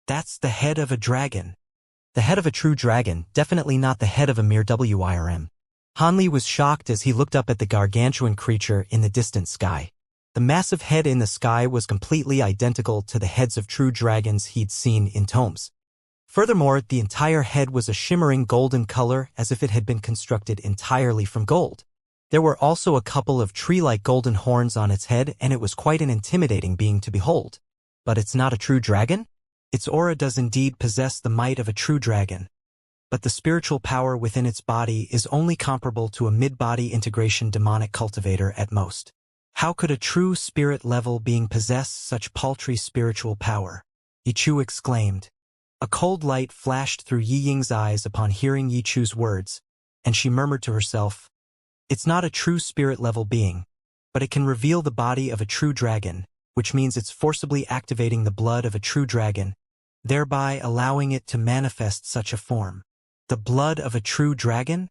That's the head of a dragon. The head of a true dragon, definitely not the head of a mere WIRM. Hanli was shocked as he looked up at the gargantuan creature in the distant sky. The massive head in the sky was completely identical to the heads of true dragons he'd seen in tomes. Furthermore, the entire head was a shimmering golden color as if it had been constructed entirely from gold. There were also a couple of tree-like golden horns on its head, and it was quite an intimidating being to behold. But it's not a true dragon? Its aura does indeed possess the might of a true dragon. But the spiritual power within its body is only comparable to a mid-body integration demonic cultivator at most. How could a true spirit-level being possess such paltry spiritual power? Yichu exclaimed. A cold light flashed through Yi Ying's eyes upon hearing Yichu's words, and she murmured to herself, "It's not a true spirit-level being, but it can reveal the body of a true dragon, which means it's forcibly activating the blood of a true dragon, thereby allowing it to manifest such a form." The blood of a true dragon?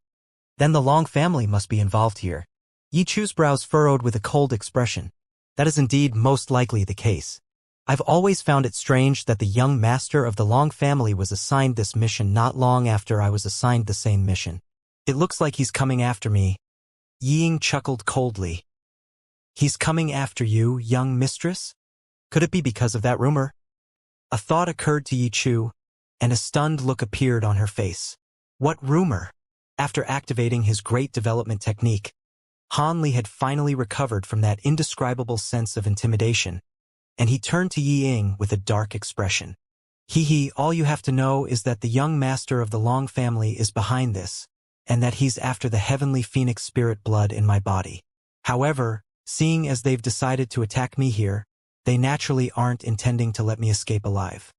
Then the Long family must be involved here. Yichu's brows furrowed with a cold expression. That is indeed most likely the case. I've always found it strange that the young master of the Long family was assigned this mission not long after I was assigned the same mission. It looks like he's coming after me. Yi Ying chuckled coldly. He's coming after you, young mistress? Could it be because of that rumor? A thought occurred to Yichu, and a stunned look appeared on her face. What rumor? After activating his great development technique, Hanli had finally recovered from that indescribable sense of intimidation, and he turned to Yi Ying with a dark expression. Hee, all you have to know is that the young master of the Long family is behind this, and that he's after the heavenly phoenix spirit blood in my body. However, seeing as they've decided to attack me here, they naturally aren't intending to let me escape alive.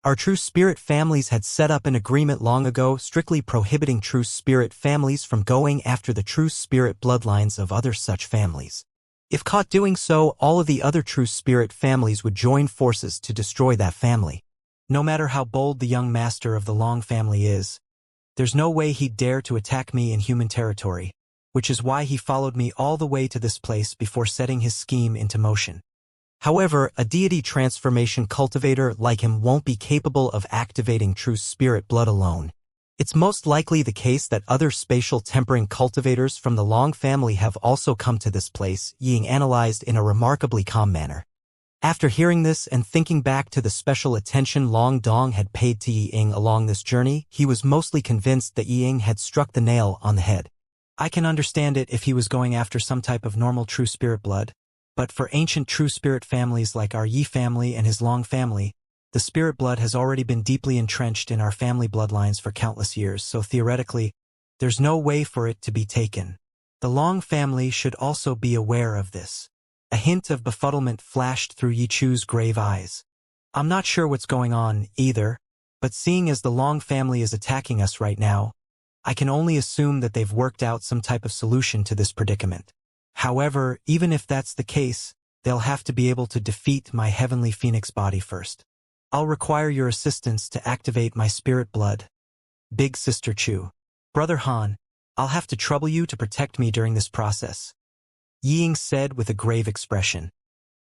Our true spirit families had set up an agreement long ago strictly prohibiting true spirit families from going after the true spirit bloodlines of other such families. If caught doing so, all of the other true spirit families would join forces to destroy that family. No matter how bold the young master of the Long family is, there's no way he'd dare to attack me in human territory, which is why he followed me all the way to this place before setting his scheme into motion. However, a deity transformation cultivator like him won't be capable of activating true spirit blood alone. It's most likely the case that other spatial tempering cultivators from the Long family have also come to this place, Yi Ying analyzed in a remarkably calm manner. After hearing this and thinking back to the special attention Long Dong had paid to Yi Ying along this journey, he was mostly convinced that Yi Ying had struck the nail on the head. I can understand it if he was going after some type of normal true spirit blood, but for ancient true spirit families like our Yi family and his Long family, the spirit blood has already been deeply entrenched in our family bloodlines for countless years, so theoretically, there's no way for it to be taken. The Long family should also be aware of this. A hint of befuddlement flashed through Yichu's grave eyes. I'm not sure what's going on, either, but seeing as the Long family is attacking us right now, I can only assume that they've worked out some type of solution to this predicament. However, even if that's the case, they'll have to be able to defeat my heavenly phoenix body first. I'll require your assistance to activate my spirit blood. Big Sister Chu. Brother Han, I'll have to trouble you to protect me during this process, Yi Ying said with a grave expression.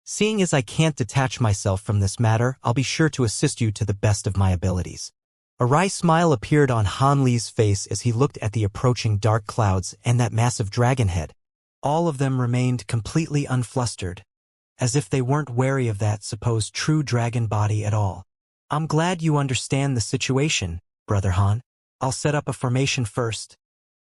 Seeing as I can't detach myself from this matter, I'll be sure to assist you to the best of my abilities. A wry smile appeared on Han Li's face as he looked at the approaching dark clouds and that massive dragon head. All of them remained completely unflustered, as if they weren't wary of that supposed true dragon body at all. I'm glad you understand the situation, Brother Han. I'll set up a formation first,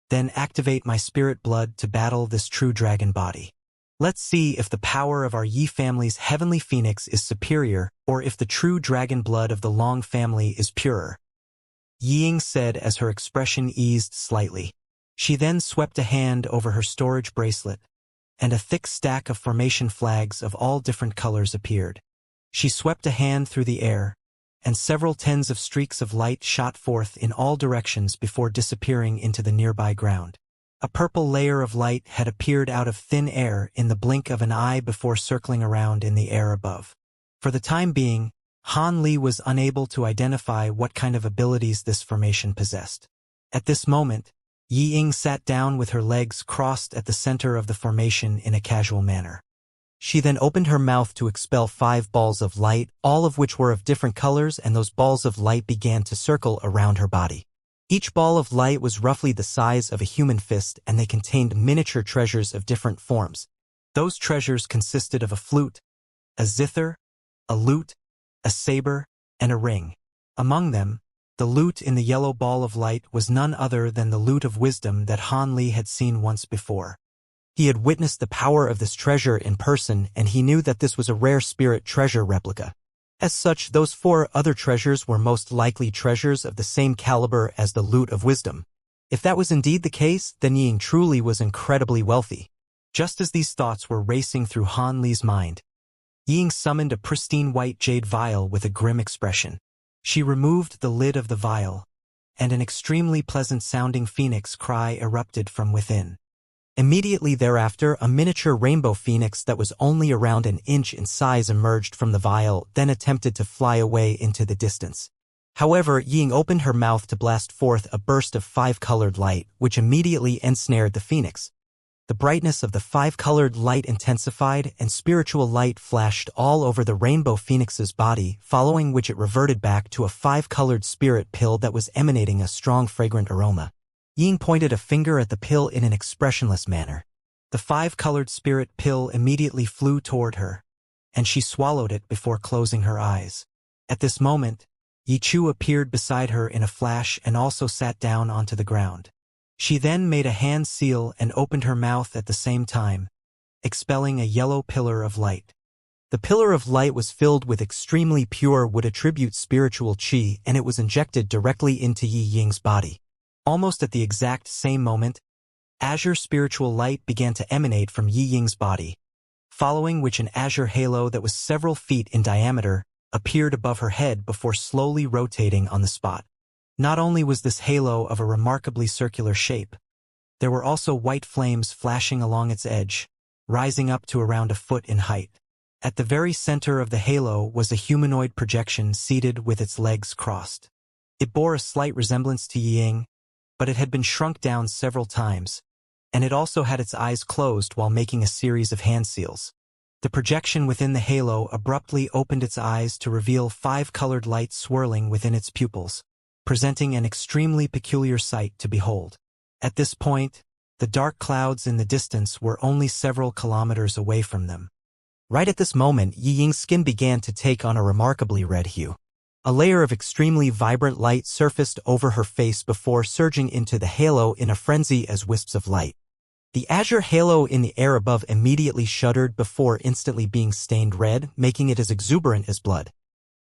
then activate my spirit blood to battle this true dragon body. Let's see if the power of our Yi family's heavenly phoenix is superior or if the true dragon blood of the Long family is purer, Yi Ying said as her expression eased slightly. She then swept a hand over her storage bracelet, and a thick stack of formation flags of all different colors appeared. She swept a hand through the air, and several tens of streaks of light shot forth in all directions before disappearing into the nearby ground. A purple layer of light had appeared out of thin air in the blink of an eye before circling around in the air above. For the time being, Han Li was unable to identify what kind of abilities this formation possessed. At this moment, Yi Ying sat down with her legs crossed at the center of the formation in a casual manner. She then opened her mouth to expel 5 balls of light, all of which were of different colors, and those balls of light began to circle around her body. Each ball of light was roughly the size of a human fist, and they contained miniature treasures of different forms. Those treasures consisted of a flute, a zither, a lute, a saber, and a ring. Among them, the lute in the yellow ball of light was none other than the lute of wisdom that Han Li had seen once before. He had witnessed the power of this treasure in person, and he knew that this was a rare spirit treasure replica. As such, those 4 other treasures were most likely treasures of the same caliber as the lute of wisdom. If that was indeed the case, then Ying truly was incredibly wealthy. Just as these thoughts were racing through Han Li's mind, Ying summoned a pristine white jade vial with a grim expression. She removed the lid of the vial, and an extremely pleasant-sounding phoenix cry erupted from within. Immediately thereafter, a miniature rainbow phoenix that was only around an inch in size emerged from the vial, then attempted to fly away into the distance. However, Ying opened her mouth to blast forth a burst of 5-colored light, which immediately ensnared the phoenix. The brightness of the 5-colored light intensified, and spiritual light flashed all over the rainbow phoenix's body, following which it reverted back to a 5-colored spirit pill that was emanating a strong fragrant aroma. Ying pointed a finger at the pill in an expressionless manner. The 5-colored spirit pill immediately flew toward her, and she swallowed it before closing her eyes. At this moment, Yi Chu appeared beside her in a flash and also sat down onto the ground. She then made a hand seal and opened her mouth at the same time, expelling a yellow pillar of light. The pillar of light was filled with extremely pure would attribute spiritual qi, and it was injected directly into Yi Ying's body. Almost at the exact same moment, azure spiritual light began to emanate from Yi Ying's body, following which an azure halo that was several feet in diameter appeared above her head before slowly rotating on the spot. Not only was this halo of a remarkably circular shape, there were also white flames flashing along its edge, rising up to around a foot in height. At the very center of the halo was a humanoid projection seated with its legs crossed. It bore a slight resemblance to Yi Ying, but it had been shrunk down several times, and it also had its eyes closed while making a series of hand seals. The projection within the halo abruptly opened its eyes to reveal 5-colored light swirling within its pupils, presenting an extremely peculiar sight to behold. At this point, the dark clouds in the distance were only several kilometers away from them. Right at this moment, Yi Ying's skin began to take on a remarkably red hue. A layer of extremely vibrant light surfaced over her face before surging into the halo in a frenzy as wisps of light. The azure halo in the air above immediately shuddered before instantly being stained red, making it as exuberant as blood.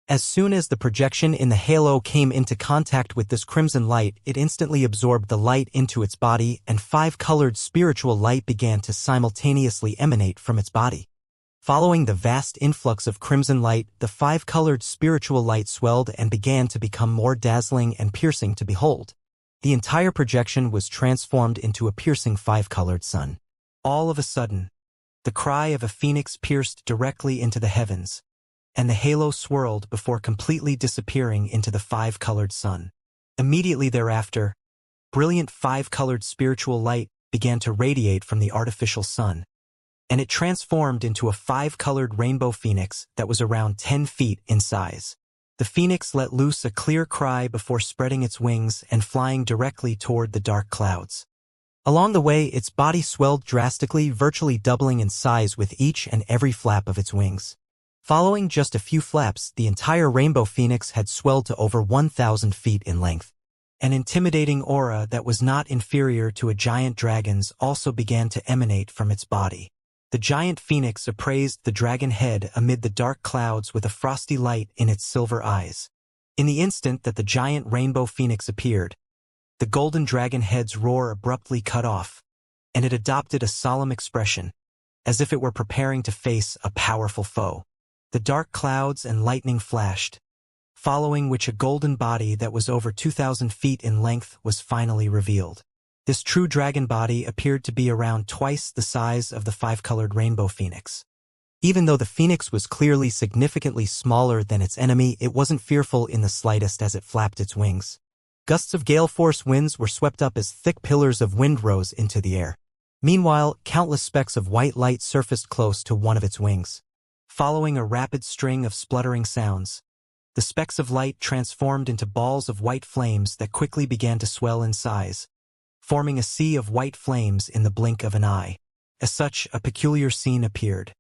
As soon as the projection in the halo came into contact with this crimson light, it instantly absorbed the light into its body, and 5-colored spiritual light began to simultaneously emanate from its body. Following the vast influx of crimson light, the 5-colored spiritual light swelled and began to become more dazzling and piercing to behold. The entire projection was transformed into a piercing 5-colored sun. All of a sudden, the cry of a phoenix pierced directly into the heavens, and the halo swirled before completely disappearing into the 5-colored sun. Immediately thereafter, brilliant 5-colored spiritual light began to radiate from the artificial sun, and it transformed into a 5-colored rainbow phoenix that was around 10 feet in size. The phoenix let loose a clear cry before spreading its wings and flying directly toward the dark clouds. Along the way, its body swelled drastically, virtually doubling in size with each and every flap of its wings. Following just a few flaps, the entire rainbow phoenix had swelled to over 1,000 feet in length. An intimidating aura that was not inferior to a giant dragon's also began to emanate from its body. The giant phoenix appraised the dragon head amid the dark clouds with a frosty light in its silver eyes. In the instant that the giant rainbow phoenix appeared, the golden dragon head's roar abruptly cut off, and it adopted a solemn expression, as if it were preparing to face a powerful foe. The dark clouds and lightning flashed, following which a golden body that was over 2,000 feet in length was finally revealed. This true dragon body appeared to be around twice the size of the 5-colored rainbow phoenix. Even though the phoenix was clearly significantly smaller than its enemy, it wasn't fearful in the slightest as it flapped its wings. Gusts of gale-force winds were swept up as thick pillars of wind rose into the air, Meanwhile, countless specks of white light surfaced close to one of its wings. Following a rapid string of spluttering sounds, the specks of light transformed into balls of white flames that quickly began to swell in size, forming a sea of white flames in the blink of an eye. As such, a peculiar scene appeared.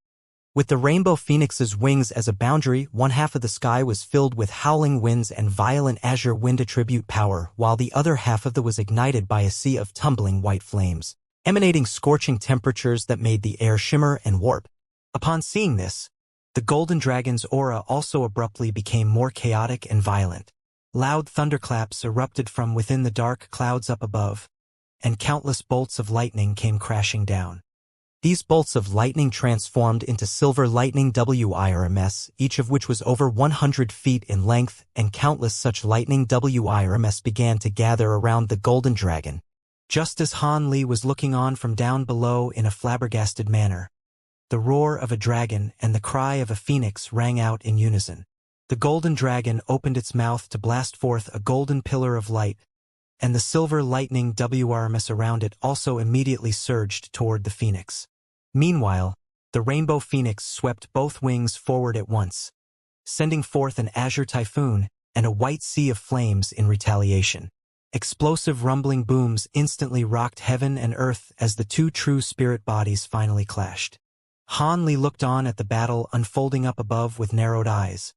With the rainbow phoenix's wings as a boundary, one half of the sky was filled with howling winds and violent azure wind attribute power, while the other half of the was ignited by a sea of tumbling white flames, emanating scorching temperatures that made the air shimmer and warp. Upon seeing this, the golden dragon's aura also abruptly became more chaotic and violent. Loud thunderclaps erupted from within the dark clouds up above, and countless bolts of lightning came crashing down. These bolts of lightning transformed into silver lightning WIRMS, each of which was over 100 feet in length, and countless such lightning WIRMS began to gather around the golden dragon. Just as Han Li was looking on from down below in a flabbergasted manner, the roar of a dragon and the cry of a phoenix rang out in unison. The golden dragon opened its mouth to blast forth a golden pillar of light, and the silver lightning WRMS around it also immediately surged toward the phoenix. Meanwhile, the rainbow phoenix swept both wings forward at once, sending forth an azure typhoon and a white sea of flames in retaliation. Explosive rumbling booms instantly rocked heaven and earth as the two true spirit bodies finally clashed. Han Li looked on at the battle unfolding up above with narrowed eyes,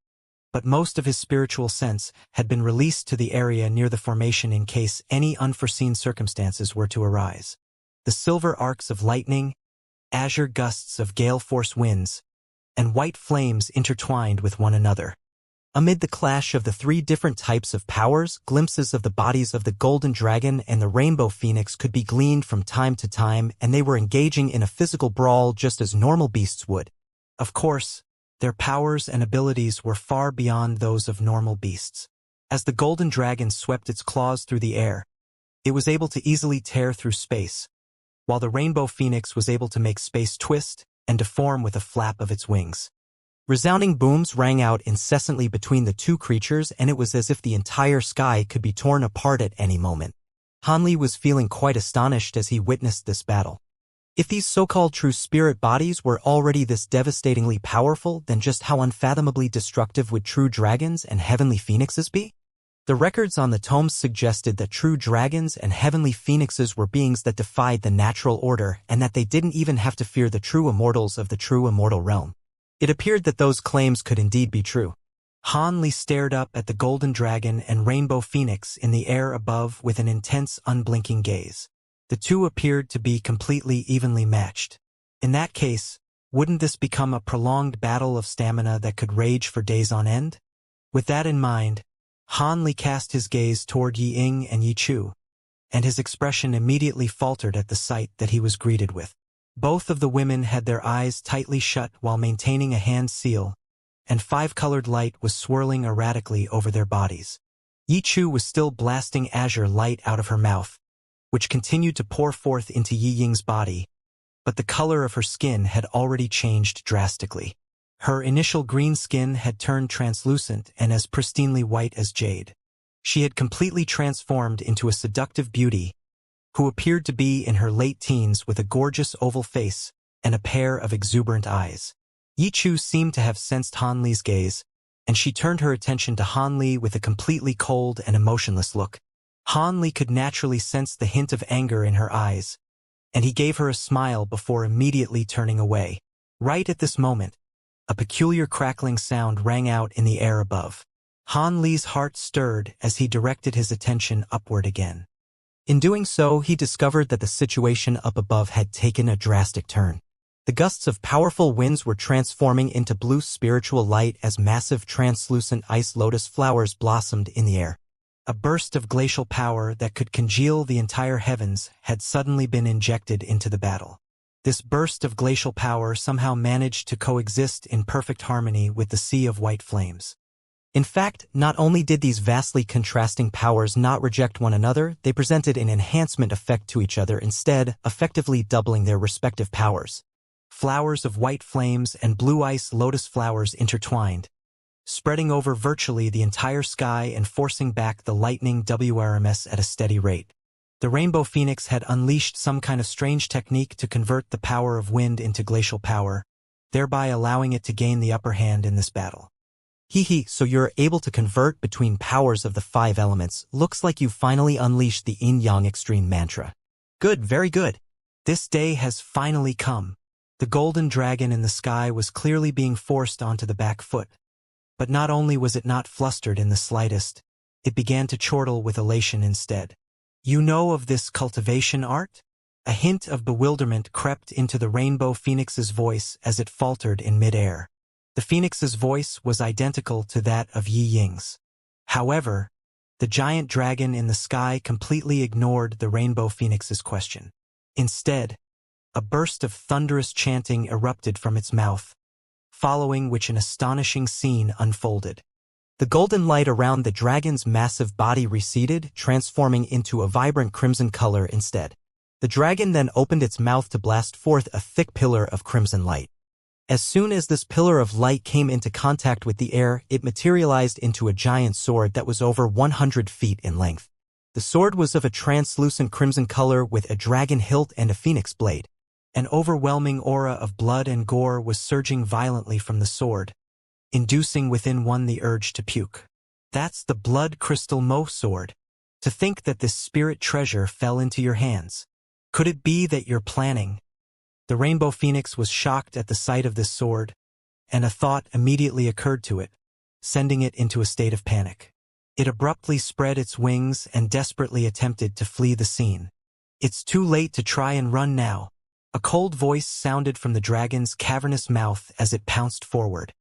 but most of his spiritual sense had been released to the area near the formation in case any unforeseen circumstances were to arise. The silver arcs of lightning, azure gusts of gale-force winds, and white flames intertwined with one another. Amid the clash of the three different types of powers, glimpses of the bodies of the golden dragon and the rainbow phoenix could be gleaned from time to time, and they were engaging in a physical brawl just as normal beasts would. Of course, their powers and abilities were far beyond those of normal beasts. As the golden dragon swept its claws through the air, it was able to easily tear through space, while the rainbow phoenix was able to make space twist and deform with a flap of its wings. Resounding booms rang out incessantly between the two creatures, and it was as if the entire sky could be torn apart at any moment. Han Li was feeling quite astonished as he witnessed this battle. If these so-called true spirit bodies were already this devastatingly powerful, then just how unfathomably destructive would true dragons and heavenly phoenixes be? The records on the tomes suggested that true dragons and heavenly phoenixes were beings that defied the natural order, and that they didn't even have to fear the true immortals of the true immortal realm. It appeared that those claims could indeed be true. Han Li stared up at the golden dragon and rainbow phoenix in the air above with an intense, unblinking gaze. The two appeared to be completely evenly matched. In that case, wouldn't this become a prolonged battle of stamina that could rage for days on end? With that in mind, Han Li cast his gaze toward Yi Ying and Yi Chu, and his expression immediately faltered at the sight that he was greeted with. Both of the women had their eyes tightly shut while maintaining a hand seal, and five-colored light was swirling erratically over their bodies. Yi Chu was still blasting azure light out of her mouth, which continued to pour forth into Yi Ying's body, but the color of her skin had already changed drastically. Her initial green skin had turned translucent and as pristinely white as jade. She had completely transformed into a seductive beauty, who appeared to be in her late teens with a gorgeous oval face and a pair of exuberant eyes. Yi Chu seemed to have sensed Han Li's gaze, and she turned her attention to Han Li with a completely cold and emotionless look. Han Li could naturally sense the hint of anger in her eyes, and he gave her a smile before immediately turning away. Right at this moment, a peculiar crackling sound rang out in the air above. Han Li's heart stirred as he directed his attention upward again. In doing so, he discovered that the situation up above had taken a drastic turn. The gusts of powerful winds were transforming into blue spiritual light as massive translucent ice lotus flowers blossomed in the air. A burst of glacial power that could congeal the entire heavens had suddenly been injected into the battle. This burst of glacial power somehow managed to coexist in perfect harmony with the sea of white flames. In fact, not only did these vastly contrasting powers not reject one another, they presented an enhancement effect to each other instead, effectively doubling their respective powers. Flowers of white flames and blue ice lotus flowers intertwined, spreading over virtually the entire sky and forcing back the lightning WRMS at a steady rate. The Rainbow Phoenix had unleashed some kind of strange technique to convert the power of wind into glacial power, thereby allowing it to gain the upper hand in this battle. So you're able to convert between powers of the 5 elements. Looks like you finally unleashed the Yin-Yang Extreme Mantra. Good, very good. This day has finally come. The golden dragon in the sky was clearly being forced onto the back foot. But not only was it not flustered in the slightest, it began to chortle with elation instead. You know of this cultivation art? A hint of bewilderment crept into the Rainbow Phoenix's voice as it faltered in midair. The Phoenix's voice was identical to that of Yi Ying's. However, the giant dragon in the sky completely ignored the Rainbow Phoenix's question. Instead, a burst of thunderous chanting erupted from its mouth, following which an astonishing scene unfolded. The golden light around the dragon's massive body receded, transforming into a vibrant crimson color instead. The dragon then opened its mouth to blast forth a thick pillar of crimson light. As soon as this pillar of light came into contact with the air, it materialized into a giant sword that was over 100 feet in length. The sword was of a translucent crimson color with a dragon hilt and a phoenix blade. An overwhelming aura of blood and gore was surging violently from the sword, inducing within one the urge to puke. That's the blood crystal Mo sword. To think that this spirit treasure fell into your hands. Could it be that you're planning? The Rainbow Phoenix was shocked at the sight of this sword, and a thought immediately occurred to it, sending it into a state of panic. It abruptly spread its wings and desperately attempted to flee the scene. It's too late to try and run now. A cold voice sounded from the dragon's cavernous mouth as it pounced forward.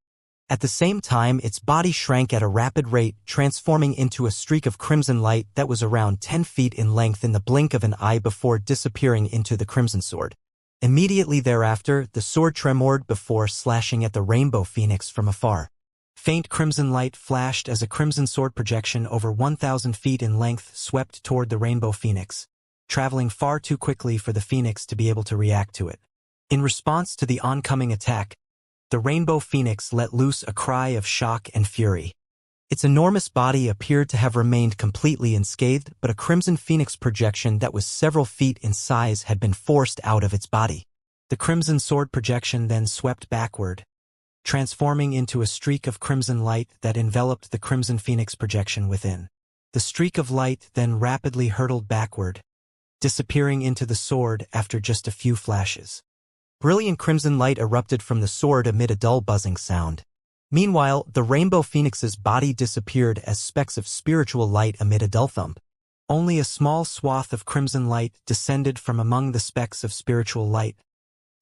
At the same time, its body shrank at a rapid rate, transforming into a streak of crimson light that was around 10 feet in length in the blink of an eye before disappearing into the crimson sword. Immediately thereafter, the sword tremored before slashing at the Rainbow Phoenix from afar. Faint crimson light flashed as a crimson sword projection over 1,000 feet in length swept toward the Rainbow Phoenix, traveling far too quickly for the Phoenix to be able to react to it. In response to the oncoming attack, the Rainbow Phoenix let loose a cry of shock and fury. Its enormous body appeared to have remained completely unscathed, but a crimson phoenix projection that was several feet in size had been forced out of its body. The crimson sword projection then swept backward, transforming into a streak of crimson light that enveloped the crimson phoenix projection within. The streak of light then rapidly hurtled backward, disappearing into the sword after just a few flashes. Brilliant crimson light erupted from the sword amid a dull buzzing sound. Meanwhile, the Rainbow Phoenix's body disappeared as specks of spiritual light amid a dull thump. Only a small swath of crimson light descended from among the specks of spiritual light,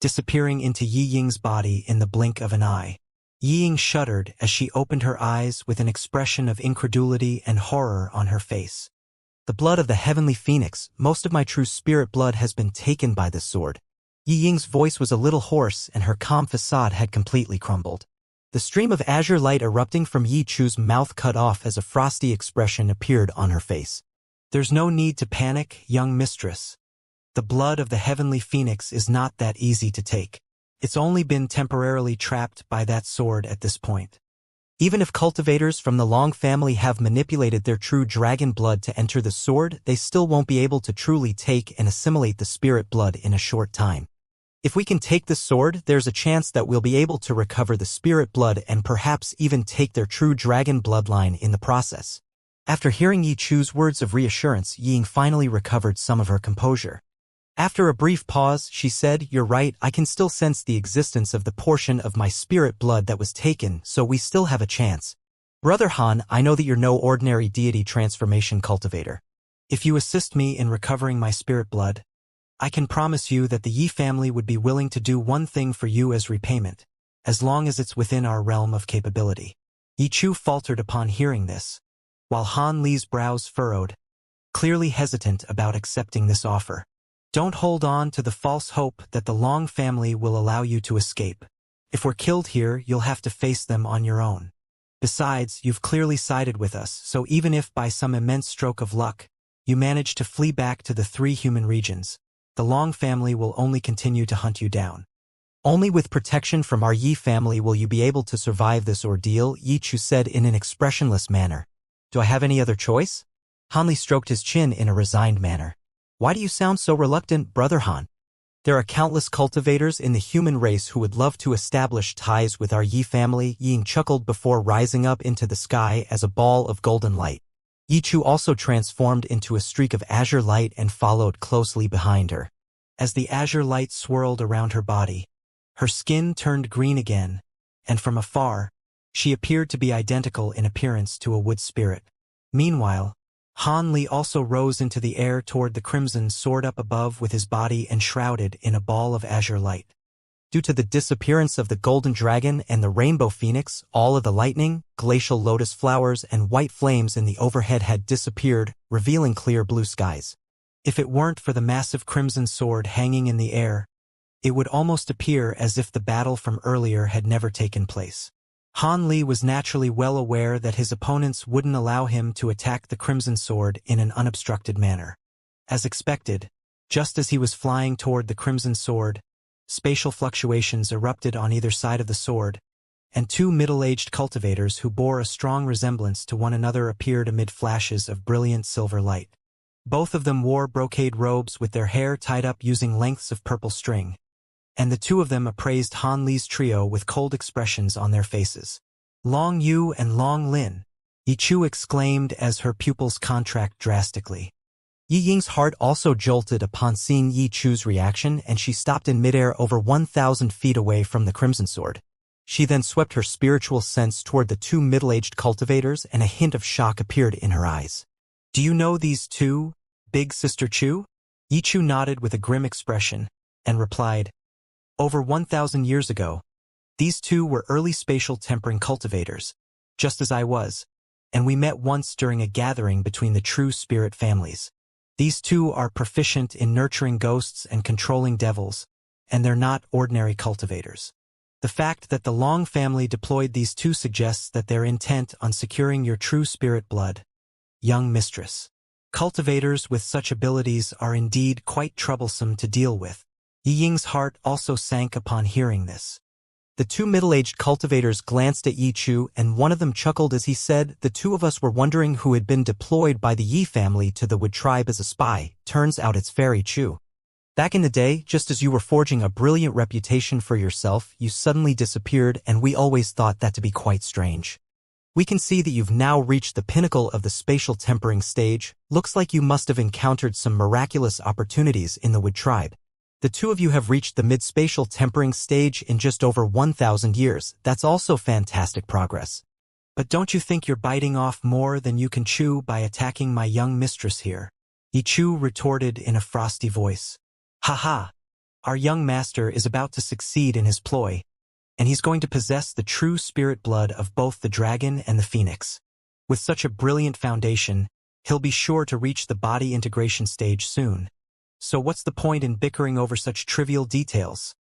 disappearing into Yi Ying's body in the blink of an eye. Yi Ying shuddered as she opened her eyes with an expression of incredulity and horror on her face. The blood of the heavenly phoenix, most of my true spirit blood has been taken by this sword. Yi Ying's voice was a little hoarse and her calm facade had completely crumbled. The stream of azure light erupting from Yi Chu's mouth cut off as a frosty expression appeared on her face. There's no need to panic, young mistress. The blood of the heavenly phoenix is not that easy to take. It's only been temporarily trapped by that sword at this point. Even if cultivators from the Long family have manipulated their true dragon blood to enter the sword, they still won't be able to truly take and assimilate the spirit blood in a short time. If we can take the sword, there's a chance that we'll be able to recover the spirit blood and perhaps even take their true dragon bloodline in the process. After hearing Yi Chu's words of reassurance, Yi Ying finally recovered some of her composure. After a brief pause, she said, "You're right, I can still sense the existence of the portion of my spirit blood that was taken, so we still have a chance. Brother Han, I know that you're no ordinary deity transformation cultivator. If you assist me in recovering my spirit blood, I can promise you that the Yi family would be willing to do one thing for you as repayment, as long as it's within our realm of capability." Yi Chu faltered upon hearing this, while Han Li's brows furrowed, clearly hesitant about accepting this offer. Don't hold on to the false hope that the Long family will allow you to escape. If we're killed here, you'll have to face them on your own. Besides, you've clearly sided with us, so even if by some immense stroke of luck, you manage to flee back to the 3 human regions, the Long family will only continue to hunt you down. Only with protection from our Yi family will you be able to survive this ordeal, Yi Chu said in an expressionless manner. Do I have any other choice? Han Li stroked his chin in a resigned manner. Why do you sound so reluctant, Brother Han? There are countless cultivators in the human race who would love to establish ties with our Yi family, Ying chuckled before rising up into the sky as a ball of golden light. Yichu also transformed into a streak of azure light and followed closely behind her. As the azure light swirled around her body, her skin turned green again, and from afar, she appeared to be identical in appearance to a wood spirit. Meanwhile, Han Li also rose into the air toward the crimson sword up above with his body enshrouded in a ball of azure light. Due to the disappearance of the golden dragon and the rainbow phoenix, all of the lightning, glacial lotus flowers, and white flames in the overhead had disappeared, revealing clear blue skies. If it weren't for the massive crimson sword hanging in the air, it would almost appear as if the battle from earlier had never taken place. Han Li was naturally well aware that his opponents wouldn't allow him to attack the crimson sword in an unobstructed manner. As expected, just as he was flying toward the crimson sword, spatial fluctuations erupted on either side of the sword, and two middle-aged cultivators who bore a strong resemblance to one another appeared amid flashes of brilliant silver light. Both of them wore brocade robes with their hair tied up using lengths of purple string, and the two of them appraised Han Li's trio with cold expressions on their faces. Long Yu and Long Lin, Yi Chu exclaimed as her pupils contract drastically. Yi Ying's heart also jolted upon seeing Yi Chu's reaction, and she stopped in midair over 1,000 feet away from the crimson sword. She then swept her spiritual sense toward the two middle-aged cultivators, and a hint of shock appeared in her eyes. Do you know these two, Big Sister Chu? Yi Chu nodded with a grim expression, and replied, over 1,000 years ago, these two were early spatial tempering cultivators, just as I was, and we met once during a gathering between the true spirit families. These two are proficient in nurturing ghosts and controlling devils, and they're not ordinary cultivators. The fact that the Long family deployed these two suggests that they're intent on securing your true spirit blood, young mistress. Cultivators with such abilities are indeed quite troublesome to deal with. Yi Ying's heart also sank upon hearing this. The two middle-aged cultivators glanced at Yi Chu, and one of them chuckled as he said, the two of us were wondering who had been deployed by the Yi family to the Wood tribe as a spy. Turns out it's Fairy Chu. Back in the day, just as you were forging a brilliant reputation for yourself, you suddenly disappeared, and we always thought that to be quite strange. We can see that you've now reached the pinnacle of the spatial tempering stage. Looks like you must have encountered some miraculous opportunities in the Wood tribe. The two of you have reached the mid-spatial tempering stage in just over 1,000 years. That's also fantastic progress. But don't you think you're biting off more than you can chew by attacking my young mistress here? Yi Chu retorted in a frosty voice. Ha! Our young master is about to succeed in his ploy, and he's going to possess the true spirit blood of both the dragon and the phoenix. With such a brilliant foundation, he'll be sure to reach the body integration stage soon. So what's the point in bickering over such trivial details?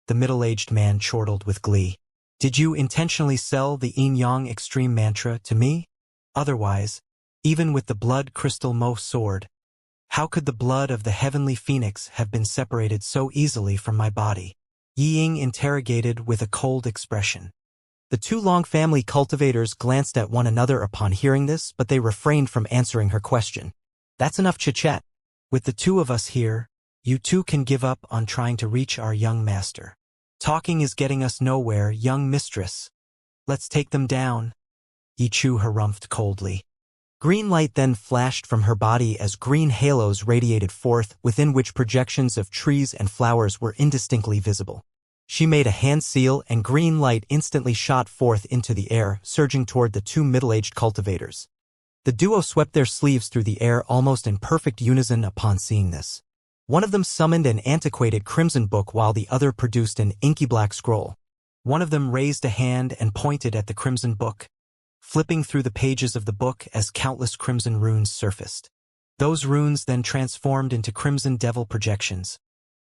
The middle-aged man chortled with glee. Did you intentionally sell the Yin-Yang Extreme Mantra to me? Otherwise, even with the blood crystal Mo sword, how could the blood of the heavenly phoenix have been separated so easily from my body? Yi Ying interrogated with a cold expression. The two Long family cultivators glanced at one another upon hearing this, but they refrained from answering her question. That's enough chit-chat. With the two of us here, you two can give up on trying to reach our young master. Talking is getting us nowhere, young mistress. Let's take them down. Yi Chu harumphed coldly. Green light then flashed from her body as green halos radiated forth, within which projections of trees and flowers were indistinctly visible. She made a hand seal, and green light instantly shot forth into the air, surging toward the two middle-aged cultivators. The duo swept their sleeves through the air almost in perfect unison upon seeing this. One of them summoned an antiquated crimson book while the other produced an inky black scroll. One of them raised a hand and pointed at the crimson book, flipping through the pages of the book as countless crimson runes surfaced. Those runes then transformed into crimson devil projections,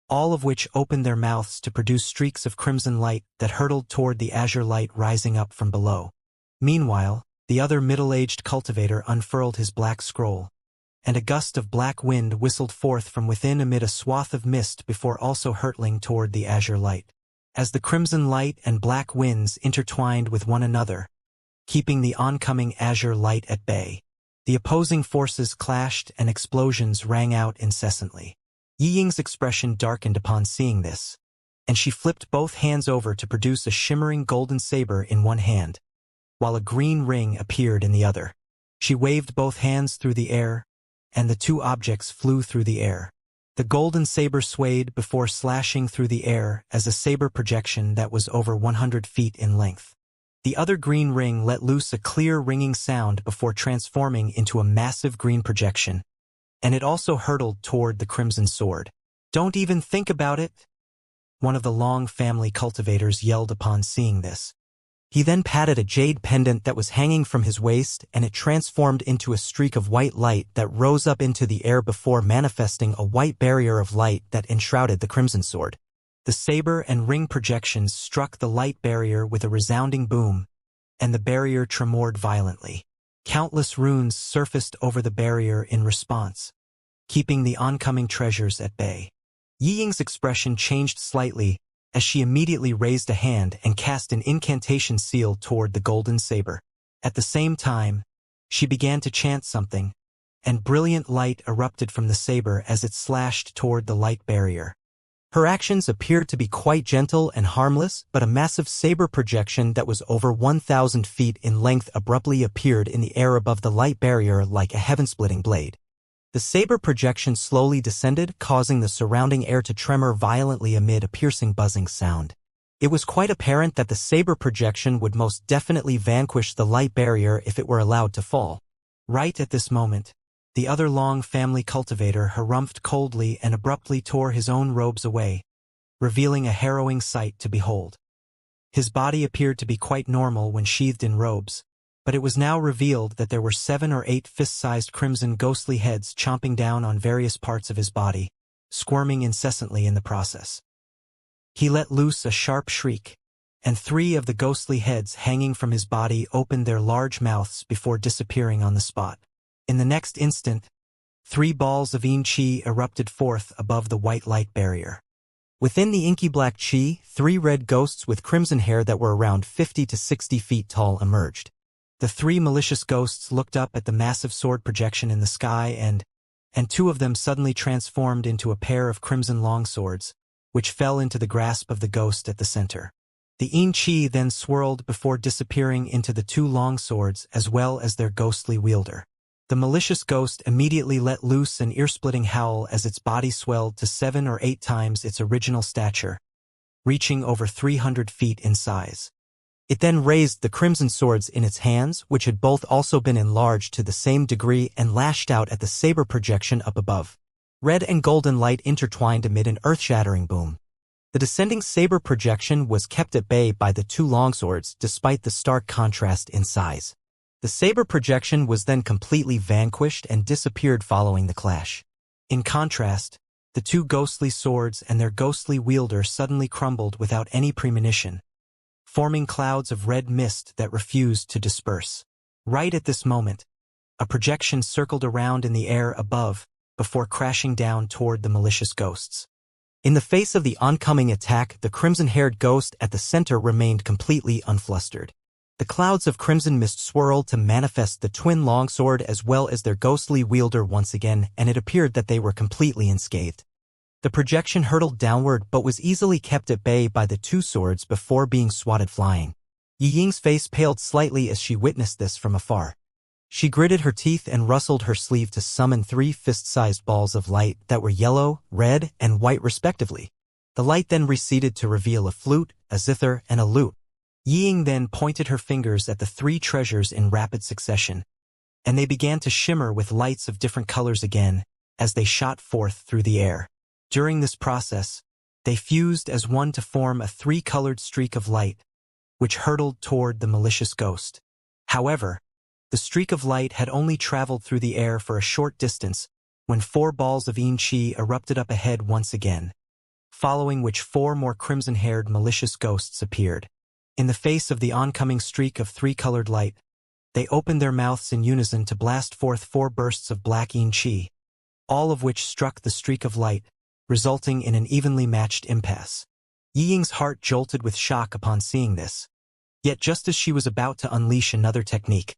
all of which opened their mouths to produce streaks of crimson light that hurtled toward the azure light rising up from below. Meanwhile, the other middle-aged cultivator unfurled his black scroll, and a gust of black wind whistled forth from within amid a swath of mist before also hurtling toward the azure light. As the crimson light and black winds intertwined with one another, keeping the oncoming azure light at bay, The opposing forces clashed and explosions rang out incessantly. Yi Ying's expression darkened upon seeing this, and she flipped both hands over to produce a shimmering golden saber in one hand, while a green ring appeared in the other. She waved both hands through the air, and the two objects flew through the air. The golden saber swayed before slashing through the air as a saber projection that was over 100 feet in length. The other green ring let loose a clear ringing sound before transforming into a massive green projection, and it also hurtled toward the crimson sword. "Don't even think about it," one of the Long family cultivators yelled upon seeing this. He then patted a jade pendant that was hanging from his waist, and it transformed into a streak of white light that rose up into the air before manifesting a white barrier of light that enshrouded the crimson sword. The saber and ring projections struck the light barrier with a resounding boom, and the barrier tremored violently. Countless runes surfaced over the barrier in response, keeping the oncoming treasures at bay. Yi Ying's expression changed slightly as she immediately raised a hand and cast an incantation seal toward the golden saber. At the same time, she began to chant something, and brilliant light erupted from the saber as it slashed toward the light barrier. Her actions appeared to be quite gentle and harmless, but a massive saber projection that was over 1,000 feet in length abruptly appeared in the air above the light barrier like a heaven-splitting blade. The saber projection slowly descended, causing the surrounding air to tremor violently amid a piercing buzzing sound. It was quite apparent that the saber projection would most definitely vanquish the light barrier if it were allowed to fall. Right at this moment, the other Long family cultivator harumphed coldly and abruptly tore his own robes away, revealing a harrowing sight to behold. His body appeared to be quite normal when sheathed in robes, but it was now revealed that there were 7 or 8 fist-sized crimson ghostly heads chomping down on various parts of his body, squirming incessantly in the process. He let loose a sharp shriek, and 3 of the ghostly heads hanging from his body opened their large mouths before disappearing on the spot. In the next instant, 3 balls of qi erupted forth above the white light barrier. Within the inky black qi, 3 red ghosts with crimson hair that were around 50 to 60 feet tall emerged. The 3 malicious ghosts looked up at the massive sword projection in the sky and 2 of them suddenly transformed into a pair of crimson longswords, which fell into the grasp of the ghost at the center. The qi then swirled before disappearing into the 2 longswords as well as their ghostly wielder. The malicious ghost immediately let loose an ear-splitting howl as its body swelled to 7 or 8 times its original stature, reaching over 300 feet in size. It then raised the crimson swords in its hands, which had both also been enlarged to the same degree, and lashed out at the saber projection up above. Red and golden light intertwined amid an earth-shattering boom. The descending saber projection was kept at bay by the 2 longswords despite the stark contrast in size. The saber projection was then completely vanquished and disappeared following the clash. In contrast, the 2 ghostly swords and their ghostly wielder suddenly crumbled without any premonition, forming clouds of red mist that refused to disperse. Right at this moment, a projection circled around in the air above before crashing down toward the malicious ghosts. In the face of the oncoming attack, the crimson-haired ghost at the center remained completely unflustered. The clouds of crimson mist swirled to manifest the twin longsword as well as their ghostly wielder once again, and it appeared that they were completely unscathed. The projection hurtled downward but was easily kept at bay by the 2 swords before being swatted flying. Yi Ying's face paled slightly as she witnessed this from afar. She gritted her teeth and rustled her sleeve to summon 3 fist-sized balls of light that were yellow, red, and white respectively. The light then receded to reveal a flute, a zither, and a lute. Yi Ying then pointed her fingers at the 3 treasures in rapid succession, and they began to shimmer with lights of different colors again as they shot forth through the air. During this process, they fused as one to form a 3-colored streak of light, which hurtled toward the malicious ghost. However, the streak of light had only traveled through the air for a short distance when 4 balls of qi erupted up ahead once again, following which 4 more crimson-haired malicious ghosts appeared. In the face of the oncoming streak of 3-colored light, they opened their mouths in unison to blast forth 4 bursts of black qi, all of which struck the streak of light, resulting in an evenly matched impasse. Yi Ying's heart jolted with shock upon seeing this. Yet just as she was about to unleash another technique,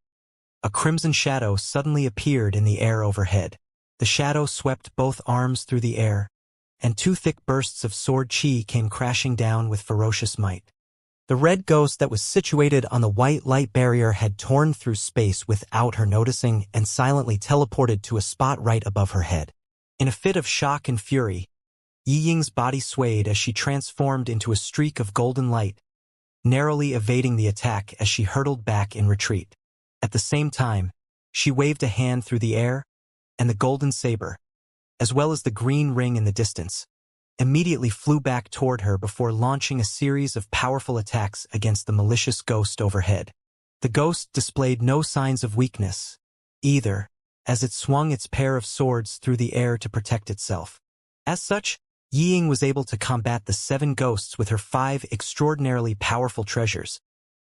A crimson shadow suddenly appeared in the air overhead. The shadow swept both arms through the air, and two thick bursts of sword chi came crashing down with ferocious might. The red ghost that was situated on the white light barrier had torn through space without her noticing and silently teleported to a spot right above her head. In a fit of shock and fury, Yi Ying's body swayed as she transformed into a streak of golden light, narrowly evading the attack as she hurtled back in retreat. At the same time, she waved a hand through the air, and the golden saber, as well as the green ring in the distance, immediately flew back toward her before launching a series of powerful attacks against the malicious ghost overhead. The ghost displayed no signs of weakness, either, as it swung its pair of swords through the air to protect itself. As such, Yi Ying was able to combat the 7 ghosts with her 5 extraordinarily powerful treasures,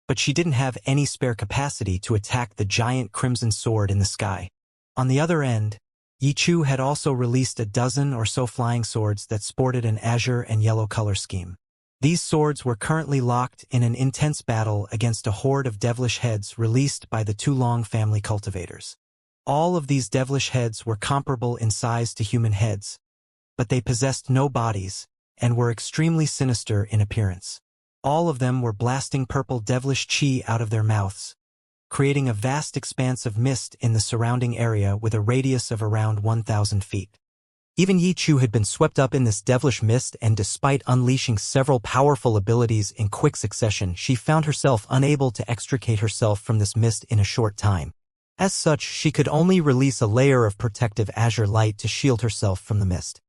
but she didn't have any spare capacity to attack the giant crimson sword in the sky. On the other end, Yi Chu had also released a dozen or so flying swords that sported an azure and yellow color scheme. These swords were currently locked in an intense battle against a horde of devilish heads released by the Tulong family cultivators. All of these devilish heads were comparable in size to human heads, but they possessed no bodies and were extremely sinister in appearance. All of them were blasting purple devilish chi out of their mouths, creating a vast expanse of mist in the surrounding area with a radius of around 1,000 feet. Even Yi Chu had been swept up in this devilish mist, and despite unleashing several powerful abilities in quick succession, she found herself unable to extricate herself from this mist in a short time. As such, she could only release a layer of protective azure light to shield herself from the mist.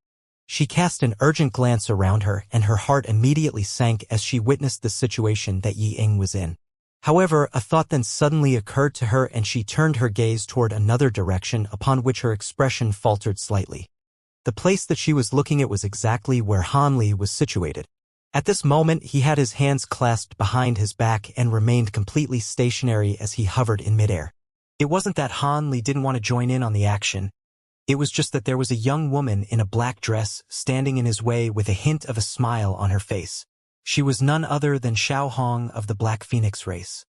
She cast an urgent glance around her, and her heart immediately sank as she witnessed the situation that Yi Ying was in. However, a thought then suddenly occurred to her, and she turned her gaze toward another direction, upon which her expression faltered slightly. The place that she was looking at was exactly where Han Li was situated. At this moment, he had his hands clasped behind his back and remained completely stationary as he hovered in midair. It wasn't that Han Li didn't want to join in on the action. It was just that there was a young woman in a black dress standing in his way with a hint of a smile on her face. She was none other than Xiao Hong of the Black Phoenix race.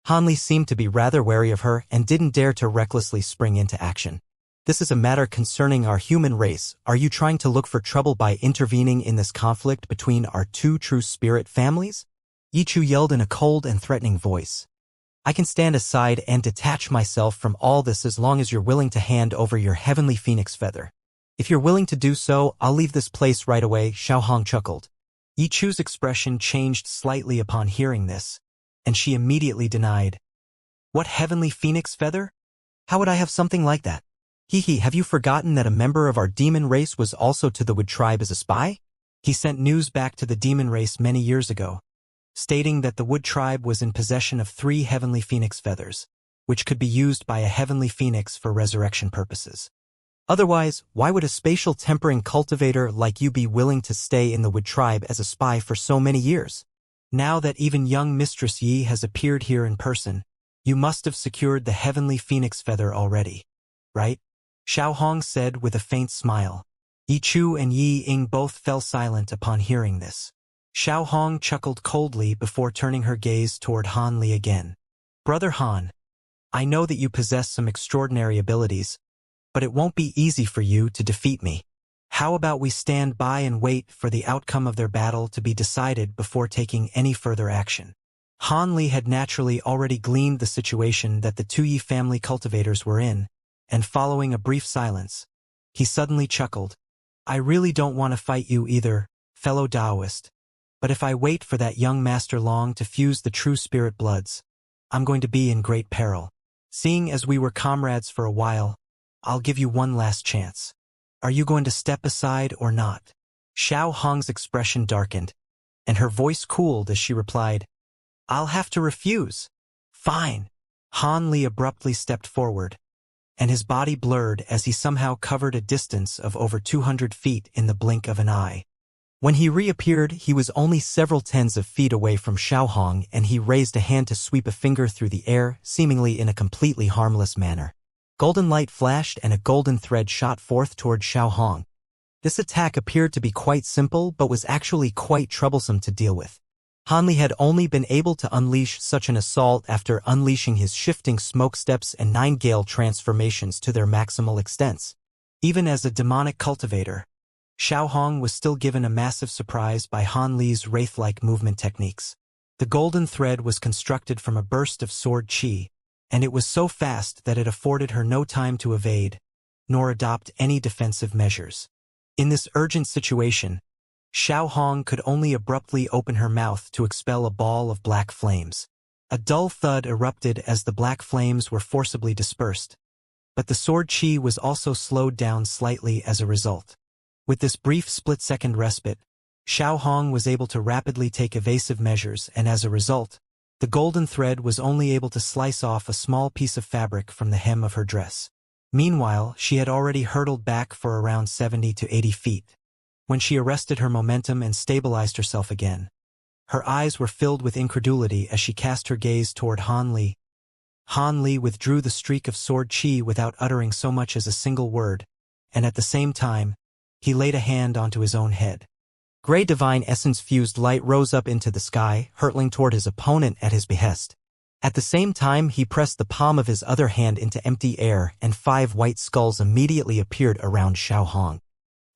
Han Li seemed to be rather wary of her and didn't dare to recklessly spring into action. "This is a matter concerning our human race. Are you trying to look for trouble by intervening in this conflict between our 2 true spirit families?" Yi Chu yelled in a cold and threatening voice. "I can stand aside and detach myself from all this as long as you're willing to hand over your heavenly phoenix feather. If you're willing to do so, I'll leave this place right away," Xiao Hong chuckled. Yi Chu's expression changed slightly upon hearing this, and she immediately denied. "What heavenly phoenix feather? How would I have something like that? Hee, have you forgotten that a member of our demon race was also to the Wood tribe as a spy? He sent news back to the demon race many years ago, stating that the Wood tribe was in possession of 3 heavenly phoenix feathers, which could be used by a heavenly phoenix for resurrection purposes. Otherwise, why would a spatial tempering cultivator like you be willing to stay in the Wood tribe as a spy for so many years? Now that even young Mistress Yi has appeared here in person, you must have secured the heavenly phoenix feather already, right?" Xiao Hong said with a faint smile. Yi Chu and Yi Ying both fell silent upon hearing this. Xiao Hong chuckled coldly before turning her gaze toward Han Li again. "Brother Han, I know that you possess some extraordinary abilities, but it won't be easy for you to defeat me. How about we stand by and wait for the outcome of their battle to be decided before taking any further action?" Han Li had naturally already gleaned the situation that the 2 Yi family cultivators were in, and following a brief silence, he suddenly chuckled. "I really don't want to fight you either, fellow Taoist, but if I wait for that young Master Long to fuse the true spirit bloods, I'm going to be in great peril. Seeing as we were comrades for a while, I'll give you one last chance. Are you going to step aside or not?" Xiao Hong's expression darkened, and her voice cooled as she replied, "I'll have to refuse." "Fine." Han Li abruptly stepped forward, and his body blurred as he somehow covered a distance of over 200 feet in the blink of an eye. When he reappeared, he was only several tens of feet away from Xiao Hong, and he raised a hand to sweep a finger through the air, seemingly in a completely harmless manner. Golden light flashed and a golden thread shot forth toward Xiao Hong. This attack appeared to be quite simple but was actually quite troublesome to deal with. Hanli had only been able to unleash such an assault after unleashing his shifting smoke steps and 9 gale transformations to their maximal extents. Even as a demonic cultivator, Xiaohong was still given a massive surprise by Hanli's wraith-like movement techniques. The golden thread was constructed from a burst of sword qi, and it was so fast that it afforded her no time to evade, nor adopt any defensive measures. In this urgent situation, Xiaohong could only abruptly open her mouth to expel a ball of black flames. A dull thud erupted as the black flames were forcibly dispersed, but the sword qi was also slowed down slightly as a result. With this brief split-second respite, Xiaohong was able to rapidly take evasive measures, and as a result, the golden thread was only able to slice off a small piece of fabric from the hem of her dress. Meanwhile, she had already hurtled back for around 70 to 80 feet. When she arrested her momentum and stabilized herself again, her eyes were filled with incredulity as she cast her gaze toward Han Li. Han Li withdrew the streak of sword qi without uttering so much as a single word, and at the same time, he laid a hand onto his own head. Gray divine essence-fused light rose up into the sky, hurtling toward his opponent at his behest. At the same time, he pressed the palm of his other hand into empty air, and 5 white skulls immediately appeared around Xiaohong.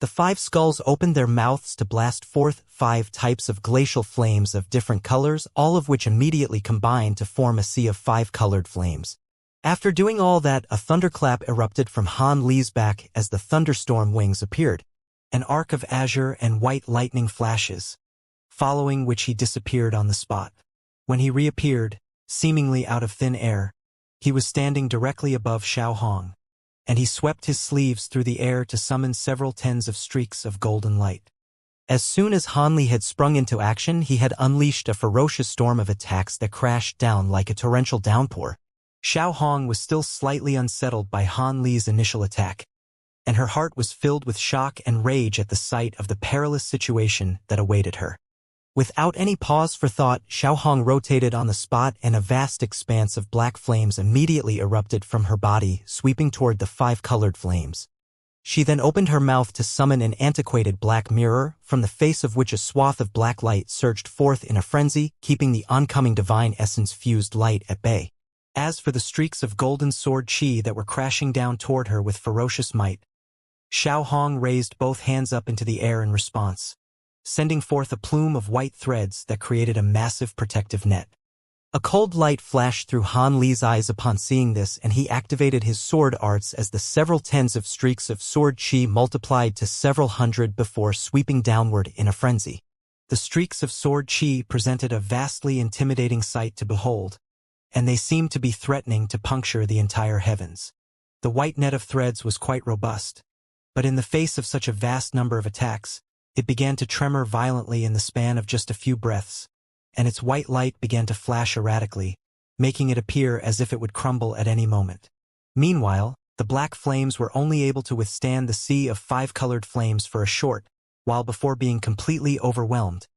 The 5 skulls opened their mouths to blast forth 5 types of glacial flames of different colors, all of which immediately combined to form a sea of 5 colored flames. After doing all that, a thunderclap erupted from Han Li's back as the thunderstorm wings appeared, an arc of azure and white lightning flashes, following which he disappeared on the spot. When he reappeared, seemingly out of thin air, he was standing directly above Xiaohong, and he swept his sleeves through the air to summon several tens of streaks of golden light. As soon as Han Li had sprung into action, he had unleashed a ferocious storm of attacks that crashed down like a torrential downpour. Xiaohong was still slightly unsettled by Han Li's initial attack, and her heart was filled with shock and rage at the sight of the perilous situation that awaited her. Without any pause for thought, Xiaohong rotated on the spot, and a vast expanse of black flames immediately erupted from her body, sweeping toward the 5 colored flames. She then opened her mouth to summon an antiquated black mirror, from the face of which a swath of black light surged forth in a frenzy, keeping the oncoming divine essence-fused light at bay. As for the streaks of golden sword qi that were crashing down toward her with ferocious might, Xiaohong raised both hands up into the air in response, sending forth a plume of white threads that created a massive protective net. A cold light flashed through Han Li's eyes upon seeing this, and he activated his sword arts as the several tens of streaks of sword qi multiplied to several hundred before sweeping downward in a frenzy. The streaks of sword qi presented a vastly intimidating sight to behold, and they seemed to be threatening to puncture the entire heavens. The white net of threads was quite robust, but in the face of such a vast number of attacks, it began to tremor violently in the span of just a few breaths, and its white light began to flash erratically, making it appear as if it would crumble at any moment. Meanwhile, the black flames were only able to withstand the sea of 5 colored flames for a short while before being completely overwhelmed,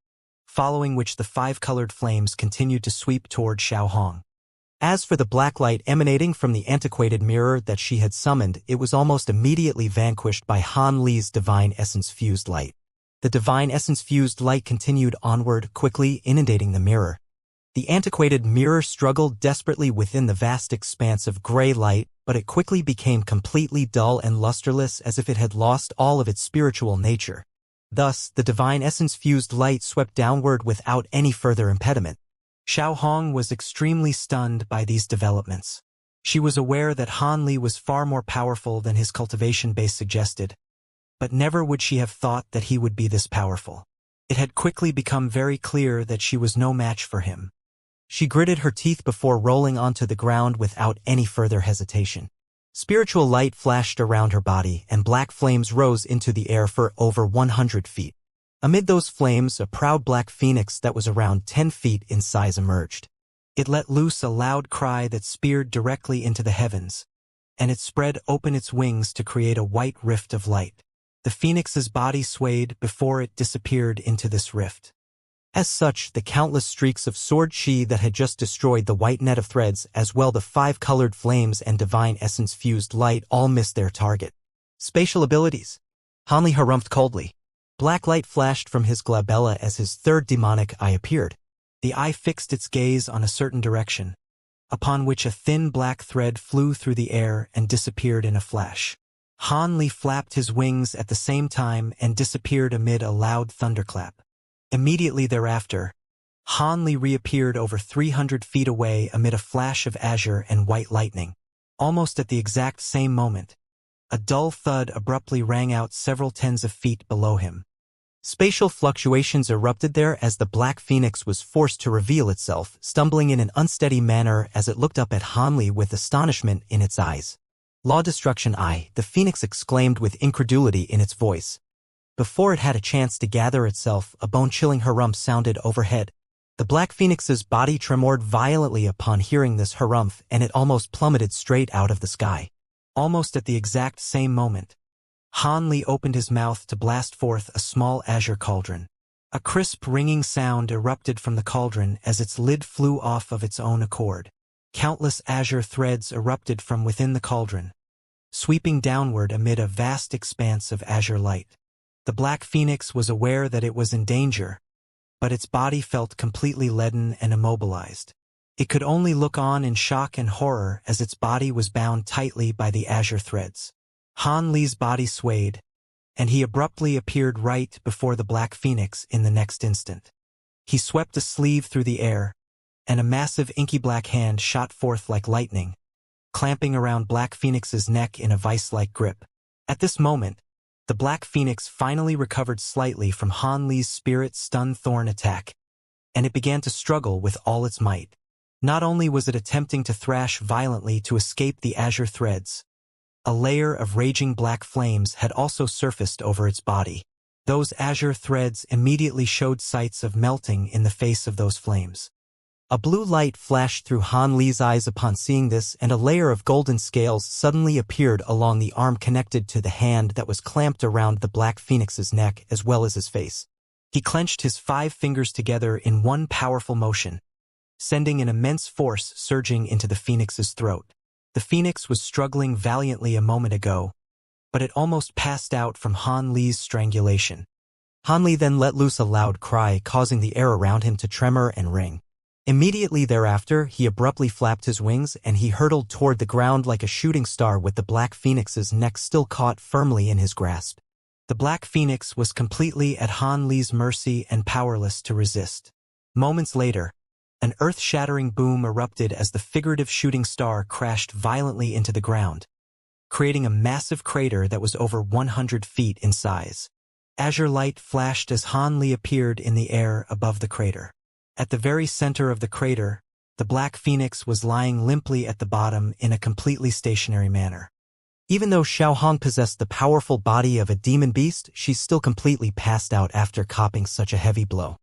following which the 5 colored flames continued to sweep toward Xiaohong. As for the black light emanating from the antiquated mirror that she had summoned, it was almost immediately vanquished by Han Li's divine essence-fused light. The divine essence-fused light continued onward, quickly inundating the mirror. The antiquated mirror struggled desperately within the vast expanse of gray light, but it quickly became completely dull and lusterless, as if it had lost all of its spiritual nature. Thus, the divine essence-fused light swept downward without any further impediment. Xiaohong was extremely stunned by these developments. She was aware that Han Li was far more powerful than his cultivation base suggested, but never would she have thought that he would be this powerful. It had quickly become very clear that she was no match for him. She gritted her teeth before rolling onto the ground without any further hesitation. Spiritual light flashed around her body, and black flames rose into the air for over 100 feet. Amid those flames, a proud black phoenix that was around 10 feet in size emerged. It let loose a loud cry that speared directly into the heavens, and it spread open its wings to create a white rift of light. The phoenix's body swayed before it disappeared into this rift. As such, the countless streaks of sword qi that had just destroyed the white net of threads, as well the 5 colored flames and divine essence-fused light, all missed their target. Spatial abilities. Han Li harumphed coldly. Black light flashed from his glabella as his third demonic eye appeared. The eye fixed its gaze on a certain direction, upon which a thin black thread flew through the air and disappeared in a flash. Han Li flapped his wings at the same time and disappeared amid a loud thunderclap. Immediately thereafter, Han Li reappeared over 300 feet away amid a flash of azure and white lightning. Almost at the exact same moment, a dull thud abruptly rang out several tens of feet below him. Spatial fluctuations erupted there as the Black Phoenix was forced to reveal itself, stumbling in an unsteady manner as it looked up at Han Li with astonishment in its eyes. "Law destruction eye," the Phoenix exclaimed with incredulity in its voice. Before it had a chance to gather itself, a bone-chilling harumph sounded overhead. The Black Phoenix's body tremored violently upon hearing this harumph, and it almost plummeted straight out of the sky. Almost at the exact same moment, Han Li opened his mouth to blast forth a small azure cauldron. A crisp, ringing sound erupted from the cauldron as its lid flew off of its own accord. Countless azure threads erupted from within the cauldron, sweeping downward amid a vast expanse of azure light. The Black Phoenix was aware that it was in danger, but its body felt completely leaden and immobilized. It could only look on in shock and horror as its body was bound tightly by the azure threads. Han Li's body swayed, and he abruptly appeared right before the Black Phoenix in the next instant. He swept a sleeve through the air, and a massive inky black hand shot forth like lightning, clamping around Black Phoenix's neck in a vice-like grip. At this moment, the Black Phoenix finally recovered slightly from Han Li's spirit-stun thorn attack, and it began to struggle with all its might. Not only was it attempting to thrash violently to escape the azure threads, a layer of raging black flames had also surfaced over its body. Those azure threads immediately showed sights of melting in the face of those flames. A blue light flashed through Han Li's eyes upon seeing this, and a layer of golden scales suddenly appeared along the arm connected to the hand that was clamped around the Black Phoenix's neck as well as his face. He clenched his 5 fingers together in one powerful motion, sending an immense force surging into the Phoenix's throat. The Phoenix was struggling valiantly a moment ago, but it almost passed out from Han Li's strangulation. Han Li then let loose a loud cry, causing the air around him to tremor and ring. Immediately thereafter, he abruptly flapped his wings and he hurtled toward the ground like a shooting star with the Black Phoenix's neck still caught firmly in his grasp. The Black Phoenix was completely at Han Li's mercy and powerless to resist. Moments later, an earth-shattering boom erupted as the figurative shooting star crashed violently into the ground, creating a massive crater that was over 100 feet in size. Azure light flashed as Han Li appeared in the air above the crater. At the very center of the crater, the Black Phoenix was lying limply at the bottom in a completely stationary manner. Even though Xiaohong possessed the powerful body of a demon beast, she's still completely passed out after copping such a heavy blow.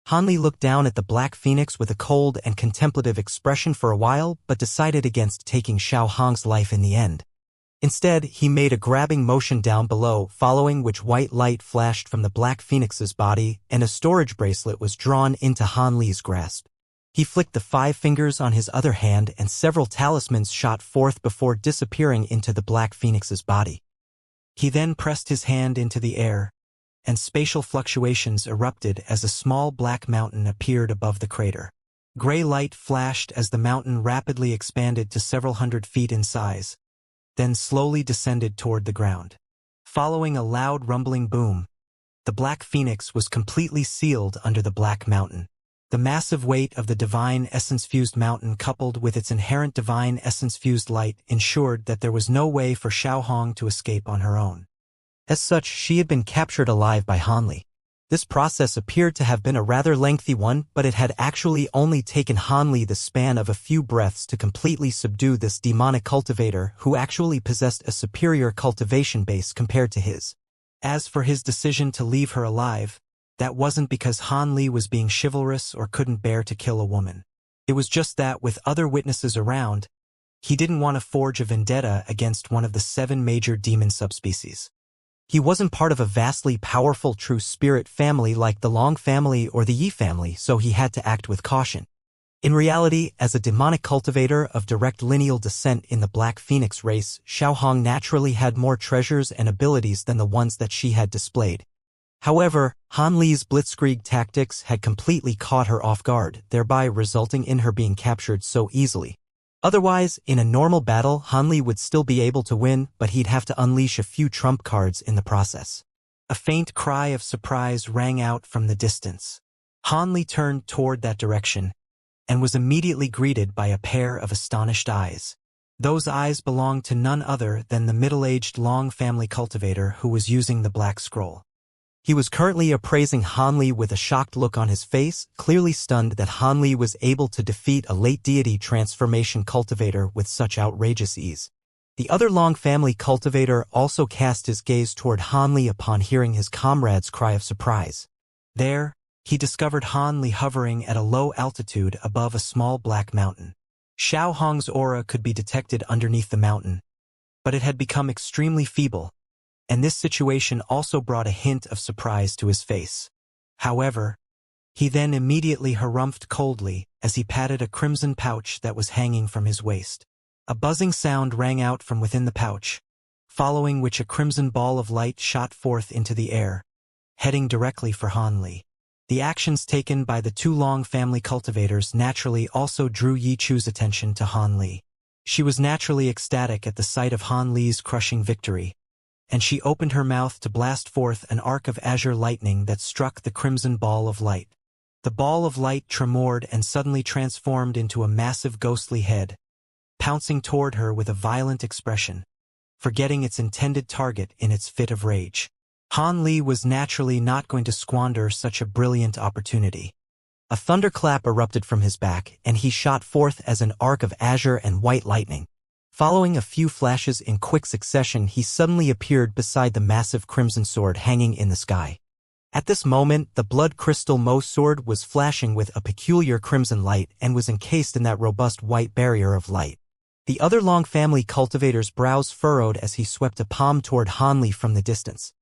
Han Li looked down at the Black Phoenix with a cold and contemplative expression for a while, but decided against taking Xiaohong's life in the end. Instead, he made a grabbing motion down below, following which white light flashed from the Black Phoenix's body, and a storage bracelet was drawn into Han Li's grasp. He flicked the 5 fingers on his other hand, and several talismans shot forth before disappearing into the Black Phoenix's body. He then pressed his hand into the air, and spatial fluctuations erupted as a small black mountain appeared above the crater. Gray light flashed as the mountain rapidly expanded to several hundred feet in size, then slowly descended toward the ground. Following a loud rumbling boom, the Black Phoenix was completely sealed under the Black Mountain. The massive weight of the divine essence-fused mountain coupled with its inherent divine essence-fused light ensured that there was no way for Xiaohong to escape on her own. As such, she had been captured alive by Han Li. This process appeared to have been a rather lengthy one, but it had actually only taken Han Li the span of a few breaths to completely subdue this demonic cultivator who actually possessed a superior cultivation base compared to his. As for his decision to leave her alive, that wasn't because Han Li was being chivalrous or couldn't bear to kill a woman. It was just that, with other witnesses around, he didn't want to forge a vendetta against one of the 7 major demon subspecies. He wasn't part of a vastly powerful true spirit family like the Long family or the Yi family, so he had to act with caution. In reality, as a demonic cultivator of direct lineal descent in the Black Phoenix race, Xiaohong naturally had more treasures and abilities than the ones that she had displayed. However, Han Li's blitzkrieg tactics had completely caught her off guard, thereby resulting in her being captured so easily. Otherwise, in a normal battle, Han Li would still be able to win, but he'd have to unleash a few trump cards in the process. A faint cry of surprise rang out from the distance. Han Li turned toward that direction, and was immediately greeted by a pair of astonished eyes. Those eyes belonged to none other than the middle-aged Long family cultivator who was using the black scroll. He was currently appraising Han Li with a shocked look on his face, clearly stunned that Han Li was able to defeat a late deity transformation cultivator with such outrageous ease. The other Long family cultivator also cast his gaze toward Han Li upon hearing his comrade's cry of surprise. There, he discovered Han Li hovering at a low altitude above a small black mountain. Xiao Hong's aura could be detected underneath the mountain, but it had become extremely feeble, and this situation also brought a hint of surprise to his face. However, he then immediately harumphed coldly as he patted a crimson pouch that was hanging from his waist. A buzzing sound rang out from within the pouch, following which a crimson ball of light shot forth into the air, heading directly for Han Li. The actions taken by the two Long family cultivators naturally also drew Yi Chu's attention to Han Li. She was naturally ecstatic at the sight of Han Li's crushing victory, and she opened her mouth to blast forth an arc of azure lightning that struck the crimson ball of light. The ball of light tremored and suddenly transformed into a massive ghostly head, pouncing toward her with a violent expression, forgetting its intended target in its fit of rage. Han Li was naturally not going to squander such a brilliant opportunity. A thunderclap erupted from his back, and he shot forth as an arc of azure and white lightning. Following a few flashes in quick succession, he suddenly appeared beside the massive crimson sword hanging in the sky. At this moment, the blood crystal Mo sword was flashing with a peculiar crimson light and was encased in that robust white barrier of light. The other Long family cultivator's brows furrowed as he swept a palm toward Han Li from the distance.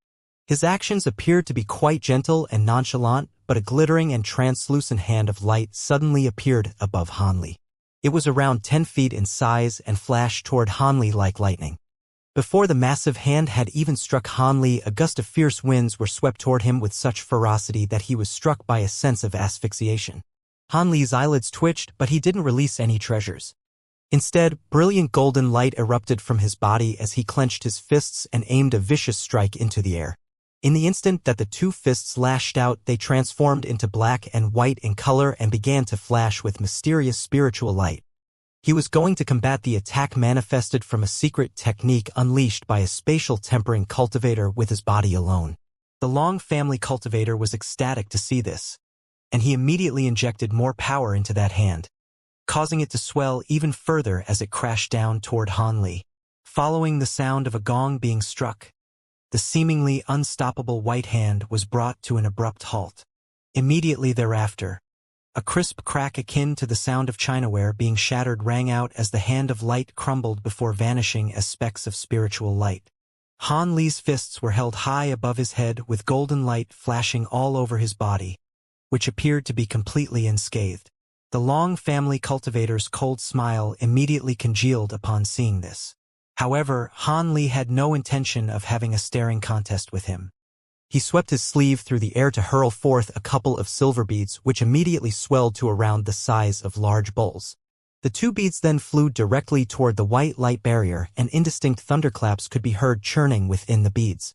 His actions appeared to be quite gentle and nonchalant, but a glittering and translucent hand of light suddenly appeared above Han Li. It was around 10 feet in size and flashed toward Han Li like lightning. Before the massive hand had even struck Han Li, a gust of fierce winds were swept toward him with such ferocity that he was struck by a sense of asphyxiation. Han Li's eyelids twitched, but he didn't release any treasures. Instead, brilliant golden light erupted from his body as he clenched his fists and aimed a vicious strike into the air. In the instant that the two fists lashed out, they transformed into black and white in color and began to flash with mysterious spiritual light. He was going to combat the attack manifested from a secret technique unleashed by a spatial tempering cultivator with his body alone. The Long family cultivator was ecstatic to see this, and he immediately injected more power into that hand, causing it to swell even further as it crashed down toward Han Li. Following the sound of a gong being struck, the seemingly unstoppable white hand was brought to an abrupt halt. Immediately thereafter, a crisp crack akin to the sound of chinaware being shattered rang out as the hand of light crumbled before vanishing as specks of spiritual light. Han Li's fists were held high above his head with golden light flashing all over his body, which appeared to be completely unscathed. The Long family cultivator's cold smile immediately congealed upon seeing this. However, Han Li had no intention of having a staring contest with him. He swept his sleeve through the air to hurl forth a couple of silver beads which immediately swelled to around the size of large bowls. The two beads then flew directly toward the white light barrier, and indistinct thunderclaps could be heard churning within the beads.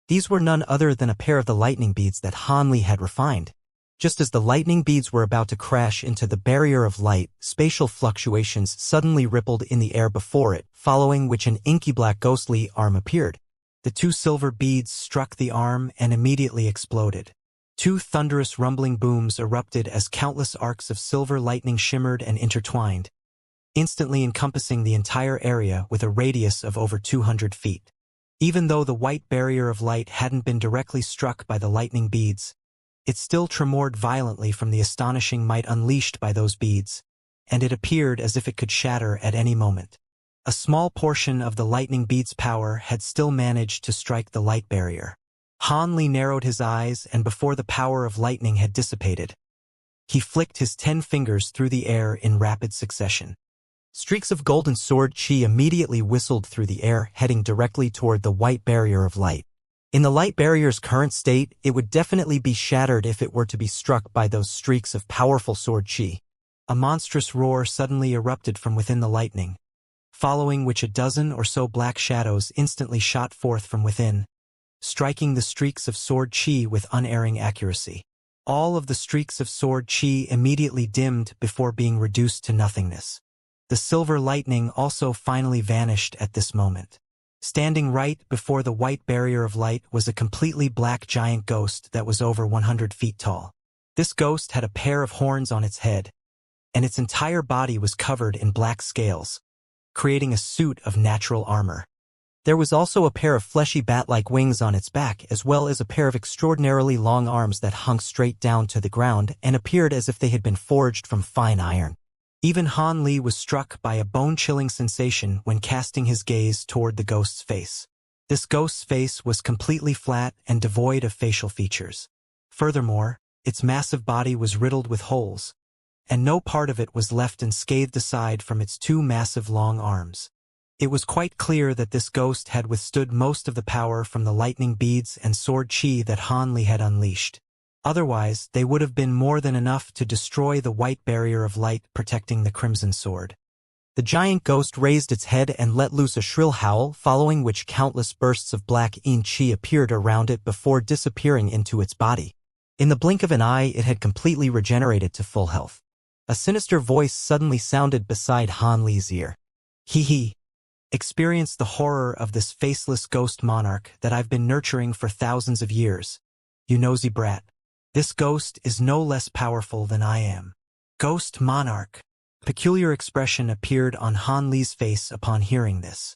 These were none other than a pair of the lightning beads that Han Li had refined. Just as the lightning beads were about to crash into the barrier of light, spatial fluctuations suddenly rippled in the air before it, following which an inky black ghostly arm appeared. The two silver beads struck the arm and immediately exploded. Two thunderous rumbling booms erupted as countless arcs of silver lightning shimmered and intertwined, instantly encompassing the entire area with a radius of over 200 feet. Even though the white barrier of light hadn't been directly struck by the lightning beads, it still tremored violently from the astonishing might unleashed by those beads, and it appeared as if it could shatter at any moment. A small portion of the lightning bead's power had still managed to strike the light barrier. Han Li narrowed his eyes, and before the power of lightning had dissipated, he flicked his 10 fingers through the air in rapid succession. Streaks of golden sword chi immediately whistled through the air, heading directly toward the white barrier of light. In the light barrier's current state, it would definitely be shattered if it were to be struck by those streaks of powerful sword chi. A monstrous roar suddenly erupted from within the lightning, following which a dozen or so black shadows instantly shot forth from within, striking the streaks of sword chi with unerring accuracy. All of the streaks of sword chi immediately dimmed before being reduced to nothingness. The silver lightning also finally vanished at this moment. Standing right before the white barrier of light was a completely black giant ghost that was over 100 feet tall. This ghost had a pair of horns on its head, and its entire body was covered in black scales, creating a suit of natural armor. There was also a pair of fleshy bat-like wings on its back, as well as a pair of extraordinarily long arms that hung straight down to the ground and appeared as if they had been forged from fine iron. Even Han Li was struck by a bone-chilling sensation when casting his gaze toward the ghost's face. This ghost's face was completely flat and devoid of facial features. Furthermore, its massive body was riddled with holes, and no part of it was left unscathed aside from its two massive long arms. It was quite clear that this ghost had withstood most of the power from the lightning beads and sword chi that Han Li had unleashed. Otherwise, they would have been more than enough to destroy the white barrier of light protecting the crimson sword. The giant ghost raised its head and let loose a shrill howl, following which countless bursts of black yin chi appeared around it before disappearing into its body. In the blink of an eye, it had completely regenerated to full health. A sinister voice suddenly sounded beside Han Li's ear. He experienced the horror of this faceless ghost monarch that I've been nurturing for thousands of years. You nosy brat. This ghost is no less powerful than I am. Ghost monarch. Peculiar expression appeared on Han Li's face upon hearing this.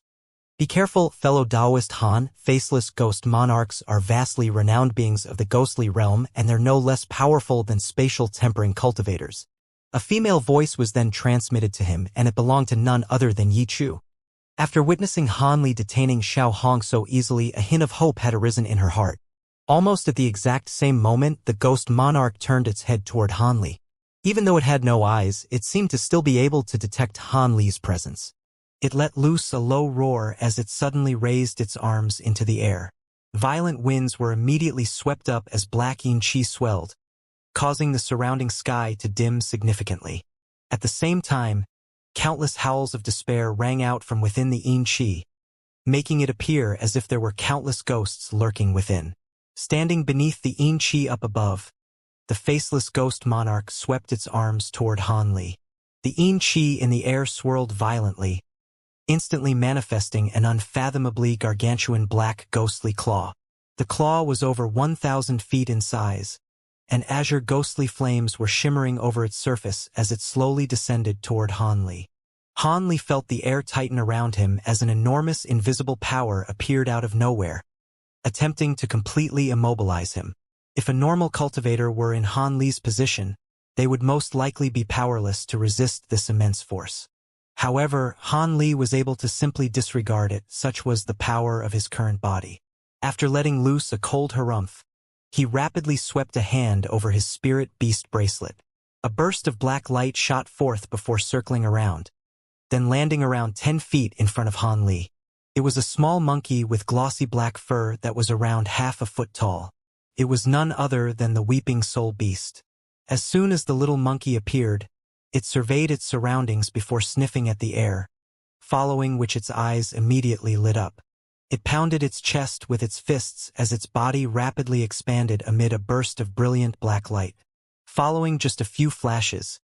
Be careful, fellow Taoist Han, faceless ghost monarchs are vastly renowned beings of the ghostly realm, and they're no less powerful than spatial tempering cultivators. A female voice was then transmitted to him, and it belonged to none other than Yi Chu. After witnessing Han Li detaining Xiao Hong so easily, a hint of hope had arisen in her heart. Almost at the exact same moment, the ghost monarch turned its head toward Han Li. Even though it had no eyes, it seemed to still be able to detect Han Li's presence. It let loose a low roar as it suddenly raised its arms into the air. Violent winds were immediately swept up as black yin chi swelled, causing the surrounding sky to dim significantly. At the same time, countless howls of despair rang out from within the yin chi, making it appear as if there were countless ghosts lurking within. Standing beneath the yin chi up above, the faceless ghost monarch swept its arms toward Han Li. The yin chi in the air swirled violently, instantly manifesting an unfathomably gargantuan black ghostly claw. The claw was over 1,000 feet in size, and azure ghostly flames were shimmering over its surface as it slowly descended toward Han Li. Han Li felt the air tighten around him as an enormous invisible power appeared out of nowhere, attempting to completely immobilize him. If a normal cultivator were in Han Li's position, they would most likely be powerless to resist this immense force. However, Han Li was able to simply disregard it, such was the power of his current body. After letting loose a cold harumph, he rapidly swept a hand over his spirit beast bracelet. A burst of black light shot forth before circling around, then landing around 10 feet in front of Han Li. It was a small monkey with glossy black fur that was around half a foot tall. It was none other than the weeping soul beast. As soon as the little monkey appeared, it surveyed its surroundings before sniffing at the air, following which its eyes immediately lit up. It pounded its chest with its fists as its body rapidly expanded amid a burst of brilliant black light. Following just a few flashes,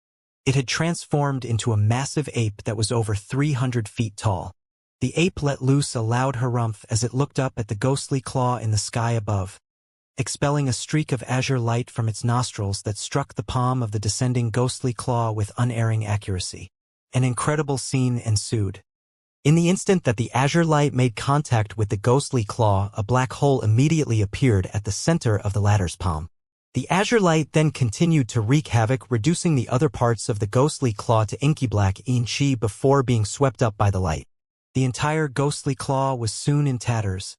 it had transformed into a massive ape that was over 300 feet tall. The ape let loose a loud harumph as it looked up at the ghostly claw in the sky above, expelling a streak of azure light from its nostrils that struck the palm of the descending ghostly claw with unerring accuracy. An incredible scene ensued. In the instant that the azure light made contact with the ghostly claw, a black hole immediately appeared at the center of the latter's palm. The azure light then continued to wreak havoc, reducing the other parts of the ghostly claw to inky black yin chi before being swept up by the light. The entire ghostly claw was soon in tatters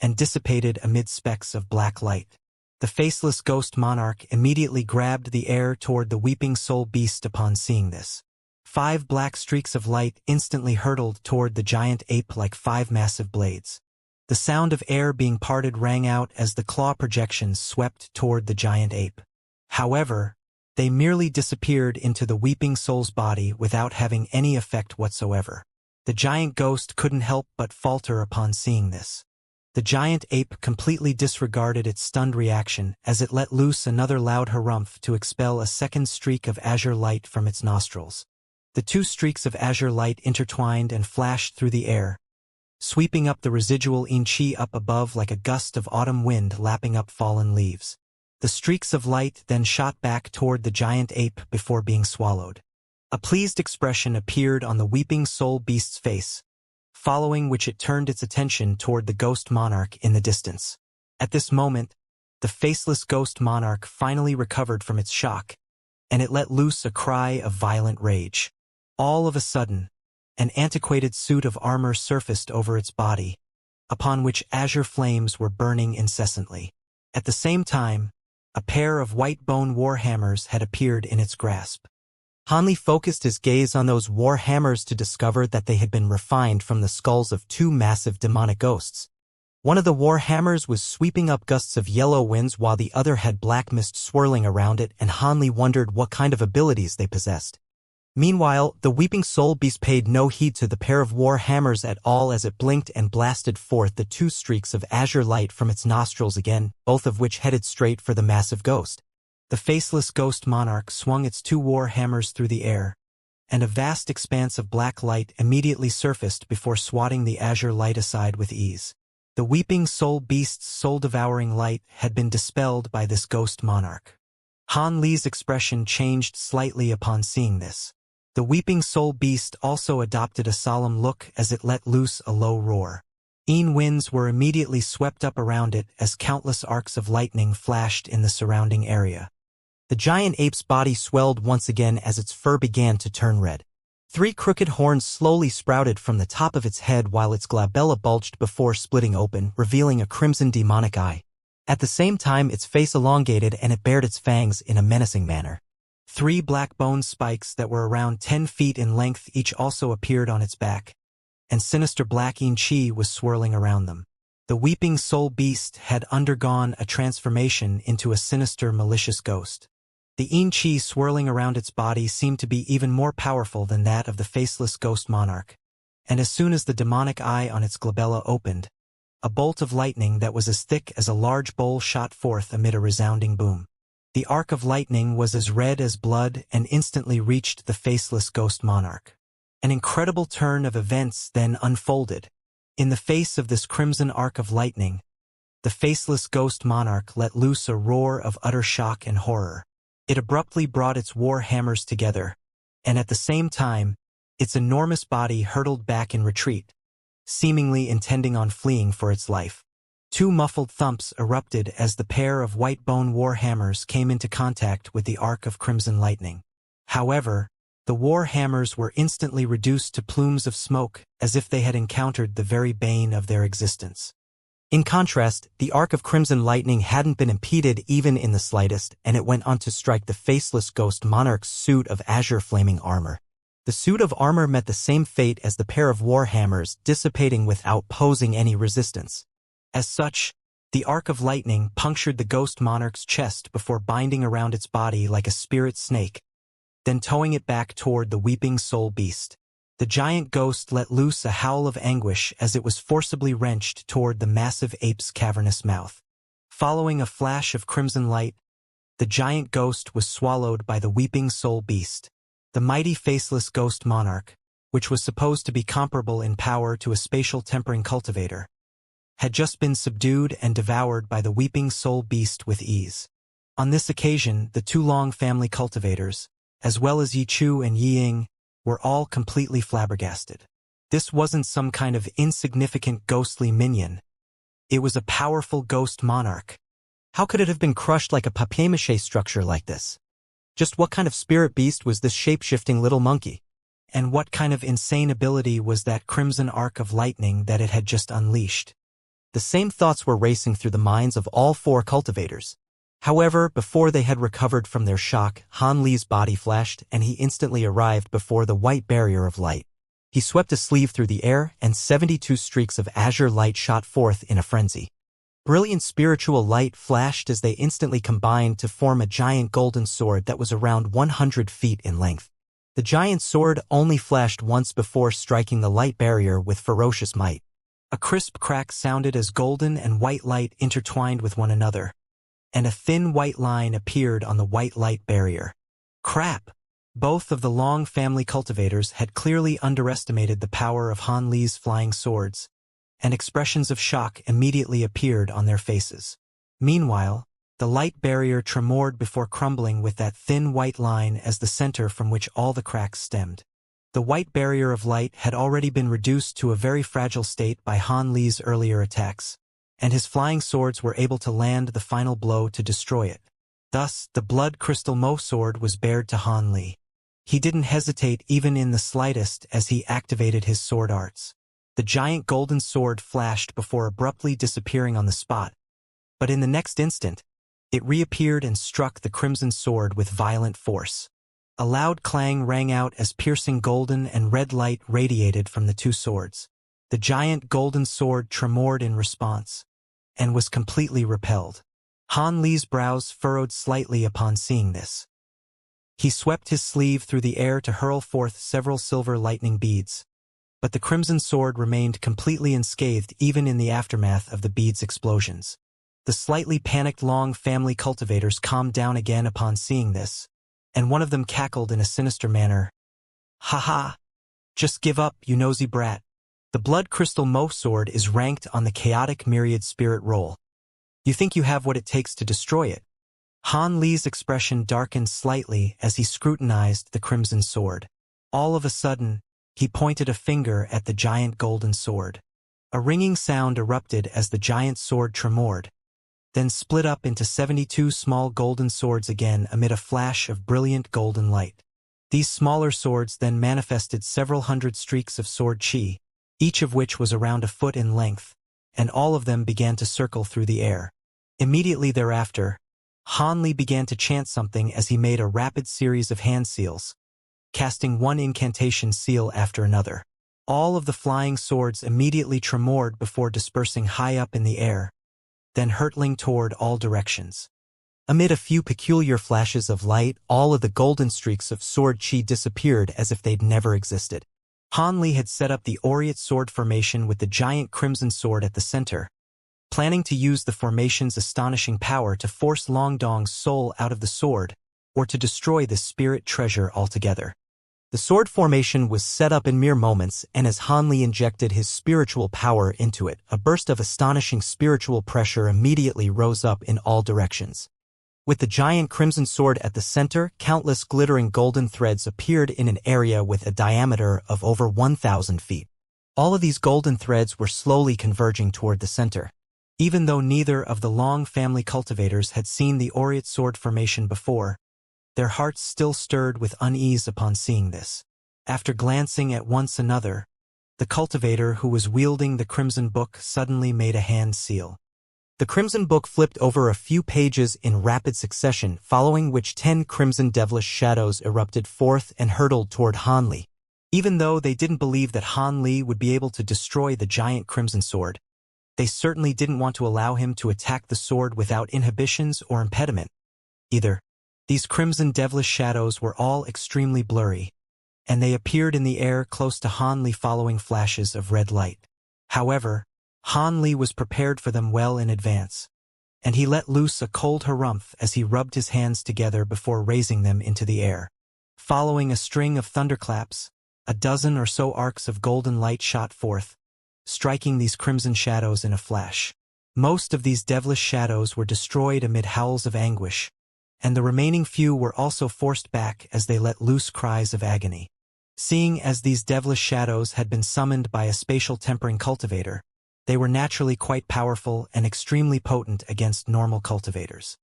and dissipated amid specks of black light. The faceless ghost monarch immediately grabbed the air toward the weeping soul beast upon seeing this. 5 black streaks of light instantly hurtled toward the giant ape like 5 massive blades. The sound of air being parted rang out as the claw projections swept toward the giant ape. However, they merely disappeared into the weeping soul's body without having any effect whatsoever. The giant ghost couldn't help but falter upon seeing this. The giant ape completely disregarded its stunned reaction as it let loose another loud harumph to expel a second streak of azure light from its nostrils. The two streaks of azure light intertwined and flashed through the air, sweeping up the residual yin-chi up above like a gust of autumn wind lapping up fallen leaves. The streaks of light then shot back toward the giant ape before being swallowed. A pleased expression appeared on the weeping soul beast's face, following which it turned its attention toward the ghost monarch in the distance. At this moment, the faceless ghost monarch finally recovered from its shock, and it let loose a cry of violent rage. All of a sudden, an antiquated suit of armor surfaced over its body, upon which azure flames were burning incessantly. At the same time, a pair of white bone warhammers had appeared in its grasp. Hanli focused his gaze on those warhammers to discover that they had been refined from the skulls of two massive demonic ghosts. One of the warhammers was sweeping up gusts of yellow winds while the other had black mist swirling around it, and Hanli wondered what kind of abilities they possessed. Meanwhile, the weeping soul beast paid no heed to the pair of war hammers at all as it blinked and blasted forth the two streaks of azure light from its nostrils again, both of which headed straight for the massive ghost. The faceless ghost monarch swung its two war hammers through the air, and a vast expanse of black light immediately surfaced before swatting the azure light aside with ease. The weeping soul beast's soul-devouring light had been dispelled by this ghost monarch. Han Li's expression changed slightly upon seeing this. The weeping soul beast also adopted a solemn look as it let loose a low roar. Winds were immediately swept up around it as countless arcs of lightning flashed in the surrounding area. The giant ape's body swelled once again as its fur began to turn red. 3 crooked horns slowly sprouted from the top of its head while its glabella bulged before splitting open, revealing a crimson demonic eye. At the same time, its face elongated and it bared its fangs in a menacing manner. 3 black bone spikes that were around 10 feet in length each also appeared on its back, and sinister black yin-chi was swirling around them. The weeping soul beast had undergone a transformation into a sinister, malicious ghost. The yin-chi swirling around its body seemed to be even more powerful than that of the faceless ghost monarch, and as soon as the demonic eye on its glabella opened, a bolt of lightning that was as thick as a large bowl shot forth amid a resounding boom. The arc of lightning was as red as blood and instantly reached the faceless ghost monarch. An incredible turn of events then unfolded. In the face of this crimson arc of lightning, the faceless ghost monarch let loose a roar of utter shock and horror. It abruptly brought its war hammers together, and at the same time, its enormous body hurtled back in retreat, seemingly intending on fleeing for its life. 2 muffled thumps erupted as the pair of white bone war hammers came into contact with the arc of crimson lightning. However, the war hammers were instantly reduced to plumes of smoke as if they had encountered the very bane of their existence. In contrast, the arc of crimson lightning hadn't been impeded even in the slightest, and it went on to strike the faceless ghost monarch's suit of azure flaming armor. The suit of armor met the same fate as the pair of war hammers, dissipating without posing any resistance. As such, the arc of lightning punctured the ghost monarch's chest before binding around its body like a spirit snake, then towing it back toward the weeping soul beast. The giant ghost let loose a howl of anguish as it was forcibly wrenched toward the massive ape's cavernous mouth. Following a flash of crimson light, the giant ghost was swallowed by the weeping soul beast. The mighty faceless ghost monarch, which was supposed to be comparable in power to a spatial tempering cultivator, had just been subdued and devoured by the weeping soul beast with ease. On this occasion, the 2 Long family cultivators, as well as Yi Chu and Yi Ying, were all completely flabbergasted. This wasn't some kind of insignificant ghostly minion. It was a powerful ghost monarch. How could it have been crushed like a papier-mâché structure like this? Just what kind of spirit beast was this shape-shifting little monkey? And what kind of insane ability was that crimson arc of lightning that it had just unleashed? The same thoughts were racing through the minds of all 4 cultivators. However, before they had recovered from their shock, Han Li's body flashed and he instantly arrived before the white barrier of light. He swept a sleeve through the air, and 72 streaks of azure light shot forth in a frenzy. Brilliant spiritual light flashed as they instantly combined to form a giant golden sword that was around 100 feet in length. The giant sword only flashed once before striking the light barrier with ferocious might. A crisp crack sounded as golden and white light intertwined with one another, and a thin white line appeared on the white light barrier. Crap! Both of the Long family cultivators had clearly underestimated the power of Han Li's flying swords, and expressions of shock immediately appeared on their faces. Meanwhile, the light barrier tremored before crumbling with that thin white line as the center from which all the cracks stemmed. The white barrier of light had already been reduced to a very fragile state by Han Li's earlier attacks, and his flying swords were able to land the final blow to destroy it. Thus, the blood crystal Mo sword was bared to Han Li. He didn't hesitate even in the slightest as he activated his sword arts. The giant golden sword flashed before abruptly disappearing on the spot, but in the next instant, it reappeared and struck the crimson sword with violent force. A loud clang rang out as piercing golden and red light radiated from the two swords. The giant golden sword tremored in response, and was completely repelled. Han Li's brows furrowed slightly upon seeing this. He swept his sleeve through the air to hurl forth several silver lightning beads, but the crimson sword remained completely unscathed even in the aftermath of the beads' explosions. The slightly panicked Long family cultivators calmed down again upon seeing this, and one of them cackled in a sinister manner. "Ha ha! Just give up, you nosy brat. The blood crystal Mo sword is ranked on the chaotic myriad spirit roll. You think you have what it takes to destroy it?" Han Li's expression darkened slightly as he scrutinized the crimson sword. All of a sudden, he pointed a finger at the giant golden sword. A ringing sound erupted as the giant sword tremored, then split up into 72 small golden swords again amid a flash of brilliant golden light. These smaller swords then manifested several hundred streaks of sword chi, each of which was around a foot in length, and all of them began to circle through the air. Immediately thereafter, Han Li began to chant something as he made a rapid series of hand seals, casting one incantation seal after another. All of the flying swords immediately tremored before dispersing high up in the air, then hurtling toward all directions. Amid a few peculiar flashes of light, all of the golden streaks of sword chi disappeared as if they'd never existed. Han Li had set up the aureate sword formation with the giant crimson sword at the center, planning to use the formation's astonishing power to force Long Dong's soul out of the sword, or to destroy the spirit treasure altogether. The sword formation was set up in mere moments, and as Han Li injected his spiritual power into it, a burst of astonishing spiritual pressure immediately rose up in all directions. With the giant crimson sword at the center, countless glittering golden threads appeared in an area with a diameter of over 1,000 feet. All of these golden threads were slowly converging toward the center. Even though neither of the Long family cultivators had seen the aureate sword formation before, their hearts still stirred with unease upon seeing this. After glancing at once another, the cultivator who was wielding the crimson book suddenly made a hand seal. The crimson book flipped over a few pages in rapid succession, following which 10 crimson devilish shadows erupted forth and hurtled toward Han Li. Even though they didn't believe that Han Li would be able to destroy the giant crimson sword, they certainly didn't want to allow him to attack the sword without inhibitions or impediment either. These crimson devilish shadows were all extremely blurry, and they appeared in the air close to Han Li following flashes of red light. However, Han Li was prepared for them well in advance, and he let loose a cold harumph as he rubbed his hands together before raising them into the air. Following a string of thunderclaps, a dozen or so arcs of golden light shot forth, striking these crimson shadows in a flash. Most of these devilish shadows were destroyed amid howls of anguish, and the remaining few were also forced back as they let loose cries of agony. Seeing as these devilish shadows had been summoned by a spatial tempering cultivator, they were naturally quite powerful and extremely potent against normal cultivators.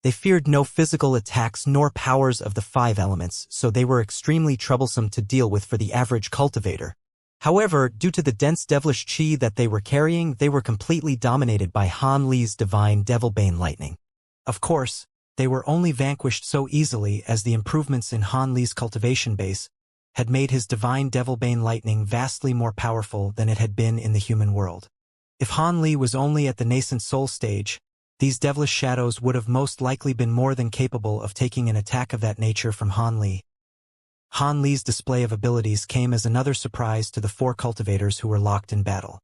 They feared no physical attacks nor powers of the 5 elements, so they were extremely troublesome to deal with for the average cultivator. However, due to the dense devilish chi that they were carrying, they were completely dominated by Han Li's divine Devilbane lightning. Of course, they were only vanquished so easily as the improvements in Han Li's cultivation base had made his divine Devilbane lightning vastly more powerful than it had been in the human world. If Han Li was only at the nascent soul stage, these devilish shadows would have most likely been more than capable of taking an attack of that nature from Han Li. Han Li's display of abilities came as another surprise to the 4 cultivators who were locked in battle.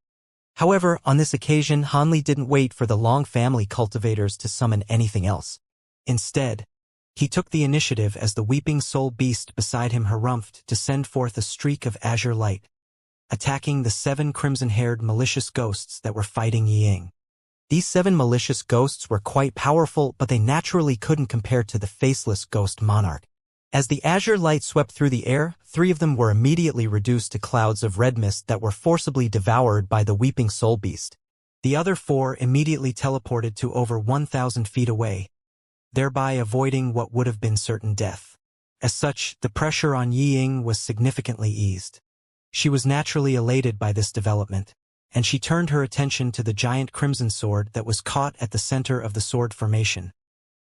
However, on this occasion, Han Li didn't wait for the Long family cultivators to summon anything else. Instead, he took the initiative as the weeping soul beast beside him harumphed to send forth a streak of azure light, attacking the 7 crimson-haired malicious ghosts that were fighting Yi Ying. These 7 malicious ghosts were quite powerful, but they naturally couldn't compare to the faceless ghost monarch. As the azure light swept through the air, 3 of them were immediately reduced to clouds of red mist that were forcibly devoured by the weeping soul beast. The other 4 immediately teleported to over 1,000 feet away, thereby avoiding what would have been certain death. As such, the pressure on Yi Ying was significantly eased. She was naturally elated by this development, and she turned her attention to the giant crimson sword that was caught at the center of the sword formation,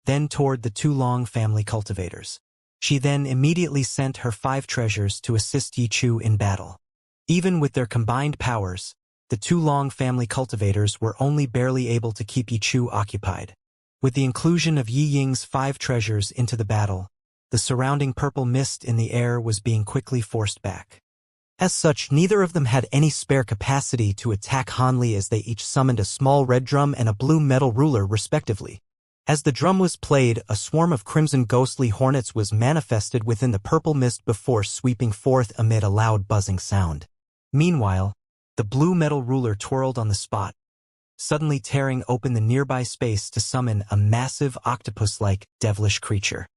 then toward the 2 Long family cultivators. She then immediately sent her 5 treasures to assist Yi Chu in battle. Even with their combined powers, the 2 Long family cultivators were only barely able to keep Yi Chu occupied. With the inclusion of Yi Ying's 5 treasures into the battle, the surrounding purple mist in the air was being quickly forced back. As such, neither of them had any spare capacity to attack Han Li as they each summoned a small red drum and a blue metal ruler respectively. As the drum was played, a swarm of crimson ghostly hornets was manifested within the purple mist before sweeping forth amid a loud buzzing sound. Meanwhile, the blue metal ruler twirled on the spot, suddenly tearing open the nearby space to summon a massive octopus-like, devilish creature.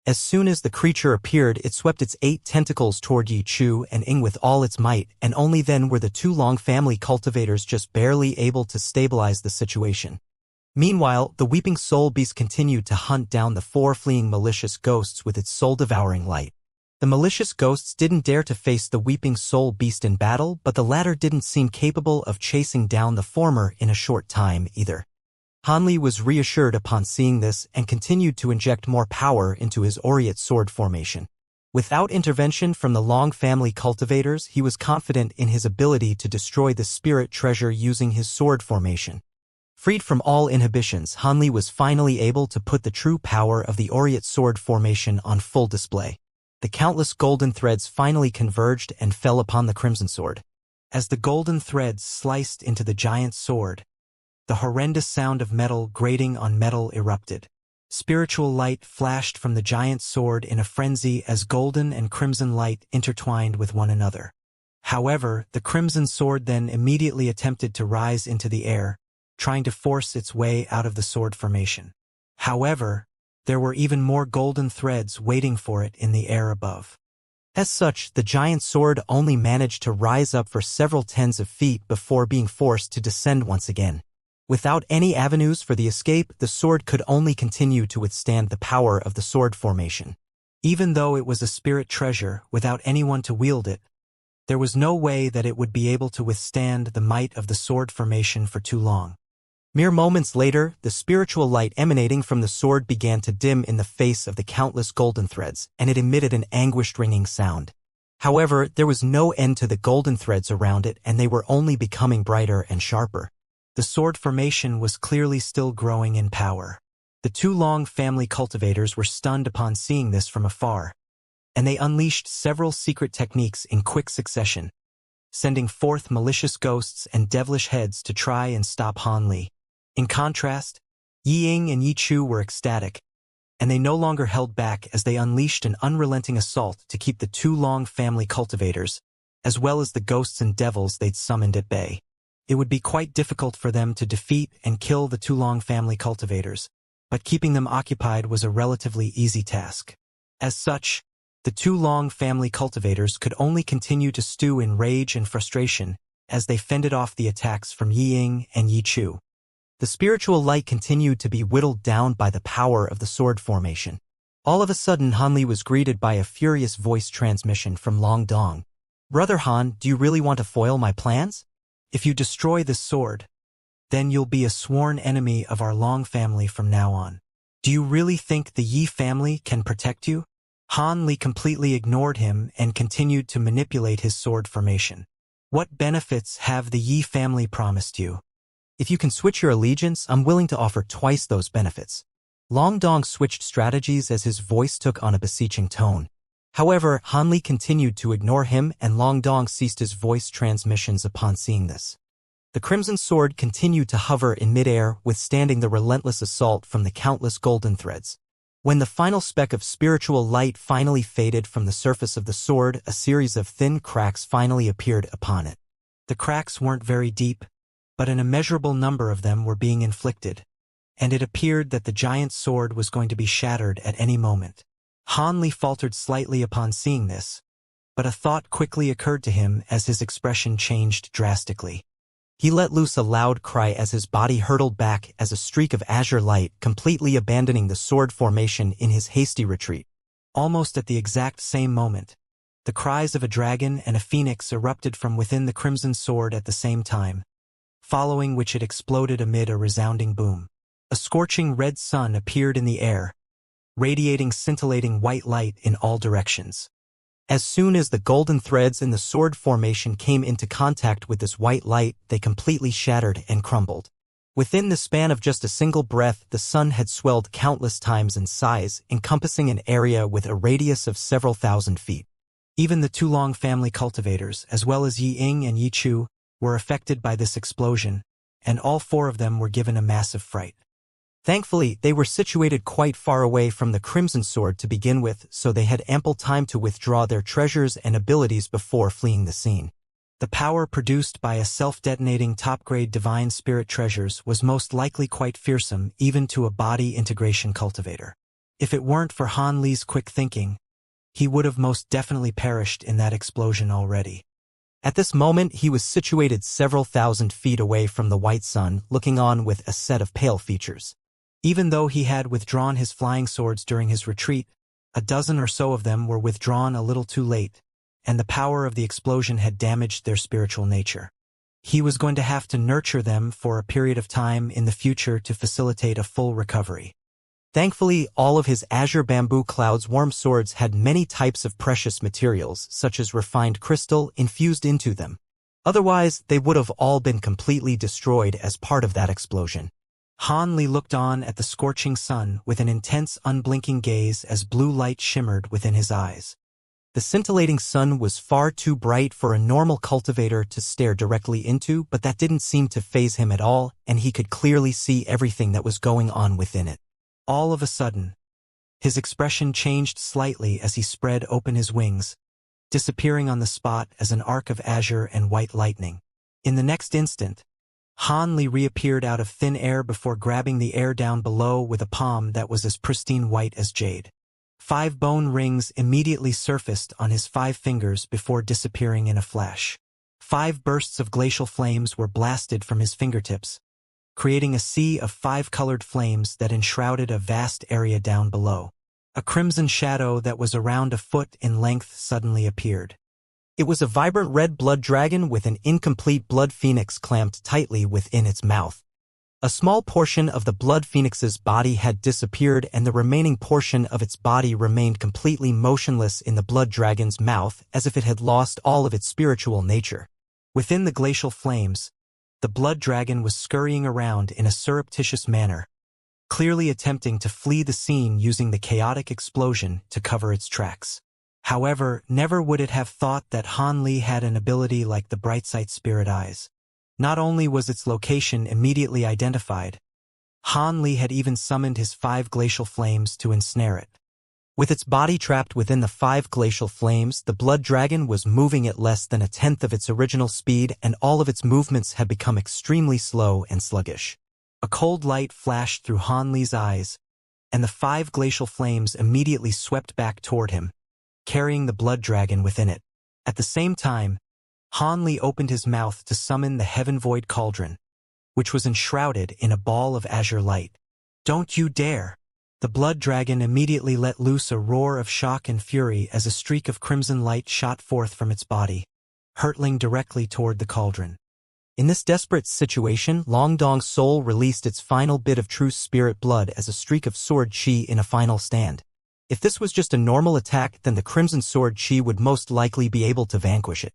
As soon as the creature appeared, it swept its 8 tentacles toward Yi Chu and Ying with all its might, and only then were the 2 Long family cultivators just barely able to stabilize the situation. Meanwhile, the weeping soul beast continued to hunt down the 4 fleeing malicious ghosts with its soul-devouring light. The malicious ghosts didn't dare to face the weeping soul beast in battle, but the latter didn't seem capable of chasing down the former in a short time either. Han Li was reassured upon seeing this and continued to inject more power into his aureate sword formation. Without intervention from the Long family cultivators, he was confident in his ability to destroy the spirit treasure using his sword formation. Freed from all inhibitions, Han Li was finally able to put the true power of the aureate sword formation on full display. The countless golden threads finally converged and fell upon the crimson sword. As the golden threads sliced into the giant sword, the horrendous sound of metal grating on metal erupted. Spiritual light flashed from the giant sword in a frenzy as golden and crimson light intertwined with one another. However, the crimson sword then immediately attempted to rise into the air, trying to force its way out of the sword formation. However, there were even more golden threads waiting for it in the air above. As such, the giant sword only managed to rise up for several tens of feet before being forced to descend once again. Without any avenues for the escape, the sword could only continue to withstand the power of the sword formation. Even though it was a spirit treasure, without anyone to wield it, there was no way that it would be able to withstand the might of the sword formation for too long. Mere moments later, the spiritual light emanating from the sword began to dim in the face of the countless golden threads, and it emitted an anguished ringing sound. However, there was no end to the golden threads around it, and they were only becoming brighter and sharper. The sword formation was clearly still growing in power. The 2 Long family cultivators were stunned upon seeing this from afar, and they unleashed several secret techniques in quick succession, sending forth malicious ghosts and devilish heads to try and stop Han Li. In contrast, Yi Ying and Yi Chu were ecstatic, and they no longer held back as they unleashed an unrelenting assault to keep the 2 Long family cultivators, as well as the ghosts and devils they'd summoned at bay. It would be quite difficult for them to defeat and kill the 2 Long family cultivators, but keeping them occupied was a relatively easy task. As such, the 2 Long family cultivators could only continue to stew in rage and frustration as they fended off the attacks from Yi Ying and Yi Chu. The spiritual light continued to be whittled down by the power of the sword formation. All of a sudden, Han Li was greeted by a furious voice transmission from Long Dong. "Brother Han, do you really want to foil my plans? If you destroy this sword, then you'll be a sworn enemy of our Long family from now on. Do you really think the Yi family can protect you?" Han Li completely ignored him and continued to manipulate his sword formation. What benefits have the Yi family promised you? If you can switch your allegiance, I'm willing to offer twice those benefits. Long Dong switched strategies as his voice took on a beseeching tone. However, Han Li continued to ignore him and Long Dong ceased his voice transmissions upon seeing this. The Crimson Sword continued to hover in midair, withstanding the relentless assault from the countless golden threads. When the final speck of spiritual light finally faded from the surface of the sword, a series of thin cracks finally appeared upon it. The cracks weren't very deep, but an immeasurable number of them were being inflicted, and it appeared that the giant sword was going to be shattered at any moment. Han Li faltered slightly upon seeing this, but a thought quickly occurred to him as his expression changed drastically. He let loose a loud cry as his body hurtled back as a streak of azure light, completely abandoning the sword formation in his hasty retreat. Almost at the exact same moment, the cries of a dragon and a phoenix erupted from within the Crimson Sword at the same time, following which it exploded amid a resounding boom. A scorching red sun appeared in the air, radiating scintillating white light in all directions. As soon as the golden threads in the sword formation came into contact with this white light, they completely shattered and crumbled. Within the span of just a single breath, the sun had swelled countless times in size, encompassing an area with a radius of several thousand feet. Even the Tulong family cultivators, as well as Yi Ying and Yi Chu, were affected by this explosion, and all four of them were given a massive fright. Thankfully, they were situated quite far away from the Crimson Sword to begin with, so they had ample time to withdraw their treasures and abilities before fleeing the scene. The power produced by a self-detonating top-grade divine spirit treasures was most likely quite fearsome even to a body integration cultivator. If it weren't for Han Li's quick thinking, he would have most definitely perished in that explosion already. At this moment, he was situated several thousand feet away from the white sun, looking on with a set of pale features. Even though he had withdrawn his flying swords during his retreat, a dozen or so of them were withdrawn a little too late, and the power of the explosion had damaged their spiritual nature. He was going to have to nurture them for a period of time in the future to facilitate a full recovery. Thankfully, all of his azure bamboo cloud's warm swords had many types of precious materials, such as refined crystal, infused into them. Otherwise, they would have all been completely destroyed as part of that explosion. Han Li looked on at the scorching sun with an intense, unblinking gaze as blue light shimmered within his eyes. The scintillating sun was far too bright for a normal cultivator to stare directly into, but that didn't seem to faze him at all, and he could clearly see everything that was going on within it. All of a sudden, his expression changed slightly as he spread open his wings, disappearing on the spot as an arc of azure and white lightning. In the next instant, Han Li reappeared out of thin air before grabbing the air down below with a palm that was as pristine white as jade. 5 bone rings immediately surfaced on his 5 fingers before disappearing in a flash. 5 bursts of glacial flames were blasted from his fingertips, creating a sea of 5 colored flames that enshrouded a vast area down below. A crimson shadow that was around a foot in length suddenly appeared. It was a vibrant red blood dragon with an incomplete blood phoenix clamped tightly within its mouth. A small portion of the blood phoenix's body had disappeared and the remaining portion of its body remained completely motionless in the blood dragon's mouth as if it had lost all of its spiritual nature. Within the glacial flames, the blood dragon was scurrying around in a surreptitious manner, clearly attempting to flee the scene using the chaotic explosion to cover its tracks. However, never would it have thought that Han Li had an ability like the Brightsight Spirit Eyes. Not only was its location immediately identified, Han Li had even summoned his 5 glacial flames to ensnare it. With its body trapped within the 5 glacial flames, the blood dragon was moving at less than a tenth of its original speed, and all of its movements had become extremely slow and sluggish. A cold light flashed through Han Li's eyes, and the 5 glacial flames immediately swept back toward him, carrying the blood dragon within it. At the same time, Han Li opened his mouth to summon the Heaven Void Cauldron, which was enshrouded in a ball of azure light. "Don't you dare!" The blood dragon immediately let loose a roar of shock and fury as a streak of crimson light shot forth from its body, hurtling directly toward the cauldron. In this desperate situation, Long Dong's soul released its final bit of true spirit blood as a streak of sword chi in a final stand. If this was just a normal attack, then the Crimson Sword Chi would most likely be able to vanquish it.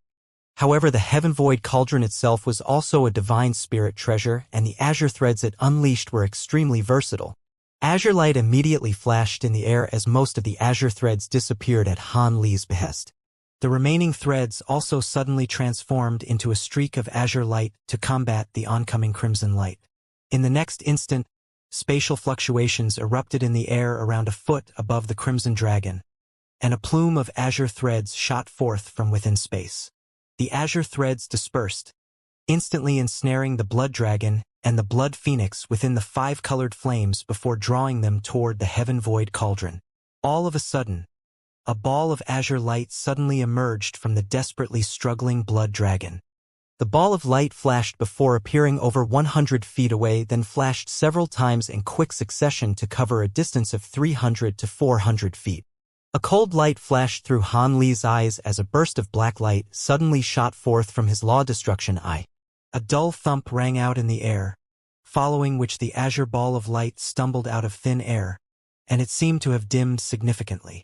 However, the Heaven Void Cauldron itself was also a divine spirit treasure, and the azure threads it unleashed were extremely versatile. Azure light immediately flashed in the air as most of the azure threads disappeared at Han Li's behest. The remaining threads also suddenly transformed into a streak of azure light to combat the oncoming crimson light. In the next instant, spatial fluctuations erupted in the air around a foot above the crimson dragon, and a plume of azure threads shot forth from within space. The azure threads dispersed, instantly ensnaring the blood dragon and the blood phoenix within the 5 colored flames before drawing them toward the Heaven Void Cauldron. All of a sudden, a ball of azure light suddenly emerged from the desperately struggling blood dragon. The ball of light flashed before appearing over 100 feet away, then flashed several times in quick succession to cover a distance of 300 to 400 feet. A cold light flashed through Han Li's eyes as a burst of black light suddenly shot forth from his Law Destruction eye. A dull thump rang out in the air, following which the azure ball of light stumbled out of thin air, and it seemed to have dimmed significantly.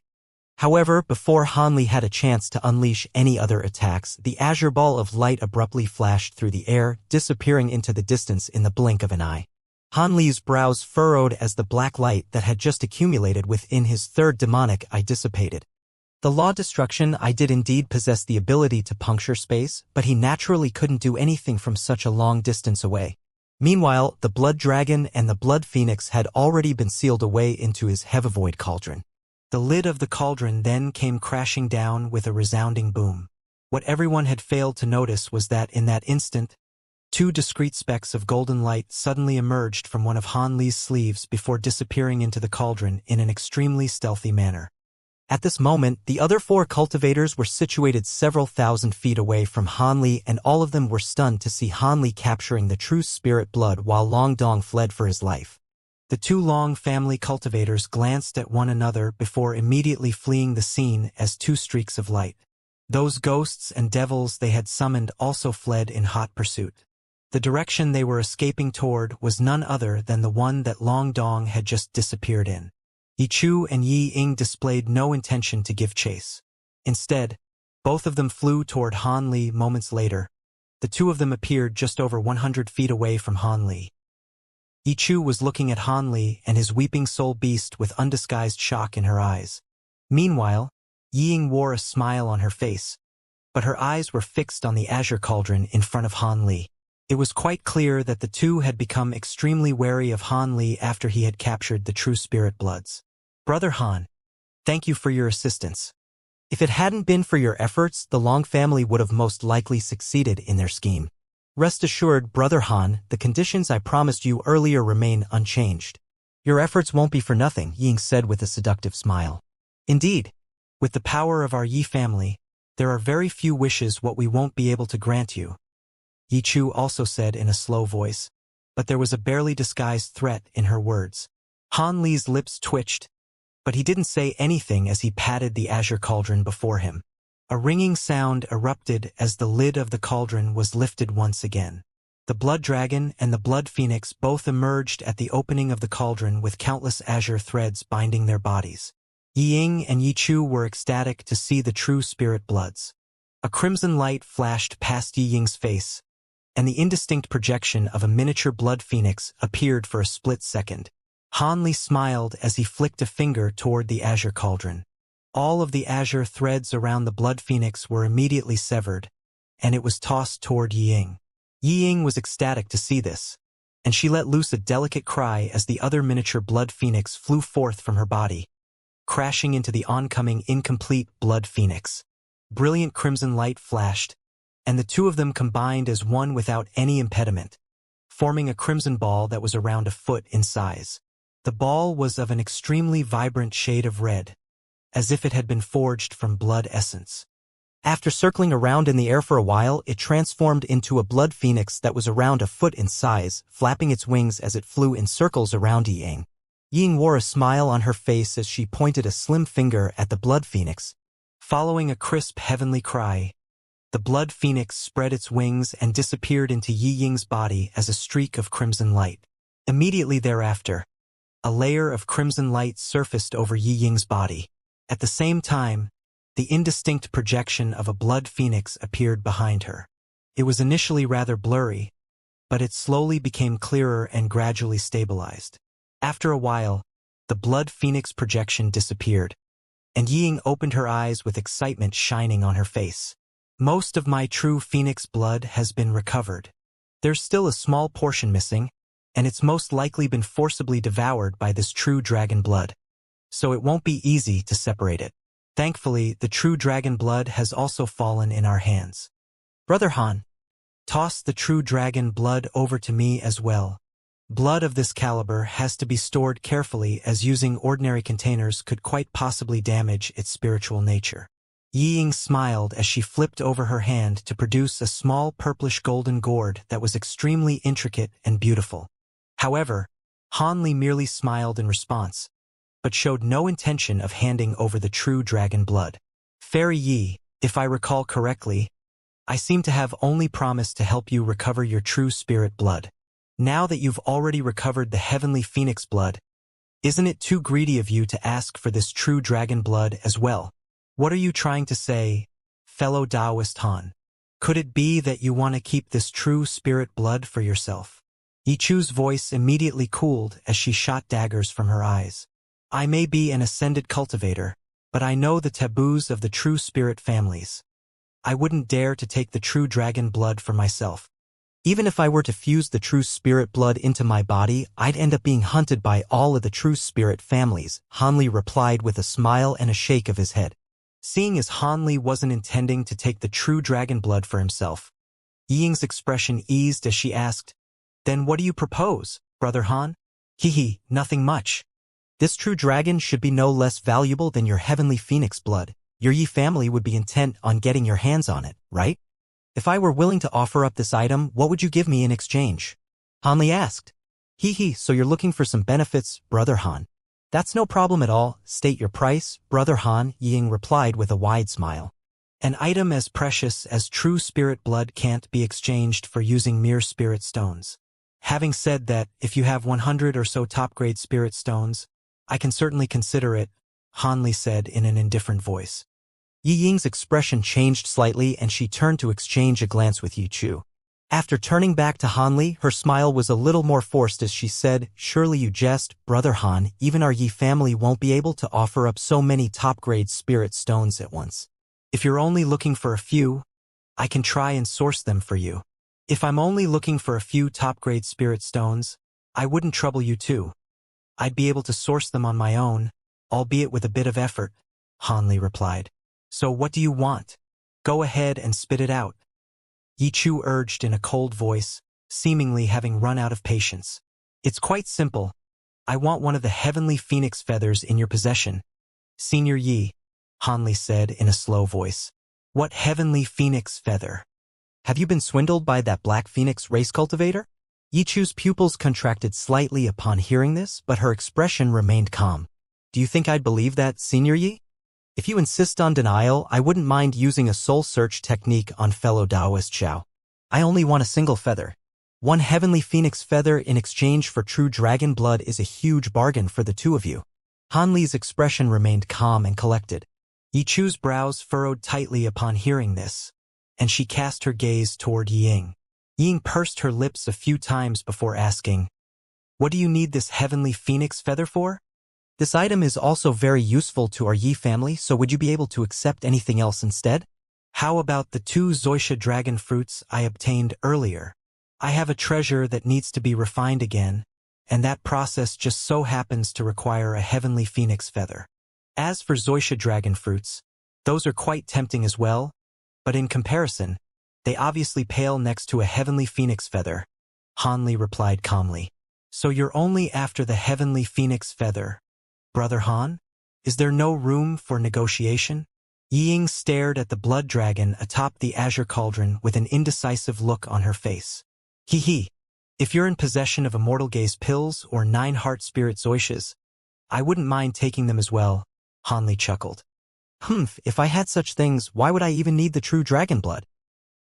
However, before Han Li had a chance to unleash any other attacks, the azure ball of light abruptly flashed through the air, disappearing into the distance in the blink of an eye. Han Li's brows furrowed as the black light that had just accumulated within his third demonic eye dissipated. The Law Destruction eye did indeed possess the ability to puncture space, but he naturally couldn't do anything from such a long distance away. Meanwhile, the Blood Dragon and the Blood Phoenix had already been sealed away into his Heaven Void Cauldron. The lid of the cauldron then came crashing down with a resounding boom. What everyone had failed to notice was that in that instant, 2 discrete specks of golden light suddenly emerged from one of Han Li's sleeves before disappearing into the cauldron in an extremely stealthy manner. At this moment, the other 4 cultivators were situated several thousand feet away from Han Li, and all of them were stunned to see Han Li capturing the true spirit blood while Long Dong fled for his life. The 2 Long family cultivators glanced at one another before immediately fleeing the scene as 2 streaks of light. Those ghosts and devils they had summoned also fled in hot pursuit. The direction they were escaping toward was none other than the one that Long Dong had just disappeared in. Yi Chu and Yi Ying displayed no intention to give chase. Instead, both of them flew toward Han Li moments later. The 2 of them appeared just over 100 feet away from Han Li. Yi Chu was looking at Han Li and his weeping soul beast with undisguised shock in her eyes. Meanwhile, Yi Ying wore a smile on her face, but her eyes were fixed on the azure cauldron in front of Han Li. It was quite clear that the 2 had become extremely wary of Han Li after he had captured the true spirit bloods. Brother Han, thank you for your assistance. If it hadn't been for your efforts, the Long family would have most likely succeeded in their scheme. Rest assured, Brother Han, the conditions I promised you earlier remain unchanged. Your efforts won't be for nothing, Ying said with a seductive smile. Indeed, with the power of our Yi family, there are very few wishes what we won't be able to grant you. Yi Chu also said in a slow voice, but there was a barely disguised threat in her words. Han Li's lips twitched, but he didn't say anything as he patted the azure cauldron before him. A ringing sound erupted as the lid of the cauldron was lifted once again. The Blood Dragon and the Blood Phoenix both emerged at the opening of the cauldron with countless azure threads binding their bodies. Yi Ying and Yi Chu were ecstatic to see the true spirit bloods. A crimson light flashed past Yi Ying's face, and the indistinct projection of a miniature blood phoenix appeared for a split second. Han Li smiled as he flicked a finger toward the azure cauldron. All of the azure threads around the blood phoenix were immediately severed, and it was tossed toward Yi Ying. Yi Ying was ecstatic to see this, and she let loose a delicate cry as the other miniature blood phoenix flew forth from her body, crashing into the oncoming incomplete blood phoenix. Brilliant crimson light flashed, and the 2 of them combined as one without any impediment, forming a crimson ball that was around a foot in size. The ball was of an extremely vibrant shade of red, as if it had been forged from blood essence. After circling around in the air for a while, it transformed into a blood phoenix that was around a foot in size, flapping its wings as it flew in circles around Yi Ying. Yi Ying wore a smile on her face as she pointed a slim finger at the blood phoenix. Following a crisp heavenly cry, the blood phoenix spread its wings and disappeared into Yi Ying's body as a streak of crimson light. Immediately thereafter, A layer of crimson light surfaced over Yi Ying's body. At the same time, the indistinct projection of a blood phoenix appeared behind her. It was initially rather blurry, but it slowly became clearer and gradually stabilized. After a while, the blood phoenix projection disappeared, and Yi Ying opened her eyes with excitement shining on her face. Most of my true phoenix blood has been recovered. There's still a small portion missing, and it's most likely been forcibly devoured by this true dragon blood. So it won't be easy to separate it. Thankfully, the true dragon blood has also fallen in our hands. Brother Han, toss the true dragon blood over to me as well. Blood of this caliber has to be stored carefully, as using ordinary containers could quite possibly damage its spiritual nature. Yi Ying smiled as she flipped over her hand to produce a small purplish golden gourd that was extremely intricate and beautiful. However, Han Li merely smiled in response, but showed no intention of handing over the true dragon blood. Fairy Yi, if I recall correctly, I seem to have only promised to help you recover your true spirit blood. Now that you've already recovered the heavenly phoenix blood, isn't it too greedy of you to ask for this true dragon blood as well? What are you trying to say, fellow Taoist Han? Could it be that you want to keep this true spirit blood for yourself? Yi Chu's voice immediately cooled as she shot daggers from her eyes. I may be an ascended cultivator, but I know the taboos of the true spirit families. I wouldn't dare to take the true dragon blood for myself. Even if I were to fuse the true spirit blood into my body, I'd end up being hunted by all of the true spirit families, Han Li replied with a smile and a shake of his head. Seeing as Han Li wasn't intending to take the true dragon blood for himself, Yi Ying's expression eased as she asked, Then what do you propose, Brother Han? Hee, nothing much. This true dragon should be no less valuable than your heavenly phoenix blood. Your Yi family would be intent on getting your hands on it, right? If I were willing to offer up this item, what would you give me in exchange? Han Li asked. So you're looking for some benefits, Brother Han. That's no problem at all. State your price, Brother Han, Yi Ying replied with a wide smile. An item as precious as true spirit blood can't be exchanged for using mere spirit stones. Having said that, if you have 100 or so top-grade spirit stones, I can certainly consider it, Han Li said in an indifferent voice. Yi Ying's expression changed slightly and she turned to exchange a glance with Yi Chu. After turning back to Han Li, her smile was a little more forced as she said, Surely you jest, Brother Han, even our Yi family won't be able to offer up so many top-grade spirit stones at once. If you're only looking for a few, I can try and source them for you. If I'm only looking for a few top-grade spirit stones, I wouldn't trouble you too. I'd be able to source them on my own, albeit with a bit of effort, Han Li replied. So what do you want? Go ahead and spit it out. Yi Chu urged in a cold voice, seemingly having run out of patience. It's quite simple. I want one of the heavenly phoenix feathers in your possession. Senior Yi, Han Li said in a slow voice. What heavenly phoenix feather? Have you been swindled by that black phoenix race cultivator? Yi Chu's pupils contracted slightly upon hearing this, but her expression remained calm. Do you think I'd believe that, Senior Yi? If you insist on denial, I wouldn't mind using a soul search technique on fellow Taoist Xiao. I only want a single feather. One heavenly phoenix feather in exchange for true dragon blood is a huge bargain for the two of you. Han Li's expression remained calm and collected. Yi Chu's brows furrowed tightly upon hearing this, and she cast her gaze toward Yi Ying. Yi Ying pursed her lips a few times before asking, What do you need this heavenly phoenix feather for? This item is also very useful to our Yi family, so would you be able to accept anything else instead? How about the 2 Xianxia dragon fruits I obtained earlier? I have a treasure that needs to be refined again, and that process just so happens to require a heavenly phoenix feather. As for Xianxia dragon fruits, those are quite tempting as well, but in comparison, they obviously pale next to a heavenly phoenix feather, Han Li replied calmly. So you're only after the heavenly phoenix feather, Brother Han? Is there no room for negotiation? Yi Ying stared at the blood dragon atop the azure cauldron with an indecisive look on her face. If you're in possession of Immortal Gaze pills or 9 heart spirit Xianxias, I wouldn't mind taking them as well, Han Li chuckled. If I had such things, why would I even need the true dragon blood?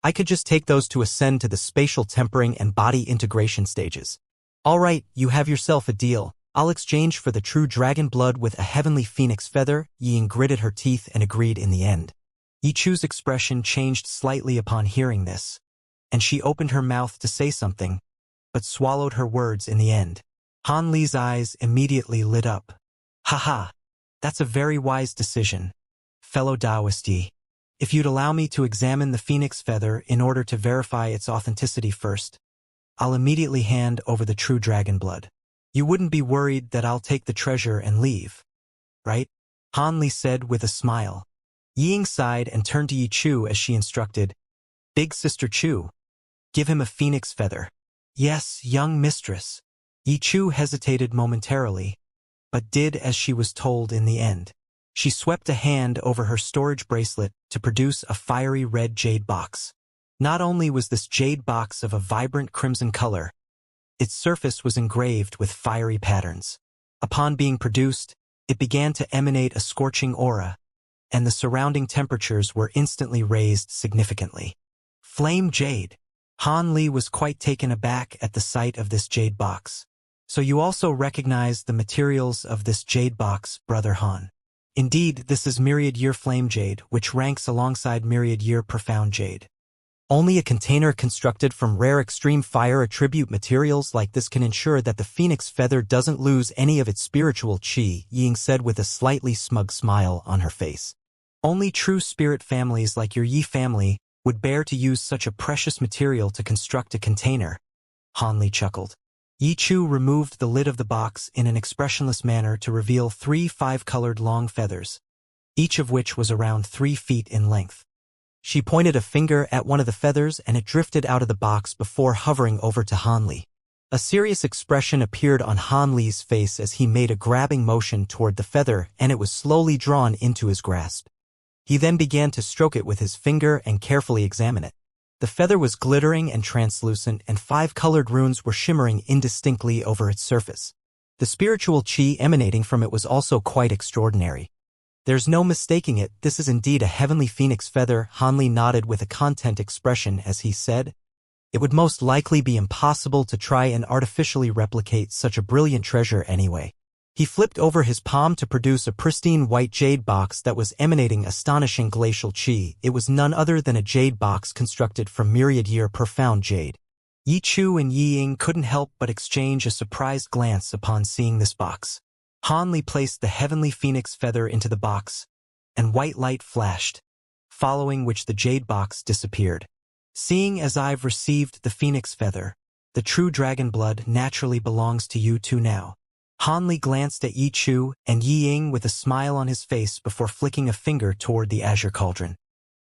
I could just take those to ascend to the spatial tempering and body integration stages. All right, you have yourself a deal, I'll exchange for the true dragon blood with a heavenly phoenix feather. Ying gritted her teeth and agreed in the end. Yichu's expression changed slightly upon hearing this, and she opened her mouth to say something, but swallowed her words in the end. Han Li's eyes immediately lit up. Haha, that's a very wise decision, fellow Taoist Yi. If you'd allow me to examine the phoenix feather in order to verify its authenticity first, I'll immediately hand over the true dragon blood. You wouldn't be worried that I'll take the treasure and leave, right? Han Li said with a smile. Ying sighed and turned to Yi Chu as she instructed, Big Sister Chu, give him a phoenix feather. Yes, young mistress. Yi Chu hesitated momentarily, but did as she was told in the end. She swept a hand over her storage bracelet to produce a fiery red jade box. Not only was this jade box of a vibrant crimson color, its surface was engraved with fiery patterns. Upon being produced, it began to emanate a scorching aura, and the surrounding temperatures were instantly raised significantly. Flame jade. Han Li was quite taken aback at the sight of this jade box. So you also recognize the materials of this jade box, Brother Han. Indeed, this is myriad year flame jade, which ranks alongside myriad year profound jade. Only a container constructed from rare extreme fire attribute materials like this can ensure that the phoenix feather doesn't lose any of its spiritual chi, Ying said with a slightly smug smile on her face. Only true spirit families like your Yi family would bear to use such a precious material to construct a container. Han Li chuckled. Yi Chu removed the lid of the box in an expressionless manner to reveal 3 5-colored long feathers, each of which was around 3 feet in length. She pointed a finger at one of the feathers and it drifted out of the box before hovering over to Han Li. A serious expression appeared on Han Li's face as he made a grabbing motion toward the feather and it was slowly drawn into his grasp. He then began to stroke it with his finger and carefully examine it. The feather was glittering and translucent and 5 colored runes were shimmering indistinctly over its surface. The spiritual chi emanating from it was also quite extraordinary. There's no mistaking it, this is indeed a heavenly phoenix feather. Han Li nodded with a content expression as he said, It would most likely be impossible to try and artificially replicate such a brilliant treasure anyway. He flipped over his palm to produce a pristine white jade box that was emanating astonishing glacial chi. It was none other than a jade box constructed from myriad year profound jade. Yi Chu and Yi Ying couldn't help but exchange a surprised glance upon seeing this box. Han Li placed the heavenly phoenix feather into the box, and white light flashed, following which the jade box disappeared. Seeing as I've received the phoenix feather, the true dragon blood naturally belongs to you two now. Han Li glanced at Yi Chu and Yi Ying with a smile on his face before flicking a finger toward the azure cauldron.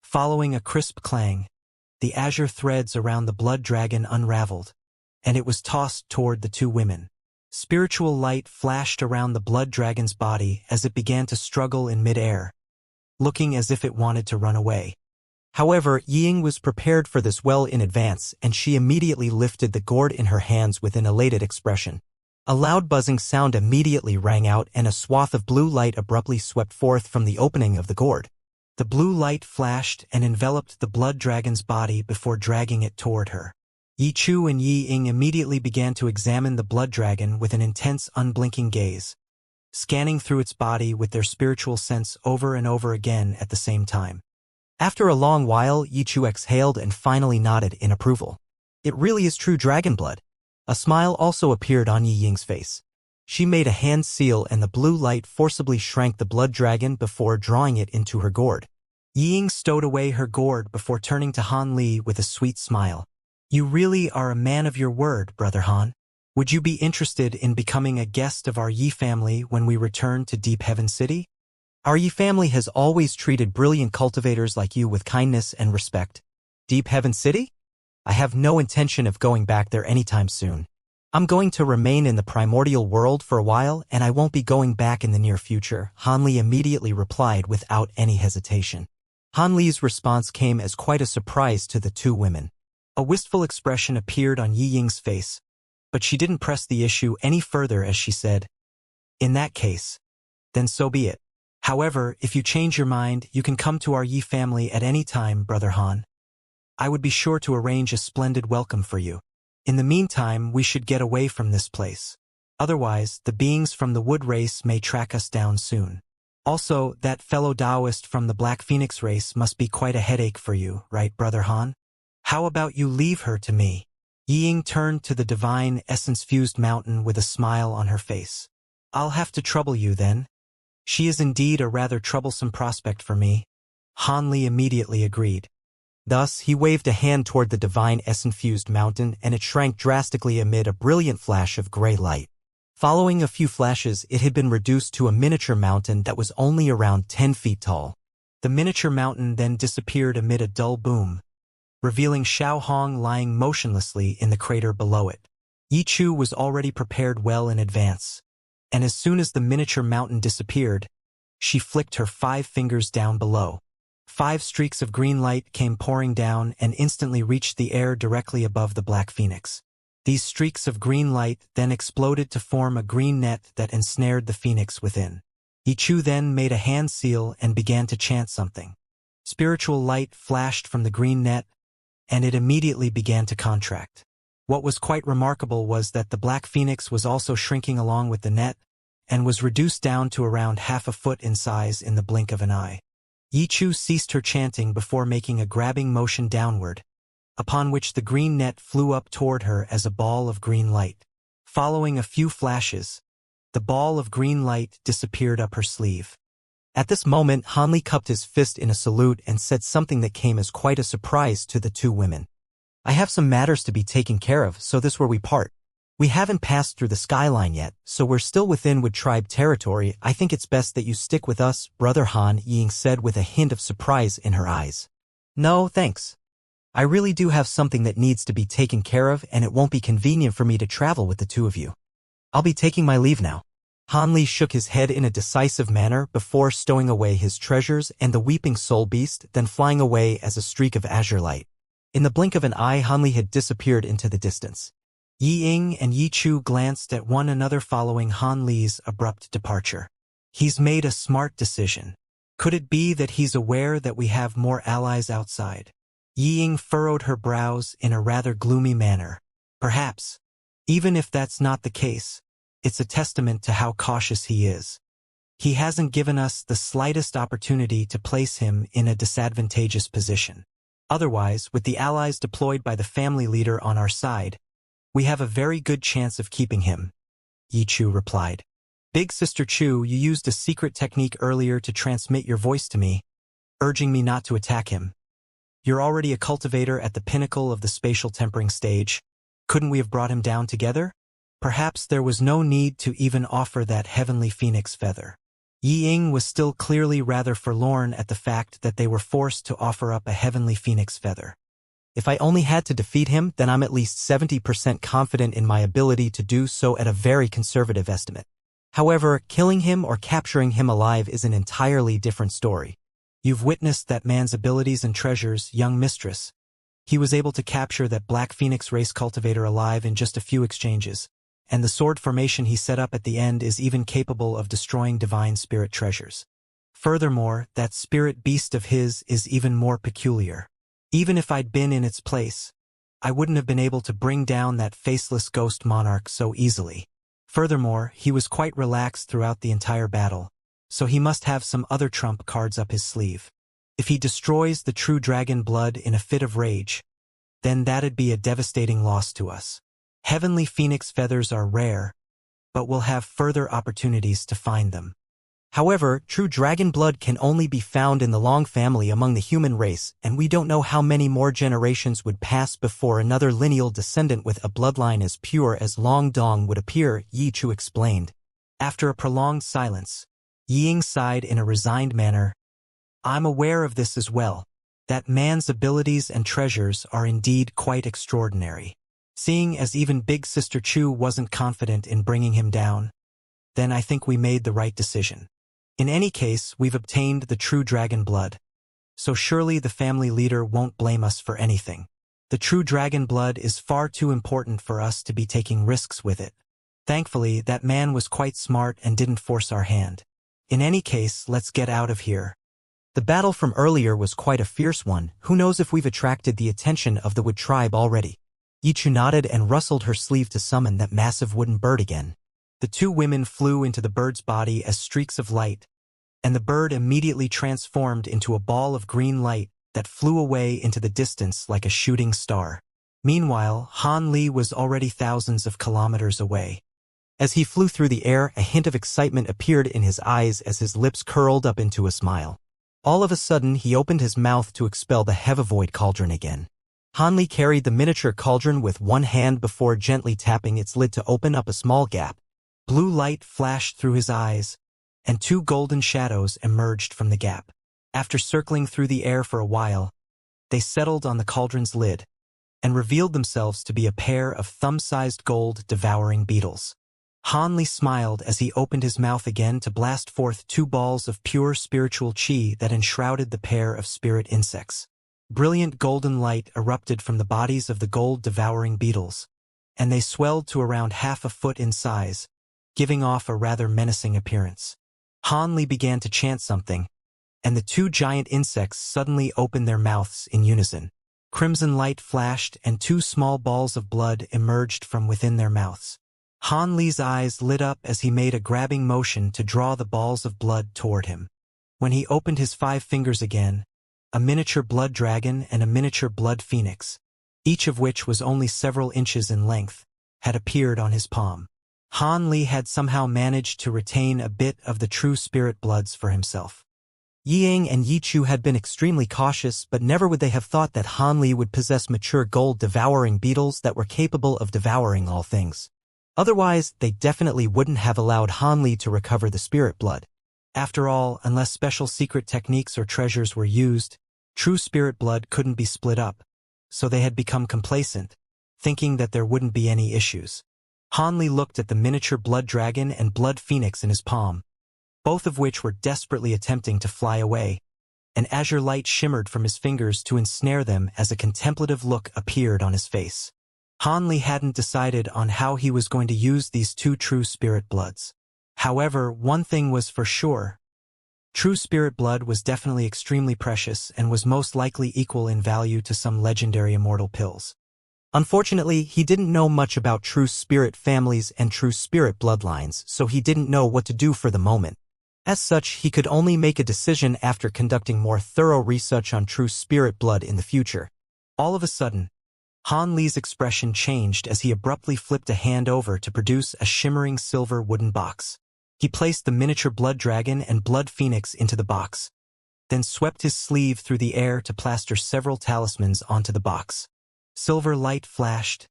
Following a crisp clang, the azure threads around the blood dragon unraveled, and it was tossed toward the two women. Spiritual light flashed around the blood dragon's body as it began to struggle in mid-air, looking as if it wanted to run away. However, Ying was prepared for this well in advance, and she immediately lifted the gourd in her hands with an elated expression. A loud buzzing sound immediately rang out and a swath of blue light abruptly swept forth from the opening of the gourd. The blue light flashed and enveloped the blood dragon's body before dragging it toward her. Yi Chu and Yi Ying immediately began to examine the blood dragon with an intense, unblinking gaze, scanning through its body with their spiritual sense over and over again at the same time. After a long while, Yi Chu exhaled and finally nodded in approval. It really is true dragon blood. A smile also appeared on Yi Ying's face. She made a hand seal and the blue light forcibly shrank the blood dragon before drawing it into her gourd. Yi Ying stowed away her gourd before turning to Han Li with a sweet smile. You really are a man of your word, Brother Han. Would you be interested in becoming a guest of our Yi family when we return to Deep Heaven City? Our Yi family has always treated brilliant cultivators like you with kindness and respect. Deep Heaven City? I have no intention of going back there anytime soon. I'm going to remain in the primordial world for a while and I won't be going back in the near future, Han Li immediately replied without any hesitation. Han Li's response came as quite a surprise to the two women. A wistful expression appeared on Yi Ying's face, but she didn't press the issue any further as she said, In that case, then so be it. However, if you change your mind, you can come to our Yi family at any time, Brother Han. I would be sure to arrange a splendid welcome for you. In the meantime, we should get away from this place. Otherwise, the beings from the wood race may track us down soon. Also, that fellow Taoist from the Black Phoenix race must be quite a headache for you, right, Brother Han? How about you leave her to me? Ying turned to the divine essence-fused mountain with a smile on her face. I'll have to trouble you then. She is indeed a rather troublesome prospect for me. Han Li immediately agreed. Thus, he waved a hand toward the divine essence-fused mountain, and it shrank drastically amid a brilliant flash of gray light. Following a few flashes, it had been reduced to a miniature mountain that was only around 10 feet tall. The miniature mountain then disappeared amid a dull boom, revealing Xiao Hong lying motionlessly in the crater below it. Yi Chu was already prepared well in advance, and as soon as the miniature mountain disappeared, she flicked her 5 fingers down below. 5 streaks of green light came pouring down and instantly reached the air directly above the Black Phoenix. These streaks of green light then exploded to form a green net that ensnared the phoenix within. Yi Chu then made a hand seal and began to chant something. Spiritual light flashed from the green net, and it immediately began to contract. What was quite remarkable was that the Black Phoenix was also shrinking along with the net, and was reduced down to around half a foot in size in the blink of an eye. Yi Chu ceased her chanting before making a grabbing motion downward, upon which the green net flew up toward her as a ball of green light. Following a few flashes, the ball of green light disappeared up her sleeve. At this moment, Han Li cupped his fist in a salute and said something that came as quite a surprise to the 2 women. I have some matters to be taken care of, so this where we part. We haven't passed through the skyline yet, so we're still within Wood Tribe territory. I think it's best that you stick with us, Brother Han, Ying said with a hint of surprise in her eyes. No, thanks. I really do have something that needs to be taken care of, and it won't be convenient for me to travel with the 2 of you. I'll be taking my leave now. Han Li shook his head in a decisive manner before stowing away his treasures and the weeping soul beast, then flying away as a streak of azure light. In the blink of an eye, Han Li had disappeared into the distance. Yi Ying and Yi Chu glanced at one another following Han Li's abrupt departure. He's made a smart decision. Could it be that he's aware that we have more allies outside? Yi Ying furrowed her brows in a rather gloomy manner. Perhaps. Even if that's not the case, it's a testament to how cautious he is. He hasn't given us the slightest opportunity to place him in a disadvantageous position. Otherwise, with the allies deployed by the family leader on our side, we have a very good chance of keeping him, Yi Chu replied. Big Sister Chu, you used a secret technique earlier to transmit your voice to me, urging me not to attack him. You're already a cultivator at the pinnacle of the spatial tempering stage. Couldn't we have brought him down together? Perhaps there was no need to even offer that heavenly phoenix feather. Yi Ying was still clearly rather forlorn at the fact that they were forced to offer up a heavenly phoenix feather. If I only had to defeat him, then I'm at least 70% confident in my ability to do so at a very conservative estimate. However, killing him or capturing him alive is an entirely different story. You've witnessed that man's abilities and treasures, young mistress. He was able to capture that Black Phoenix race cultivator alive in just a few exchanges, and the sword formation he set up at the end is even capable of destroying divine spirit treasures. Furthermore, that spirit beast of his is even more peculiar. Even if I'd been in its place, I wouldn't have been able to bring down that faceless ghost monarch so easily. Furthermore, he was quite relaxed throughout the entire battle, so he must have some other trump cards up his sleeve. If he destroys the true dragon blood in a fit of rage, then that'd be a devastating loss to us. Heavenly phoenix feathers are rare, but we'll have further opportunities to find them. However, true dragon blood can only be found in the Long family among the human race, and we don't know how many more generations would pass before another lineal descendant with a bloodline as pure as Long Dong would appear, Yi Chu explained. After a prolonged silence, Yi Ying sighed in a resigned manner. I'm aware of this as well. That man's abilities and treasures are indeed quite extraordinary. Seeing as even Big Sister Chu wasn't confident in bringing him down, then I think we made the right decision. In any case, we've obtained the true dragon blood, so surely the family leader won't blame us for anything. The true dragon blood is far too important for us to be taking risks with it. Thankfully, that man was quite smart and didn't force our hand. In any case, let's get out of here. The battle from earlier was quite a fierce one. Who knows if we've attracted the attention of the Wood Tribe already? Yi Chu nodded and rustled her sleeve to summon that massive wooden bird again. The two women flew into the bird's body as streaks of light, and the bird immediately transformed into a ball of green light that flew away into the distance like a shooting star. Meanwhile, Han Li was already thousands of kilometers away. As he flew through the air, a hint of excitement appeared in his eyes as his lips curled up into a smile. All of a sudden, he opened his mouth to expel the Heavavoid cauldron again. Han Li carried the miniature cauldron with one hand before gently tapping its lid to open up a small gap. Blue light flashed through his eyes, and two golden shadows emerged from the gap. After circling through the air for a while, they settled on the cauldron's lid and revealed themselves to be a pair of thumb-sized gold devouring beetles. Han Li smiled as he opened his mouth again to blast forth two balls of pure spiritual qi that enshrouded the pair of spirit insects. Brilliant golden light erupted from the bodies of the gold-devouring beetles, and they swelled to around half a foot in size, giving off a rather menacing appearance. Han Li began to chant something, and the two giant insects suddenly opened their mouths in unison. Crimson light flashed, and two small balls of blood emerged from within their mouths. Han Li's eyes lit up as he made a grabbing motion to draw the balls of blood toward him. When he opened his 5 fingers again, a miniature blood dragon and a miniature blood phoenix, each of which was only several inches in length, had appeared on his palm. Han Li had somehow managed to retain a bit of the true spirit bloods for himself. Yiying and Yichu had been extremely cautious, but never would they have thought that Han Li would possess mature gold-devouring beetles that were capable of devouring all things. Otherwise, they definitely wouldn't have allowed Han Li to recover the spirit blood. After all, unless special secret techniques or treasures were used, true spirit blood couldn't be split up, so they had become complacent, thinking that there wouldn't be any issues. Han Li looked at the miniature blood dragon and blood phoenix in his palm, both of which were desperately attempting to fly away. An azure light shimmered from his fingers to ensnare them as a contemplative look appeared on his face. Han Li hadn't decided on how he was going to use these two true spirit bloods. However, one thing was for sure. True spirit blood was definitely extremely precious and was most likely equal in value to some legendary immortal pills. Unfortunately, he didn't know much about true spirit families and true spirit bloodlines, so he didn't know what to do for the moment. As such, he could only make a decision after conducting more thorough research on true spirit blood in the future. All of a sudden, Han Li's expression changed as he abruptly flipped a hand over to produce a shimmering silver wooden box. He placed the miniature blood dragon and blood phoenix into the box, then swept his sleeve through the air to plaster several talismans onto the box. Silver light flashed,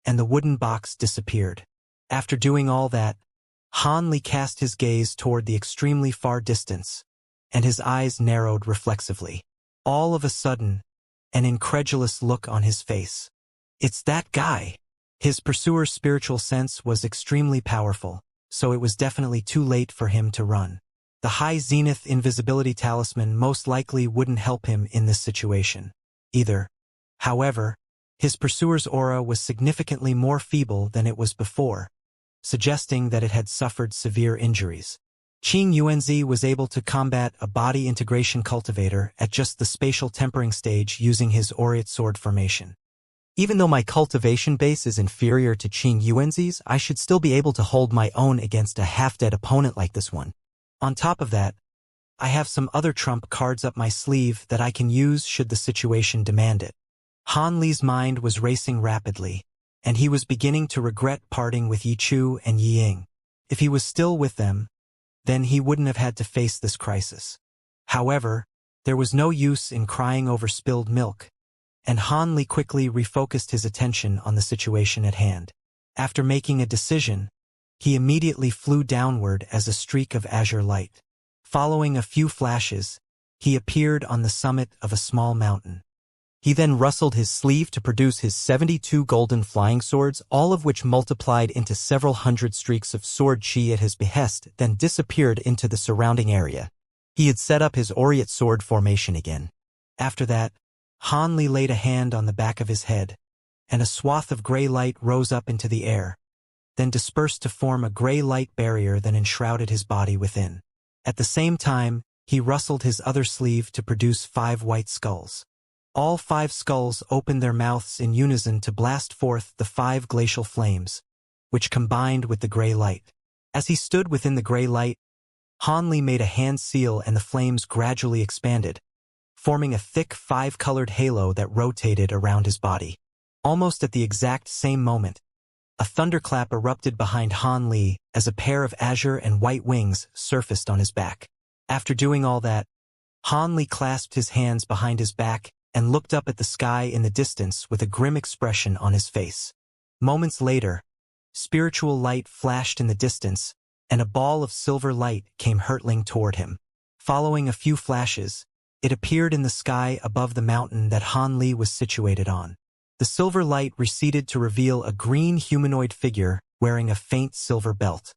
and the wooden box disappeared. After doing all that, Han Li cast his gaze toward the extremely far distance, and his eyes narrowed reflexively. All of a sudden, an incredulous look on his face. It's that guy. His pursuer's spiritual sense was extremely powerful, so it was definitely too late for him to run. The high zenith invisibility talisman most likely wouldn't help him in this situation either. However, his pursuer's aura was significantly more feeble than it was before, suggesting that it had suffered severe injuries. Qing Yuanzi was able to combat a body integration cultivator at just the spatial tempering stage using his aureate sword formation. Even though my cultivation base is inferior to Qing Yuanzi's, I should still be able to hold my own against a half-dead opponent like this one. On top of that, I have some other trump cards up my sleeve that I can use should the situation demand it. Han Li's mind was racing rapidly, and he was beginning to regret parting with Yichu and Yiying. If he was still with them, then he wouldn't have had to face this crisis. However, there was no use in crying over spilled milk, and Han Li quickly refocused his attention on the situation at hand. After making a decision, he immediately flew downward as a streak of azure light. Following a few flashes, he appeared on the summit of a small mountain. He then rustled his sleeve to produce his 72 golden flying swords, all of which multiplied into several hundred streaks of sword chi at his behest, then disappeared into the surrounding area. He had set up his aureate sword formation again. After that, Han Li laid a hand on the back of his head, and a swath of gray light rose up into the air, then dispersed to form a gray light barrier that enshrouded his body within. At the same time, he rustled his other sleeve to produce 5 white skulls. All 5 skulls opened their mouths in unison to blast forth the 5 glacial flames, which combined with the gray light. As he stood within the gray light, Hanli made a hand seal and the flames gradually expanded, forming a thick five-colored halo that rotated around his body. Almost at the exact same moment, a thunderclap erupted behind Hanli as a pair of azure and white wings surfaced on his back. After doing all that, Hanli clasped his hands behind his back and looked up at the sky in the distance with a grim expression on his face. Moments later, spiritual light flashed in the distance, and a ball of silver light came hurtling toward him. Following a few flashes, it appeared in the sky above the mountain that Hanli was situated on. The silver light receded to reveal a green humanoid figure wearing a faint silver belt.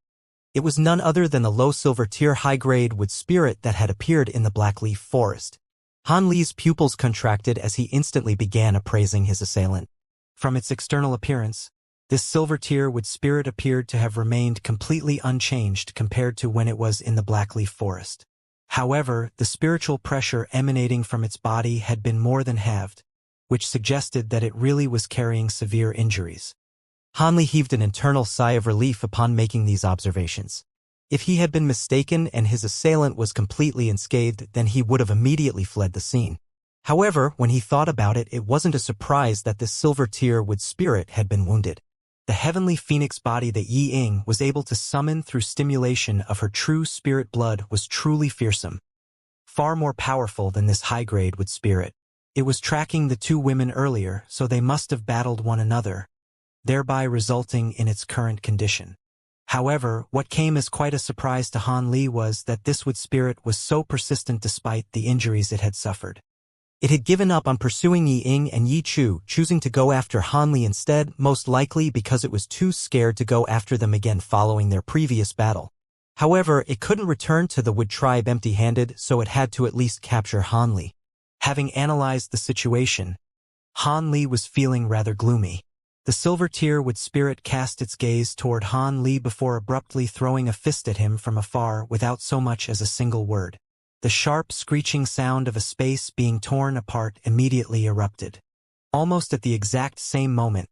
It was none other than the low silver tier high-grade wood spirit that had appeared in the blackleaf forest. Hanli's pupils contracted as he instantly began appraising his assailant. From its external appearance, this silver tier wood spirit appeared to have remained completely unchanged compared to when it was in the blackleaf forest. However, the spiritual pressure emanating from its body had been more than halved, which suggested that it really was carrying severe injuries. Hanli heaved an internal sigh of relief upon making these observations. If he had been mistaken and his assailant was completely unscathed, then he would have immediately fled the scene. However, when he thought about it, it wasn't a surprise that this silver tier wood spirit had been wounded. The heavenly phoenix body that Yi Ying was able to summon through stimulation of her true spirit blood was truly fearsome, far more powerful than this high-grade wood spirit. It was tracking the two women earlier, so they must have battled one another, thereby resulting in its current condition. However, what came as quite a surprise to Hanli was that this wood spirit was so persistent despite the injuries it had suffered. It had given up on pursuing Yi Ying and Yi Chu, choosing to go after Hanli instead, most likely because it was too scared to go after them again following their previous battle. However, it couldn't return to the wood tribe empty-handed, so it had to at least capture Hanli. Having analyzed the situation, Hanli was feeling rather gloomy. The silver tier wood spirit cast its gaze toward Hanli before abruptly throwing a fist at him from afar without so much as a single word. The sharp, screeching sound of a space being torn apart immediately erupted. Almost at the exact same moment,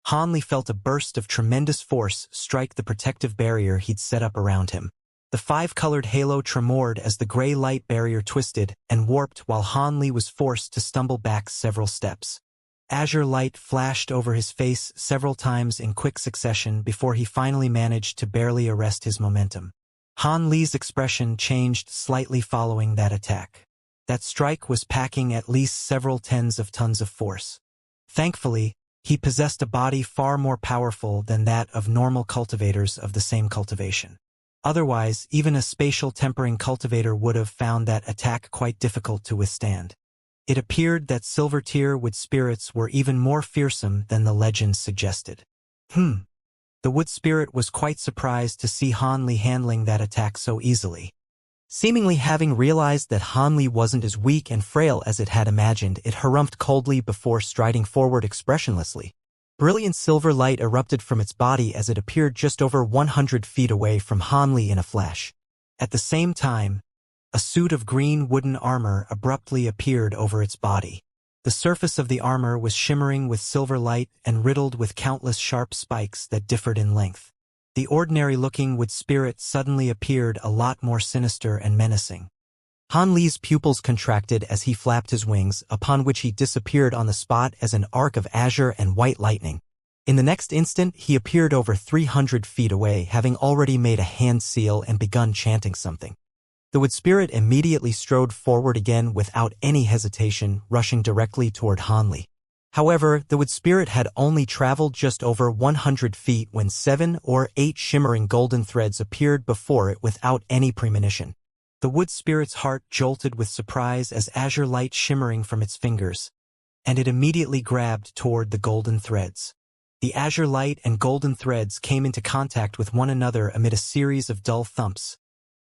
Hanli felt a burst of tremendous force strike the protective barrier he'd set up around him. The five-colored halo tremored as the gray light barrier twisted and warped while Hanli was forced to stumble back several steps. Azure light flashed over his face several times in quick succession before he finally managed to barely arrest his momentum. Hanli's expression changed slightly following that attack. That strike was packing at least several tens of tons of force. Thankfully, he possessed a body far more powerful than that of normal cultivators of the same cultivation. Otherwise, even a spatial tempering cultivator would have found that attack quite difficult to withstand. It appeared that silver tier wood spirits were even more fearsome than the legend suggested. The wood spirit was quite surprised to see Hanli handling that attack so easily. Seemingly having realized that Hanli wasn't as weak and frail as it had imagined, it harumphed coldly before striding forward expressionlessly. Brilliant silver light erupted from its body as it appeared just over 100 feet away from Hanli in a flash. At the same time, a suit of green wooden armor abruptly appeared over its body. The surface of the armor was shimmering with silver light and riddled with countless sharp spikes that differed in length. The ordinary-looking wood spirit suddenly appeared a lot more sinister and menacing. Hanli's pupils contracted as he flapped his wings, upon which he disappeared on the spot as an arc of azure and white lightning. In the next instant, he appeared over 300 feet away, having already made a hand seal and begun chanting something. The wood spirit immediately strode forward again without any hesitation, rushing directly toward Hanli. However, the wood spirit had only traveled just over 100 feet when 7 or 8 shimmering golden threads appeared before it without any premonition. The wood spirit's heart jolted with surprise as azure light shimmering from its fingers, and it immediately grabbed toward the golden threads. The azure light and golden threads came into contact with one another amid a series of dull thumps,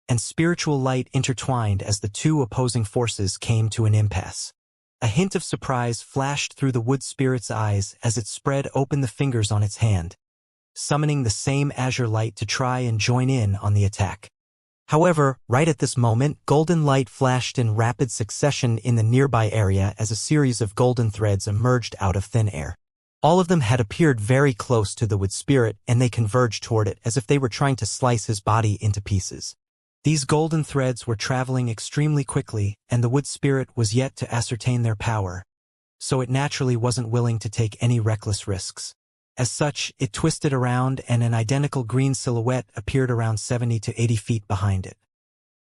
and spiritual light intertwined as the two opposing forces came to an impasse. A hint of surprise flashed through the wood spirit's eyes as it spread open the fingers on its hand, summoning the same azure light to try and join in on the attack. However, right at this moment, golden light flashed in rapid succession in the nearby area as a series of golden threads emerged out of thin air. All of them had appeared very close to the wood spirit, and they converged toward it as if they were trying to slice his body into pieces. These golden threads were traveling extremely quickly, and the wood spirit was yet to ascertain their power, so it naturally wasn't willing to take any reckless risks. As such, it twisted around and an identical green silhouette appeared around 70 to 80 feet behind it.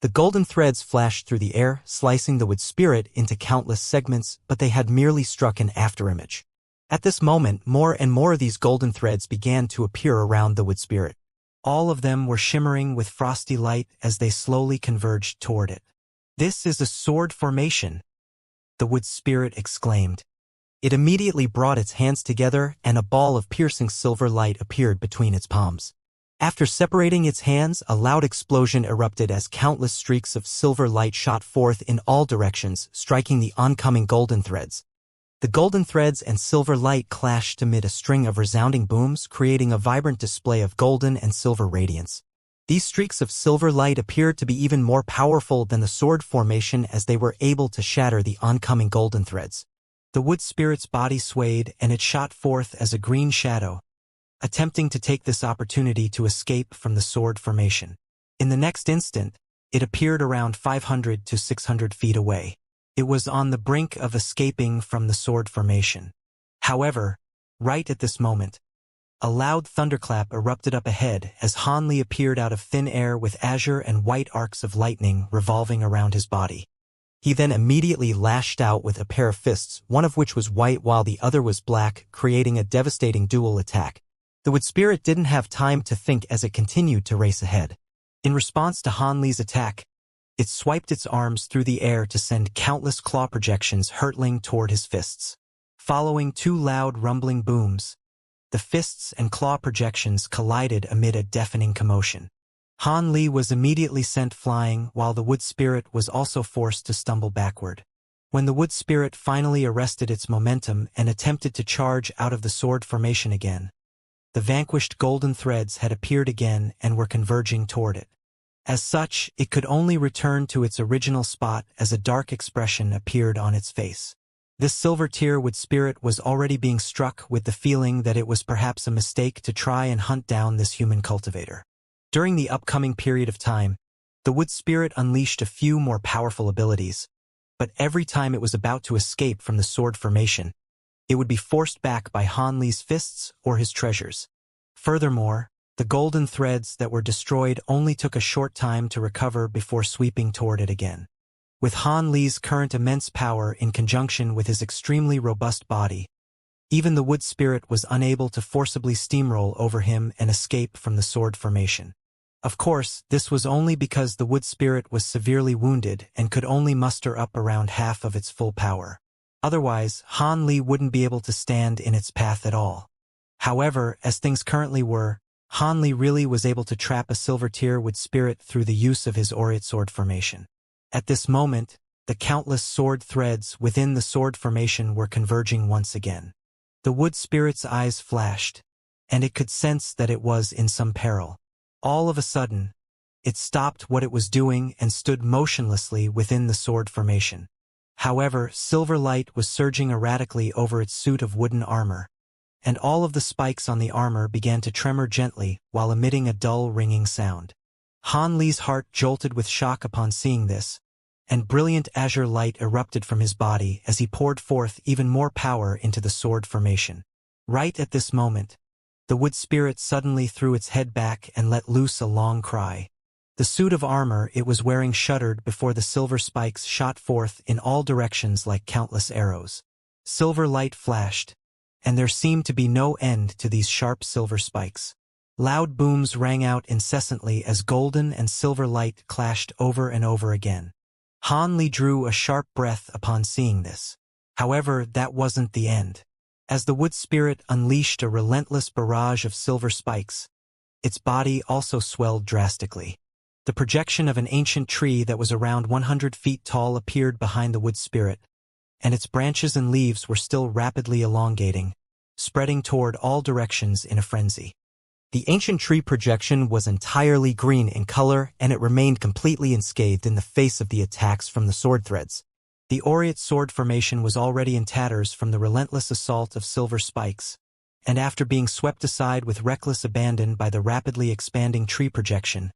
The golden threads flashed through the air, slicing the wood spirit into countless segments, but they had merely struck an afterimage. At this moment, more and more of these golden threads began to appear around the wood spirit. All of them were shimmering with frosty light as they slowly converged toward it. "This is a sword formation," the wood spirit exclaimed. It immediately brought its hands together, and a ball of piercing silver light appeared between its palms. After separating its hands, a loud explosion erupted as countless streaks of silver light shot forth in all directions, striking the oncoming golden threads. The golden threads and silver light clashed amid a string of resounding booms, creating a vibrant display of golden and silver radiance. These streaks of silver light appeared to be even more powerful than the sword formation as they were able to shatter the oncoming golden threads. The wood spirit's body swayed and it shot forth as a green shadow, attempting to take this opportunity to escape from the sword formation. In the next instant, it appeared around 500 to 600 feet away. It was on the brink of escaping from the sword formation. However, right at this moment, a loud thunderclap erupted up ahead as Han Li appeared out of thin air with azure and white arcs of lightning revolving around his body. He then immediately lashed out with a pair of fists, one of which was white while the other was black, creating a devastating dual attack. The wood spirit didn't have time to think as it continued to race ahead. In response to Han Li's attack, it swiped its arms through the air to send countless claw projections hurtling toward his fists. Following two loud rumbling booms, the fists and claw projections collided amid a deafening commotion. Han Li was immediately sent flying, while the wood spirit was also forced to stumble backward. When the wood spirit finally arrested its momentum and attempted to charge out of the sword formation again, the vanquished golden threads had appeared again and were converging toward it. As such, it could only return to its original spot as a dark expression appeared on its face. This silver-tier wood spirit was already being struck with the feeling that it was perhaps a mistake to try and hunt down this human cultivator. During the upcoming period of time, the wood spirit unleashed a few more powerful abilities, but every time it was about to escape from the sword formation, it would be forced back by Han Li's fists or his treasures. Furthermore, the golden threads that were destroyed only took a short time to recover before sweeping toward it again. With Han Li's current immense power in conjunction with his extremely robust body, even the wood spirit was unable to forcibly steamroll over him and escape from the sword formation. Of course, this was only because the wood spirit was severely wounded and could only muster up around half of its full power. Otherwise, Han Li wouldn't be able to stand in its path at all. However, as things currently were, Han Li really was able to trap a silver-tier wood spirit through the use of his aureate sword formation. At this moment, the countless sword threads within the sword formation were converging once again. The wood spirit's eyes flashed, and it could sense that it was in some peril. All of a sudden, it stopped what it was doing and stood motionlessly within the sword formation. However, silver light was surging erratically over its suit of wooden armor, and all of the spikes on the armor began to tremor gently while emitting a dull ringing sound. Han Li's heart jolted with shock upon seeing this, and brilliant azure light erupted from his body as he poured forth even more power into the sword formation. Right at this moment, the wood spirit suddenly threw its head back and let loose a long cry. The suit of armor it was wearing shuddered before the silver spikes shot forth in all directions like countless arrows. Silver light flashed, and there seemed to be no end to these sharp silver spikes. Loud booms rang out incessantly as golden and silver light clashed over and over again. Han Li drew a sharp breath upon seeing this. However, that wasn't the end. As the wood spirit unleashed a relentless barrage of silver spikes, its body also swelled drastically. The projection of an ancient tree that was around 100 feet tall appeared behind the wood spirit, and its branches and leaves were still rapidly elongating, spreading toward all directions in a frenzy. The ancient tree projection was entirely green in color, and it remained completely unscathed in the face of the attacks from the sword threads. The aureate sword formation was already in tatters from the relentless assault of silver spikes, and after being swept aside with reckless abandon by the rapidly expanding tree projection,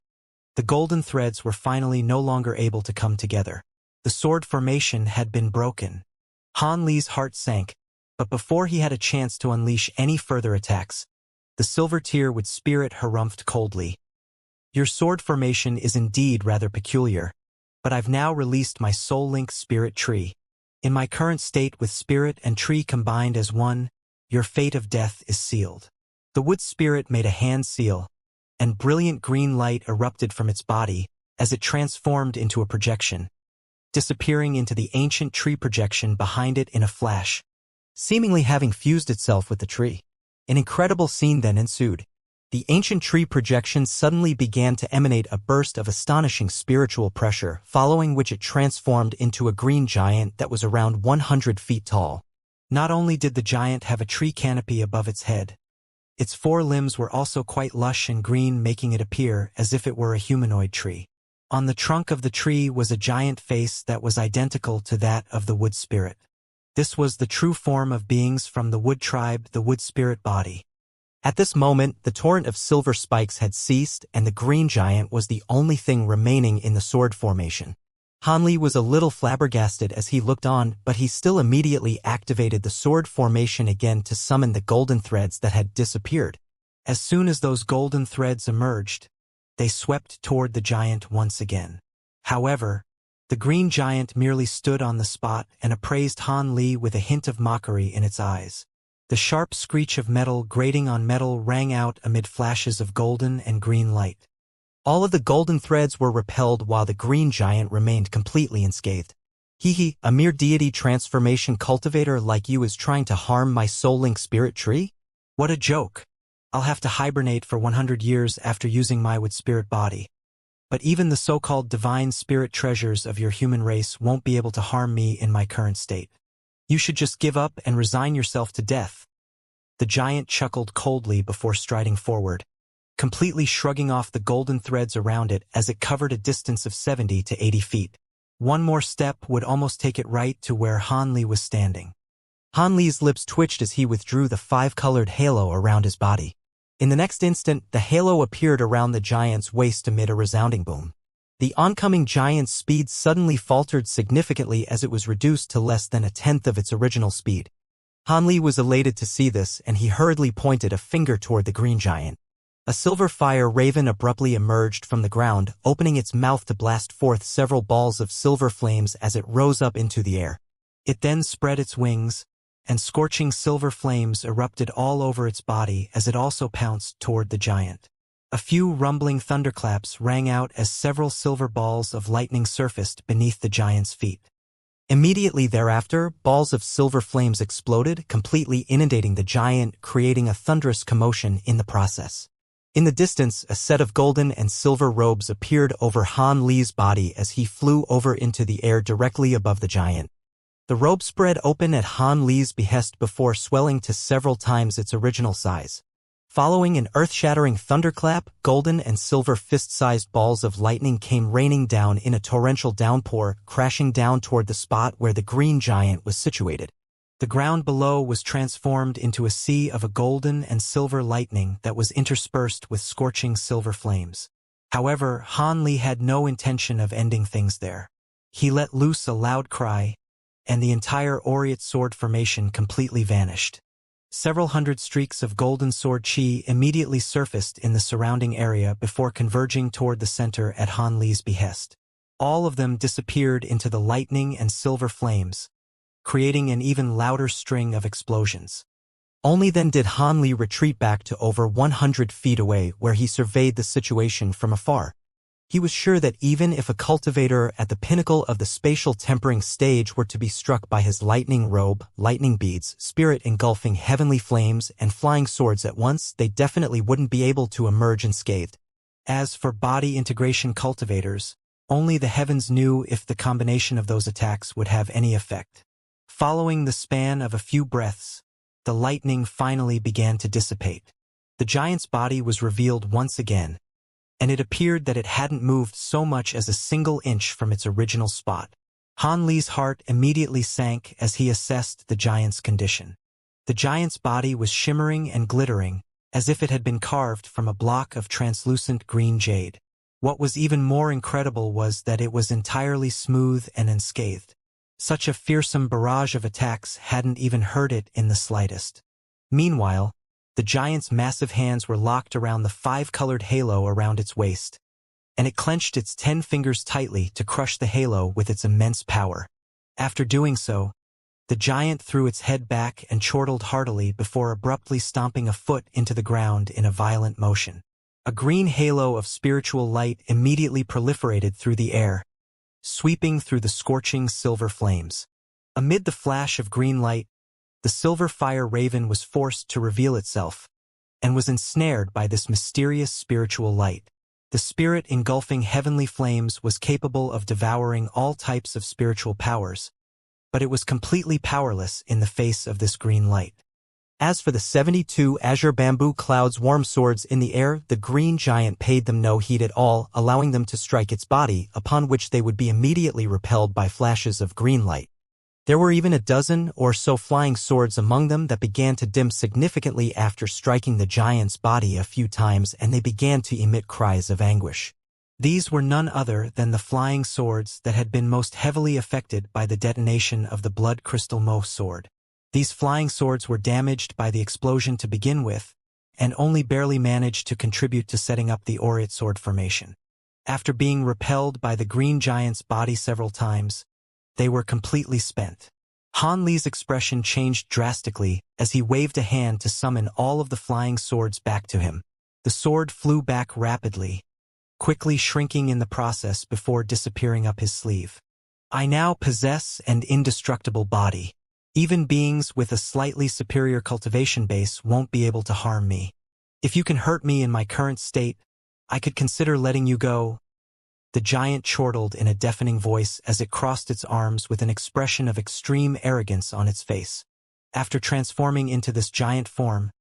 the golden threads were finally no longer able to come together. The sword formation had been broken. Han Li's heart sank, but before he had a chance to unleash any further attacks, the silver tear with spirit harumphed coldly. Your sword formation is indeed rather peculiar, but I've now released my soul link spirit tree. In my current state with spirit and tree combined as one, your fate of death is sealed. The wood spirit made a hand seal, and brilliant green light erupted from its body as it transformed into a projection, disappearing into the ancient tree projection behind it in a flash, seemingly having fused itself with the tree. An incredible scene then ensued. The ancient tree projection suddenly began to emanate a burst of astonishing spiritual pressure, following which it transformed into a green giant that was around 100 feet tall. Not only did the giant have a tree canopy above its head, its four limbs were also quite lush and green, making it appear as if it were a humanoid tree. On the trunk of the tree was a giant face that was identical to that of the wood spirit. This was the true form of beings from the wood tribe, the wood spirit body. At this moment, the torrent of silver spikes had ceased, and the green giant was the only thing remaining in the sword formation. Han Li was a little flabbergasted as he looked on, but he still immediately activated the sword formation again to summon the golden threads that had disappeared. As soon as those golden threads emerged, they swept toward the giant once again. However, the green giant merely stood on the spot and appraised Han Li with a hint of mockery in its eyes. The sharp screech of metal grating on metal rang out amid flashes of golden and green light. All of the golden threads were repelled while the green giant remained completely unscathed. Hee, a mere deity transformation cultivator like you is trying to harm my soul link spirit tree? What a joke. I'll have to hibernate for 100 years after using my wood spirit body. But even the so-called divine spirit treasures of your human race won't be able to harm me in my current state. You should just give up and resign yourself to death. The giant chuckled coldly before striding forward, completely shrugging off the golden threads around it as it covered a distance of 70 to 80 feet. One more step would almost take it right to where Han Li was standing. Han Li's lips twitched as he withdrew the five-colored halo around his body. In the next instant, the halo appeared around the giant's waist amid a resounding boom. The oncoming giant's speed suddenly faltered significantly as it was reduced to less than a tenth of its original speed. Han Li was elated to see this, and he hurriedly pointed a finger toward the green giant. A silver fire raven abruptly emerged from the ground, opening its mouth to blast forth several balls of silver flames as it rose up into the air. It then spread its wings, and scorching silver flames erupted all over its body as it also pounced toward the giant. A few rumbling thunderclaps rang out as several silver balls of lightning surfaced beneath the giant's feet. Immediately thereafter, balls of silver flames exploded, completely inundating the giant, creating a thunderous commotion in the process. In the distance, a set of golden and silver robes appeared over Han Li's body as he flew over into the air directly above the giant. The robe spread open at Han Li's behest before swelling to several times its original size. Following an earth-shattering thunderclap, golden and silver fist-sized balls of lightning came raining down in a torrential downpour, crashing down toward the spot where the green giant was situated. The ground below was transformed into a sea of a golden and silver lightning that was interspersed with scorching silver flames. However, Han Li had no intention of ending things there. He let loose a loud cry, and the entire aureate sword formation completely vanished. Several hundred streaks of golden sword chi immediately surfaced in the surrounding area before converging toward the center at Han Li's behest. All of them disappeared into the lightning and silver flames, creating an even louder string of explosions. Only then did Han Li retreat back to over 100 feet away, where he surveyed the situation from afar. He was sure that even if a cultivator at the pinnacle of the spatial tempering stage were to be struck by his lightning robe, lightning beads, spirit engulfing heavenly flames, and flying swords at once, they definitely wouldn't be able to emerge unscathed. As for body integration cultivators, only the heavens knew if the combination of those attacks would have any effect. Following the span of a few breaths, the lightning finally began to dissipate. The giant's body was revealed once again, and it appeared that it hadn't moved so much as a single inch from its original spot. Han Li's heart immediately sank as he assessed the giant's condition. The giant's body was shimmering and glittering, as if it had been carved from a block of translucent green jade. What was even more incredible was that it was entirely smooth and unscathed. Such a fearsome barrage of attacks hadn't even hurt it in the slightest. Meanwhile, the giant's massive hands were locked around the 5-colored halo around its waist, and it clenched its 10 fingers tightly to crush the halo with its immense power. After doing so, the giant threw its head back and chortled heartily before abruptly stomping a foot into the ground in a violent motion. A green halo of spiritual light immediately proliferated through the air, sweeping through the scorching silver flames. Amid the flash of green light, the silver fire raven was forced to reveal itself, and was ensnared by this mysterious spiritual light. The spirit engulfing heavenly flames was capable of devouring all types of spiritual powers, but it was completely powerless in the face of this green light. As for the 72 azure bamboo clouds warm swords in the air, the green giant paid them no heed at all, allowing them to strike its body, upon which they would be immediately repelled by flashes of green light. There were even a dozen or so flying swords among them that began to dim significantly after striking the giant's body a few times, and they began to emit cries of anguish. These were none other than the flying swords that had been most heavily affected by the detonation of the blood crystal Mo sword. These flying swords were damaged by the explosion to begin with, and only barely managed to contribute to setting up the aureate sword formation. After being repelled by the green giant's body several times, they were completely spent. Han Li's expression changed drastically as he waved a hand to summon all of the flying swords back to him. The sword flew back rapidly, quickly shrinking in the process before disappearing up his sleeve. I now possess an indestructible body. Even beings with a slightly superior cultivation base won't be able to harm me. If you can hurt me in my current state, I could consider letting you go. The giant chortled in a deafening voice as it crossed its arms with an expression of extreme arrogance on its face. After transforming into this giant form,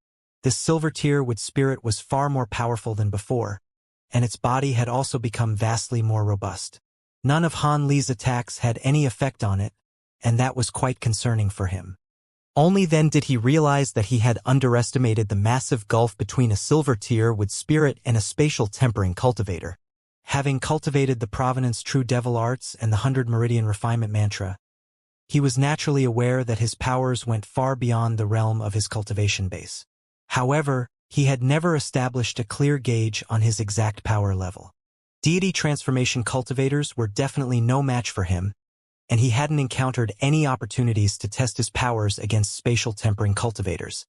this silver-tiered spirit was far more powerful than before, and its body had also become vastly more robust. None of Han Li's attacks had any effect on it, and that was quite concerning for him. Only then did he realize that he had underestimated the massive gulf between a silver-tiered spirit and a spatial tempering cultivator. Having cultivated the Provenance True Devil Arts and the 100 Meridian Refinement Mantra, he was naturally aware that his powers went far beyond the realm of his cultivation base. However, he had never established a clear gauge on his exact power level. Deity transformation cultivators were definitely no match for him, and he hadn't encountered any opportunities to test his powers against spatial tempering cultivators.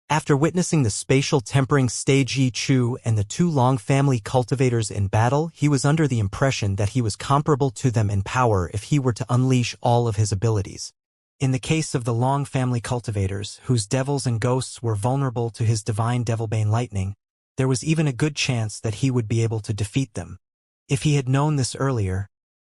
After witnessing the spatial tempering stage Yi Chu and the two Long family cultivators in battle, he was under the impression that he was comparable to them in power if he were to unleash all of his abilities. In the case of the Long family cultivators, whose devils and ghosts were vulnerable to his divine Devilbane lightning, there was even a good chance that he would be able to defeat them. If he had known this earlier,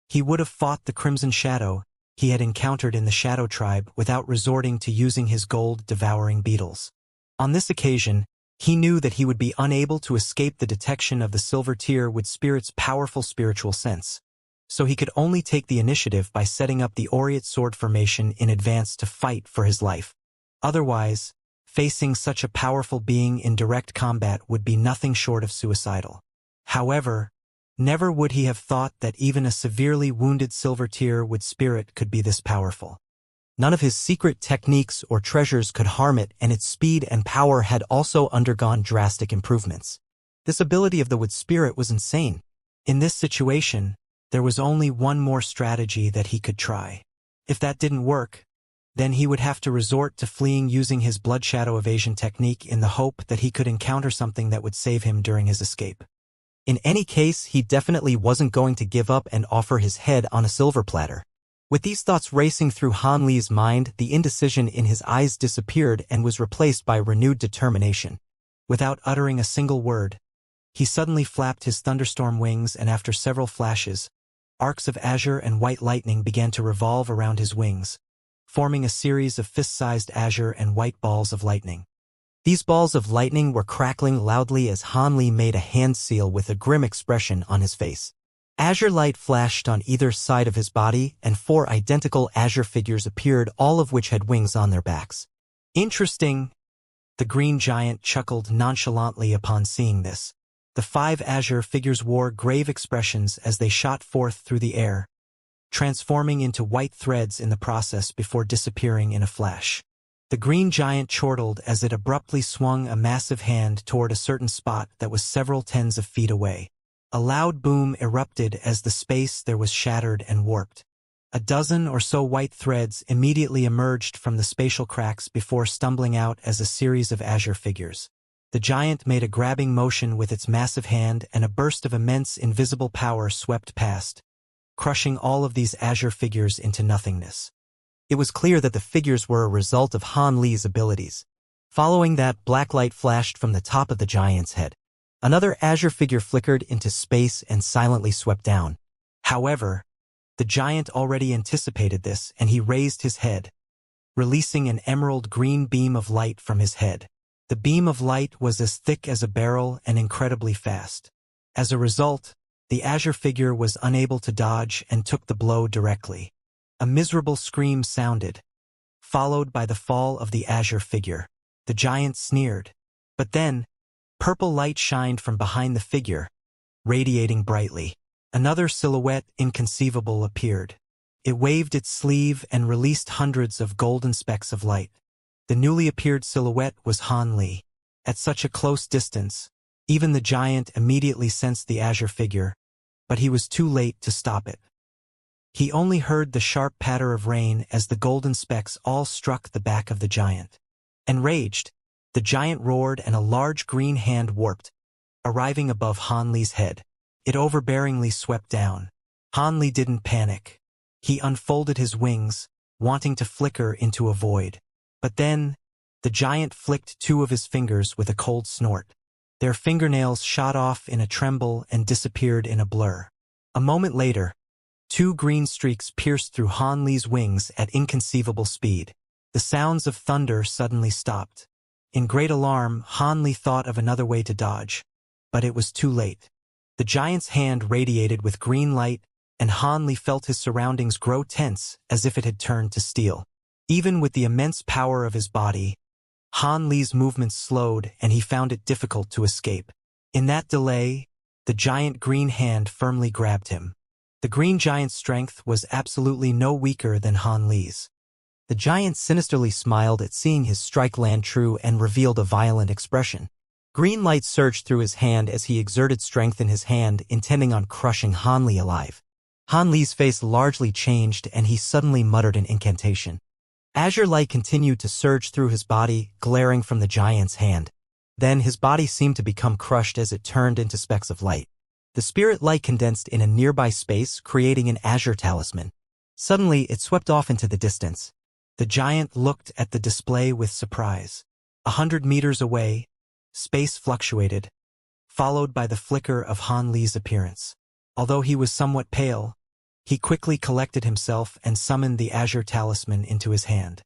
he would have fought the Crimson Shadow he had encountered in the Shadow Tribe without resorting to using his gold-devouring beetles. On this occasion, he knew that he would be unable to escape the detection of the silver-tiered spirit's powerful spiritual sense, so he could only take the initiative by setting up the aureate sword formation in advance to fight for his life. Otherwise, facing such a powerful being in direct combat would be nothing short of suicidal. However, never would he have thought that even a severely wounded silver-tiered spirit could be this powerful. None of his secret techniques or treasures could harm it, and its speed and power had also undergone drastic improvements. This ability of the wood spirit was insane. In this situation, there was only one more strategy that he could try. If that didn't work, then he would have to resort to fleeing using his blood shadow evasion technique in the hope that he could encounter something that would save him during his escape. In any case, he definitely wasn't going to give up and offer his head on a silver platter. With these thoughts racing through Han Li's mind, the indecision in his eyes disappeared and was replaced by renewed determination. Without uttering a single word, he suddenly flapped his thunderstorm wings, and after several flashes, arcs of azure and white lightning began to revolve around his wings, forming a series of fist-sized azure and white balls of lightning. These balls of lightning were crackling loudly as Han Li made a hand seal with a grim expression on his face. Azure light flashed on either side of his body, and 4 identical azure figures appeared, all of which had wings on their backs. Interesting. The green giant chuckled nonchalantly upon seeing this. The 5 azure figures wore grave expressions as they shot forth through the air, transforming into white threads in the process before disappearing in a flash. The green giant chortled as it abruptly swung a massive hand toward a certain spot that was several tens of feet away. A loud boom erupted as the space there was shattered and warped. A dozen or so white threads immediately emerged from the spatial cracks before stumbling out as a series of azure figures. The giant made a grabbing motion with its massive hand, and a burst of immense invisible power swept past, crushing all of these azure figures into nothingness. It was clear that the figures were a result of Han Li's abilities. Following that, black light flashed from the top of the giant's head. Another azure figure flickered into space and silently swept down. However, the giant already anticipated this, and he raised his head, releasing an emerald green beam of light from his head. The beam of light was as thick as a barrel and incredibly fast. As a result, the azure figure was unable to dodge and took the blow directly. A miserable scream sounded, followed by the fall of the azure figure. The giant sneered. But then, purple light shined from behind the figure, radiating brightly. Another silhouette inconceivable appeared. It waved its sleeve and released hundreds of golden specks of light. The newly appeared silhouette was Han Li. At such a close distance, even the giant immediately sensed the azure figure, but he was too late to stop it. He only heard the sharp patter of rain as the golden specks all struck the back of the giant. Enraged, the giant roared and a large green hand warped, arriving above Han Li's head. It overbearingly swept down. Han Li didn't panic. He unfolded his wings, wanting to flicker into a void. But then, the giant flicked 2 of his fingers with a cold snort. Their fingernails shot off in a tremble and disappeared in a blur. A moment later, 2 green streaks pierced through Han Li's wings at inconceivable speed. The sounds of thunder suddenly stopped. In great alarm, Han Li thought of another way to dodge, but it was too late. The giant's hand radiated with green light, and Han Li felt his surroundings grow tense as if it had turned to steel. Even with the immense power of his body, Han Li's movements slowed and he found it difficult to escape. In that delay, the giant green hand firmly grabbed him. The green giant's strength was absolutely no weaker than Han Li's. The giant sinisterly smiled at seeing his strike land true and revealed a violent expression. Green light surged through his hand as he exerted strength in his hand, intending on crushing Han Li alive. Han Li's face largely changed and he suddenly muttered an incantation. Azure light continued to surge through his body, glaring from the giant's hand. Then his body seemed to become crushed as it turned into specks of light. The spirit light condensed in a nearby space, creating an azure talisman. Suddenly, it swept off into the distance. The giant looked at the display with surprise. 100 meters away, space fluctuated, followed by the flicker of Han Li's appearance. Although he was somewhat pale, he quickly collected himself and summoned the azure talisman into his hand.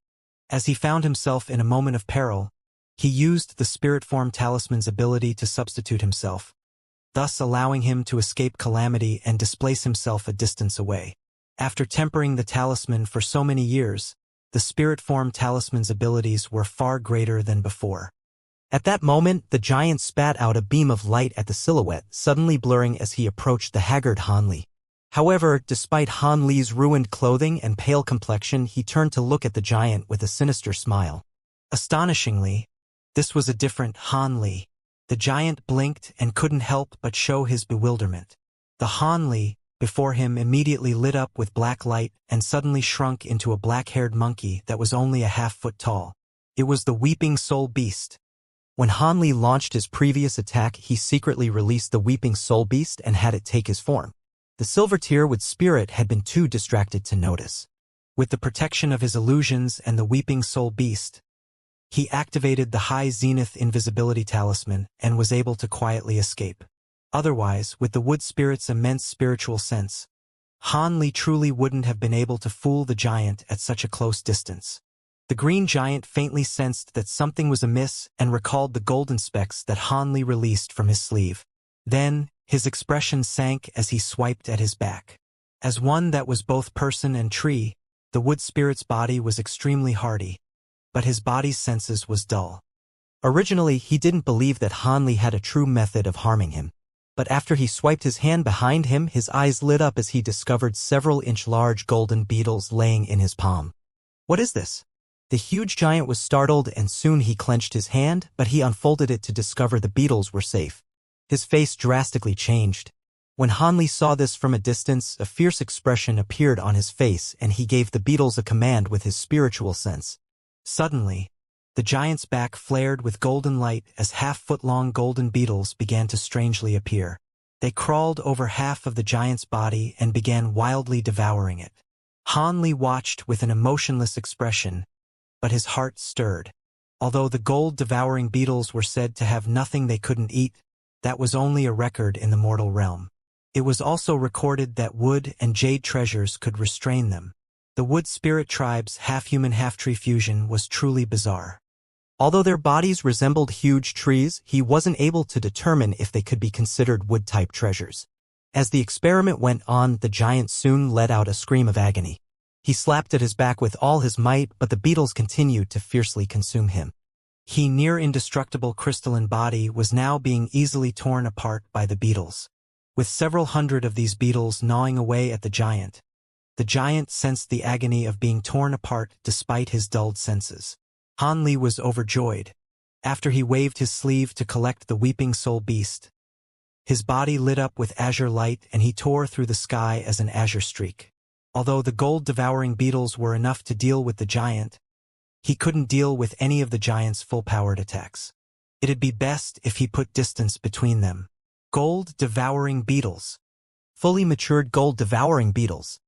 As he found himself in a moment of peril, he used the spirit form talisman's ability to substitute himself, thus allowing him to escape calamity and displace himself a distance away. After tempering the talisman for so many years, the spirit form talisman's abilities were far greater than before. At that moment, the giant spat out a beam of light at the silhouette, suddenly blurring as he approached the haggard Han Li. However, despite Han Li's ruined clothing and pale complexion, he turned to look at the giant with a sinister smile. Astonishingly, this was a different Han Li. The giant blinked and couldn't help but show his bewilderment. The Han Li before him immediately lit up with black light and suddenly shrunk into a black-haired monkey that was only a half-foot tall. It was the Weeping Soul Beast. When Han Li launched his previous attack, he secretly released the Weeping Soul Beast and had it take his form. The silver tier with spirit had been too distracted to notice. With the protection of his illusions and the Weeping Soul Beast, he activated the High Zenith Invisibility Talisman and was able to quietly escape. Otherwise, with the wood spirit's immense spiritual sense, Han Li truly wouldn't have been able to fool the giant at such a close distance. The green giant faintly sensed that something was amiss and recalled the golden specks that Han Li released from his sleeve. Then, his expression sank as he swiped at his back. As one that was both person and tree, the wood spirit's body was extremely hardy, but his body's senses was dull. Originally, he didn't believe that Hanli had a true method of harming him. But after he swiped his hand behind him, his eyes lit up as he discovered several inch-large golden beetles laying in his palm. What is this? The huge giant was startled, and soon he clenched his hand, but he unfolded it to discover the beetles were safe. His face drastically changed. When Hanli saw this from a distance, a fierce expression appeared on his face, and he gave the beetles a command with his spiritual sense. Suddenly, the giant's back flared with golden light as half-foot-long golden beetles began to strangely appear. They crawled over half of the giant's body and began wildly devouring it. Hanli watched with an emotionless expression, but his heart stirred. Although the gold-devouring beetles were said to have nothing they couldn't eat, that was only a record in the mortal realm. It was also recorded that wood and jade treasures could restrain them. The wood spirit tribe's half-human half-tree fusion was truly bizarre. Although their bodies resembled huge trees, he wasn't able to determine if they could be considered wood-type treasures. As the experiment went on, the giant soon let out a scream of agony. He slapped at his back with all his might, but the beetles continued to fiercely consume him. His near-indestructible crystalline body was now being easily torn apart by the beetles. With several hundred of these beetles gnawing away at the giant sensed the agony of being torn apart despite his dulled senses. Hanli was overjoyed. After he waved his sleeve to collect the weeping soul beast, his body lit up with azure light and he tore through the sky as an azure streak. Although the gold-devouring beetles were enough to deal with the giant, he couldn't deal with any of the giant's full-powered attacks. It'd be best if he put distance between them. Gold-devouring beetles. Fully matured gold-devouring beetles.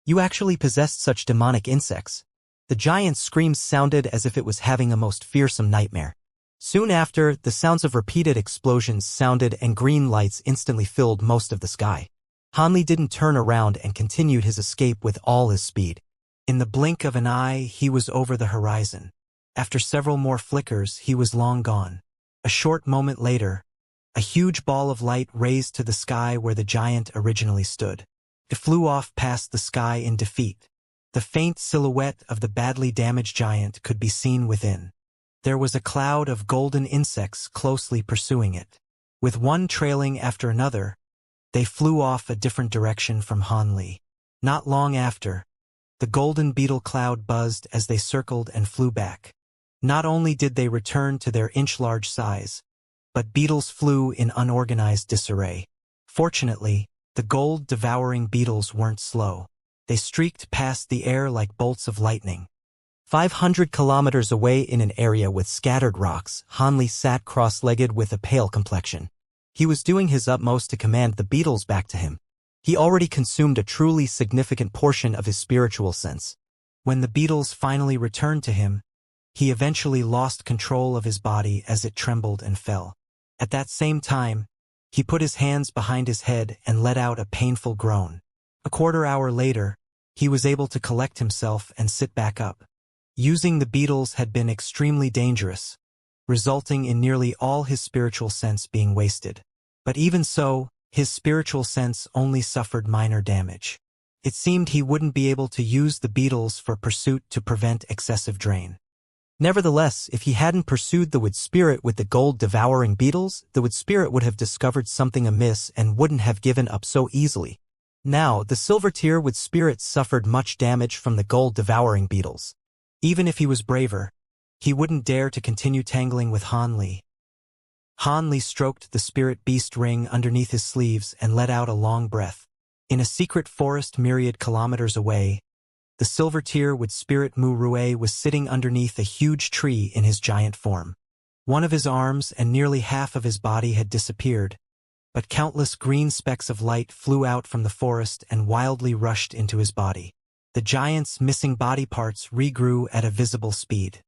You actually possessed such demonic insects. The giant's screams sounded as if it was having a most fearsome nightmare. Soon after, the sounds of repeated explosions sounded and green lights instantly filled most of the sky. Hanli didn't turn around and continued his escape with all his speed. In the blink of an eye, he was over the horizon. After several more flickers, he was long gone. A short moment later, a huge ball of light raised to the sky where the giant originally stood. It flew off past the sky in defeat. The faint silhouette of the badly damaged giant could be seen within. There was a cloud of golden insects closely pursuing it. With one trailing after another, they flew off a different direction from Hanli. Not long after, the golden beetle cloud buzzed as they circled and flew back. Not only did they return to their inch-large size, but beetles flew in unorganized disarray. Fortunately, the gold-devouring beetles weren't slow. They streaked past the air like bolts of lightning. 500 kilometers away in an area with scattered rocks, Hanli sat cross-legged with a pale complexion. He was doing his utmost to command the beetles back to him. He already consumed a truly significant portion of his spiritual sense. When the beetles finally returned to him, he eventually lost control of his body as it trembled and fell. At that same time, he put his hands behind his head and let out a painful groan. A quarter-hour later, he was able to collect himself and sit back up. Using the beetles had been extremely dangerous, resulting in nearly all his spiritual sense being wasted. But even so, his spiritual sense only suffered minor damage. It seemed he wouldn't be able to use the beetles for pursuit to prevent excessive drain. Nevertheless, if he hadn't pursued the wood spirit with the gold-devouring beetles, the wood spirit would have discovered something amiss and wouldn't have given up so easily. Now, the silver-tier wood spirit suffered much damage from the gold-devouring beetles. Even if he was braver, he wouldn't dare to continue tangling with Hanli. Hanli stroked the spirit beast ring underneath his sleeves and let out a long breath. In a secret forest myriad kilometers away, the silver-tier wood spirit Mu Rue was sitting underneath a huge tree in his giant form. One of his arms and nearly half of his body had disappeared, but countless green specks of light flew out from the forest and wildly rushed into his body. The giant's missing body parts regrew at a visible speed.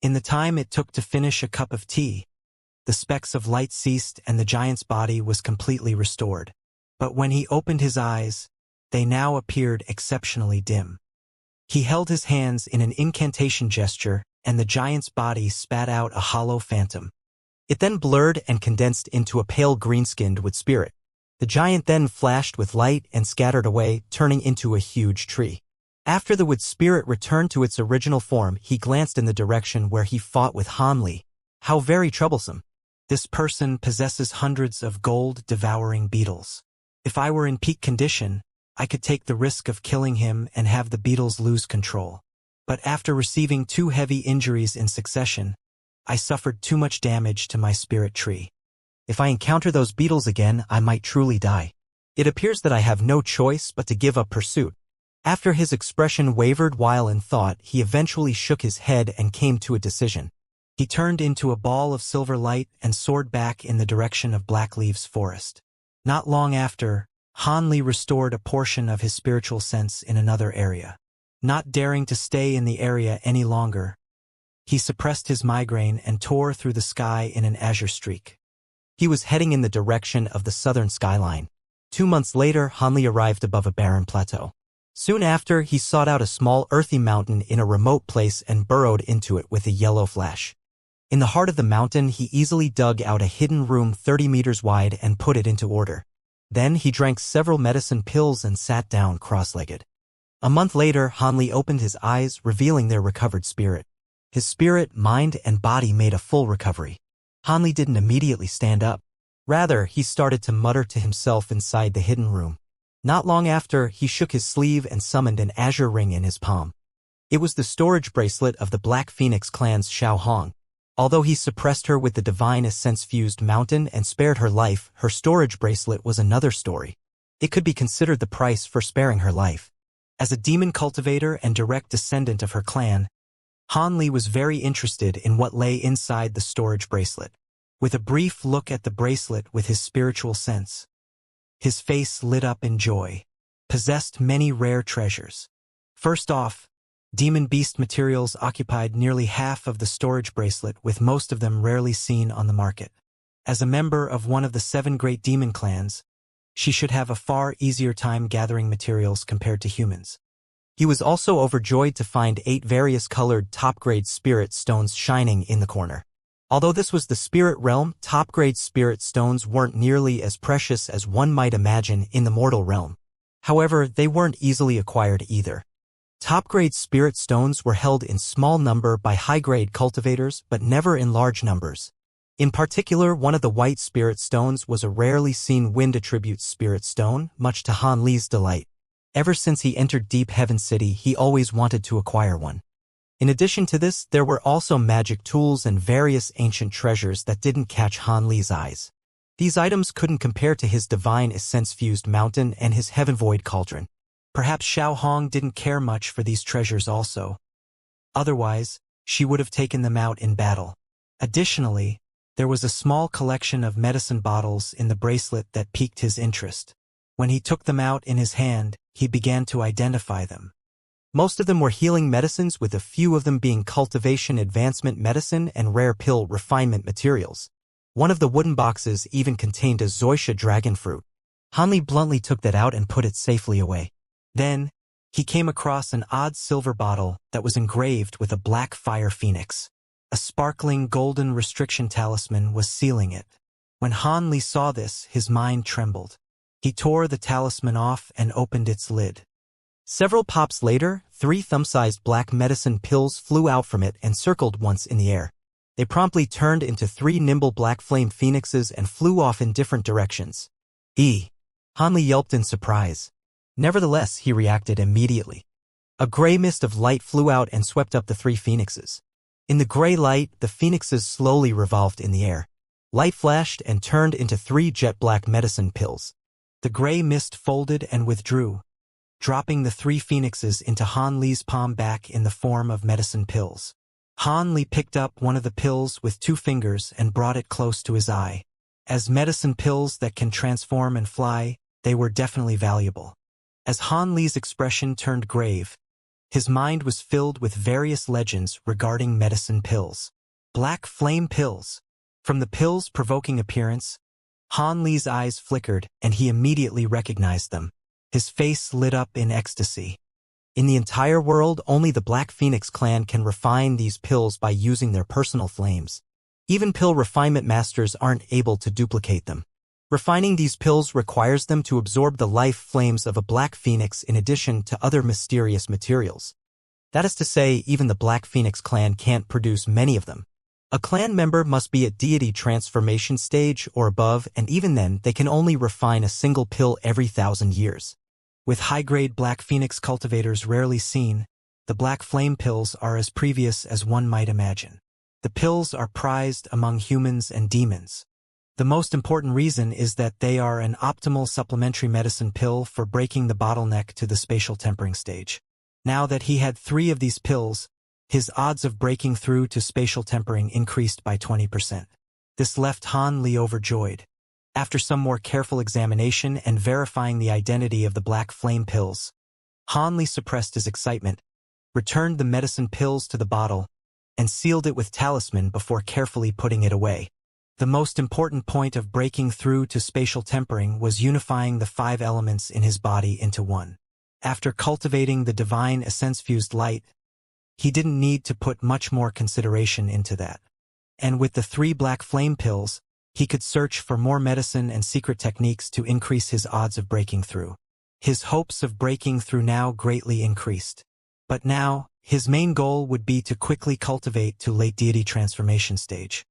In the time it took to finish a cup of tea, the specks of light ceased and the giant's body was completely restored. But when he opened his eyes, they now appeared exceptionally dim. He held his hands in an incantation gesture, and the giant's body spat out a hollow phantom. It then blurred and condensed into a pale green-skinned wood spirit. The giant then flashed with light and scattered away, turning into a huge tree. After the wood spirit returned to its original form, he glanced in the direction where he fought with Han Li. How very troublesome. This person possesses hundreds of gold-devouring beetles. If I were in peak condition, I could take the risk of killing him and have the beetles lose control. But after receiving 2 heavy injuries in succession, I suffered too much damage to my spirit tree. If I encounter those beetles again, I might truly die. It appears that I have no choice but to give up pursuit. After his expression wavered while in thought, he eventually shook his head and came to a decision. He turned into a ball of silver light and soared back in the direction of Blackleaf's forest. Not long after, Han Li restored a portion of his spiritual sense in another area. Not daring to stay in the area any longer, he suppressed his migraine and tore through the sky in an azure streak. He was heading in the direction of the southern skyline. 2 months later, Han Li arrived above a barren plateau. Soon after, he sought out a small earthy mountain in a remote place and burrowed into it with a yellow flash. In the heart of the mountain, he easily dug out a hidden room 30 meters wide and put it into order. Then he drank several medicine pills and sat down cross-legged. A month later, Han Li opened his eyes, revealing their recovered spirit. His spirit, mind, and body made a full recovery. Han Li didn't immediately stand up. Rather, he started to mutter to himself inside the hidden room. Not long after, he shook his sleeve and summoned an azure ring in his palm. It was the storage bracelet of the Black Phoenix clan's Xiao Hong. Although he suppressed her with the divine essence-fused mountain and spared her life, her storage bracelet was another story. It could be considered the price for sparing her life. As a demon cultivator and direct descendant of her clan, Han Li was very interested in what lay inside the storage bracelet. With a brief look at the bracelet with his spiritual sense, his face lit up in joy. Possessed many rare treasures. First off, demon beast materials occupied nearly half of the storage bracelet, with most of them rarely seen on the market. As a member of one of the 7 great demon clans, she should have a far easier time gathering materials compared to humans. He was also overjoyed to find 8 various colored top-grade spirit stones shining in the corner. Although this was the spirit realm, top-grade spirit stones weren't nearly as precious as one might imagine in the mortal realm. However, they weren't easily acquired either. Top-grade spirit stones were held in small number by high-grade cultivators, but never in large numbers. In particular, one of the white spirit stones was a rarely seen wind attribute spirit stone, much to Han Li's delight. Ever since he entered Deep Heaven City, he always wanted to acquire one. In addition to this, there were also magic tools and various ancient treasures that didn't catch Han Li's eyes. These items couldn't compare to his divine essence-fused mountain and his heaven-void cauldron. Perhaps Xiao Hong didn't care much for these treasures also. Otherwise, she would have taken them out in battle. Additionally, there was a small collection of medicine bottles in the bracelet that piqued his interest. When he took them out in his hand, he began to identify them. Most of them were healing medicines, with a few of them being cultivation advancement medicine and rare pill refinement materials. One of the wooden boxes even contained a Xianxia dragon fruit. Han Li bluntly took that out and put it safely away. Then, he came across an odd silver bottle that was engraved with a black fire phoenix. A sparkling golden restriction talisman was sealing it. When Han Li saw this, his mind trembled. He tore the talisman off and opened its lid. Several pops later, 3 thumb-sized black medicine pills flew out from it and circled once in the air. They promptly turned into 3 nimble black flame phoenixes and flew off in different directions. Han Li yelped in surprise. Nevertheless, he reacted immediately. A gray mist of light flew out and swept up the 3 phoenixes. In the gray light, the phoenixes slowly revolved in the air. Light flashed and turned into 3 jet-black medicine pills. The gray mist folded and withdrew, dropping the 3 phoenixes into Han Li's palm back in the form of medicine pills. Han Li picked up one of the pills with 2 fingers and brought it close to his eye. As medicine pills that can transform and fly, they were definitely valuable. As Han Li's expression turned grave, his mind was filled with various legends regarding medicine pills. Black flame pills. From the pill's provoking appearance, Han Li's eyes flickered and he immediately recognized them. His face lit up in ecstasy. In the entire world, only the Black Phoenix clan can refine these pills by using their personal flames. Even pill refinement masters aren't able to duplicate them. Refining these pills requires them to absorb the life flames of a black phoenix in addition to other mysterious materials. That is to say, even the Black Phoenix clan can't produce many of them. A clan member must be at deity transformation stage or above, and even then they can only refine a single pill every 1,000 years. With high-grade Black Phoenix cultivators rarely seen, the Black Flame pills are as previous as one might imagine. The pills are prized among humans and demons. The most important reason is that they are an optimal supplementary medicine pill for breaking the bottleneck to the spatial tempering stage. Now that he had 3 of these pills, his odds of breaking through to spatial tempering increased by 20%. This left Han Li overjoyed. After some more careful examination and verifying the identity of the Black Flame pills, Han Li suppressed his excitement, returned the medicine pills to the bottle, and sealed it with talisman before carefully putting it away. The most important point of breaking through to spatial tempering was unifying the 5 elements in his body into one. After cultivating the divine essence-fused light, he didn't need to put much more consideration into that. And with the 3 Black Flame pills, he could search for more medicine and secret techniques to increase his odds of breaking through. His hopes of breaking through now greatly increased. But now, his main goal would be to quickly cultivate to late deity transformation stage.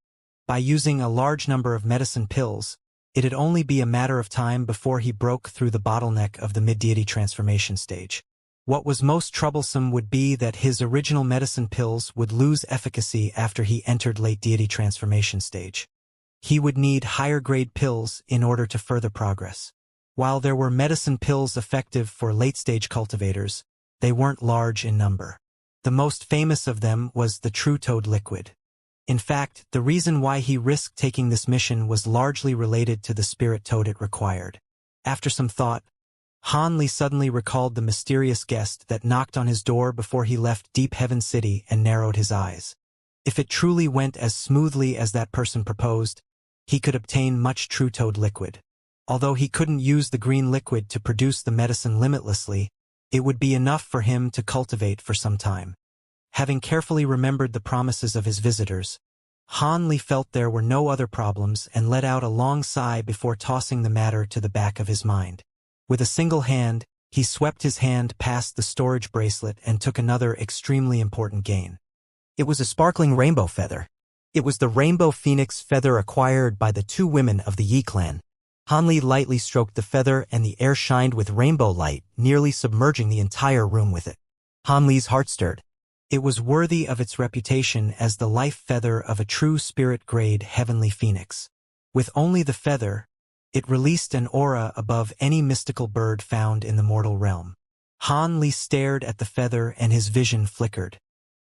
By using a large number of medicine pills, it'd only be a matter of time before he broke through the bottleneck of the mid-deity transformation stage. What was most troublesome would be that his original medicine pills would lose efficacy after he entered late deity transformation stage. He would need higher-grade pills in order to further progress. While there were medicine pills effective for late-stage cultivators, they weren't large in number. The most famous of them was the True Toad liquid. In fact, the reason why he risked taking this mission was largely related to the spirit toad it required. After some thought, Han Li suddenly recalled the mysterious guest that knocked on his door before he left Deep Heaven City and narrowed his eyes. If it truly went as smoothly as that person proposed, he could obtain much True Toad liquid. Although he couldn't use the green liquid to produce the medicine limitlessly, it would be enough for him to cultivate for some time. Having carefully remembered the promises of his visitors, Han Li felt there were no other problems and let out a long sigh before tossing the matter to the back of his mind. With a single hand, he swept his hand past the storage bracelet and took another extremely important gain. It was a sparkling rainbow feather. It was the rainbow phoenix feather acquired by the 2 women of the Yi clan. Han Li lightly stroked the feather and the air shined with rainbow light, nearly submerging the entire room with it. Han Li's heart stirred. It was worthy of its reputation as the life feather of a true spirit-grade heavenly phoenix. With only the feather, it released an aura above any mystical bird found in the mortal realm. Han Li stared at the feather and his vision flickered.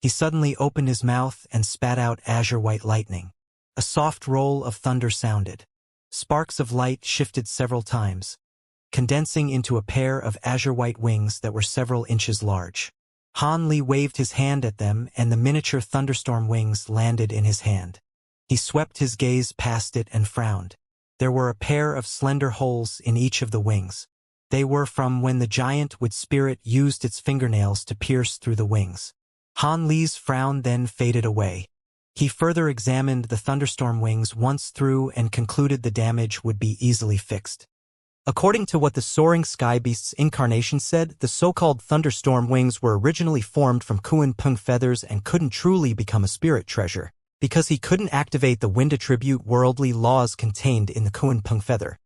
He suddenly opened his mouth and spat out azure-white lightning. A soft roll of thunder sounded. Sparks of light shifted several times, condensing into a pair of azure-white wings that were several inches large. Han Li waved his hand at them and the miniature thunderstorm wings landed in his hand. He swept his gaze past it and frowned. There were a pair of slender holes in each of the wings. They were from when the giant wood spirit used its fingernails to pierce through the wings. Han Li's frown then faded away. He further examined the thunderstorm wings once through and concluded the damage would be easily fixed. According to what the soaring sky beast's incarnation said, the so-called thunderstorm wings were originally formed from Kuan Peng feathers and couldn't truly become a spirit treasure, because he couldn't activate the wind attribute worldly laws contained in the Kuan Peng feather.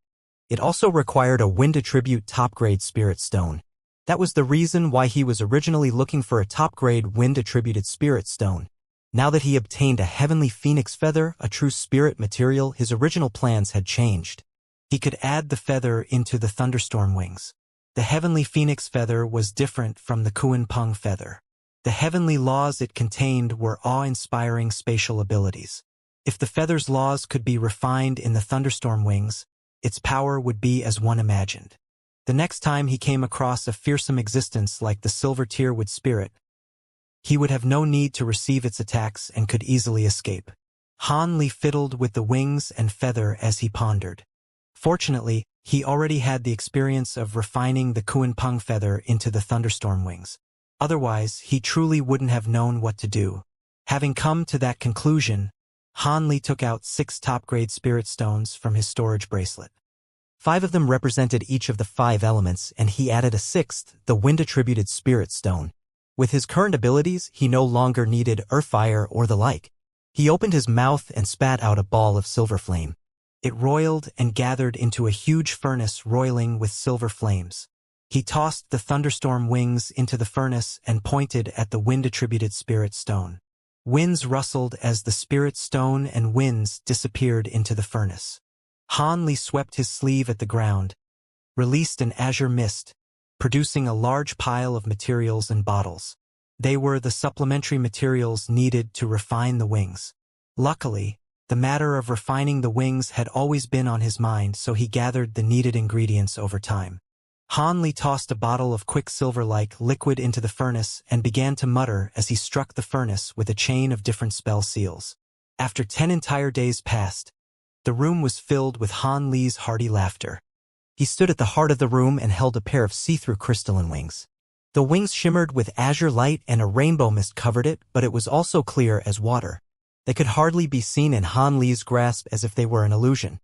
It also required a wind attribute top-grade spirit stone. That was the reason why he was originally looking for a top-grade wind-attributed spirit stone. Now that he obtained a heavenly phoenix feather, a true spirit material, his original plans had changed. He could add the feather into the thunderstorm wings. The heavenly phoenix feather was different from the Kuan Peng feather. The heavenly laws it contained were awe-inspiring spatial abilities. If the feather's laws could be refined in the thunderstorm wings, its power would be as one imagined. The next time he came across a fearsome existence like the silver tearwood spirit, he would have no need to receive its attacks and could easily escape. Han Li fiddled with the wings and feather as he pondered. Fortunately, he already had the experience of refining the Kuan Peng feather into the thunderstorm wings. Otherwise, he truly wouldn't have known what to do. Having come to that conclusion, Han Li took out 6 top-grade spirit stones from his storage bracelet. 5 of them represented each of the 5 elements, and he added a 6th, the wind-attributed spirit stone. With his current abilities, he no longer needed earth fire or the like. He opened his mouth and spat out a ball of silver flame. It roiled and gathered into a huge furnace roiling with silver flames. He tossed the thunderstorm wings into the furnace and pointed at the wind-attributed spirit stone. Winds rustled as the spirit stone and winds disappeared into the furnace. Han Li swept his sleeve at the ground, released an azure mist, producing a large pile of materials and bottles. They were the supplementary materials needed to refine the wings. Luckily, the matter of refining the wings had always been on his mind, so he gathered the needed ingredients over time. Han Li tossed a bottle of quicksilver-like liquid into the furnace and began to mutter as he struck the furnace with a chain of different spell seals. After 10 entire days passed, the room was filled with Han Li's hearty laughter. He stood at the heart of the room and held a pair of see-through crystalline wings. The wings shimmered with azure light and a rainbow mist covered it, but it was also clear as water. They could hardly be seen in Han Li's grasp, as if they were an illusion.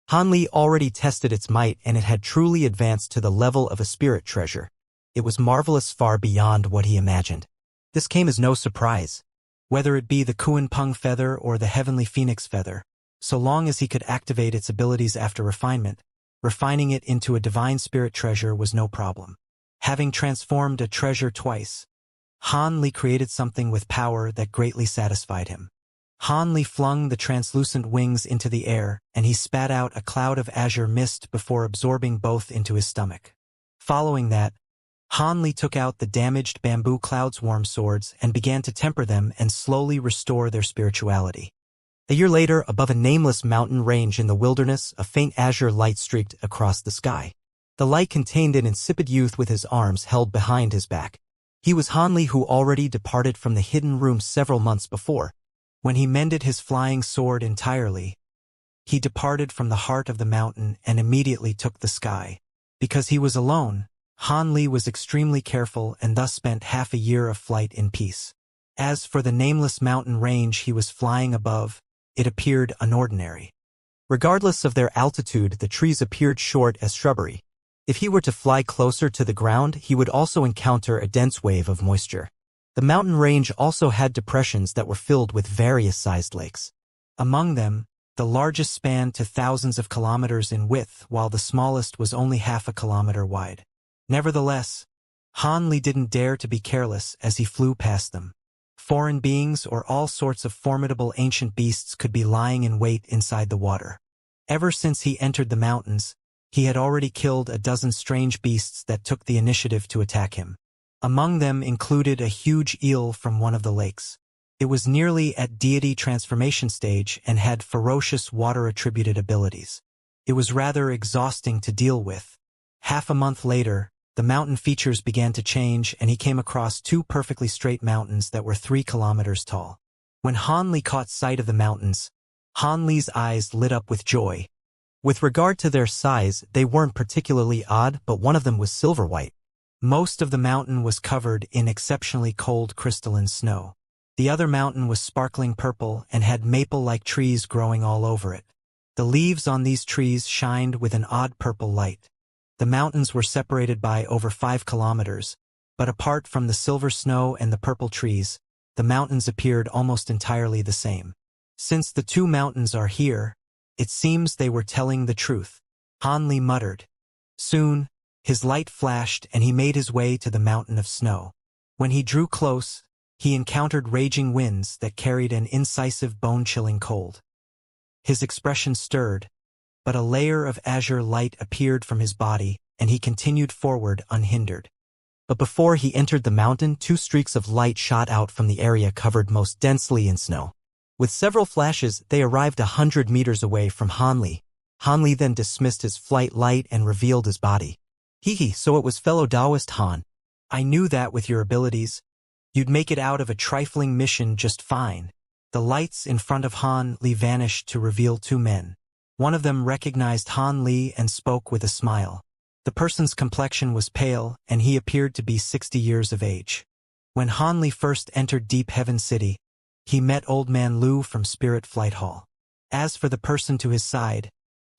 Han Li already tested its might, and it had truly advanced to the level of a spirit treasure. It was marvelous, far beyond what he imagined. This came as no surprise. Whether it be the Kuan Peng feather or the heavenly phoenix feather, so long as he could activate its abilities after refinement, refining it into a divine spirit treasure was no problem. Having transformed a treasure twice, Han Li created something with power that greatly satisfied him. Han Li flung the translucent wings into the air, and he spat out a cloud of azure mist before absorbing both into his stomach. Following that, Han Li took out the damaged bamboo cloudswarm swords and began to temper them and slowly restore their spirituality. A year later, above a nameless mountain range in the wilderness, a faint azure light streaked across the sky. The light contained an insipid youth with his arms held behind his back. He was Han Li, who already departed from the hidden room several months before. When he mended his flying sword entirely, he departed from the heart of the mountain and immediately took the sky. Because he was alone, Han Li was extremely careful and thus spent half a year of flight in peace. As for the nameless mountain range he was flying above, it appeared unordinary. Regardless of their altitude, the trees appeared short as shrubbery. If he were to fly closer to the ground, he would also encounter a dense wave of moisture. The mountain range also had depressions that were filled with various-sized lakes. Among them, the largest spanned to thousands of kilometers in width, while the smallest was only half a kilometer wide. Nevertheless, Han Li didn't dare to be careless as he flew past them. Foreign beings or all sorts of formidable ancient beasts could be lying in wait inside the water. Ever since he entered the mountains, he had already killed a dozen strange beasts that took the initiative to attack him. Among them included a huge eel from one of the lakes. It was nearly at deity transformation stage and had ferocious water-attributed abilities. It was rather exhausting to deal with. Half a month later, the mountain features began to change, and he came across 2 perfectly straight mountains that were 3 kilometers tall. When Han Li caught sight of the mountains, Han Li's eyes lit up with joy. With regard to their size, they weren't particularly odd, but one of them was silver-white. Most of the mountain was covered in exceptionally cold crystalline snow. The other mountain was sparkling purple and had maple-like trees growing all over it. The leaves on these trees shined with an odd purple light. The mountains were separated by over 5 kilometers, but apart from the silver snow and the purple trees, the mountains appeared almost entirely the same. Since the 2 mountains are here, it seems they were telling the truth, Han Li muttered. Soon, his light flashed and he made his way to the mountain of snow. When he drew close, he encountered raging winds that carried an incisive, bone-chilling cold. His expression stirred, but a layer of azure light appeared from his body, and he continued forward unhindered. But before he entered the mountain, 2 streaks of light shot out from the area covered most densely in snow. With several flashes, they arrived 100 meters away from Han Li. Han Li then dismissed his flight light and revealed his body. So it was fellow Taoist Han. I knew that with your abilities, you'd make it out of a trifling mission just fine. The lights in front of Han Li vanished to reveal 2 men. One of them recognized Han Li and spoke with a smile. The person's complexion was pale, and he appeared to be 60 years of age. When Han Li first entered Deep Heaven City, he met Old Man Lu from Spirit Flight Hall. As for the person to his side,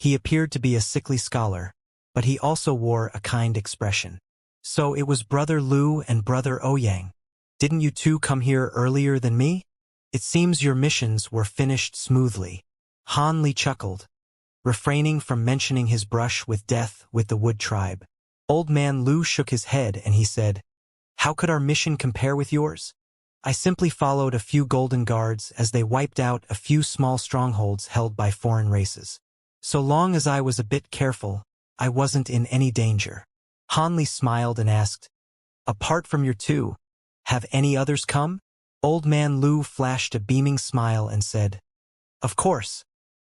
He appeared to be a sickly scholar, but he also wore a kind expression. So it was Brother Lu and Brother Ouyang. Didn't you two come here earlier than me? It seems your missions were finished smoothly. Han Li chuckled, refraining from mentioning his brush with death with the Wood tribe. Old Man Lu shook his head and he said, "How could our mission compare with yours? I simply followed a few golden guards as they wiped out a few small strongholds held by foreign races. So long as I was a bit careful, I wasn't in any danger." Han Li smiled and asked, "Apart from your two, have any others come?" Old Man Lu flashed a beaming smile and said, "Of course.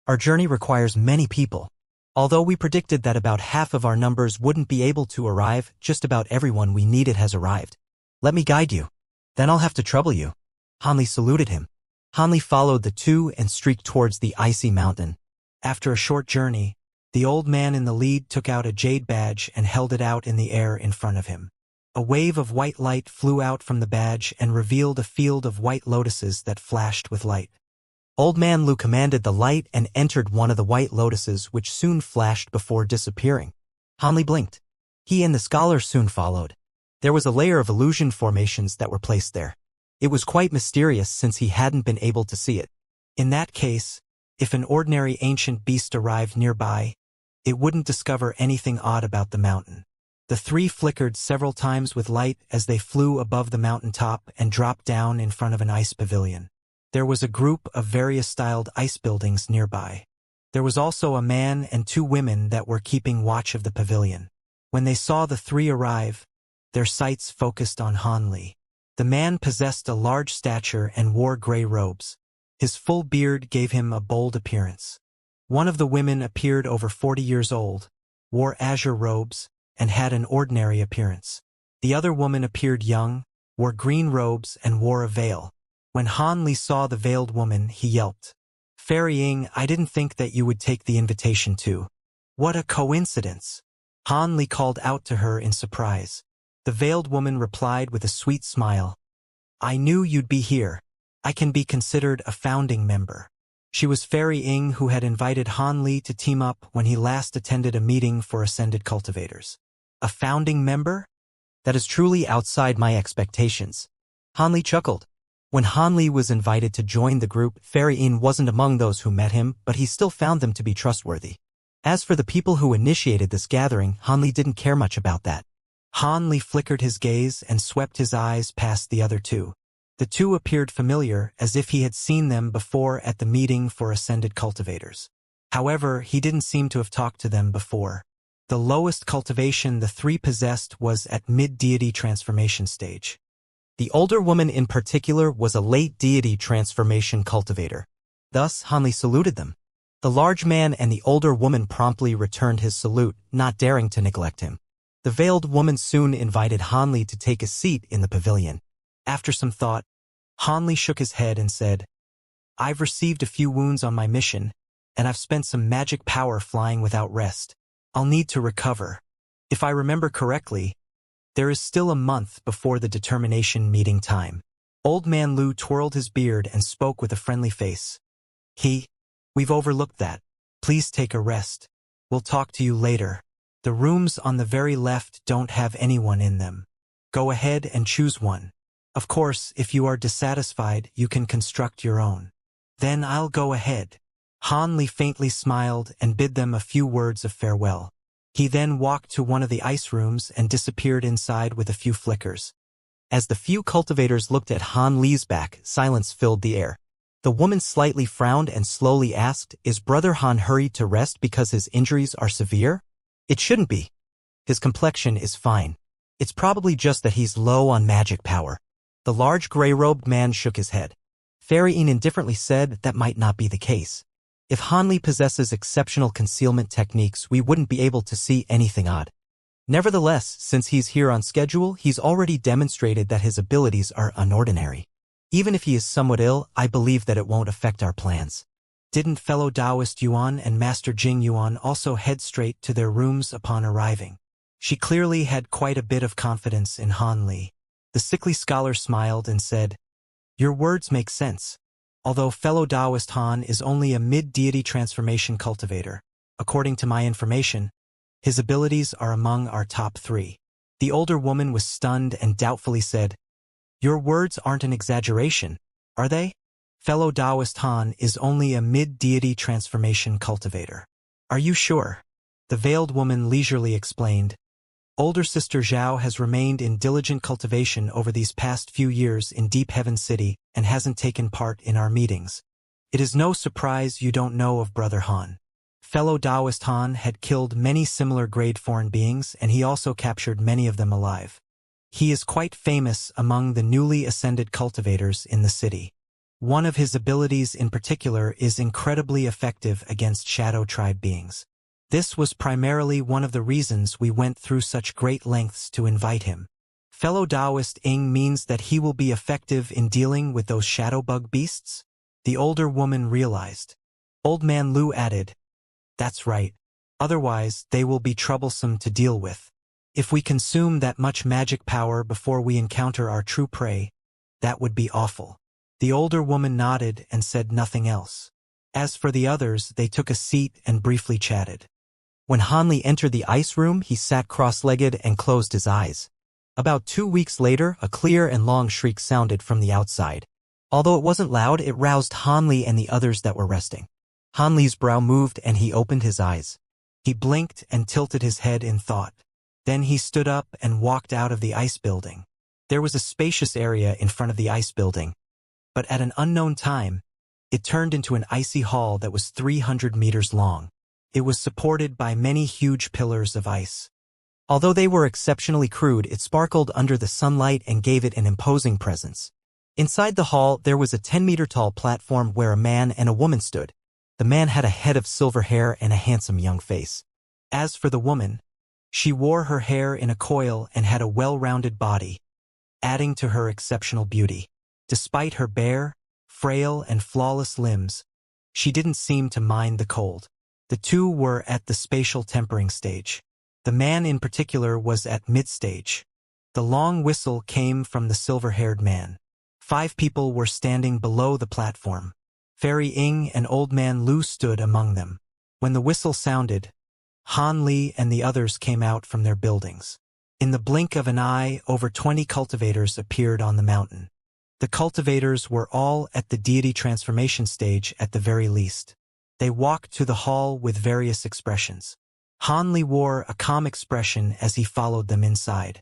Our journey requires many people. Although we predicted that about half of our numbers wouldn't be able to arrive, just about everyone we needed has arrived. Let me guide you. Then I'll have to trouble you." Han Li saluted him. Han Li followed the two and streaked towards the icy mountain. After a short journey, the old man in the lead took out a jade badge and held it out in the air in front of him. A wave of white light flew out from the badge and revealed a field of white lotuses that flashed with light. Old Man Lu commanded the light and entered one of the white lotuses, which soon flashed before disappearing. Han Li blinked. He and the scholar soon followed. There was a layer of illusion formations that were placed there. It was quite mysterious since he hadn't been able to see it. In that case, if an ordinary ancient beast arrived nearby, it wouldn't discover anything odd about the mountain. The three flickered several times with light as they flew above the mountain top and dropped down in front of an ice pavilion. There was a group of various styled ice buildings nearby. There was also a man and two women that were keeping watch of the pavilion. When they saw the three arrive, their sights focused on Han Li. The man possessed a large stature and wore gray robes. His full beard gave him a bold appearance. One of the women appeared over 40 years old, wore azure robes, and had an ordinary appearance. The other woman appeared young, wore green robes, and wore a veil. When Han Li saw the veiled woman, he yelped, "Fairy Ying, I didn't think that you would take the invitation too. What a coincidence!" Han Li called out to her in surprise. The veiled woman replied with a sweet smile, "I knew you'd be here. I can be considered a founding member." She was Fairy Ying, who had invited Han Li to team up when he last attended a meeting for ascended cultivators. A founding member? That is truly outside my expectations. Han Li chuckled. When Han Li was invited to join the group, Fairy Ying wasn't among those who met him, but he still found them to be trustworthy. As for the people who initiated this gathering, Han Li didn't care much about that. Han Li flickered his gaze and swept his eyes past the other two. The two appeared familiar, as if he had seen them before at the meeting for ascended cultivators. However, he didn't seem to have talked to them before. The lowest cultivation the three possessed was at mid-deity transformation stage. The older woman in particular was a late deity transformation cultivator. Thus, Han Li saluted them. The large man and the older woman promptly returned his salute, not daring to neglect him. The veiled woman soon invited Han Li to take a seat in the pavilion. After some thought, Han Li shook his head and said, "I've received a few wounds on my mission, and I've spent some magic power flying without rest. I'll need to recover. If I remember correctly, there is still a month before the determination meeting time." Old Man Lu twirled his beard and spoke with a friendly face. We've overlooked that. Please take a rest. We'll talk to you later. The rooms on the very left don't have anyone in them. Go ahead and choose one. Of course, if you are dissatisfied, you can construct your own. Then I'll go ahead." Han Li faintly smiled and bid them a few words of farewell. He then walked to one of the ice rooms and disappeared inside with a few flickers. As the few cultivators looked at Han Li's back, silence filled the air. The woman slightly frowned and slowly asked, "Is Brother Han hurried to rest because his injuries are severe?" "It shouldn't be. His complexion is fine. It's probably just that he's low on magic power." The large gray-robed man shook his head. Fairy Ying indifferently said that might not be the case. If Han Li possesses exceptional concealment techniques, we wouldn't be able to see anything odd. Nevertheless, since he's here on schedule, he's already demonstrated that his abilities are unordinary. Even if he is somewhat ill, I believe that it won't affect our plans. Didn't fellow Taoist Yuan and Master Jing Yuan also head straight to their rooms upon arriving? She clearly had quite a bit of confidence in Han Li. The sickly scholar smiled and said, "Your words make sense. Although fellow Taoist Han is only a mid-deity transformation cultivator, According to my information, his abilities are among our top 3. The older woman was stunned and doubtfully said, "Your words aren't an exaggeration, are they? Fellow Taoist Han is only a mid-deity transformation cultivator." "Are you sure?" The veiled woman leisurely explained. "Older sister Zhao has remained in diligent cultivation over these past few years in Deep Heaven City and hasn't taken part in our meetings. It is no surprise you don't know of Brother Han. Fellow Taoist Han had killed many similar grade foreign beings, and he also captured many of them alive. He is quite famous among the newly ascended cultivators in the city. One of his abilities in particular is incredibly effective against shadow tribe beings. This was primarily one of the reasons we went through such great lengths to invite him. Fellow Taoist Ing means that he will be effective in dealing with those shadow bug beasts?" The older woman realized. Old man Lu added, "That's right. Otherwise, they will be troublesome to deal with. If we consume that much magic power before we encounter our true prey, that would be awful." The older woman nodded and said nothing else. As for the others, they took a seat and briefly chatted. When Hanli entered the ice room, he sat cross-legged and closed his eyes. About 2 weeks later, a clear and long shriek sounded from the outside. Although it wasn't loud, it roused Hanli and the others that were resting. Hanli's brow moved and he opened his eyes. He blinked and tilted his head in thought. Then he stood up and walked out of the ice building. There was a spacious area in front of the ice building, but at an unknown time, it turned into an icy hall that was 300 meters long. It was supported by many huge pillars of ice. Although they were exceptionally crude, it sparkled under the sunlight and gave it an imposing presence. Inside the hall, there was a 10-meter-tall platform where a man and a woman stood. The man had a head of silver hair and a handsome young face. As for the woman, she wore her hair in a coil and had a well-rounded body, adding to her exceptional beauty. Despite her bare, frail, and flawless limbs, she didn't seem to mind the cold. The two were at the spatial tempering stage. The man in particular was at mid-stage. The long whistle came from the silver-haired man. 5 people were standing below the platform. Fairy Ing and Old Man Lu stood among them. When the whistle sounded, Han Li and the others came out from their buildings. In the blink of an eye, over 20 cultivators appeared on the mountain. The cultivators were all at the deity transformation stage at the very least. They walked to the hall with various expressions. Han Li wore a calm expression as he followed them inside.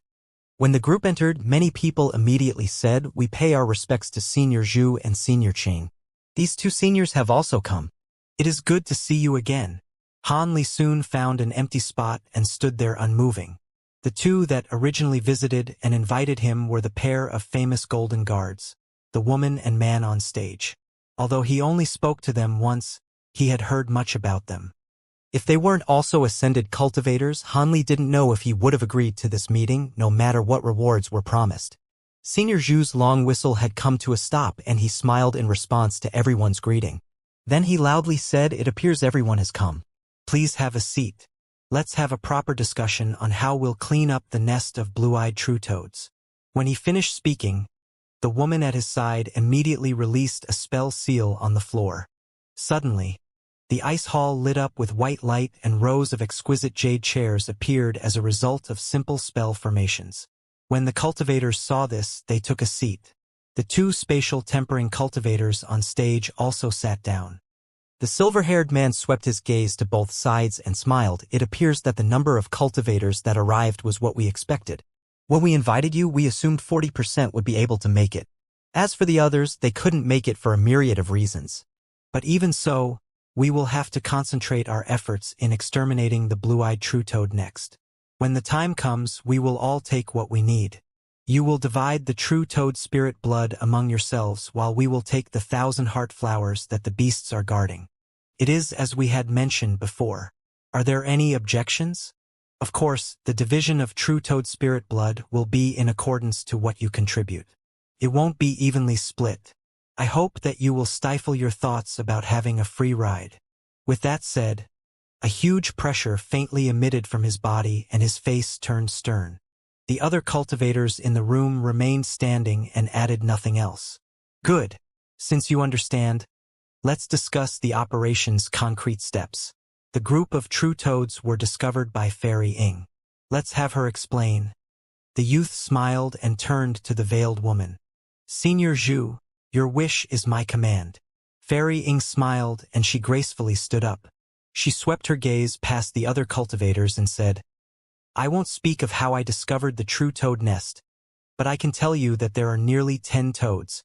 When the group entered, many people immediately said, "We pay our respects to Senior Zhu and Senior Ching. These 2 seniors have also come. It is good to see you again." Han Li soon found an empty spot and stood there unmoving. The 2 that originally visited and invited him were the pair of famous golden guards, the woman and man on stage. Although he only spoke to them once, he had heard much about them. If they weren't also ascended cultivators, Han Li didn't know if he would have agreed to this meeting, no matter what rewards were promised. Senior Zhu's long whistle had come to a stop and he smiled in response to everyone's greeting. Then he loudly said, "It appears everyone has come. Please have a seat. Let's have a proper discussion on how we'll clean up the nest of blue-eyed true toads." When he finished speaking, the woman at his side immediately released a spell seal on the floor. Suddenly, the ice hall lit up with white light and rows of exquisite jade chairs appeared as a result of simple spell formations. When the cultivators saw this, they took a seat. The 2 spatial tempering cultivators on stage also sat down. The silver-haired man swept his gaze to both sides and smiled. "It appears that the number of cultivators that arrived was what we expected. When we invited you, we assumed 40% would be able to make it. As for the others, they couldn't make it for a myriad of reasons. But even so, we will have to concentrate our efforts in exterminating the blue-eyed true toad next. When the time comes, we will all take what we need. You will divide the true toad spirit blood among yourselves, while we will take the 1,000 heart flowers that the beasts are guarding. It is as we had mentioned before. Are there any objections? Of course, the division of true toad spirit blood will be in accordance to what you contribute. It won't be evenly split. I hope that you will stifle your thoughts about having a free ride." With that said, a huge pressure faintly emitted from his body and his face turned stern. The other cultivators in the room remained standing and added nothing else. "Good. Since you understand, let's discuss the operation's concrete steps." The group of true toads were discovered by Fairy Ing. Let's have her explain. The youth smiled and turned to the veiled woman. Senior Zhu, your wish is my command. Fairy Ing smiled and she gracefully stood up. She swept her gaze past the other cultivators and said, I won't speak of how I discovered the true toad nest, but I can tell you that there are nearly 10 toads.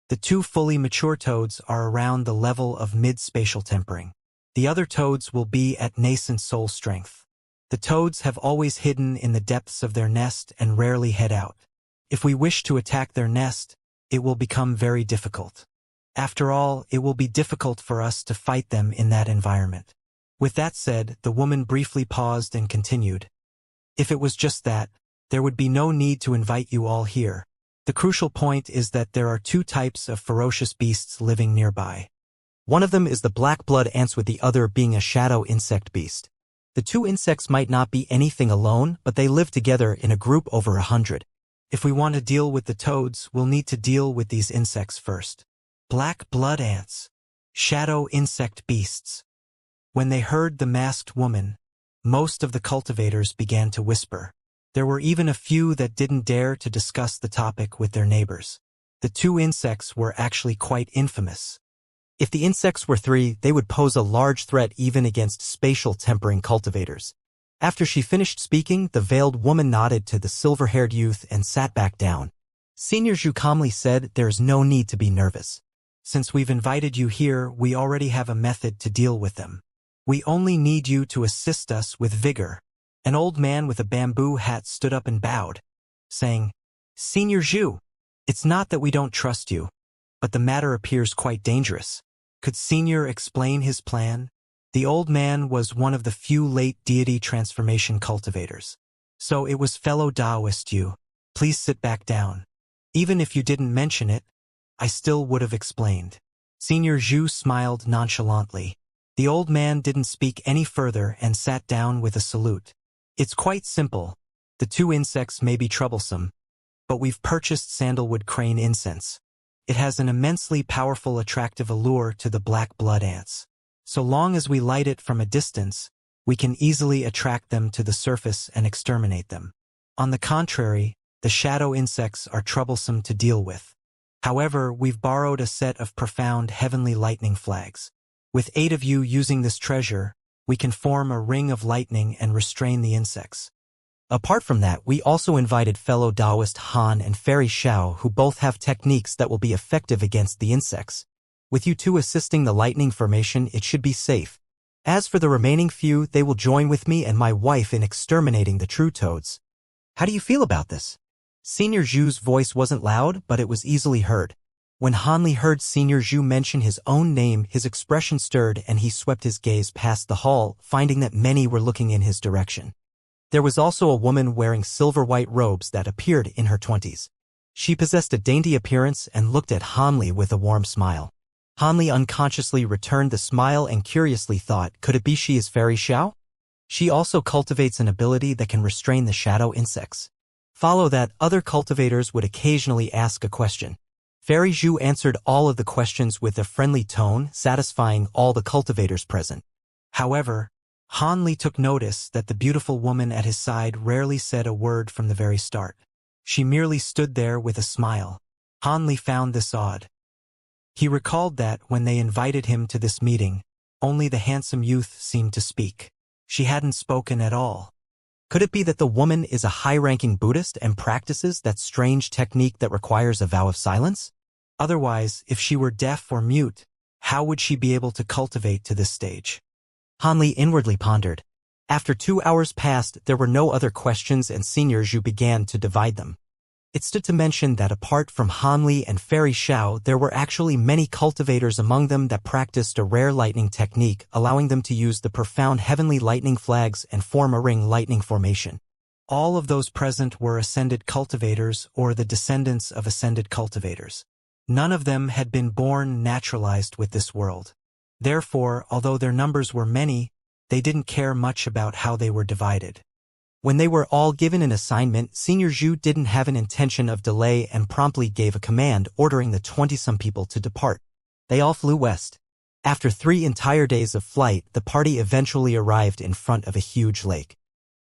The 2 fully mature toads are around the level of mid-spatial tempering. The other toads will be at nascent soul strength. The toads have always hidden in the depths of their nest and rarely head out. If we wish to attack their nest, it will become very difficult. After all, it will be difficult for us to fight them in that environment. With that said, the woman briefly paused and continued. If it was just that, there would be no need to invite you all here. The crucial point is that there are 2 types of ferocious beasts living nearby. One of them is the black blood ants, with the other being a shadow insect beast. The 2 insects might not be anything alone, but they live together in a group over 100. If we want to deal with the toads, we'll need to deal with these insects first. Black blood ants. Shadow insect beasts. When they heard the masked woman, most of the cultivators began to whisper. There were even a few that didn't dare to discuss the topic with their neighbors. The 2 insects were actually quite infamous. If the insects were 3, they would pose a large threat even against spatial tempering cultivators. After she finished speaking, the veiled woman nodded to the silver-haired youth and sat back down. Senior Zhu calmly said, there's no need to be nervous. Since we've invited you here, we already have a method to deal with them. We only need you to assist us with vigor. An old man with a bamboo hat stood up and bowed, saying, Senior Zhu, it's not that we don't trust you, but the matter appears quite dangerous. Could Senior explain his plan? The old man was one of the few late deity transformation cultivators. So it was fellow Taoist you. Please sit back down. Even if you didn't mention it, I still would have explained. Senior Zhu smiled nonchalantly. The old man didn't speak any further and sat down with a salute. It's quite simple. The 2 insects may be troublesome, but we've purchased sandalwood crane incense. It has an immensely powerful attractive allure to the black blood ants. So long as we light it from a distance, we can easily attract them to the surface and exterminate them. On the contrary, the shadow insects are troublesome to deal with. However, we've borrowed a set of profound heavenly lightning flags. With 8 of you using this treasure, we can form a ring of lightning and restrain the insects. Apart from that, we also invited fellow Taoist Han and Fairy Xiao, who both have techniques that will be effective against the insects. With you 2 assisting the lightning formation, it should be safe. As for the remaining few, they will join with me and my wife in exterminating the true toads. How do you feel about this? Senior Zhu's voice wasn't loud, but it was easily heard. When Hanli heard Senior Zhu mention his own name, his expression stirred and he swept his gaze past the hall, finding that many were looking in his direction. There was also a woman wearing silver-white robes that appeared in her 20s. She possessed a dainty appearance and looked at Hanli with a warm smile. Hanli unconsciously returned the smile and curiously thought, could it be she is Fairy Xiao? She also cultivates an ability that can restrain the shadow insects. Follow that, other cultivators would occasionally ask a question. Fairy Zhu answered all of the questions with a friendly tone, satisfying all the cultivators present. However, Han Li took notice that the beautiful woman at his side rarely said a word from the very start. She merely stood there with a smile. Han Li found this odd. He recalled that when they invited him to this meeting, only the handsome youth seemed to speak. She hadn't spoken at all. Could it be that the woman is a high-ranking Buddhist and practices that strange technique that requires a vow of silence? Otherwise, if she were deaf or mute, how would she be able to cultivate to this stage? Hanli inwardly pondered. After 2 hours passed, there were no other questions and Senior Zhu began to divide them. It stood to mention that apart from Hanli and Fairy Xiao, there were actually many cultivators among them that practiced a rare lightning technique, allowing them to use the profound heavenly lightning flags and form a ring lightning formation. All of those present were ascended cultivators or the descendants of ascended cultivators. None of them had been born naturalized with this world. Therefore, although their numbers were many, they didn't care much about how they were divided. When they were all given an assignment, Senior Zhu didn't have an intention of delay and promptly gave a command ordering the 20-some people to depart. They all flew west. After 3 entire days of flight, the party eventually arrived in front of a huge lake.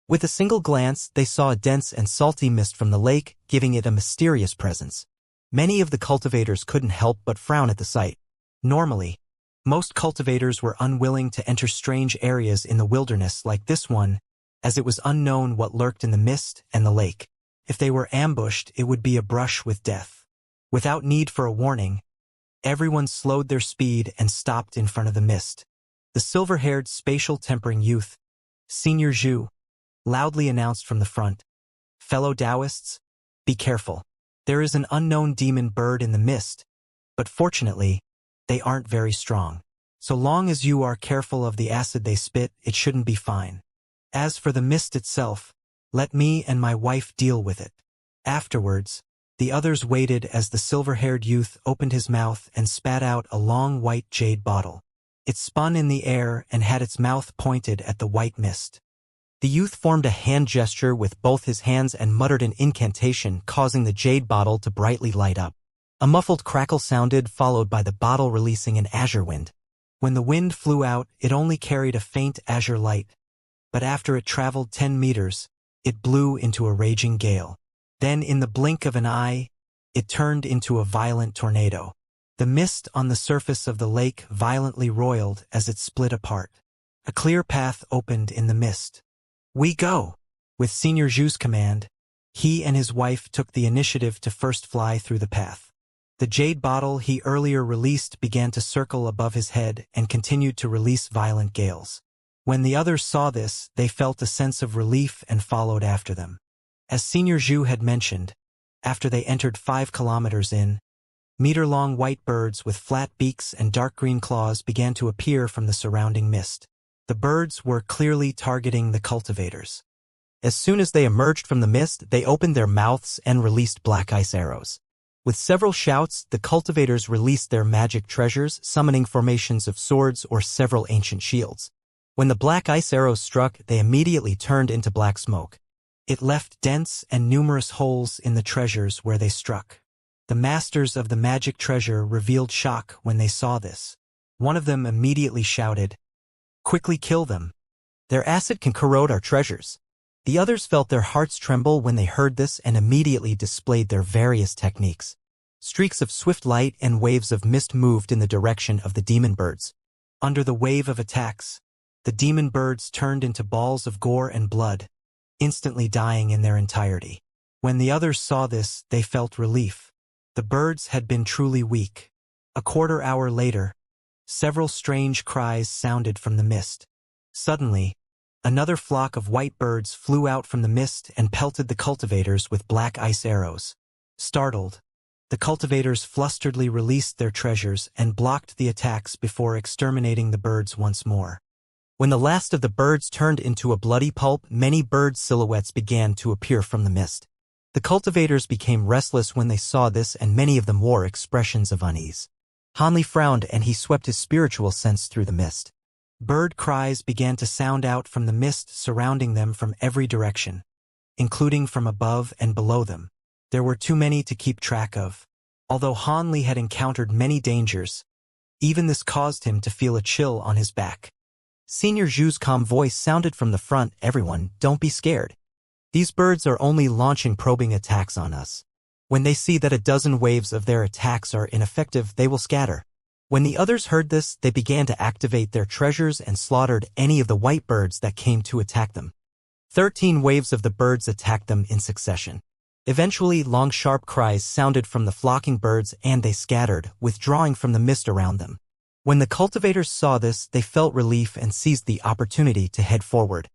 With a single glance, they saw a dense and salty mist from the lake, giving it a mysterious presence. Many of the cultivators couldn't help but frown at the sight. Normally, most cultivators were unwilling to enter strange areas in the wilderness like this one, as it was unknown what lurked in the mist and the lake. If they were ambushed, it would be a brush with death. Without need for a warning, everyone slowed their speed and stopped in front of the mist. The silver-haired spatial tempering youth, Senior Zhu, loudly announced from the front, "Fellow Taoists, be careful. There is an unknown demon bird in the mist, but fortunately, they aren't very strong. So long as you are careful of the acid they spit, it shouldn't be fine. As for the mist itself, let me and my wife deal with it." Afterwards, the others waited as the silver-haired youth opened his mouth and spat out a long white jade bottle. It spun in the air and had its mouth pointed at the white mist. The youth formed a hand gesture with both his hands and muttered an incantation, causing the jade bottle to brightly light up. A muffled crackle sounded, followed by the bottle releasing an azure wind. When the wind flew out, it only carried a faint azure light, but after it traveled 10 meters, it blew into a raging gale. Then, in the blink of an eye, it turned into a violent tornado. The mist on the surface of the lake violently roiled as it split apart. A clear path opened in the mist. "We go!" With Senior Zhu's command, he and his wife took the initiative to first fly through the path. The jade bottle he earlier released began to circle above his head and continued to release violent gales. When the others saw this, they felt a sense of relief and followed after them. As Senior Zhu had mentioned, after they entered 5 kilometers in, meter-long white birds with flat beaks and dark green claws began to appear from the surrounding mist. The birds were clearly targeting the cultivators. As soon as they emerged from the mist, they opened their mouths and released black ice arrows. With several shouts, the cultivators released their magic treasures, summoning formations of swords or several ancient shields. When the black ice arrows struck, they immediately turned into black smoke. It left dense and numerous holes in the treasures where they struck. The masters of the magic treasure revealed shock when they saw this. One of them immediately shouted, "Quickly kill them. Their acid can corrode our treasures." The others felt their hearts tremble when they heard this and immediately displayed their various techniques. Streaks of swift light and waves of mist moved in the direction of the demon birds. Under the wave of attacks, the demon birds turned into balls of gore and blood, instantly dying in their entirety. When the others saw this, they felt relief. The birds had been truly weak. A quarter hour later, several strange cries sounded from the mist. Suddenly, another flock of white birds flew out from the mist and pelted the cultivators with black ice arrows. Startled, the cultivators flusteredly released their treasures and blocked the attacks before exterminating the birds once more. When the last of the birds turned into a bloody pulp, many bird silhouettes began to appear from the mist. The cultivators became restless when they saw this, and many of them wore expressions of unease. Hanli frowned and he swept his spiritual sense through the mist. Bird cries began to sound out from the mist surrounding them from every direction, including from above and below them. There were too many to keep track of. Although Hanli had encountered many dangers, even this caused him to feel a chill on his back. Senior Zhu's calm voice sounded from the front, "Everyone, don't be scared. These birds are only launching probing attacks on us. When they see that a dozen waves of their attacks are ineffective, they will scatter." When the others heard this, they began to activate their treasures and slaughtered any of the white birds that came to attack them. 13 waves of the birds attacked them in succession. Eventually, long sharp cries sounded from the flocking birds and they scattered, withdrawing from the mist around them. When the cultivators saw this, they felt relief and seized the opportunity to head forward.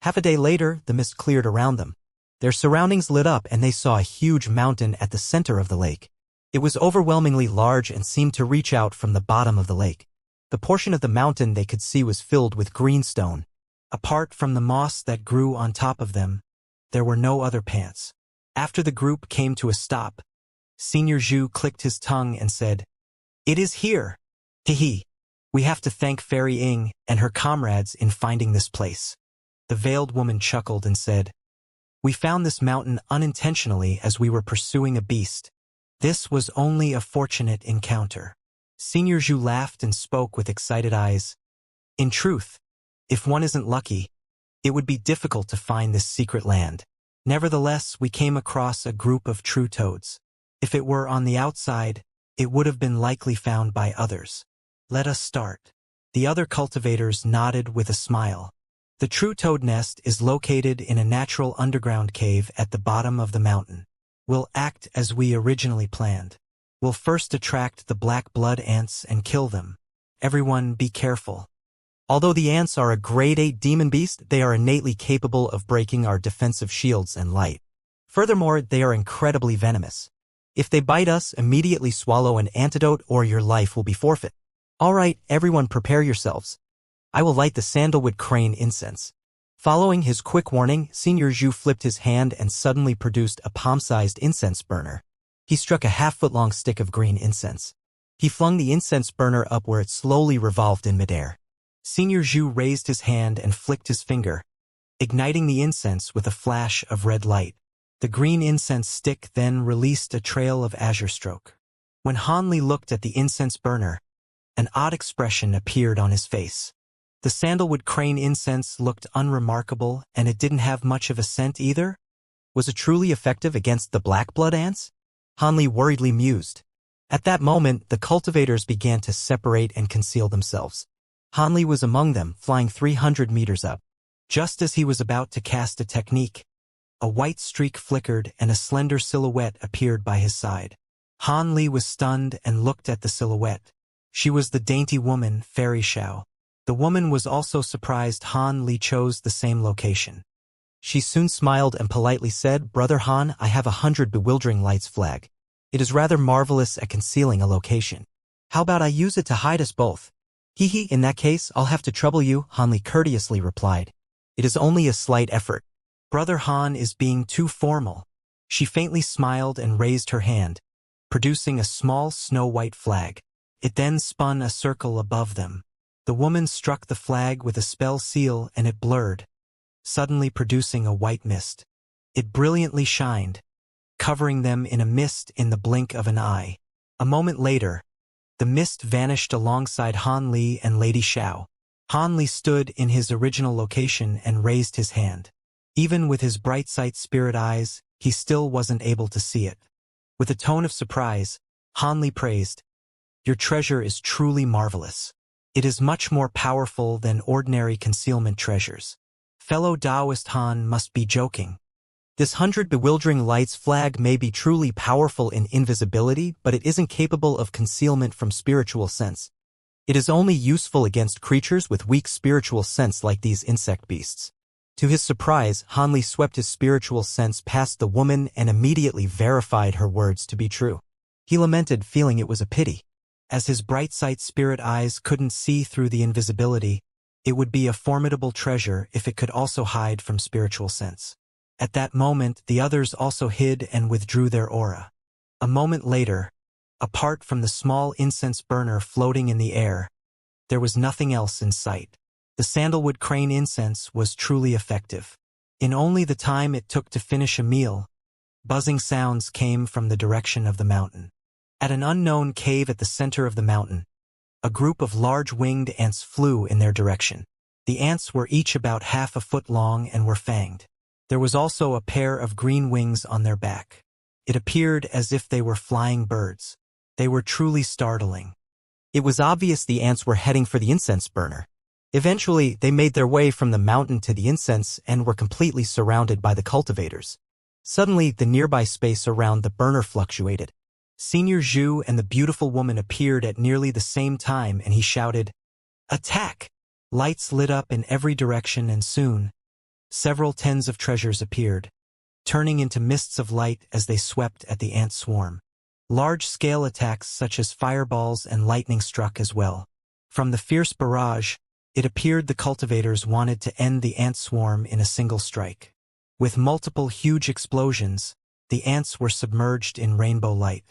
Half a day later, the mist cleared around them. Their surroundings lit up and they saw a huge mountain at the center of the lake. It was overwhelmingly large and seemed to reach out from the bottom of the lake. The portion of the mountain they could see was filled with green stone. Apart from the moss that grew on top of them, there were no other plants. After the group came to a stop, Senior Zhu clicked his tongue and said, "It is here. Hehe. We have to thank Fairy Ying and her comrades in finding this place." The veiled woman chuckled and said, "We found this mountain unintentionally as we were pursuing a beast. This was only a fortunate encounter." Senior Zhu laughed and spoke with excited eyes. In truth, if one isn't lucky, it would be difficult to find this secret land. Nevertheless, we came across a group of true toads. If it were on the outside, it would have been likely found by others. Let us start. The other cultivators nodded with a smile. The true toad nest is located in a natural underground cave at the bottom of the mountain. We'll act as we originally planned. We'll first attract the black blood ants and kill them. Everyone be careful. Although the ants are a grade 8 demon beast, they are innately capable of breaking our defensive shields and light. Furthermore, they are incredibly venomous. If they bite us, immediately swallow an antidote or your life will be forfeit. Alright, everyone prepare yourselves. I will light the sandalwood crane incense. Following his quick warning, Senior Zhu flipped his hand and suddenly produced a palm-sized incense burner. He struck a half-foot-long stick of green incense. He flung the incense burner up where it slowly revolved in midair. Senior Zhu raised his hand and flicked his finger, igniting the incense with a flash of red light. The green incense stick then released a trail of azure stroke. When Han Li looked at the incense burner, an odd expression appeared on his face. The sandalwood crane incense looked unremarkable, and it didn't have much of a scent either. Was it truly effective against the black blood ants? Han Li worriedly mused. At that moment, the cultivators began to separate and conceal themselves. Han Li was among them, flying 300 meters up. Just as he was about to cast a technique, a white streak flickered and a slender silhouette appeared by his side. Han Li was stunned and looked at the silhouette. She was the dainty woman, Fairy Xiao. The woman was also surprised Han Li chose the same location. She soon smiled and politely said, "Brother Han, I have 100 bewildering lights flag. It is rather marvelous at concealing a location. How about I use it to hide us both?" "Hee, in that case, I'll have to trouble you," Han Li courteously replied. "It is only a slight effort. Brother Han is being too formal." She faintly smiled and raised her hand, producing a small snow-white flag. It then spun a circle above them. The woman struck the flag with a spell seal and it blurred, suddenly producing a white mist. It brilliantly shined, covering them in a mist in the blink of an eye. A moment later, the mist vanished alongside Han Li and Lady Xiao. Han Li stood in his original location and raised his hand. Even with his bright sight spirit eyes, he still wasn't able to see it. With a tone of surprise, Han Li praised, "Your treasure is truly marvelous. It is much more powerful than ordinary concealment treasures." Fellow Taoist Han must be joking. This 100 bewildering lights flag may be truly powerful in invisibility, but it isn't capable of concealment from spiritual sense. It is only useful against creatures with weak spiritual sense like these insect beasts. To his surprise, Han Li swept his spiritual sense past the woman and immediately verified her words to be true. He lamented, feeling it was a pity. As his bright sight spirit eyes couldn't see through the invisibility, it would be a formidable treasure if it could also hide from spiritual sense. At that moment, the others also hid and withdrew their aura. A moment later, apart from the small incense burner floating in the air, there was nothing else in sight. The sandalwood crane incense was truly effective. In only the time it took to finish a meal, buzzing sounds came from the direction of the mountain. At an unknown cave at the center of the mountain, a group of large winged ants flew in their direction. The ants were each about half a foot long and were fanged. There was also a pair of green wings on their back. It appeared as if they were flying birds. They were truly startling. It was obvious the ants were heading for the incense burner. Eventually, they made their way from the mountain to the incense and were completely surrounded by the cultivators. Suddenly, the nearby space around the burner fluctuated. Senior Zhu and the beautiful woman appeared at nearly the same time, and he shouted, "Attack!" Lights lit up in every direction, and soon, several tens of treasures appeared, turning into mists of light as they swept at the ant swarm. Large-scale attacks such as fireballs and lightning struck as well. From the fierce barrage, it appeared the cultivators wanted to end the ant swarm in a single strike. With multiple huge explosions, the ants were submerged in rainbow light.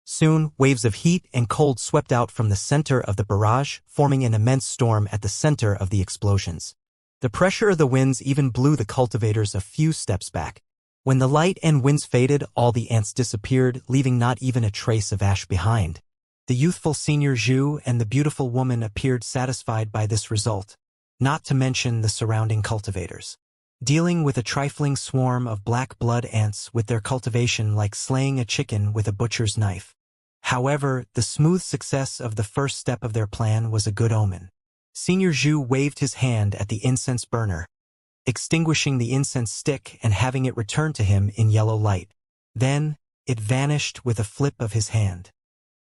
Soon, waves of heat and cold swept out from the center of the barrage, forming an immense storm at the center of the explosions. The pressure of the winds even blew the cultivators a few steps back. When the light and winds faded, all the ants disappeared, leaving not even a trace of ash behind. The youthful Senior Zhu and the beautiful woman appeared satisfied by this result, not to mention the surrounding cultivators. Dealing with a trifling swarm of black blood ants with their cultivation like slaying a chicken with a butcher's knife. However, the smooth success of the first step of their plan was a good omen. Senior Zhu waved his hand at the incense burner, extinguishing the incense stick and having it return to him in yellow light. Then, it vanished with a flip of his hand.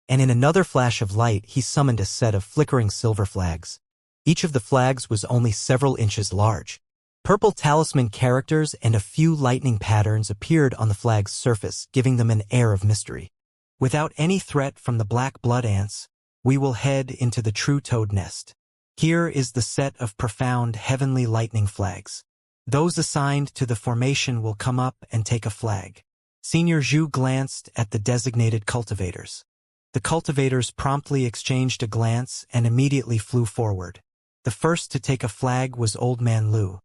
And in another flash of light he summoned a set of flickering silver flags. Each of the flags was only several inches large. Purple talisman characters and a few lightning patterns appeared on the flag's surface, giving them an air of mystery. Without any threat from the black blood ants, we will head into the true toad nest. Here is the set of profound heavenly lightning flags. Those assigned to the formation will come up and take a flag. Senior Zhu glanced at the designated cultivators. The cultivators promptly exchanged a glance and immediately flew forward. The first to take a flag was Old Man Lu.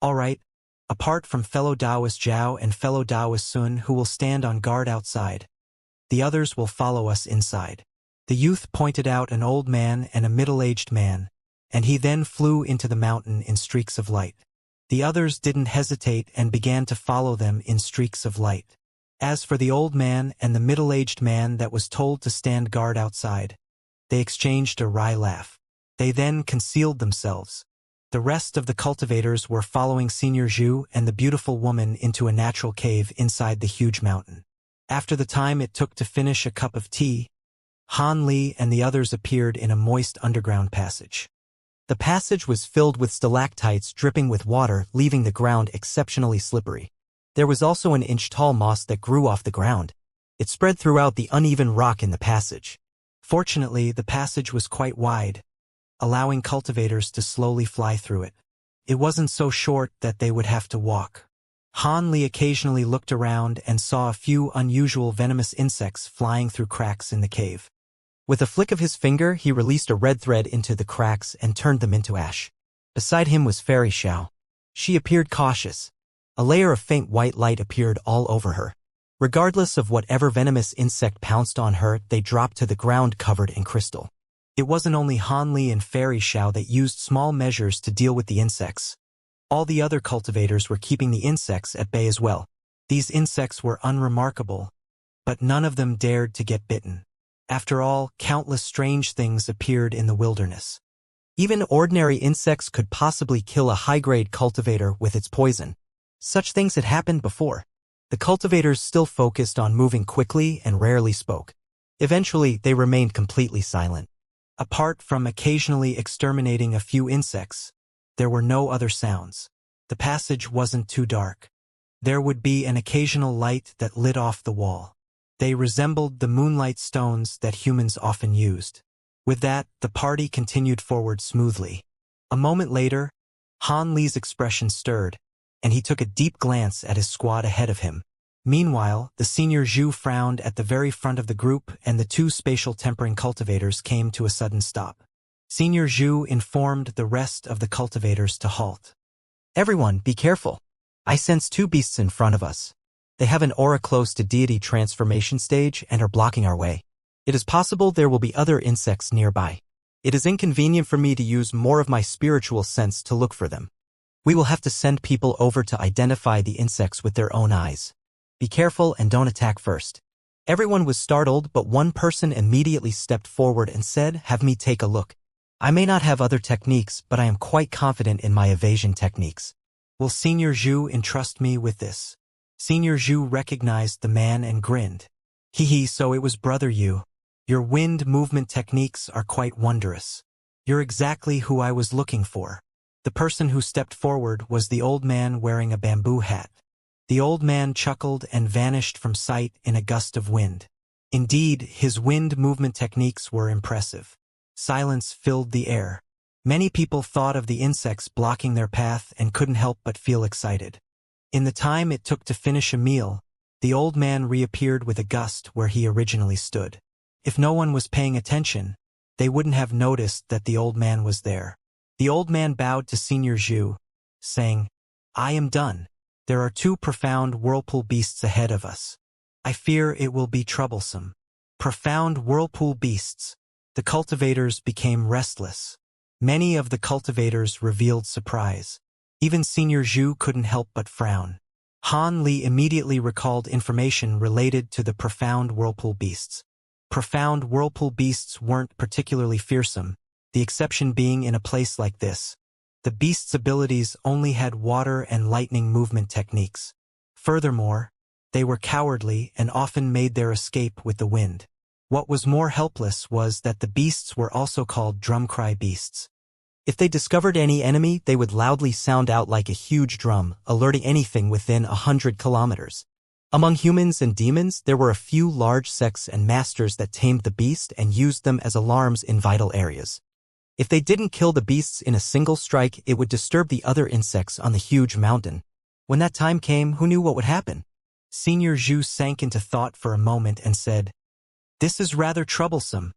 All right, apart from fellow Taoist Zhao and fellow Taoist Sun who will stand on guard outside, the others will follow us inside. The youth pointed out an old man and a middle-aged man, and he then flew into the mountain in streaks of light. The others didn't hesitate and began to follow them in streaks of light. As for the old man and the middle-aged man that was told to stand guard outside, they exchanged a wry laugh. They then concealed themselves. The rest of the cultivators were following Senior Zhu and the beautiful woman into a natural cave inside the huge mountain. After the time it took to finish a cup of tea, Han Li and the others appeared in a moist underground passage. The passage was filled with stalactites dripping with water, leaving the ground exceptionally slippery. There was also an inch-tall moss that grew off the ground. It spread throughout the uneven rock in the passage. Fortunately, the passage was quite wide, allowing cultivators to slowly fly through it. It wasn't so short that they would have to walk. Han Li occasionally looked around and saw a few unusual venomous insects flying through cracks in the cave. With a flick of his finger, he released a red thread into the cracks and turned them into ash. Beside him was Fairy Xiao. She appeared cautious. A layer of faint white light appeared all over her. Regardless of whatever venomous insect pounced on her, they dropped to the ground covered in crystal. It wasn't only Han Li and Fairy Xiao that used small measures to deal with the insects. All the other cultivators were keeping the insects at bay as well. These insects were unremarkable, but none of them dared to get bitten. After all, countless strange things appeared in the wilderness. Even ordinary insects could possibly kill a high-grade cultivator with its poison. Such things had happened before. The cultivators still focused on moving quickly and rarely spoke. Eventually, they remained completely silent. Apart from occasionally exterminating a few insects, there were no other sounds. The passage wasn't too dark. There would be an occasional light that lit off the wall. They resembled the moonlight stones that humans often used. With that, the party continued forward smoothly. A moment later, Han Li's expression stirred, and he took a deep glance at his squad ahead of him. Meanwhile, the Senior Zhu frowned at the very front of the group and the two spatial tempering cultivators came to a sudden stop. Senior Zhu informed the rest of the cultivators to halt. Everyone, be careful. I sense two beasts in front of us. They have an aura close to deity transformation stage and are blocking our way. It is possible there will be other insects nearby. It is inconvenient for me to use more of my spiritual sense to look for them. We will have to send people over to identify the insects with their own eyes. Be careful and don't attack first. Everyone was startled, but one person immediately stepped forward and said, "Have me take a look. I may not have other techniques, but I am quite confident in my evasion techniques. Will Senior Zhu entrust me with this?" Senior Zhu recognized the man and grinned. "Hee, so it was Brother Yu. Your wind movement techniques are quite wondrous. You're exactly who I was looking for." The person who stepped forward was the old man wearing a bamboo hat. The old man chuckled and vanished from sight in a gust of wind. Indeed, his wind movement techniques were impressive. Silence filled the air. Many people thought of the insects blocking their path and couldn't help but feel excited. In the time it took to finish a meal, the old man reappeared with a gust where he originally stood. If no one was paying attention, they wouldn't have noticed that the old man was there. The old man bowed to Senior Zhu, saying, "I am done. There are two profound whirlpool beasts ahead of us. I fear it will be troublesome." Profound whirlpool beasts. The cultivators became restless. Many of the cultivators revealed surprise. Even Senior Zhu couldn't help but frown. Han Li immediately recalled information related to the profound whirlpool beasts. Profound whirlpool beasts weren't particularly fearsome, the exception being in a place like this. The beasts' abilities only had water and lightning movement techniques. Furthermore, they were cowardly and often made their escape with the wind. What was more helpless was that the beasts were also called drumcry beasts. If they discovered any enemy, they would loudly sound out like a huge drum, alerting anything within 100 kilometers. Among humans and demons, there were a few large sects and masters that tamed the beast and used them as alarms in vital areas. If they didn't kill the beasts in a single strike, it would disturb the other insects on the huge mountain. When that time came, who knew what would happen? Senior Zhu sank into thought for a moment and said, "This is rather troublesome.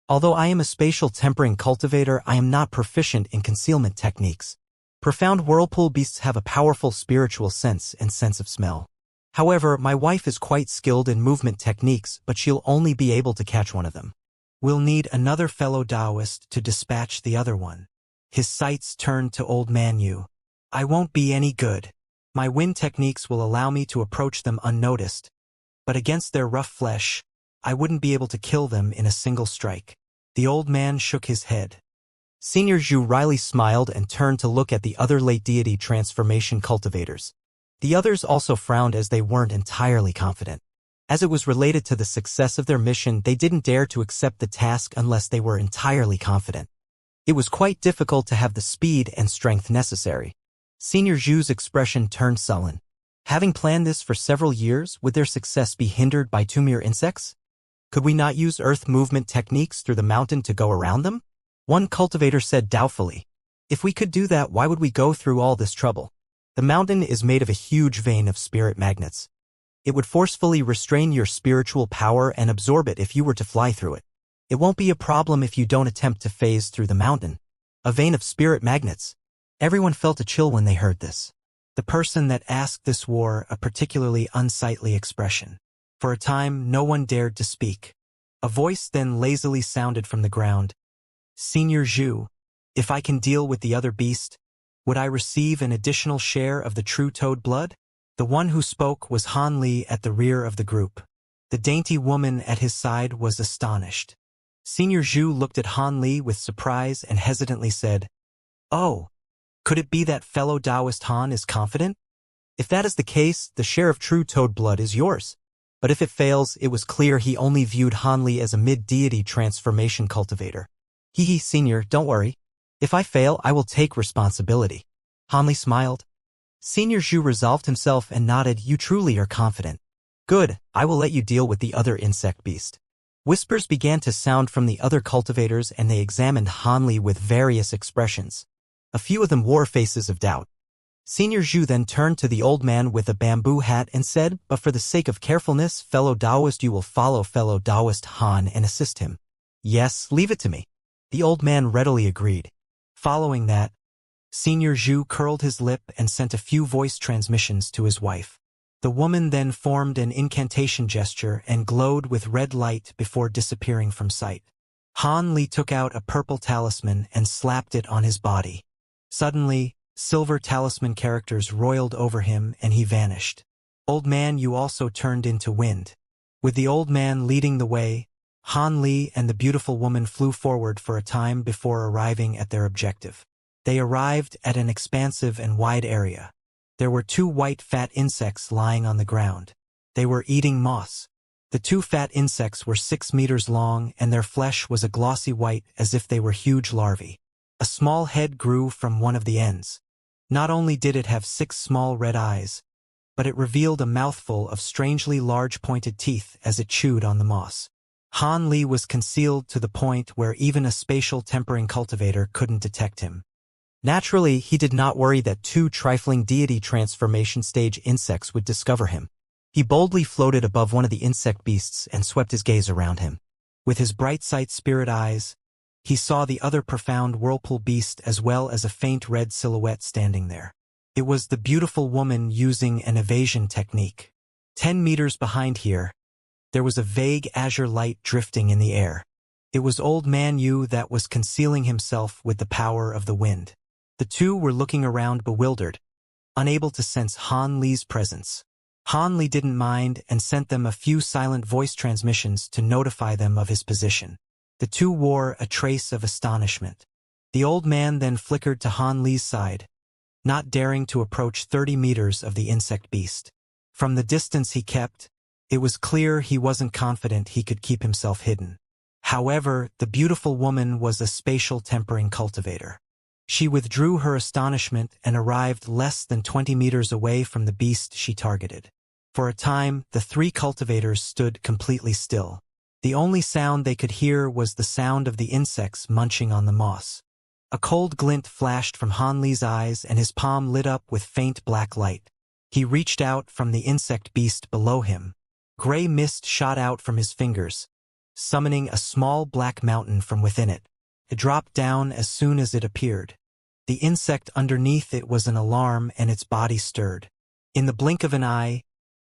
Although I am a spatial tempering cultivator, I am not proficient in concealment techniques. Profound whirlpool beasts have a powerful spiritual sense and sense of smell. However, my wife is quite skilled in movement techniques, but she'll only be able to catch one of them. We'll need another fellow Taoist to dispatch the other one." His sights turned to Old Man Yu. "I won't be any good. My wind techniques will allow me to approach them unnoticed, but against their rough flesh, I wouldn't be able to kill them in a single strike." The old man shook his head. Senior Zhu wryly smiled and turned to look at the other late deity transformation cultivators. The others also frowned as they weren't entirely confident. As it was related to the success of their mission, they didn't dare to accept the task unless they were entirely confident. It was quite difficult to have the speed and strength necessary. Senior Zhu's expression turned sullen. Having planned this for several years, would their success be hindered by two mere insects? Could we not use earth movement techniques through the mountain to go around them? One cultivator said doubtfully. If we could do that, why would we go through all this trouble? The mountain is made of a huge vein of spirit magnets. It would forcefully restrain your spiritual power and absorb it if you were to fly through it. It won't be a problem if you don't attempt to phase through the mountain. A vein of spirit magnets. Everyone felt a chill when they heard this. The person that asked this wore a particularly unsightly expression. For a time, no one dared to speak. A voice then lazily sounded from the ground. "Senior Zhu, if I can deal with the other beast, would I receive an additional share of the true toad blood?" The one who spoke was Han Li at the rear of the group. The dainty woman at his side was astonished. Senior Zhu looked at Han Li with surprise and hesitantly said, "Oh, could it be that fellow Taoist Han is confident? If that is the case, the share of true toad blood is yours." But if it fails, it was clear he only viewed Han Li as a mid-deity transformation cultivator. "Hee, Senior, don't worry. If I fail, I will take responsibility." Han Li smiled. Senior Zhu resolved himself and nodded. "You truly are confident. Good, I will let you deal with the other insect beast." Whispers began to sound from the other cultivators and they examined Han Li with various expressions. A few of them wore faces of doubt. Senior Zhu then turned to the old man with a bamboo hat and said, "But for the sake of carefulness, fellow Taoist, you will follow fellow Taoist Han and assist him." "Yes, leave it to me." The old man readily agreed. Following that, Senior Zhu curled his lip and sent a few voice transmissions to his wife. The woman then formed an incantation gesture and glowed with red light before disappearing from sight. Han Li took out a purple talisman and slapped it on his body. Suddenly, silver talisman characters roiled over him and he vanished. Old Man Yu also turned into wind. With the old man leading the way, Han Li and the beautiful woman flew forward for a time before arriving at their objective. They arrived at an expansive and wide area. There were two white fat insects lying on the ground. They were eating moss. The two fat insects were 6 meters long and their flesh was a glossy white as if they were huge larvae. A small head grew from one of the ends. Not only did it have 6 small red eyes, but it revealed a mouthful of strangely large pointed teeth as it chewed on the moss. Han Li was concealed to the point where even a spatial tempering cultivator couldn't detect him. Naturally, he did not worry that 2 trifling deity transformation stage insects would discover him. He boldly floated above one of the insect beasts and swept his gaze around him. With his bright sight spirit eyes, he saw the other profound whirlpool beast as well as a faint red silhouette standing there. It was the beautiful woman using an evasion technique. 10 meters behind here, There was a vague azure light drifting in the air. It was Old Man Yu that was concealing himself with the power of the wind. The two were looking around bewildered, unable to sense Han Li's presence. Han Li didn't mind and sent them a few silent voice transmissions to notify them of his position. The two wore a trace of astonishment. The old man then flickered to Han Li's side, not daring to approach 30 meters of the insect beast. From the distance he kept, it was clear he wasn't confident he could keep himself hidden. However, the beautiful woman was a spatial tempering cultivator. She withdrew her astonishment and arrived less than 20 meters away from the beast she targeted. For a time, the three cultivators stood completely still. The only sound they could hear was the sound of the insects munching on the moss. A cold glint flashed from Han Li's eyes and his palm lit up with faint black light. He reached out from the insect beast below him. Gray mist shot out from his fingers, summoning a small black mountain from within it. It dropped down as soon as it appeared. The insect underneath it was an alarm and its body stirred. In the blink of an eye,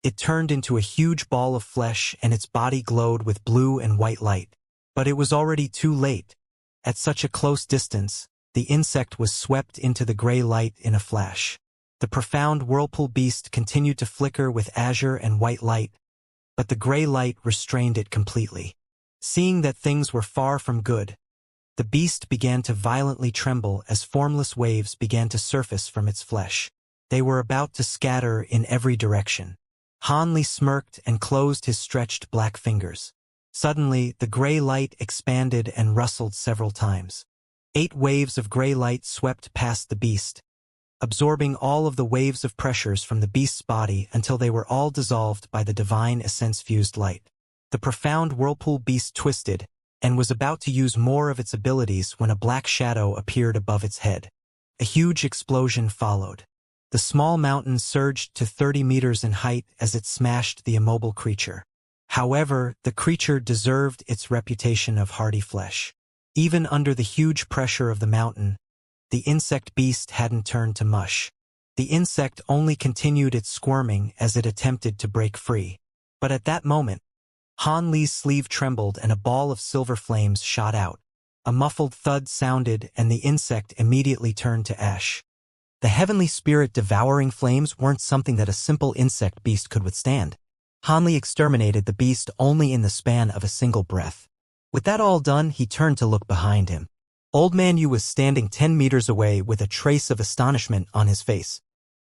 it turned into a huge ball of flesh and its body glowed with blue and white light. But it was already too late. At such a close distance, the insect was swept into the gray light in a flash. The profound whirlpool beast continued to flicker with azure and white light, but the gray light restrained it completely. Seeing that things were far from good, the beast began to violently tremble as formless waves began to surface from its flesh. They were about to scatter in every direction. Han Li smirked and closed his stretched black fingers. Suddenly, the gray light expanded and rustled several times. 8 waves of gray light swept past the beast, absorbing all of the waves of pressures from the beast's body until they were all dissolved by the divine essence-fused light. The profound whirlpool beast twisted and was about to use more of its abilities when a black shadow appeared above its head. A huge explosion followed. The small mountain surged to 30 meters in height as it smashed the immobile creature. However, the creature deserved its reputation of hardy flesh. Even under the huge pressure of the mountain, the insect beast hadn't turned to mush. The insect only continued its squirming as it attempted to break free. But at that moment, Han Li's sleeve trembled and a ball of silver flames shot out. A muffled thud sounded and the insect immediately turned to ash. The heavenly spirit devouring flames weren't something that a simple insect beast could withstand. Han Li exterminated the beast only in the span of a single breath. With that all done, he turned to look behind him. Old Man Yu was standing 10 meters away with a trace of astonishment on his face.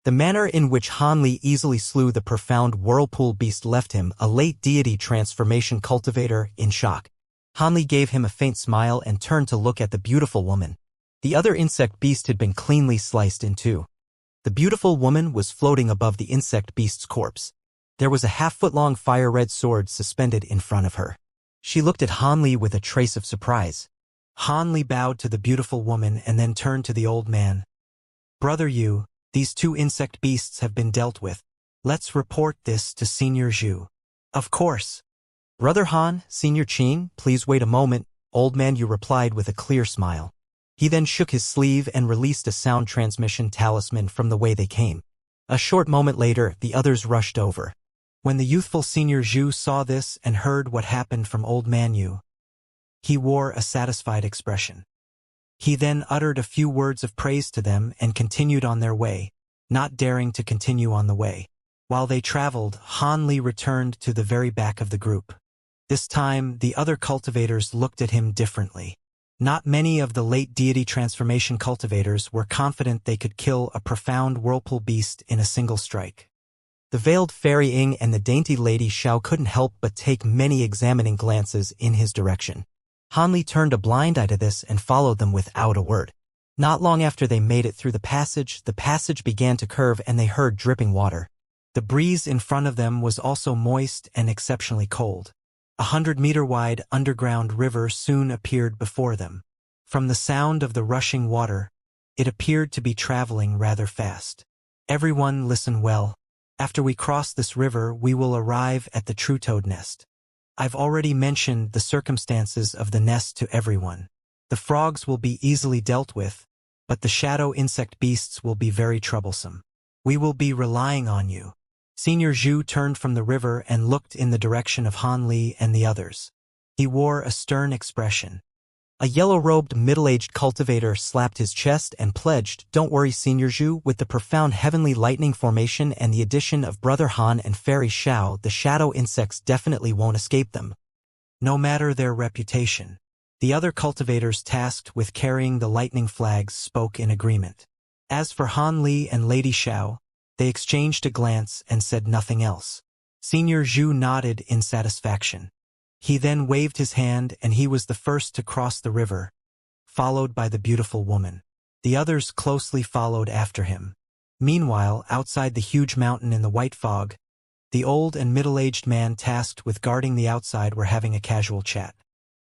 The manner in which Han Li easily slew the profound whirlpool beast left him, a late deity transformation cultivator, in shock. Han Li gave him a faint smile and turned to look at the beautiful woman. The other insect beast had been cleanly sliced in two. The beautiful woman was floating above the insect beast's corpse. There was a half-foot-long fire-red sword suspended in front of her. She looked at Han Li with a trace of surprise. Han Li bowed to the beautiful woman and then turned to the old man. "Brother Yu, these 2 insect beasts have been dealt with. Let's report this to Senior Zhu." "Of course." "Brother Han, Senior Qin, please wait a moment," Old Man Yu replied with a clear smile. He then shook his sleeve and released a sound transmission talisman from the way they came. A short moment later, the others rushed over. When the youthful Senior Zhu saw this and heard what happened from Old Man Yu, he wore a satisfied expression. He then uttered a few words of praise to them and continued on their way, not daring to continue on the way. While they traveled, Han Li returned to the very back of the group. This time, the other cultivators looked at him differently. Not many of the late deity transformation cultivators were confident they could kill a profound whirlpool beast in a single strike. The veiled fairy Ying and the dainty lady Xiao couldn't help but take many examining glances in his direction. Han Li turned a blind eye to this and followed them without a word. Not long after they made it through the passage began to curve and they heard dripping water. The breeze in front of them was also moist and exceptionally cold. 100-meter-wide underground river soon appeared before them. From the sound of the rushing water, it appeared to be traveling rather fast. "Everyone listen well. After we cross this river, we will arrive at the true toad nest. I've already mentioned the circumstances of the nest to everyone. The frogs will be easily dealt with, but the shadow insect beasts will be very troublesome. We will be relying on you." Senior Zhu turned from the river and looked in the direction of Han Li and the others. He wore a stern expression. A yellow-robed middle-aged cultivator slapped his chest and pledged, "Don't worry, Senior Zhu, with the profound heavenly lightning formation and the addition of Brother Han and Fairy Xiao, the shadow insects definitely won't escape them, no matter their reputation." The other cultivators tasked with carrying the lightning flags spoke in agreement. As for Han Li and Lady Xiao, they exchanged a glance and said nothing else. Senior Zhu nodded in satisfaction. He then waved his hand and he was the first to cross the river, followed by the beautiful woman. The others closely followed after him. Meanwhile, outside the huge mountain in the white fog, the old and middle-aged man tasked with guarding the outside were having a casual chat.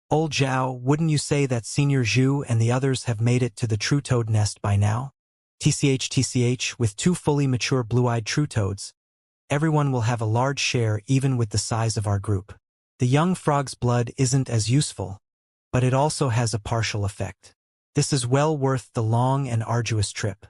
"Old Zhao, wouldn't you say that Senior Zhu and the others have made it to the true toad nest by now? TCH, with 2 fully mature blue-eyed true toads, everyone will have a large share even with the size of our group. The young frog's blood isn't as useful, but it also has a partial effect. This is well worth the long and arduous trip.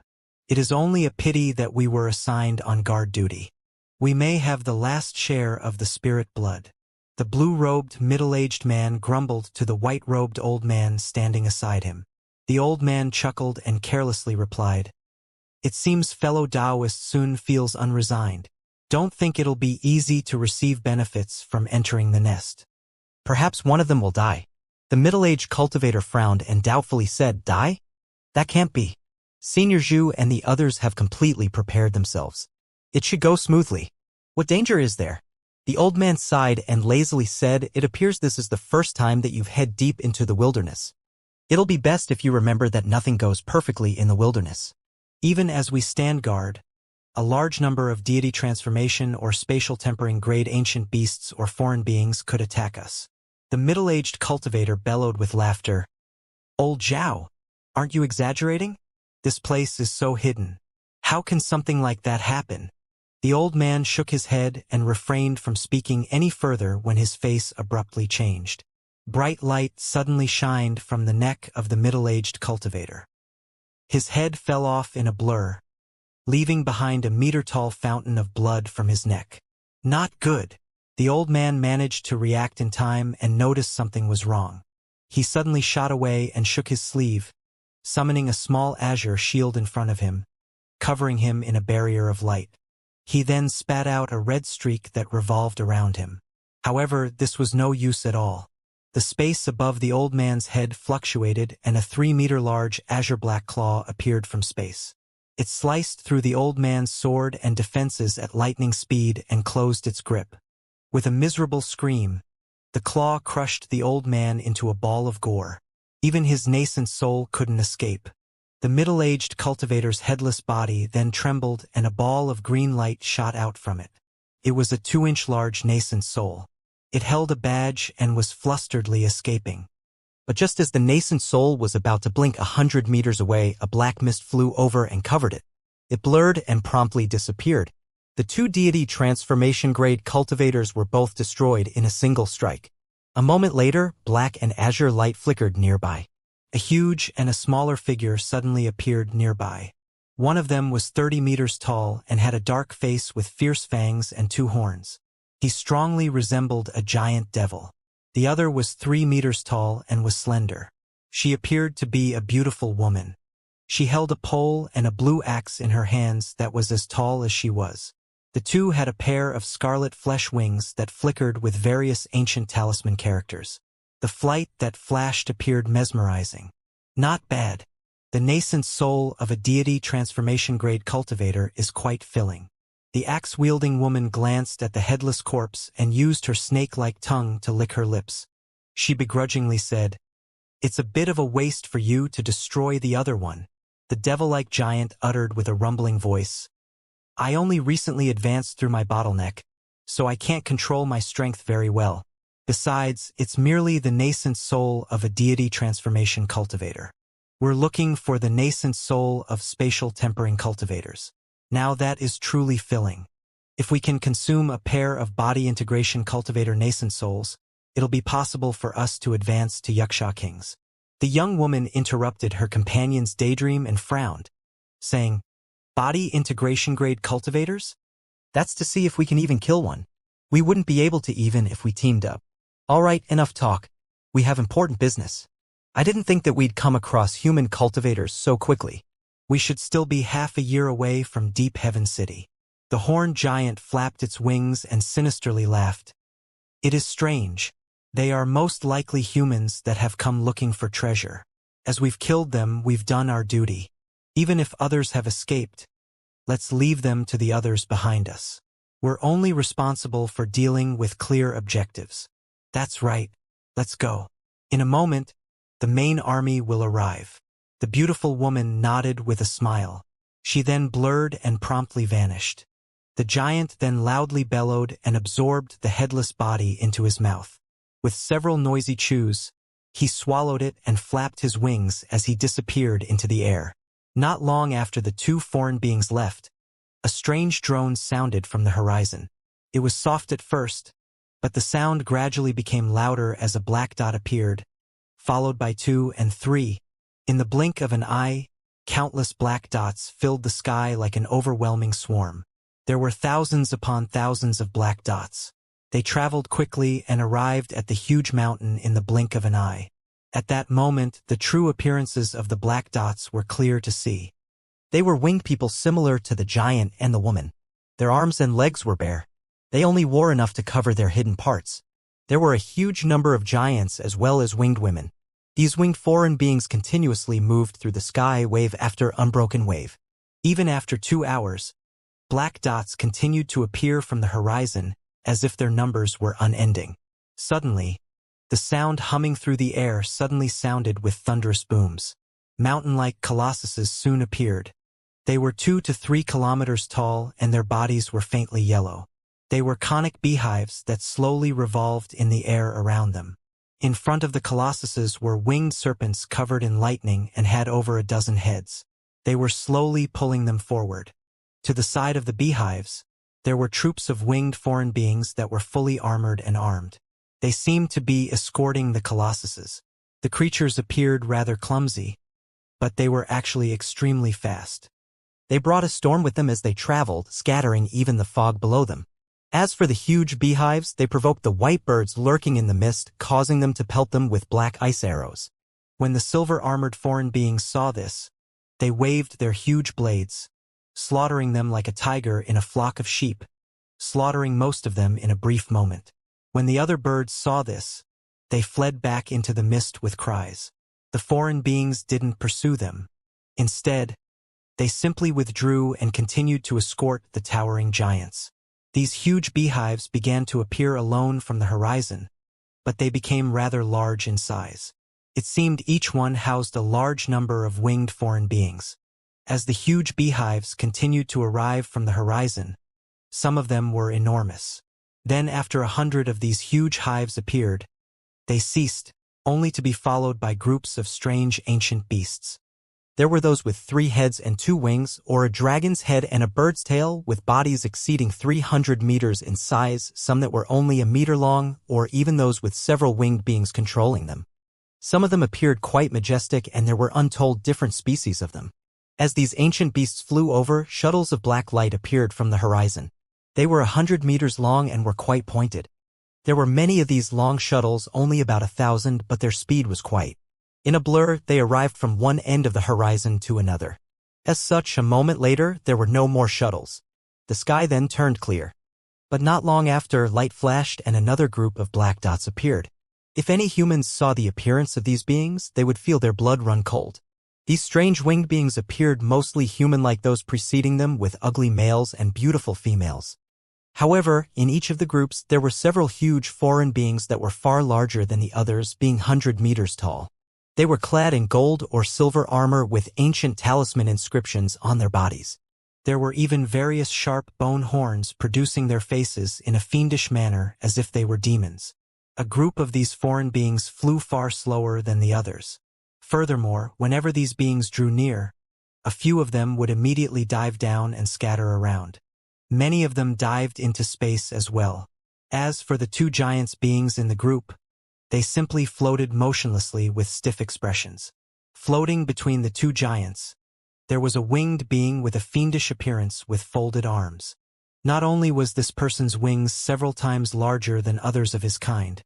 It is only a pity that we were assigned on guard duty. We may have the last share of the spirit blood." The blue-robed, middle-aged man grumbled to the white-robed old man standing aside him. The old man chuckled and carelessly replied, "It seems fellow Taoist soon feels unresigned. Don't think it'll be easy to receive benefits from entering the nest. Perhaps one of them will die." The middle-aged cultivator frowned and doubtfully said, "Die? That can't be. Senior Zhu and the others have completely prepared themselves. It should go smoothly. What danger is there?" The old man sighed and lazily said, "It appears this is the first time that you've head deep into the wilderness. It'll be best if you remember that nothing goes perfectly in the wilderness. Even as we stand guard, a large number of deity transformation or spatial tempering grade ancient beasts or foreign beings could attack us." The middle-aged cultivator bellowed with laughter. "Old Zhao, aren't you exaggerating? This place is so hidden. How can something like that happen?" The old man shook his head and refrained from speaking any further when his face abruptly changed. Bright light suddenly shined from the neck of the middle-aged cultivator. His head fell off in a blur, leaving behind a meter-tall fountain of blood from his neck. "Not good." The old man managed to react in time and noticed something was wrong. He suddenly shot away and shook his sleeve, summoning a small azure shield in front of him, covering him in a barrier of light. He then spat out a red streak that revolved around him. However, this was no use at all. The space above the old man's head fluctuated and a 3-meter-large azure-black claw appeared from space. It sliced through the old man's sword and defenses at lightning speed and closed its grip. With a miserable scream, the claw crushed the old man into a ball of gore. Even his nascent soul couldn't escape. The middle-aged cultivator's headless body then trembled and a ball of green light shot out from it. It was a 2-inch large nascent soul. It held a badge and was flusteredly escaping. But just as the nascent soul was about to blink 100 meters away, a black mist flew over and covered it. It blurred and promptly disappeared. The 2 deity transformation-grade cultivators were both destroyed in a single strike. A moment later, black and azure light flickered nearby. A huge and a smaller figure suddenly appeared nearby. One of them was 30 meters tall and had a dark face with fierce fangs and 2 horns. He strongly resembled a giant devil. The other was 3 meters tall and was slender. She appeared to be a beautiful woman. She held a pole and a blue axe in her hands that was as tall as she was. The 2 had a pair of scarlet flesh wings that flickered with various ancient talisman characters. The flight that flashed appeared mesmerizing. Not bad. The nascent soul of a deity transformation-grade cultivator is quite filling. The axe-wielding woman glanced at the headless corpse and used her snake-like tongue to lick her lips. She begrudgingly said, "It's a bit of a waste for you to destroy the other one." The devil-like giant uttered with a rumbling voice, "I only recently advanced through my bottleneck, so I can't control my strength very well. Besides, it's merely the nascent soul of a deity transformation cultivator. We're looking for the nascent soul of spatial tempering cultivators. Now that is truly filling. If we can consume a pair of body integration cultivator nascent souls, it'll be possible for us to advance to Yuxia Kings." The young woman interrupted her companion's daydream and frowned, saying, "Body integration grade cultivators? That's to see if we can even kill one. We wouldn't be able to even if we teamed up. All right, enough talk. We have important business. I didn't think that we'd come across human cultivators so quickly. We should still be half a year away from Deep Heaven City. The horned giant flapped its wings and sinisterly laughed. It is strange. They are most likely humans that have come looking for treasure. As we've killed them, we've done our duty. Even if others have escaped, let's leave them to the others behind us. We're only responsible for dealing with clear objectives. That's right. Let's go. In a moment, the main army will arrive. The beautiful woman nodded with a smile. She then blurred and promptly vanished. The giant then loudly bellowed and absorbed the headless body into his mouth. With several noisy chews, he swallowed it and flapped his wings as he disappeared into the air. Not long after the two foreign beings left, a strange drone sounded from the horizon. It was soft at first, but the sound gradually became louder as a black dot appeared, followed by 2 and 3. In the blink of an eye, countless black dots filled the sky like an overwhelming swarm. There were thousands upon thousands of black dots. They traveled quickly and arrived at the huge mountain in the blink of an eye. At that moment, the true appearances of the black dots were clear to see. They were winged people similar to the giant and the woman. Their arms and legs were bare. They only wore enough to cover their hidden parts. There were a huge number of giants as well as winged women. These winged foreign beings continuously moved through the sky wave after unbroken wave. Even after 2 hours, black dots continued to appear from the horizon as if their numbers were unending. Suddenly, the sound humming through the air suddenly sounded with thunderous booms. Mountain-like colossuses soon appeared. They were 2 to 3 kilometers tall and their bodies were faintly yellow. They were conic beehives that slowly revolved in the air around them. In front of the colossuses were winged serpents covered in lightning and had over a dozen heads. They were slowly pulling them forward. To the side of the beehives, there were troops of winged foreign beings that were fully armored and armed. They seemed to be escorting the colossuses. The creatures appeared rather clumsy, but they were actually extremely fast. They brought a storm with them as they traveled, scattering even the fog below them. As for the huge beehives, they provoked the white birds lurking in the mist, causing them to pelt them with black ice arrows. When the silver-armored foreign beings saw this, they waved their huge blades, slaughtering them like a tiger in a flock of sheep, slaughtering most of them in a brief moment. When the other birds saw this, they fled back into the mist with cries. The foreign beings didn't pursue them. Instead, they simply withdrew and continued to escort the towering giants. These huge beehives began to appear alone from the horizon, but they became rather large in size. It seemed each one housed a large number of winged foreign beings. As the huge beehives continued to arrive from the horizon, some of them were enormous. Then after 100 of these huge hives appeared, they ceased, only to be followed by groups of strange ancient beasts. There were those with 3 heads and 2 wings, or a dragon's head and a bird's tail, with bodies exceeding 300 meters in size, some that were only a meter long, or even those with several winged beings controlling them. Some of them appeared quite majestic, and there were untold different species of them. As these ancient beasts flew over, shuttles of black light appeared from the horizon. They were 100 meters long and were quite pointed. There were many of these long shuttles, only about 1,000, but their speed was quite. In a blur, they arrived from one end of the horizon to another. As such, a moment later, there were no more shuttles. The sky then turned clear. But not long after, light flashed and another group of black dots appeared. If any humans saw the appearance of these beings, they would feel their blood run cold. These strange winged beings appeared mostly human like those preceding them, with ugly males and beautiful females. However, in each of the groups, there were several huge foreign beings that were far larger than the others, being 100 meters tall. They were clad in gold or silver armor with ancient talisman inscriptions on their bodies. There were even various sharp bone horns producing their faces in a fiendish manner as if they were demons. A group of these foreign beings flew far slower than the others. Furthermore, whenever these beings drew near, a few of them would immediately dive down and scatter around. Many of them dived into space as well. As for the 2 giants beings in the group, they simply floated motionlessly with stiff expressions. Floating between the 2 giants, there was a winged being with a fiendish appearance with folded arms. Not only was this person's wings several times larger than others of his kind,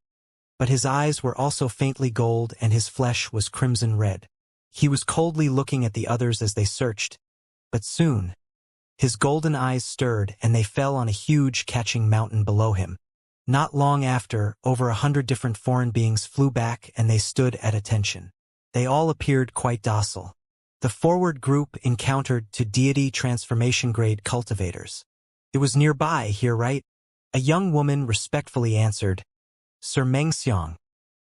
but his eyes were also faintly gold and his flesh was crimson red. He was coldly looking at the others as they searched, but soon, his golden eyes stirred and they fell on a huge catching mountain below him. Not long after, over 100 different foreign beings flew back and they stood at attention. They all appeared quite docile. The forward group encountered two deity transformation grade cultivators. It was nearby here, right? A young woman respectfully answered, Sir Mengxiang.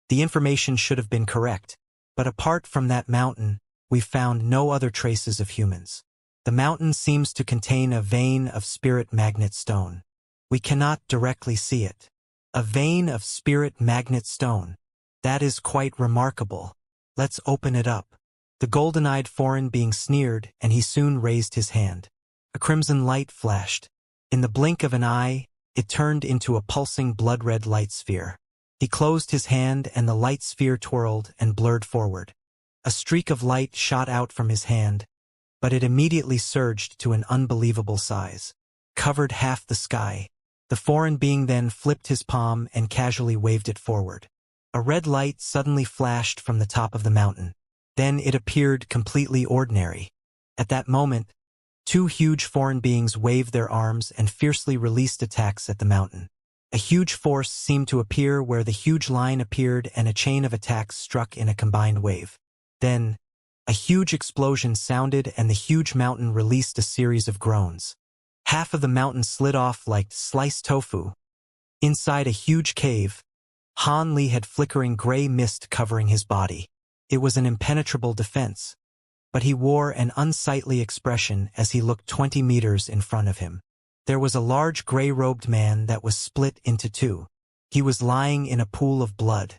The information should have been correct, but apart from that mountain, we found no other traces of humans. The mountain seems to contain a vein of spirit magnet stone. We cannot directly see it. A vein of spirit magnet stone. That is quite remarkable. Let's open it up. The golden-eyed foreign being sneered, and he soon raised his hand. A crimson light flashed. In the blink of an eye, it turned into a pulsing blood-red light sphere. He closed his hand and the light sphere twirled and blurred forward. A streak of light shot out from his hand, but it immediately surged to an unbelievable size. Covered half the sky. The foreign being then flipped his palm and casually waved it forward. A red light suddenly flashed from the top of the mountain. Then it appeared completely ordinary. At that moment, two huge foreign beings waved their arms and fiercely released attacks at the mountain. A huge force seemed to appear where the huge line appeared and a chain of attacks struck in a combined wave. Then, a huge explosion sounded and the huge mountain released a series of groans. Half of the mountain slid off like sliced tofu. Inside a huge cave, Han Li had flickering gray mist covering his body. It was an impenetrable defense, but he wore an unsightly expression as he looked 20 meters in front of him. There was a large gray-robed man that was split into two. He was lying in a pool of blood.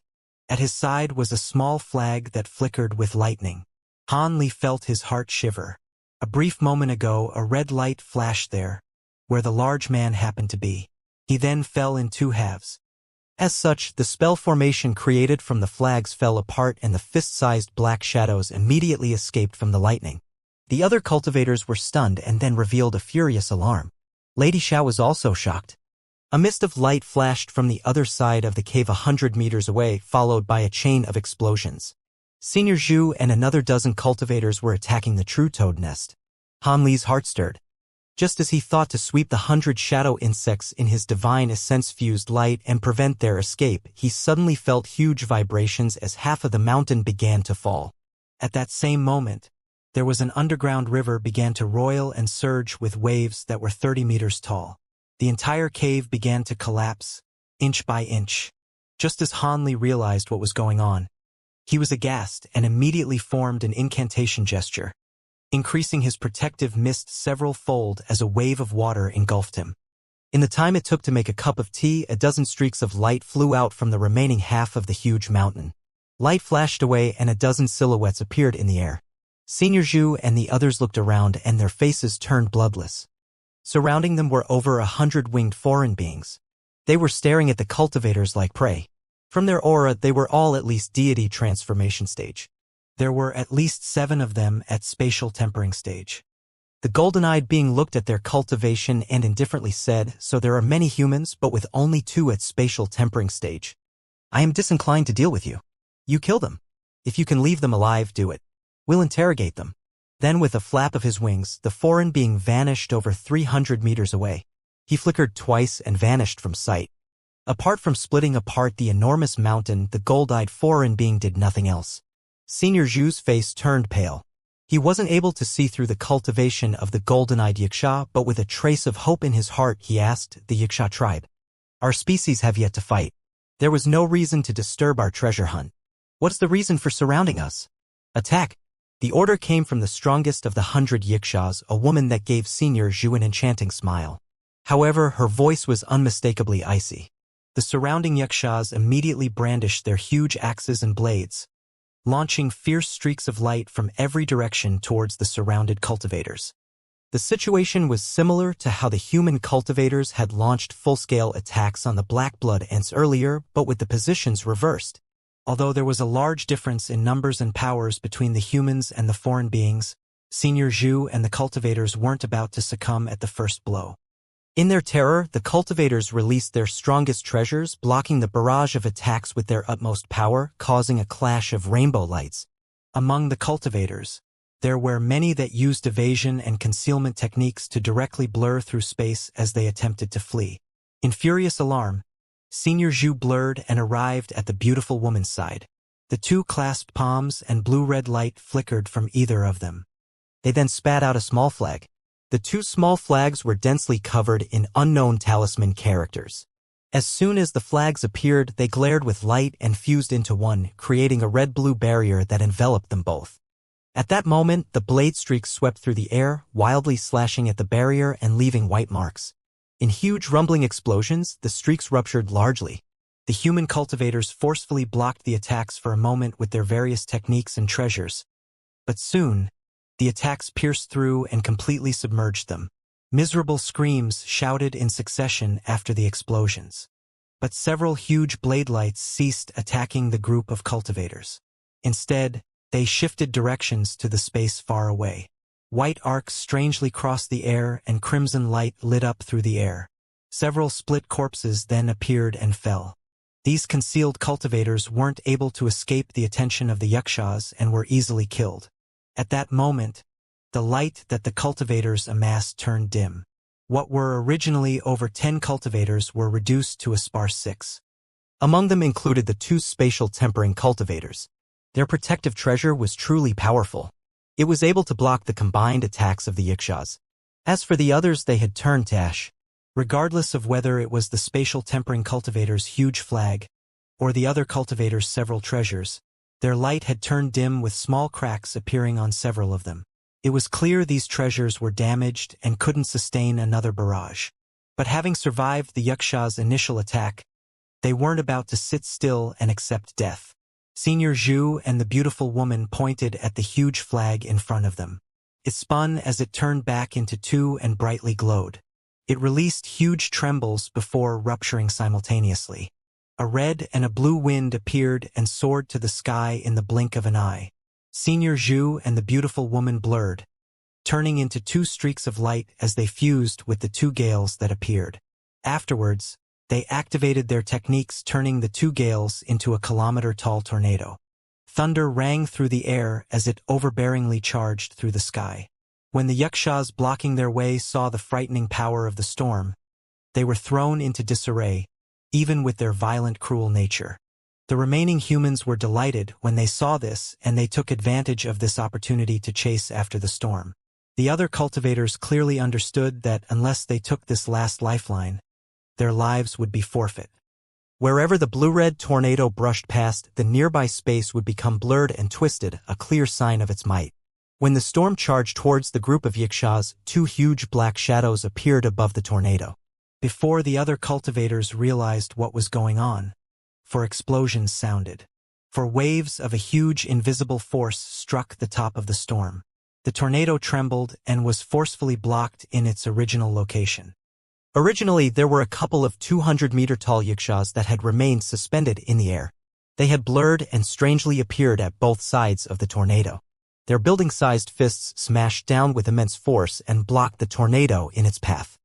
At his side was a small flag that flickered with lightning. Han Li felt his heart shiver. A brief moment ago, a red light flashed there, where the large man happened to be. He then fell in two halves. As such, the spell formation created from the flags fell apart and the fist-sized black shadows immediately escaped from the lightning. The other cultivators were stunned and then revealed a furious alarm. Lady Xiao was also shocked. A mist of light flashed from the other side of the cave 100 meters away, followed by a chain of explosions. Senior Zhu and another dozen cultivators were attacking the true toad nest. Han Li's heart stirred. Just as he thought to sweep the 100 shadow insects in his divine essence-fused light and prevent their escape, he suddenly felt huge vibrations as half of the mountain began to fall. At that same moment, there was an underground river began to roil and surge with waves that were 30 meters tall. The entire cave began to collapse, inch by inch. Just as Han Li realized what was going on, he was aghast and immediately formed an incantation gesture, increasing his protective mist several-fold as a wave of water engulfed him. In the time it took to make a cup of tea, a dozen streaks of light flew out from the remaining half of the huge mountain. Light flashed away and a dozen silhouettes appeared in the air. Senior Zhu and the others looked around and their faces turned bloodless. Surrounding them were over 100 winged foreign beings. They were staring at the cultivators like prey. From their aura, they were all at least deity transformation stage. There were at least 7 of them at spatial tempering stage. The golden-eyed being looked at their cultivation and indifferently said, "So there are many humans, but with only 2 at spatial tempering stage. I am disinclined to deal with you. You kill them. If you can leave them alive, do it. We'll interrogate them." Then with a flap of his wings, the foreign being vanished over 300 meters away. He flickered twice and vanished from sight. Apart from splitting apart the enormous mountain, the gold-eyed foreign being did nothing else. Senior Zhu's face turned pale. He wasn't able to see through the cultivation of the golden-eyed Yiksha, but with a trace of hope in his heart, he asked the Yiksha tribe, "Our species have yet to fight. There was no reason to disturb our treasure hunt. What's the reason for surrounding us? Attack!" The order came from the strongest of the 100 Yikshas, a woman that gave Senior Zhu an enchanting smile. However, her voice was unmistakably icy. The surrounding Yikshas immediately brandished their huge axes and blades, launching fierce streaks of light from every direction towards the surrounded cultivators. The situation was similar to how the human cultivators had launched full-scale attacks on the black blood ants earlier, but with the positions reversed. Although there was a large difference in numbers and powers between the humans and the foreign beings, Senior Zhu and the cultivators weren't about to succumb at the first blow. In their terror, the cultivators released their strongest treasures, blocking the barrage of attacks with their utmost power, causing a clash of rainbow lights. Among the cultivators, there were many that used evasion and concealment techniques to directly blur through space as they attempted to flee. In furious alarm, Senior Zhu blurred and arrived at the beautiful woman's side. The two clasped palms and blue-red light flickered from either of them. They then spat out a small flag. The two small flags were densely covered in unknown talisman characters. As soon as the flags appeared, they glared with light and fused into one, creating a red-blue barrier that enveloped them both. At that moment, the blade streaks swept through the air, wildly slashing at the barrier and leaving white marks. In huge rumbling explosions, the streaks ruptured largely. The human cultivators forcefully blocked the attacks for a moment with their various techniques and treasures. But soon, the attacks pierced through and completely submerged them. Miserable screams shouted in succession after the explosions. But several huge blade lights ceased attacking the group of cultivators. Instead, they shifted directions to the space far away. White arcs strangely crossed the air and crimson light lit up through the air. Several split corpses then appeared and fell. These concealed cultivators weren't able to escape the attention of the Yakshas and were easily killed. At that moment, the light that the cultivators amassed turned dim. What were originally over 10 cultivators were reduced to a sparse 6. Among them included the two spatial tempering cultivators. Their protective treasure was truly powerful. It was able to block the combined attacks of the Yakshas. As for the others, they had turned to ash. Regardless of whether it was the spatial tempering cultivator's huge flag or the other cultivator's several treasures, their light had turned dim with small cracks appearing on several of them. It was clear these treasures were damaged and couldn't sustain another barrage. But having survived the Yaksha's initial attack, they weren't about to sit still and accept death. Senior Zhu and the beautiful woman pointed at the huge flag in front of them. It spun as it turned back into two and brightly glowed. It released huge trembles before rupturing simultaneously. A red and a blue wind appeared and soared to the sky in the blink of an eye. Senior Zhu and the beautiful woman blurred, turning into two streaks of light as they fused with the two gales that appeared. Afterwards, they activated their techniques, turning the two gales into a kilometer-tall tornado. Thunder rang through the air as it overbearingly charged through the sky. When the Yakshas blocking their way saw the frightening power of the storm, they were thrown into disarray, even with their violent, cruel nature. The remaining humans were delighted when they saw this, and they took advantage of this opportunity to chase after the storm. The other cultivators clearly understood that unless they took this last lifeline, their lives would be forfeit. Wherever the blue-red tornado brushed past, the nearby space would become blurred and twisted, a clear sign of its might. When the storm charged towards the group of Yakshas, two huge black shadows appeared above the tornado. Before the other cultivators realized what was going on, explosions sounded. Waves of a huge invisible force struck the top of the storm. The tornado trembled and was forcefully blocked in its original location. Originally, there were a couple of 200-meter-tall Yakshas that had remained suspended in the air. They had blurred and strangely appeared at both sides of the tornado. Their building-sized fists smashed down with immense force and blocked the tornado in its path.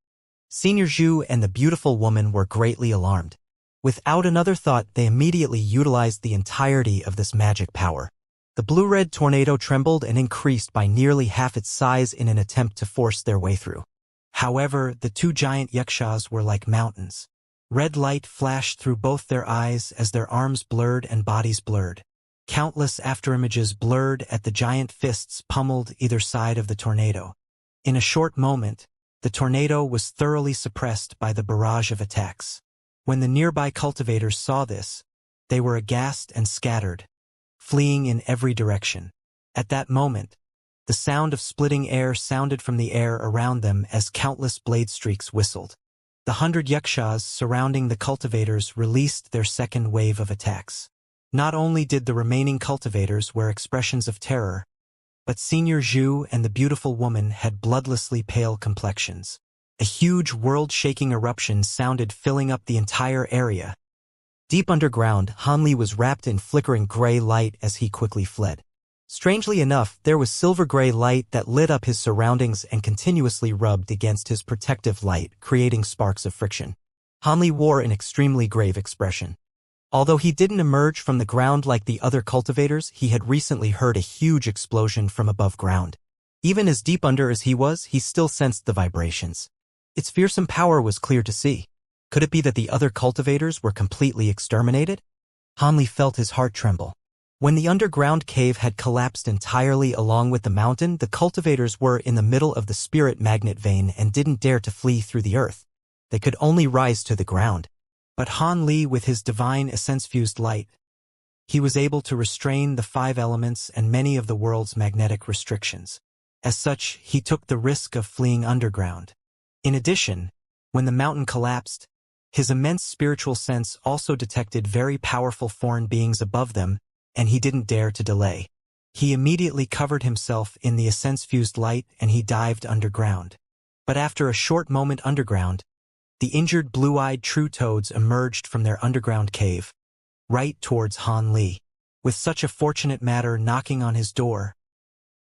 Senior Zhu and the beautiful woman were greatly alarmed. Without another thought, they immediately utilized the entirety of this magic power. The blue-red tornado trembled and increased by nearly half its size in an attempt to force their way through. However, the two giant Yakshas were like mountains. Red light flashed through both their eyes as their arms blurred and bodies blurred. Countless afterimages blurred at the giant fists pummeled either side of the tornado. In a short moment, the tornado was thoroughly suppressed by the barrage of attacks. When the nearby cultivators saw this, they were aghast and scattered, fleeing in every direction. At that moment, the sound of splitting air sounded from the air around them as countless blade streaks whistled. The 100 Yakshas surrounding the cultivators released their second wave of attacks. Not only did the remaining cultivators wear expressions of terror, but Senior Zhu and the beautiful woman had bloodlessly pale complexions. A huge world-shaking eruption sounded, filling up the entire area. Deep underground, Hanli was wrapped in flickering gray light as he quickly fled. Strangely enough, there was silver-gray light that lit up his surroundings and continuously rubbed against his protective light, creating sparks of friction. Hanli wore an extremely grave expression. Although he didn't emerge from the ground like the other cultivators, he had recently heard a huge explosion from above ground. Even as deep under as he was, he still sensed the vibrations. Its fearsome power was clear to see. Could it be that the other cultivators were completely exterminated? Hanli felt his heart tremble. When the underground cave had collapsed entirely along with the mountain, the cultivators were in the middle of the spirit magnet vein and didn't dare to flee through the earth. They could only rise to the ground. But Hanli, with his divine essence-fused light, he was able to restrain the 5 elements and many of the world's magnetic restrictions. As such, he took the risk of fleeing underground. In addition, when the mountain collapsed, his immense spiritual sense also detected very powerful foreign beings above them, and he didn't dare to delay. He immediately covered himself in the essence-fused light and he dived underground. But after a short moment underground, the injured blue-eyed true toads emerged from their underground cave, right towards Hanli. With such a fortunate matter knocking on his door,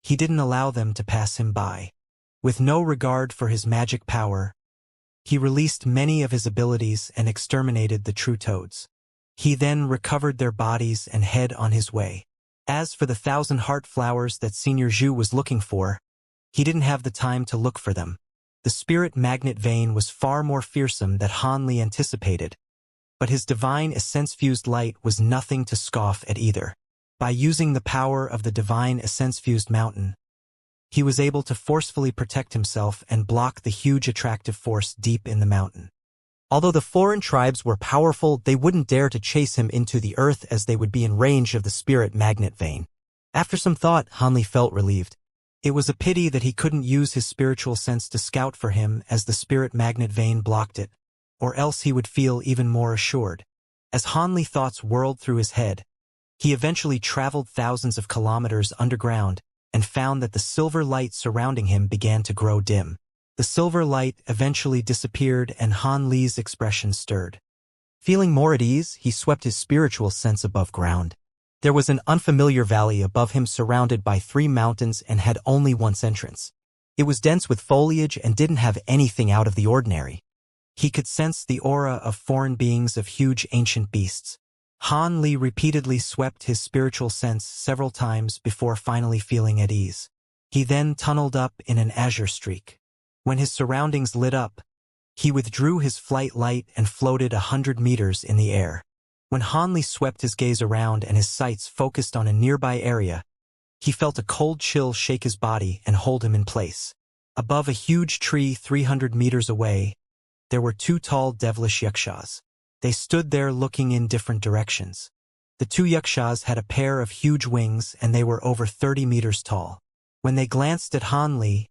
he didn't allow them to pass him by. With no regard for his magic power, he released many of his abilities and exterminated the true toads. He then recovered their bodies and head on his way. As for the 1,000 heart flowers that Senior Zhu was looking for, he didn't have the time to look for them. The spirit magnet vein was far more fearsome than Hanli anticipated, but his divine essence-fused light was nothing to scoff at either. By using the power of the divine essence-fused mountain, he was able to forcefully protect himself and block the huge attractive force deep in the mountain. Although the foreign tribes were powerful, they wouldn't dare to chase him into the earth as they would be in range of the spirit magnet vein. After some thought, Hanli felt relieved. It was a pity that he couldn't use his spiritual sense to scout for him as the spirit magnet vein blocked it, or else he would feel even more assured. As Hanli thoughts whirled through his head, he eventually traveled thousands of kilometers underground and found that the silver light surrounding him began to grow dim. The silver light eventually disappeared and Hanli's expression stirred. Feeling more at ease, he swept his spiritual sense above ground. There was an unfamiliar valley above him surrounded by 3 mountains and had only one entrance. It was dense with foliage and didn't have anything out of the ordinary. He could sense the aura of foreign beings of huge ancient beasts. Hanli repeatedly swept his spiritual sense several times before finally feeling at ease. He then tunneled up in an azure streak. When his surroundings lit up, he withdrew his flight light and floated 100 meters in the air. When Hanli swept his gaze around and his sights focused on a nearby area, he felt a cold chill shake his body and hold him in place. Above a huge tree 300 meters away, there were 2 tall devilish yakshas. They stood there looking in different directions. The 2 yakshas had a pair of huge wings and they were over 30 meters tall. When they glanced at Hanli,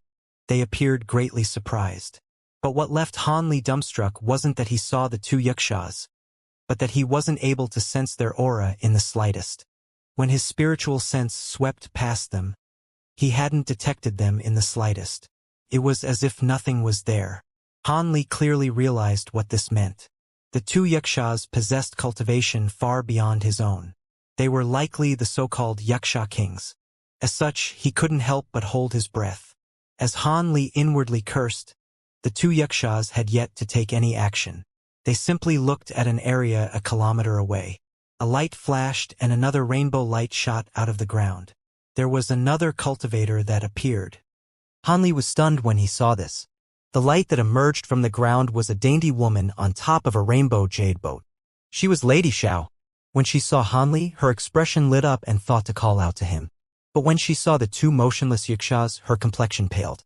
they appeared greatly surprised. But what left Hanli dumbstruck wasn't that he saw the 2 yakshas, but that he wasn't able to sense their aura in the slightest. When his spiritual sense swept past them, he hadn't detected them in the slightest. It was as if nothing was there. Hanli clearly realized what this meant. The 2 yakshas possessed cultivation far beyond his own. They were likely the so-called yaksha kings. As such, he couldn't help but hold his breath. As Hanli inwardly cursed, the 2 yakshas had yet to take any action. They simply looked at an area a kilometer away. A light flashed and another rainbow light shot out of the ground. There was another cultivator that appeared. Hanli was stunned when he saw this. The light that emerged from the ground was a dainty woman on top of a rainbow jade boat. She was Lady Xiao. When she saw Hanli, her expression lit up and thought to call out to him. But when she saw the 2 motionless yakshas, her complexion paled.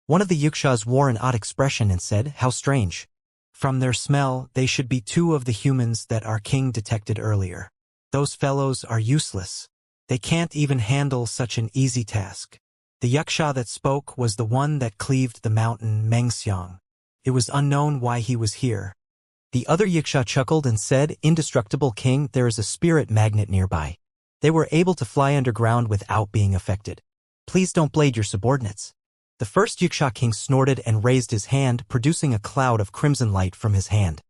One of the yakshas wore an odd expression and said, "How strange. From their smell, they should be 2 of the humans that our king detected earlier. Those fellows are useless. They can't even handle such an easy task." The yaksha that spoke was the one that cleaved the mountain Mengxiang. It was unknown why he was here. The other yaksha chuckled and said, "Indestructible king, there is a spirit magnet nearby. They were able to fly underground without being affected. Please don't blade your subordinates." The first yaksha king snorted and raised his hand, producing a cloud of crimson light from his hand.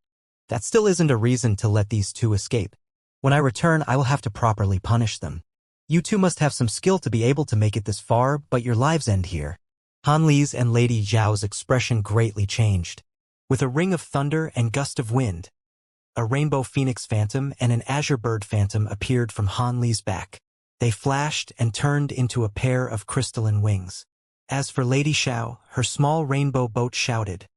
"That still isn't a reason to let these 2 escape. When I return, I will have to properly punish them." You two must have some skill to be able to make it this far, but your lives end here. Han Li's and Lady Zhao's expression greatly changed. With a ring of thunder and gust of wind, a rainbow phoenix phantom and an azure bird phantom appeared from Han Li's back. They flashed and turned into a pair of crystalline wings. As for Lady Xiao, her small rainbow boat shouted,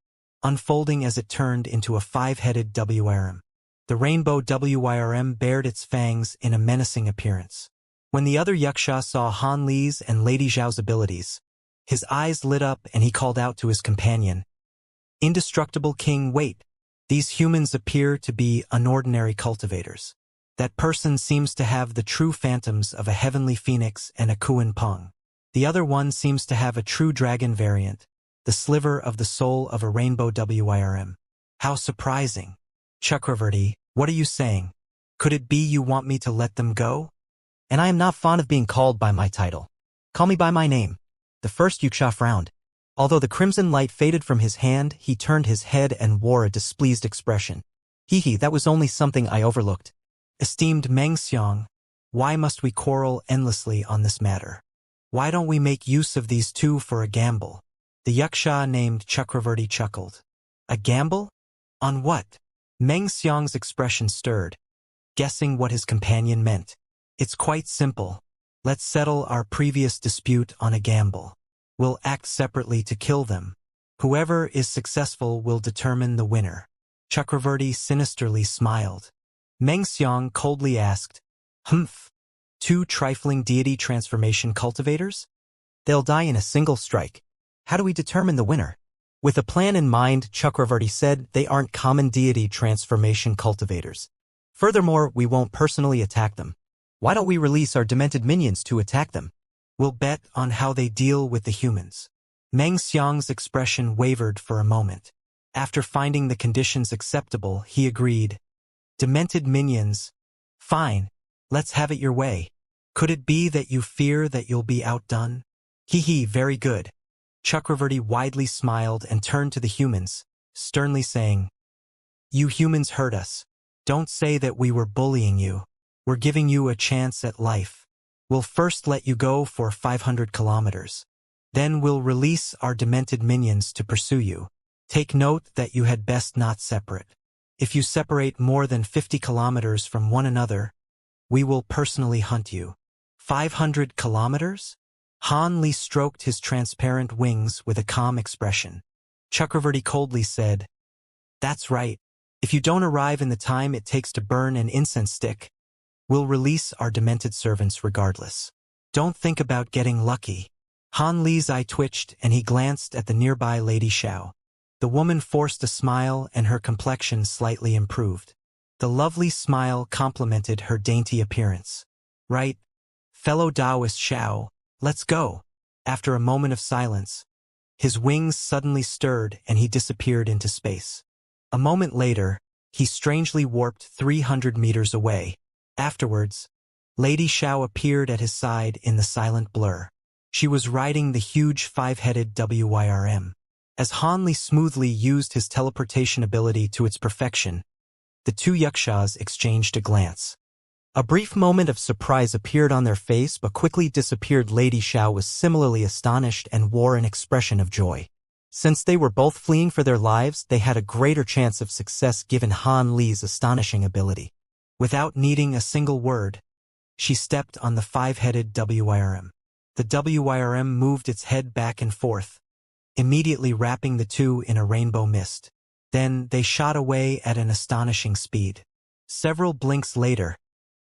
unfolding as it turned into a five-headed WRM. The rainbow WRM bared its fangs in a menacing appearance. When the other Yuxia saw Han Li's and Lady Zhao's abilities, his eyes lit up and he called out to his companion, Indestructible King, wait. These humans appear to be unordinary cultivators. That person seems to have the true phantoms of a heavenly phoenix and a Kuan Peng. The other one seems to have a true dragon variant, the sliver of the soul of a rainbow WIRM. How surprising. Chakravarti, what are you saying? Could it be you want me to let them go? And I am not fond of being called by my title. Call me by my name. The first Yuxia frowned. Although the crimson light faded from his hand, he turned his head and wore a displeased expression. Hee, that was only something I overlooked. Esteemed Meng Xiang, why must we quarrel endlessly on this matter? Why don't we make use of these two for a gamble? The Yuxia named Chakravarti chuckled. A gamble? On what? Meng Xiang's expression stirred, guessing what his companion meant. It's quite simple. Let's settle our previous dispute on a gamble. We'll act separately to kill them. Whoever is successful will determine the winner. Chakravarti sinisterly smiled. Meng Xiang coldly asked, Humph, two trifling deity transformation cultivators? They'll die in a single strike. How do we determine the winner? With a plan in mind, Chakravarti said they aren't common deity transformation cultivators. Furthermore, we won't personally attack them. Why don't we release our demented minions to attack them? We'll bet on how they deal with the humans. Meng Xiang's expression wavered for a moment. After finding the conditions acceptable, he agreed. Demented minions. Fine, let's have it your way. Could it be that you fear that you'll be outdone? Very good. Chakravarti widely smiled and turned to the humans, sternly saying, You humans hurt us. Don't say that we were bullying you. We're giving you a chance at life. We'll first let you go for 500 kilometers. Then we'll release our demented minions to pursue you. Take note that you had best not separate. If you separate more than 50 kilometers from one another, we will personally hunt you. 500 kilometers? Han Li stroked his transparent wings with a calm expression. Chakravarti coldly said, That's right. If you don't arrive in the time it takes to burn an incense stick, we'll release our demented servants regardless. Don't think about getting lucky. Han Li's eye twitched and he glanced at the nearby Lady Xiao. The woman forced a smile and her complexion slightly improved. The lovely smile complemented her dainty appearance. Right, fellow Taoist Xiao, let's go. After a moment of silence, his wings suddenly stirred and he disappeared into space. A moment later, he strangely warped 300 meters away. Afterwards, Lady Xiao appeared at his side in the silent blur. She was riding the huge five-headed WIRM. As Han Li smoothly used his teleportation ability to its perfection, the two Yuxias exchanged a glance. A brief moment of surprise appeared on their face but quickly disappeared. Lady Xiao was similarly astonished and wore an expression of joy. Since they were both fleeing for their lives, they had a greater chance of success given Han Li's astonishing ability. Without needing a single word, she stepped on the five-headed WIRM. The WIRM moved its head back and forth, immediately wrapping the two in a rainbow mist. Then they shot away at an astonishing speed. Several blinks later,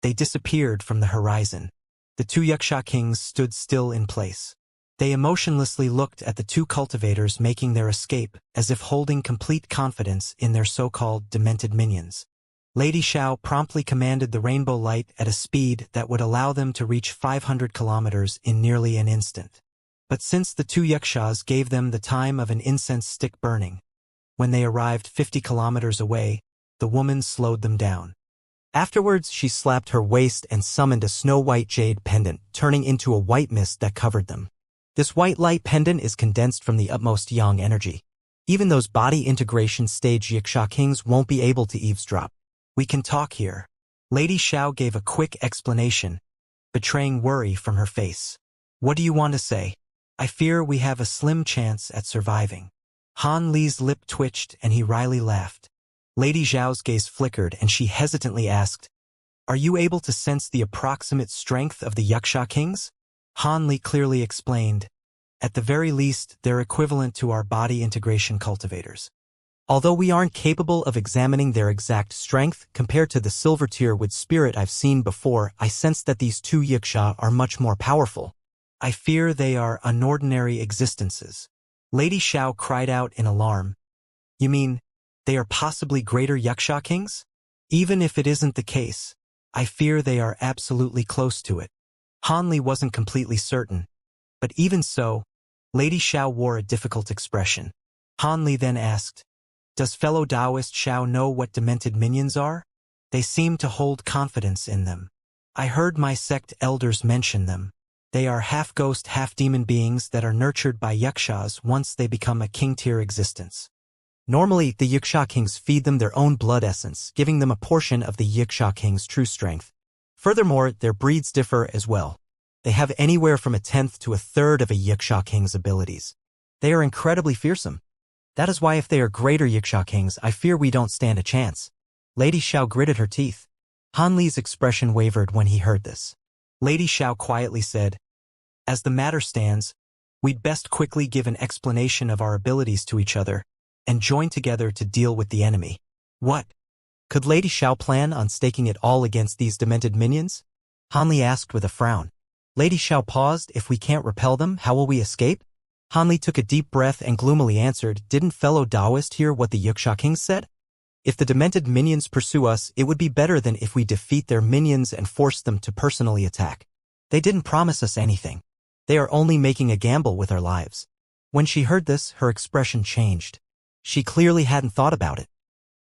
they disappeared from the horizon. The two Yuxia kings stood still in place. They emotionlessly looked at the two cultivators making their escape, as if holding complete confidence in their so-called demented minions. Lady Xiao promptly commanded the rainbow light at a speed that would allow them to reach 500 kilometers in nearly an instant. But since the two Yuxias gave them the time of an incense stick burning, when they arrived 50 kilometers away, the woman slowed them down. Afterwards, she slapped her waist and summoned a snow-white jade pendant, turning into a white mist that covered them. This white light pendant is condensed from the utmost yang energy. Even those body integration stage Yuxia kings won't be able to eavesdrop. We can talk here. Lady Xiao gave a quick explanation, betraying worry from her face. What do you want to say? I fear we have a slim chance at surviving. Han Li's lip twitched and he wryly laughed. Lady Zhao's gaze flickered and she hesitantly asked, Are you able to sense the approximate strength of the Yuxia kings? Han Li clearly explained, At the very least, they're equivalent to our body integration cultivators. Although we aren't capable of examining their exact strength compared to the silver tier with spirit I've seen before, I sense that these two Yuxia are much more powerful. I fear they are unordinary existences. Lady Xiao cried out in alarm. You mean, they are possibly greater Yuxia kings? Even if it isn't the case, I fear they are absolutely close to it. Han Li wasn't completely certain, but even so, Lady Xiao wore a difficult expression. Han Li then asked, Does fellow Taoist Xiao know what demented minions are? They seem to hold confidence in them. I heard my sect elders mention them. They are half-ghost, half-demon beings that are nurtured by Yuxias once they become a king-tier existence. Normally, the Yuxia kings feed them their own blood essence, giving them a portion of the Yuxia king's true strength. Furthermore, their breeds differ as well. They have anywhere from 1/10 to 1/3 of a Yuxia king's abilities. They are incredibly fearsome. That is why if they are greater Yuxia kings, I fear we don't stand a chance. Lady Xiao gritted her teeth. Han Li's expression wavered when he heard this. Lady Xiao quietly said, As the matter stands, we'd best quickly give an explanation of our abilities to each other and join together to deal with the enemy. What? Could Lady Xiao plan on staking it all against these demented minions? Han Li asked with a frown. Lady Xiao paused. If we can't repel them, how will we escape? Han Li took a deep breath and gloomily answered, Didn't fellow Taoist hear what the Yuxia kings said? If the demented minions pursue us, it would be better than if we defeat their minions and force them to personally attack. They didn't promise us anything. They are only making a gamble with our lives. When she heard this, her expression changed. She clearly hadn't thought about it.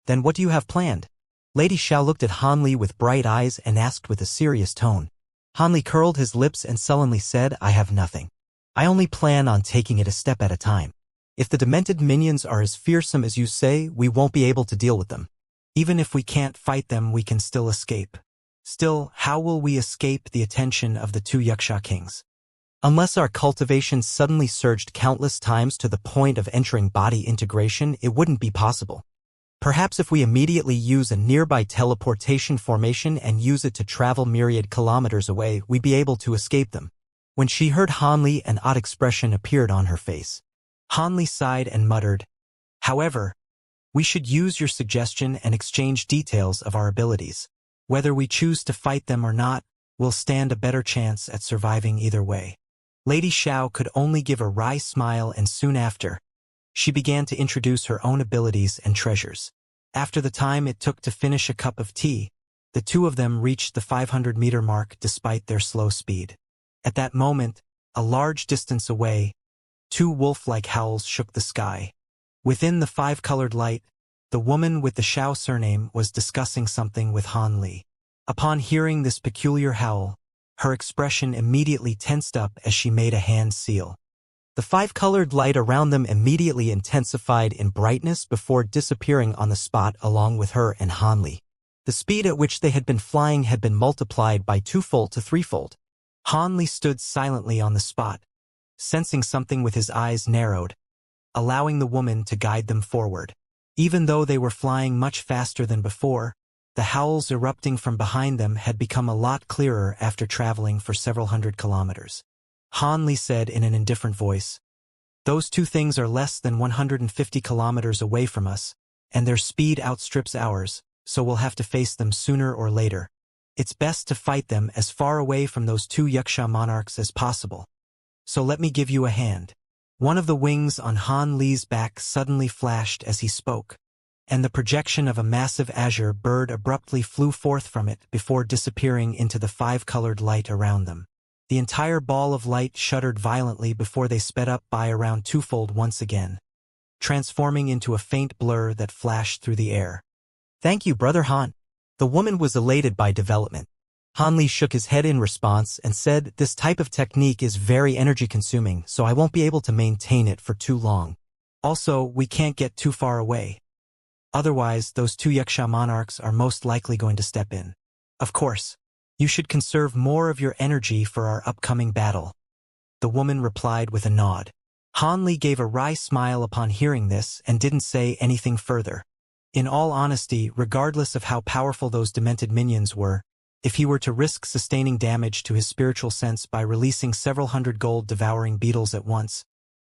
Then what do you have planned? Lady Xiao looked at Han Li with bright eyes and asked with a serious tone. Han Li curled his lips and sullenly said, I have nothing. I only plan on taking it a step at a time. If the demented minions are as fearsome as you say, we won't be able to deal with them. Even if we can't fight them, we can still escape. Still, how will we escape the attention of the two Yuxia kings? Unless our cultivation suddenly surged countless times to the point of entering body integration, it wouldn't be possible. Perhaps if we immediately use a nearby teleportation formation and use it to travel myriad kilometers away, we'd be able to escape them. When she heard Han Li, an odd expression appeared on her face. Han Li sighed and muttered, However, we should use your suggestion and exchange details of our abilities. Whether we choose to fight them or not, we'll stand a better chance at surviving either way. Lady Xiao could only give a wry smile, and soon after, she began to introduce her own abilities and treasures. After the time it took to finish a cup of tea, the two of them reached the 500-meter mark despite their slow speed. At that moment, a large distance away, two wolf-like howls shook the sky. Within the five-colored light, the woman with the Xiao surname was discussing something with Han Li. Upon hearing this peculiar howl, her expression immediately tensed up as she made a hand seal. The five-colored light around them immediately intensified in brightness before disappearing on the spot along with her and Han Li. The speed at which they had been flying had been multiplied by twofold to threefold. Han Li stood silently on the spot, sensing something with his eyes narrowed, allowing the woman to guide them forward. Even though they were flying much faster than before, the howls erupting from behind them had become a lot clearer after traveling for several hundred kilometers. Han Li said in an indifferent voice, Those two things are less than 150 kilometers away from us, and their speed outstrips ours, so we'll have to face them sooner or later. It's best to fight them as far away from those two Yuxia monarchs as possible. So let me give you a hand. One of the wings on Han Li's back suddenly flashed as he spoke, and the projection of a massive azure bird abruptly flew forth from it before disappearing into the five-colored light around them. The entire ball of light shuddered violently before they sped up by around twofold once again, transforming into a faint blur that flashed through the air. Thank you, Brother Han. The woman was elated by development. Han Li shook his head in response and said, This type of technique is very energy-consuming, so I won't be able to maintain it for too long. Also, we can't get too far away. Otherwise, those two Yuxia monarchs are most likely going to step in. Of course. You should conserve more of your energy for our upcoming battle. The woman replied with a nod. Han Li gave a wry smile upon hearing this and didn't say anything further. In all honesty, regardless of how powerful those demented minions were, if he were to risk sustaining damage to his spiritual sense by releasing several hundred gold-devouring beetles at once,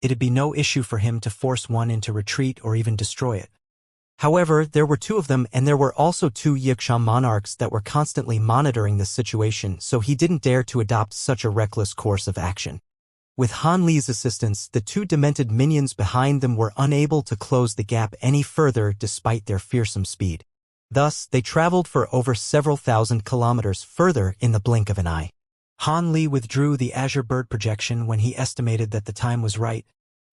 it'd be no issue for him to force one into retreat or even destroy it. However, there were two of them, and there were also two Yiksha monarchs that were constantly monitoring this situation, so he didn't dare to adopt such a reckless course of action. With Han Li's assistance, the two demented minions behind them were unable to close the gap any further despite their fearsome speed. Thus, they traveled for over several thousand kilometers further in the blink of an eye. Han Li withdrew the azure bird projection when he estimated that the time was right,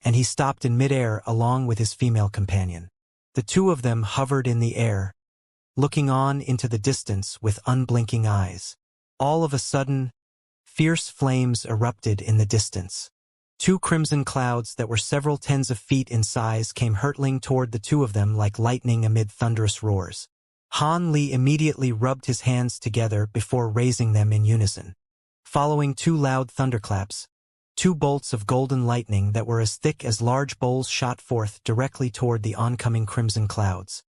and he stopped in midair along with his female companion. The two of them hovered in the air, looking on into the distance with unblinking eyes. All of a sudden, fierce flames erupted in the distance. Two crimson clouds that were several tens of feet in size came hurtling toward the two of them like lightning amid thunderous roars. Han Li immediately rubbed his hands together before raising them in unison. Following two loud thunderclaps, two bolts of golden lightning that were as thick as large bowls shot forth directly toward the oncoming crimson clouds.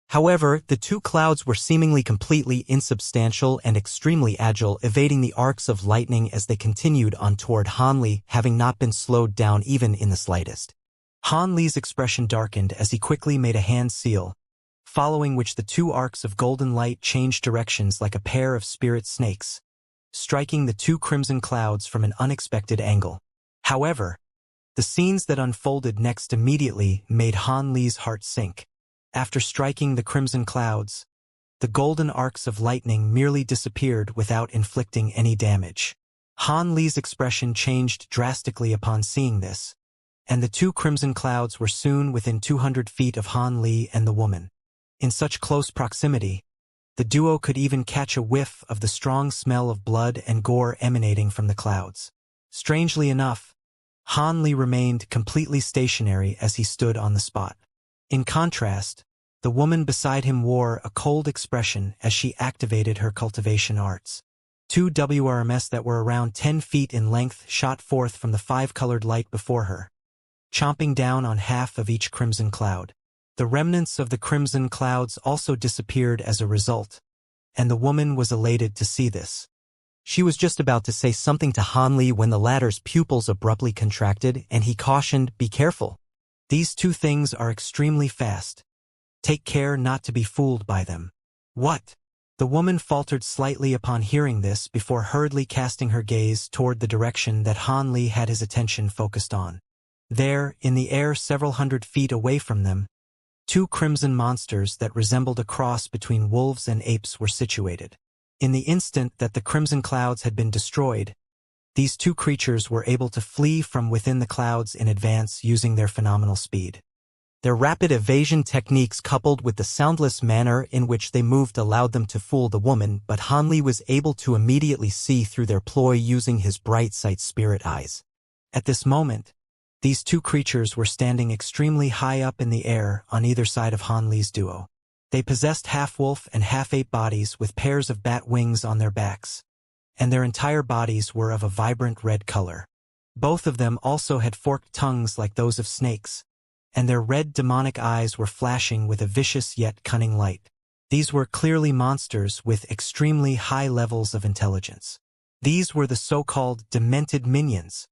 However, the two clouds were seemingly completely insubstantial and extremely agile, evading the arcs of lightning as they continued on toward Han Li, having not been slowed down even in the slightest. Han Li's expression darkened as he quickly made a hand seal, following which the two arcs of golden light changed directions like a pair of spirit snakes, striking the two crimson clouds from an unexpected angle. However, the scenes that unfolded next immediately made Han Li's heart sink. After striking the crimson clouds, the golden arcs of lightning merely disappeared without inflicting any damage. Han Li's expression changed drastically upon seeing this, and the two crimson clouds were soon within 200 feet of Han Li and the woman. In such close proximity, the duo could even catch a whiff of the strong smell of blood and gore emanating from the clouds. Strangely enough, Han Li remained completely stationary as he stood on the spot. In contrast, the woman beside him wore a cold expression as she activated her cultivation arts. Two WRMs that were around 10 feet in length shot forth from the five-colored light before her, chomping down on half of each crimson cloud. The remnants of the crimson clouds also disappeared as a result, and the woman was elated to see this. She was just about to say something to Han Li when the latter's pupils abruptly contracted and he cautioned, "Be careful. These two things are extremely fast. Take care not to be fooled by them." "What?" The woman faltered slightly upon hearing this before hurriedly casting her gaze toward the direction that Han Li had his attention focused on. There, in the air several hundred feet away from them, two crimson monsters that resembled a cross between wolves and apes were situated. In the instant that the crimson clouds had been destroyed, these two creatures were able to flee from within the clouds in advance using their phenomenal speed. Their rapid evasion techniques coupled with the soundless manner in which they moved allowed them to fool the woman, but Han Li was able to immediately see through their ploy using his bright sight spirit eyes. At this moment, these two creatures were standing extremely high up in the air on either side of Han Li's duo. They possessed half-wolf and half-ape bodies with pairs of bat wings on their backs, and their entire bodies were of a vibrant red color. Both of them also had forked tongues like those of snakes, and their red demonic eyes were flashing with a vicious yet cunning light. These were clearly monsters with extremely high levels of intelligence. These were the so-called demented minions.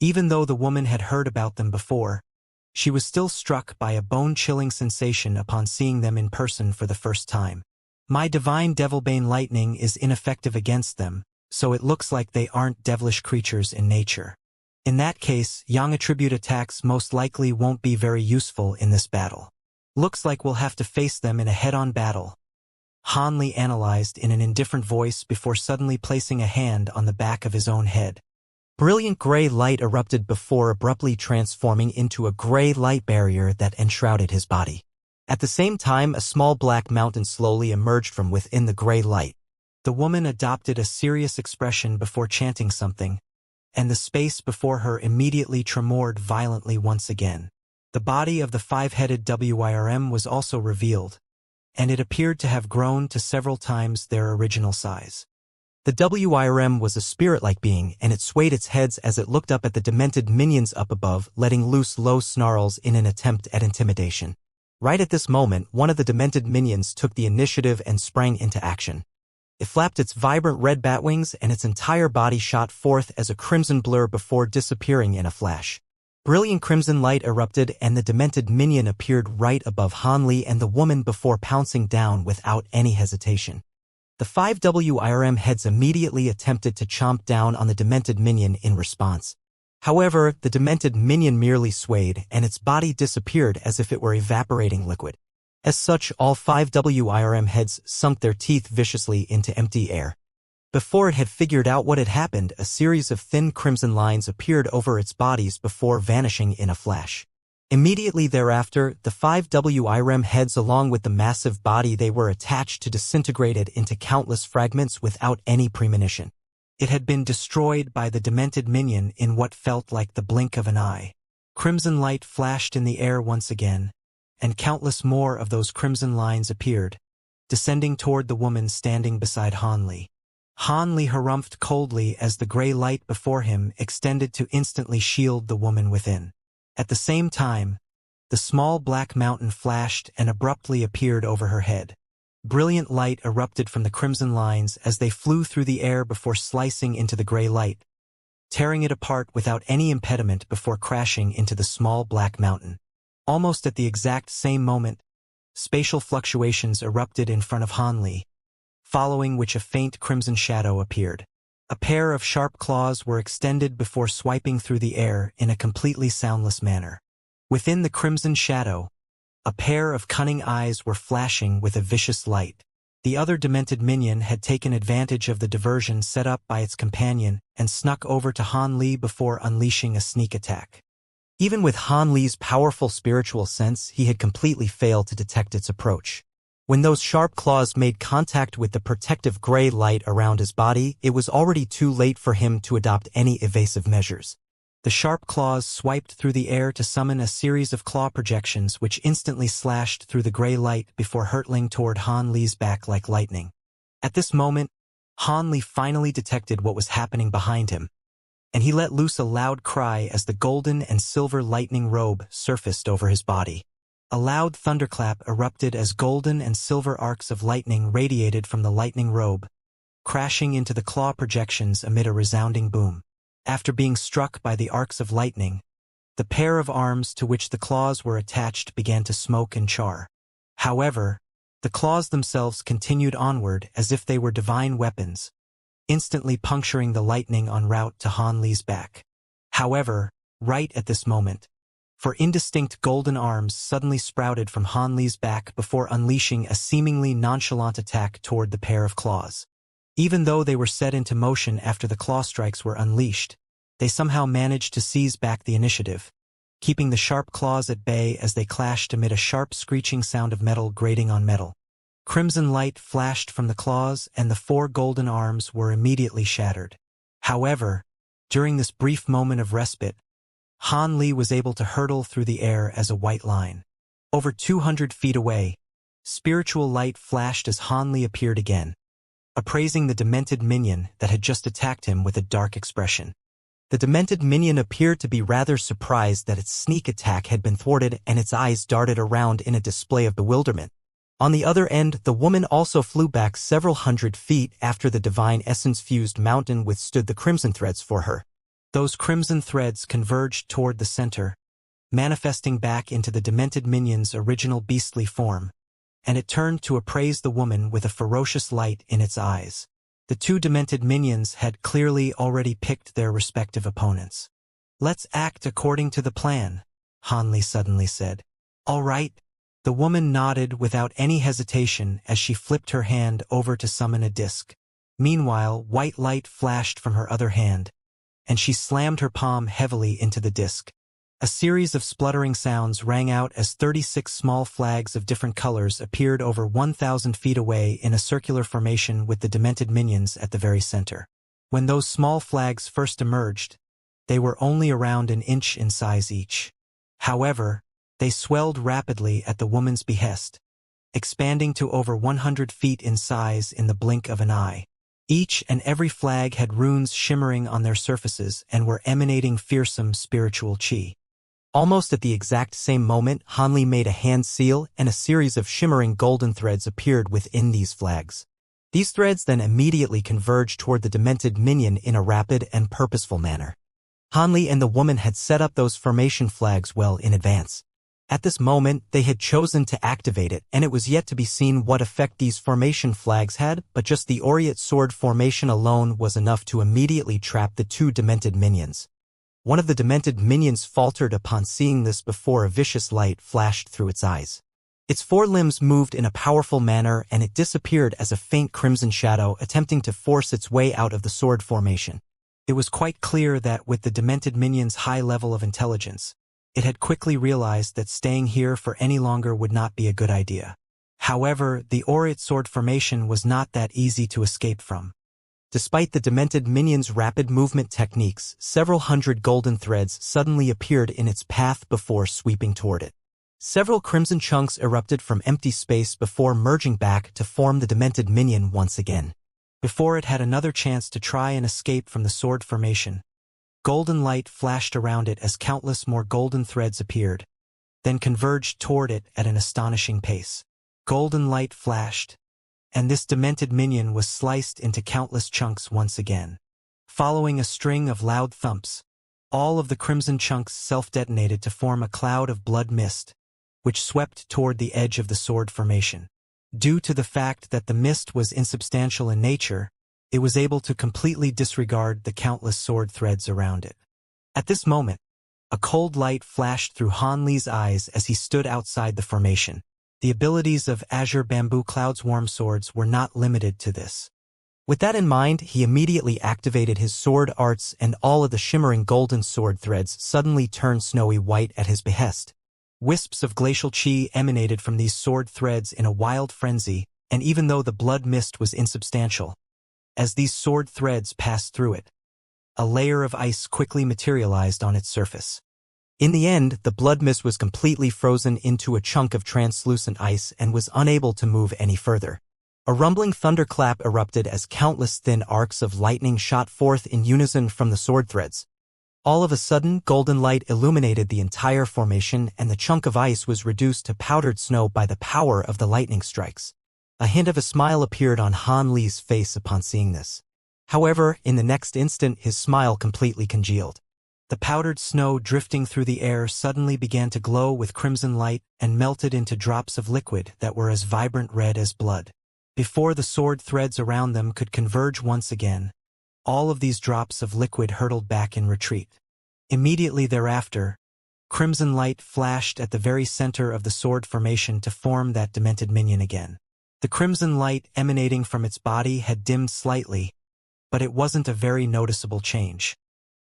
Even though the woman had heard about them before, she was still struck by a bone-chilling sensation upon seeing them in person for the first time. My divine devilbane lightning is ineffective against them, so it looks like they aren't devilish creatures in nature. In that case, yang attribute attacks most likely won't be very useful in this battle. Looks like we'll have to face them in a head-on battle, Han Li analyzed in an indifferent voice before suddenly placing a hand on the back of his own head. Brilliant gray light erupted before abruptly transforming into a gray light barrier that enshrouded his body. At the same time, a small black mountain slowly emerged from within the gray light. The woman adopted a serious expression before chanting something, and the space before her immediately tremored violently once again. The body of the five-headed WIRM was also revealed, and it appeared to have grown to several times their original size. The WIRM was a spirit-like being, and it swayed its heads as it looked up at the demented minions up above, letting loose low snarls in an attempt at intimidation. Right at this moment, one of the demented minions took the initiative and sprang into action. It flapped its vibrant red bat wings, and its entire body shot forth as a crimson blur before disappearing in a flash. Brilliant crimson light erupted, and the demented minion appeared right above Han Li and the woman before pouncing down without any hesitation. The 5 WIRM heads immediately attempted to chomp down on the demented minion in response. However, the demented minion merely swayed, and its body disappeared as if it were evaporating liquid. As such, all 5 WIRM heads sunk their teeth viciously into empty air. Before it had figured out what had happened, a series of thin crimson lines appeared over its bodies before vanishing in a flash. Immediately thereafter, the 5 WIRM heads along with the massive body they were attached to disintegrated into countless fragments without any premonition. It had been destroyed by the demented minion in what felt like the blink of an eye. Crimson light flashed in the air once again, and countless more of those crimson lines appeared, descending toward the woman standing beside Han Li. Han Li harumphed coldly as the gray light before him extended to instantly shield the woman within. At the same time, the small black mountain flashed and abruptly appeared over her head. Brilliant light erupted from the crimson lines as they flew through the air before slicing into the gray light, tearing it apart without any impediment before crashing into the small black mountain. Almost at the exact same moment, spatial fluctuations erupted in front of Han Li, following which a faint crimson shadow appeared. A pair of sharp claws were extended before swiping through the air in a completely soundless manner. Within the crimson shadow, a pair of cunning eyes were flashing with a vicious light. The other demented minion had taken advantage of the diversion set up by its companion and snuck over to Han Li before unleashing a sneak attack. Even with Han Li's powerful spiritual sense, he had completely failed to detect its approach. When those sharp claws made contact with the protective gray light around his body, it was already too late for him to adopt any evasive measures. The sharp claws swiped through the air to summon a series of claw projections which instantly slashed through the gray light before hurtling toward Han Li's back like lightning. At this moment, Han Li finally detected what was happening behind him, and he let loose a loud cry as the golden and silver lightning robe surfaced over his body. A loud thunderclap erupted as golden and silver arcs of lightning radiated from the lightning robe, crashing into the claw projections amid a resounding boom. After being struck by the arcs of lightning, the pair of arms to which the claws were attached began to smoke and char. However, the claws themselves continued onward as if they were divine weapons, instantly puncturing the lightning en route to Han Li's back. However, right at this moment, for indistinct golden arms suddenly sprouted from Han Li's back before unleashing a seemingly nonchalant attack toward the pair of claws. Even though they were set into motion after the claw strikes were unleashed, they somehow managed to seize back the initiative, keeping the sharp claws at bay as they clashed amid a sharp screeching sound of metal grating on metal. Crimson light flashed from the claws, and the 4 golden arms were immediately shattered. However, during this brief moment of respite, Han Li was able to hurtle through the air as a white line. Over 200 feet away, spiritual light flashed as Han Li appeared again, appraising the demented minion that had just attacked him with a dark expression. The demented minion appeared to be rather surprised that its sneak attack had been thwarted, and its eyes darted around in a display of bewilderment. On the other end, the woman also flew back several hundred feet after the divine essence-fused mountain withstood the crimson threads for her. Those crimson threads converged toward the center, manifesting back into the demented minion's original beastly form, and it turned to appraise the woman with a ferocious light in its eyes. The 2 demented minions had clearly already picked their respective opponents. "Let's act according to the plan," Han Li suddenly said. "All right." The woman nodded without any hesitation as she flipped her hand over to summon a disc. Meanwhile, white light flashed from her other hand, and she slammed her palm heavily into the disc. A series of spluttering sounds rang out as 36 small flags of different colors appeared over 1,000 feet away in a circular formation with the demented minions at the very center. When those small flags first emerged, they were only around an inch in size each. However, they swelled rapidly at the woman's behest, expanding to over 100 feet in size in the blink of an eye. Each and every flag had runes shimmering on their surfaces and were emanating fearsome spiritual chi. Almost at the exact same moment, Hanli made a hand seal and a series of shimmering golden threads appeared within these flags. These threads then immediately converged toward the demented minion in a rapid and purposeful manner. Hanli and the woman had set up those formation flags well in advance. At this moment, they had chosen to activate it, and it was yet to be seen what effect these formation flags had, but just the Aureate sword formation alone was enough to immediately trap the two demented minions. One of the demented minions faltered upon seeing this before a vicious light flashed through its eyes. Its forelimbs moved in a powerful manner, and it disappeared as a faint crimson shadow attempting to force its way out of the sword formation. It was quite clear that with the demented minion's high level of intelligence, it had quickly realized that staying here for any longer would not be a good idea. However, the Aureate sword formation was not that easy to escape from. Despite the demented minion's rapid movement techniques, several hundred golden threads suddenly appeared in its path before sweeping toward it. Several crimson chunks erupted from empty space before merging back to form the demented minion once again. Before it had another chance to try and escape from the sword formation, golden light flashed around it as countless more golden threads appeared, then converged toward it at an astonishing pace. Golden light flashed, and this demented minion was sliced into countless chunks once again. Following a string of loud thumps, all of the crimson chunks self-detonated to form a cloud of blood mist, which swept toward the edge of the sword formation. Due to the fact that the mist was insubstantial in nature, it was able to completely disregard the countless sword threads around it. At this moment, a cold light flashed through Han Li's eyes as he stood outside the formation. The abilities of Azure Bamboo Cloud's warm swords were not limited to this. With that in mind, he immediately activated his sword arts, and all of the shimmering golden sword threads suddenly turned snowy white at his behest. Wisps of glacial chi emanated from these sword threads in a wild frenzy, and even though the blood mist was insubstantial, as these sword threads passed through it, a layer of ice quickly materialized on its surface. In the end, the blood mist was completely frozen into a chunk of translucent ice and was unable to move any further. A rumbling thunderclap erupted as countless thin arcs of lightning shot forth in unison from the sword threads. All of a sudden, golden light illuminated the entire formation, and the chunk of ice was reduced to powdered snow by the power of the lightning strikes. A hint of a smile appeared on Han Li's face upon seeing this. However, in the next instant, his smile completely congealed. The powdered snow drifting through the air suddenly began to glow with crimson light and melted into drops of liquid that were as vibrant red as blood. Before the sword threads around them could converge once again, all of these drops of liquid hurtled back in retreat. Immediately thereafter, crimson light flashed at the very center of the sword formation to form that demented minion again. The crimson light emanating from its body had dimmed slightly, but it wasn't a very noticeable change.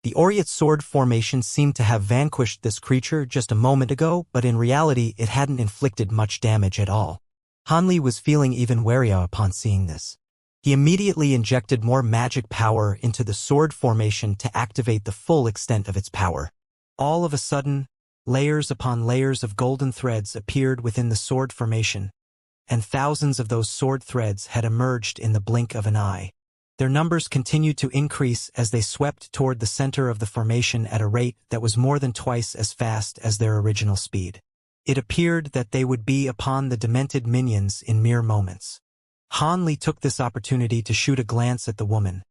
The Aureate sword formation seemed to have vanquished this creature just a moment ago, but in reality it hadn't inflicted much damage at all. Han Li was feeling even warier upon seeing this. He immediately injected more magic power into the sword formation to activate the full extent of its power. All of a sudden, layers upon layers of golden threads appeared within the sword formation, and thousands of those sword threads had emerged in the blink of an eye. Their numbers continued to increase as they swept toward the center of the formation at a rate that was more than twice as fast as their original speed. It appeared that they would be upon the demented minions in mere moments. Han Li took this opportunity to shoot a glance at the woman,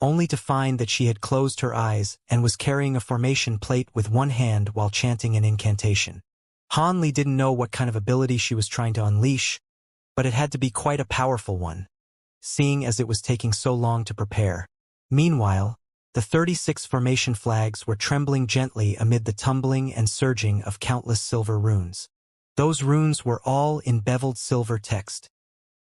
only to find that she had closed her eyes and was carrying a formation plate with one hand while chanting an incantation. Han Li didn't know what kind of ability she was trying to unleash, but it had to be quite a powerful one, seeing as it was taking so long to prepare. Meanwhile, the 36 formation flags were trembling gently amid the tumbling and surging of countless silver runes. Those runes were all in beveled silver text.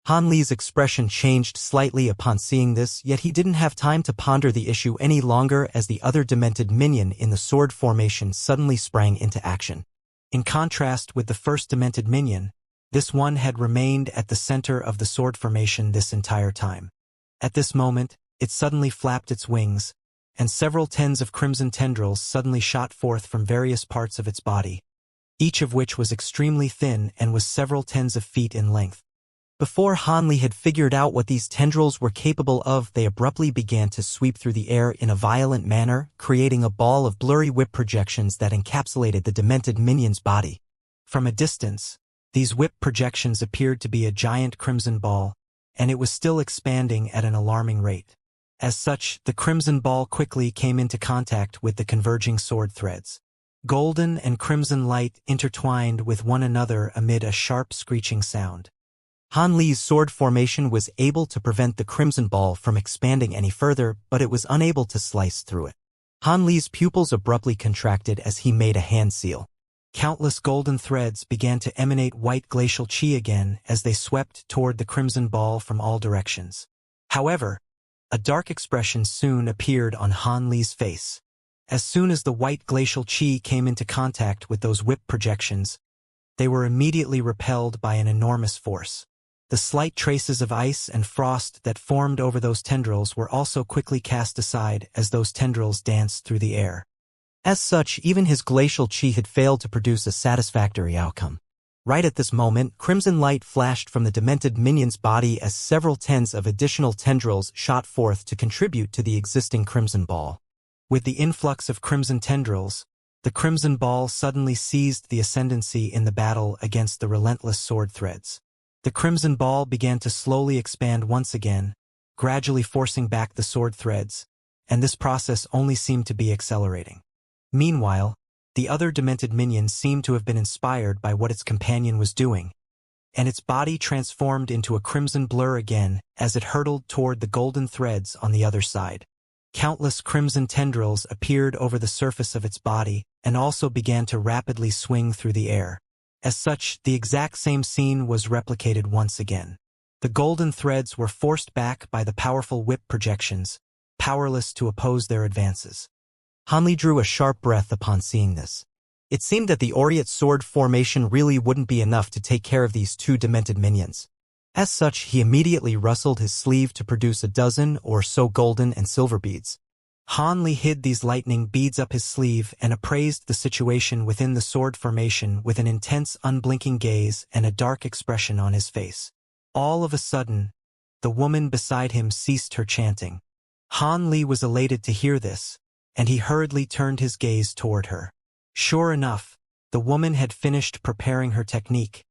Han Li's expression changed slightly upon seeing this, yet he didn't have time to ponder the issue any longer as the other demented minion in the sword formation suddenly sprang into action. In contrast with the first demented minion, this one had remained at the center of the sword formation this entire time. At this moment, it suddenly flapped its wings, and several tens of crimson tendrils suddenly shot forth from various parts of its body, each of which was extremely thin and was several tens of feet in length. Before Hanli had figured out what these tendrils were capable of, they abruptly began to sweep through the air in a violent manner, creating a ball of blurry whip projections that encapsulated the demented minion's body. From a distance, these whip projections appeared to be a giant crimson ball, and it was still expanding at an alarming rate. As such, the crimson ball quickly came into contact with the converging sword threads. Golden and crimson light intertwined with one another amid a sharp screeching sound. Han Li's sword formation was able to prevent the crimson ball from expanding any further, but it was unable to slice through it. Han Li's pupils abruptly contracted as he made a hand seal. Countless golden threads began to emanate white glacial chi again as they swept toward the crimson ball from all directions. However, a dark expression soon appeared on Han Li's face. As soon as the white glacial chi came into contact with those whip projections, they were immediately repelled by an enormous force. The slight traces of ice and frost that formed over those tendrils were also quickly cast aside as those tendrils danced through the air. As such, even his glacial chi had failed to produce a satisfactory outcome. Right at this moment, crimson light flashed from the demented minion's body as several tens of additional tendrils shot forth to contribute to the existing crimson ball. With the influx of crimson tendrils, the crimson ball suddenly seized the ascendancy in the battle against the relentless sword threads. The crimson ball began to slowly expand once again, gradually forcing back the sword threads, and this process only seemed to be accelerating. Meanwhile, the other demented minion seemed to have been inspired by what its companion was doing, and its body transformed into a crimson blur again as it hurtled toward the golden threads on the other side. Countless crimson tendrils appeared over the surface of its body and also began to rapidly swing through the air. As such, the exact same scene was replicated once again. The golden threads were forced back by the powerful whip projections, powerless to oppose their advances. Hanli drew a sharp breath upon seeing this. It seemed that the aureate sword formation really wouldn't be enough to take care of these two demented minions. As such, he immediately rustled his sleeve to produce a dozen or so golden and silver beads. Hanli hid these lightning beads up his sleeve and appraised the situation within the sword formation with an intense, unblinking gaze and a dark expression on his face. All of a sudden, the woman beside him ceased her chanting. Hanli was elated to hear this, and he hurriedly turned his gaze toward her. Sure enough, the woman had finished preparing her technique,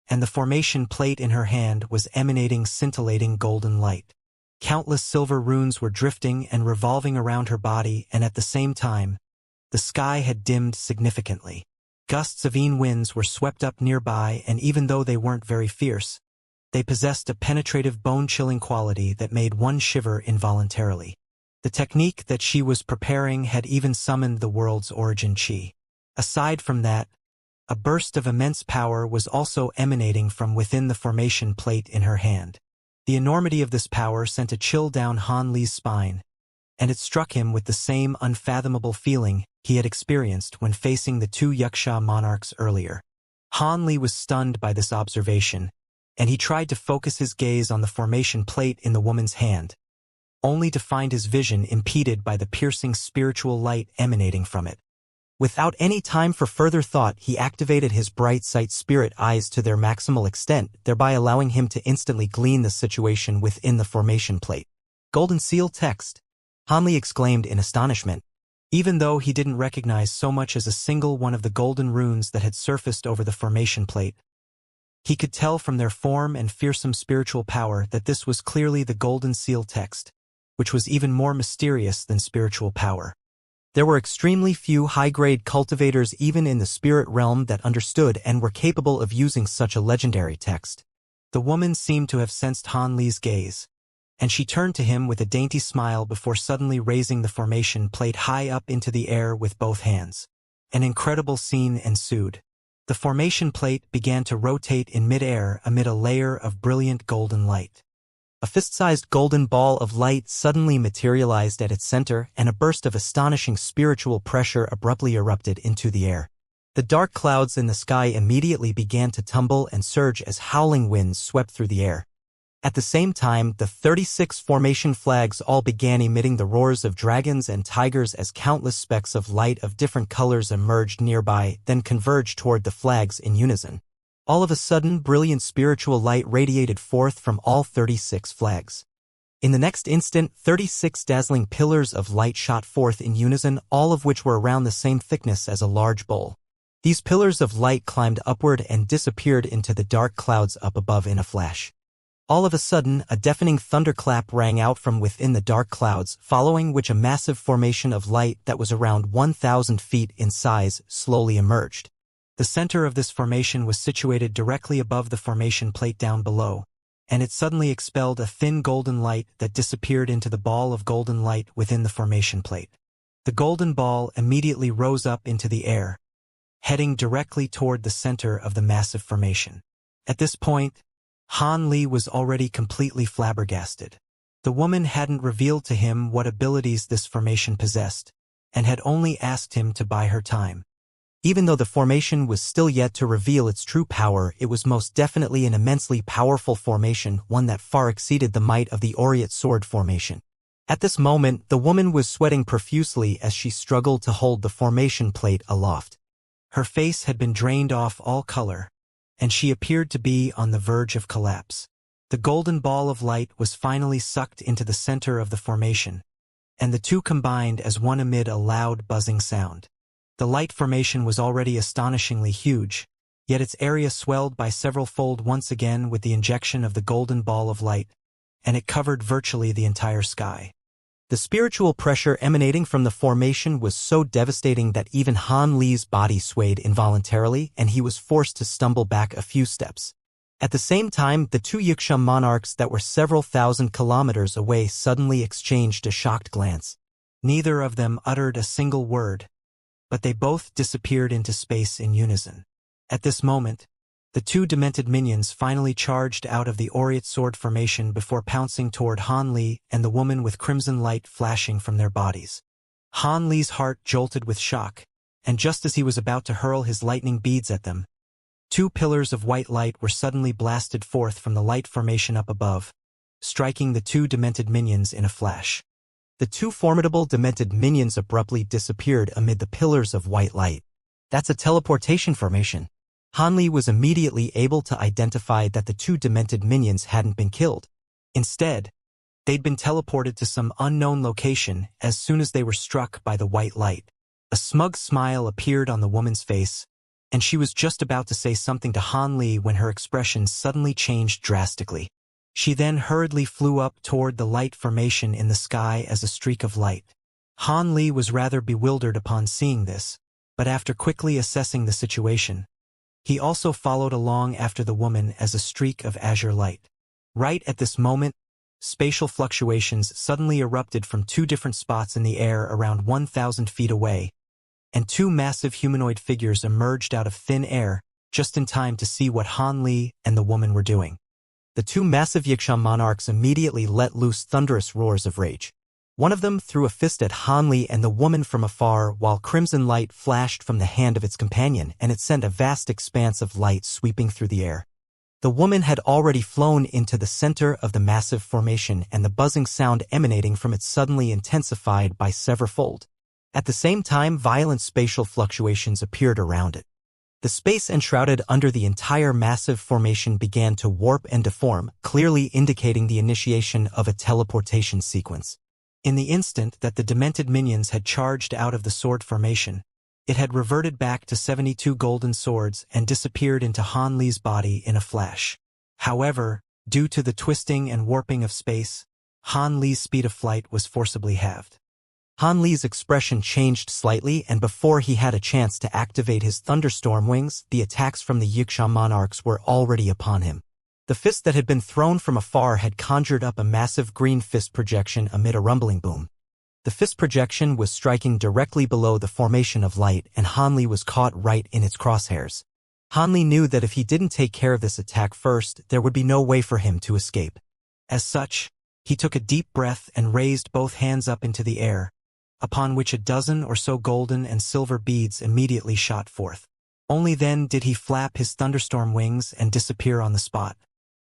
and the formation plate in her hand was emanating scintillating golden light. Countless silver runes were drifting and revolving around her body, and at the same time, the sky had dimmed significantly. Gusts of winds were swept up nearby, and even though they weren't very fierce, they possessed a penetrative bone-chilling quality that made one shiver involuntarily. The technique that she was preparing had even summoned the world's origin chi. Aside from that, a burst of immense power was also emanating from within the formation plate in her hand. The enormity of this power sent a chill down Han Li's spine, and it struck him with the same unfathomable feeling he had experienced when facing the two Wuxia monarchs earlier. Han Li was stunned by this observation, and he tried to focus his gaze on the formation plate in the woman's hand, only to find his vision impeded by the piercing spiritual light emanating from it. Without any time for further thought, he activated his bright sight spirit eyes to their maximal extent, thereby allowing him to instantly glean the situation within the formation plate. Golden seal text, Hanli exclaimed in astonishment. Even though he didn't recognize so much as a single one of the golden runes that had surfaced over the formation plate, he could tell from their form and fearsome spiritual power that this was clearly the golden seal text, which was even more mysterious than spiritual power. There were extremely few high-grade cultivators even in the spirit realm that understood and were capable of using such a legendary text. The woman seemed to have sensed Han Li's gaze, and she turned to him with a dainty smile before suddenly raising the formation plate high up into the air with both hands. An incredible scene ensued. The formation plate began to rotate in mid-air amid a layer of brilliant golden light. A fist-sized golden ball of light suddenly materialized at its center, and a burst of astonishing spiritual pressure abruptly erupted into the air. The dark clouds in the sky immediately began to tumble and surge as howling winds swept through the air. At the same time, the 36 formation flags all began emitting the roars of dragons and tigers as countless specks of light of different colors emerged nearby, then converged toward the flags in unison. All of a sudden, brilliant spiritual light radiated forth from all 36 flags. In the next instant, 36 dazzling pillars of light shot forth in unison, all of which were around the same thickness as a large bowl. These pillars of light climbed upward and disappeared into the dark clouds up above in a flash. All of a sudden, a deafening thunderclap rang out from within the dark clouds, following which a massive formation of light that was around 1,000 feet in size slowly emerged. The center of this formation was situated directly above the formation plate down below, and it suddenly expelled a thin golden light that disappeared into the ball of golden light within the formation plate. The golden ball immediately rose up into the air, heading directly toward the center of the massive formation. At this point, Han Li was already completely flabbergasted. The woman hadn't revealed to him what abilities this formation possessed, and had only asked him to buy her time. Even though the formation was still yet to reveal its true power, it was most definitely an immensely powerful formation, one that far exceeded the might of the Aureate Sword formation. At this moment, the woman was sweating profusely as she struggled to hold the formation plate aloft. Her face had been drained off all color, and she appeared to be on the verge of collapse. The golden ball of light was finally sucked into the center of the formation, and the two combined as one amid a loud buzzing sound. The light formation was already astonishingly huge, yet its area swelled by several fold once again with the injection of the golden ball of light, and it covered virtually the entire sky. The spiritual pressure emanating from the formation was so devastating that even Han Li's body swayed involuntarily, and he was forced to stumble back a few steps. At the same time, the two Wuxia monarchs that were several thousand kilometers away suddenly exchanged a shocked glance. Neither of them uttered a single word, but they both disappeared into space in unison. At this moment, the two demented minions finally charged out of the Aureate Sword formation before pouncing toward Han Li and the woman with crimson light flashing from their bodies. Han Li's heart jolted with shock, and just as he was about to hurl his lightning beads at them, two pillars of white light were suddenly blasted forth from the light formation up above, striking the two demented minions in a flash. The two formidable demented minions abruptly disappeared amid the pillars of white light. That's a teleportation formation. Han Li was immediately able to identify that the two demented minions hadn't been killed. Instead, they'd been teleported to some unknown location as soon as they were struck by the white light. A smug smile appeared on the woman's face, and she was just about to say something to Han Li when her expression suddenly changed drastically. She then hurriedly flew up toward the light formation in the sky as a streak of light. Han Li was rather bewildered upon seeing this, but after quickly assessing the situation, he also followed along after the woman as a streak of azure light. Right at this moment, spatial fluctuations suddenly erupted from two different spots in the air around 1,000 feet away, and two massive humanoid figures emerged out of thin air, just in time to see what Han Li and the woman were doing. The two massive Wuxia monarchs immediately let loose thunderous roars of rage. One of them threw a fist at Han Li and the woman from afar, while crimson light flashed from the hand of its companion, and it sent a vast expanse of light sweeping through the air. The woman had already flown into the center of the massive formation, and the buzzing sound emanating from it suddenly intensified by severalfold. At the same time, violent spatial fluctuations appeared around it. The space enshrouded under the entire massive formation began to warp and deform, clearly indicating the initiation of a teleportation sequence. In the instant that the demented minions had charged out of the sword formation, it had reverted back to 72 golden swords and disappeared into Han Li's body in a flash. However, due to the twisting and warping of space, Han Li's speed of flight was forcibly halved. Han Li's expression changed slightly, and before he had a chance to activate his thunderstorm wings, the attacks from the Wuxia monarchs were already upon him. The fist that had been thrown from afar had conjured up a massive green fist projection amid a rumbling boom. The fist projection was striking directly below the formation of light, and Han Li was caught right in its crosshairs. Han Li knew that if he didn't take care of this attack first, there would be no way for him to escape. As such, he took a deep breath and raised both hands up into the air, upon which a dozen or so golden and silver beads immediately shot forth. Only then did he flap his thunderstorm wings and disappear on the spot.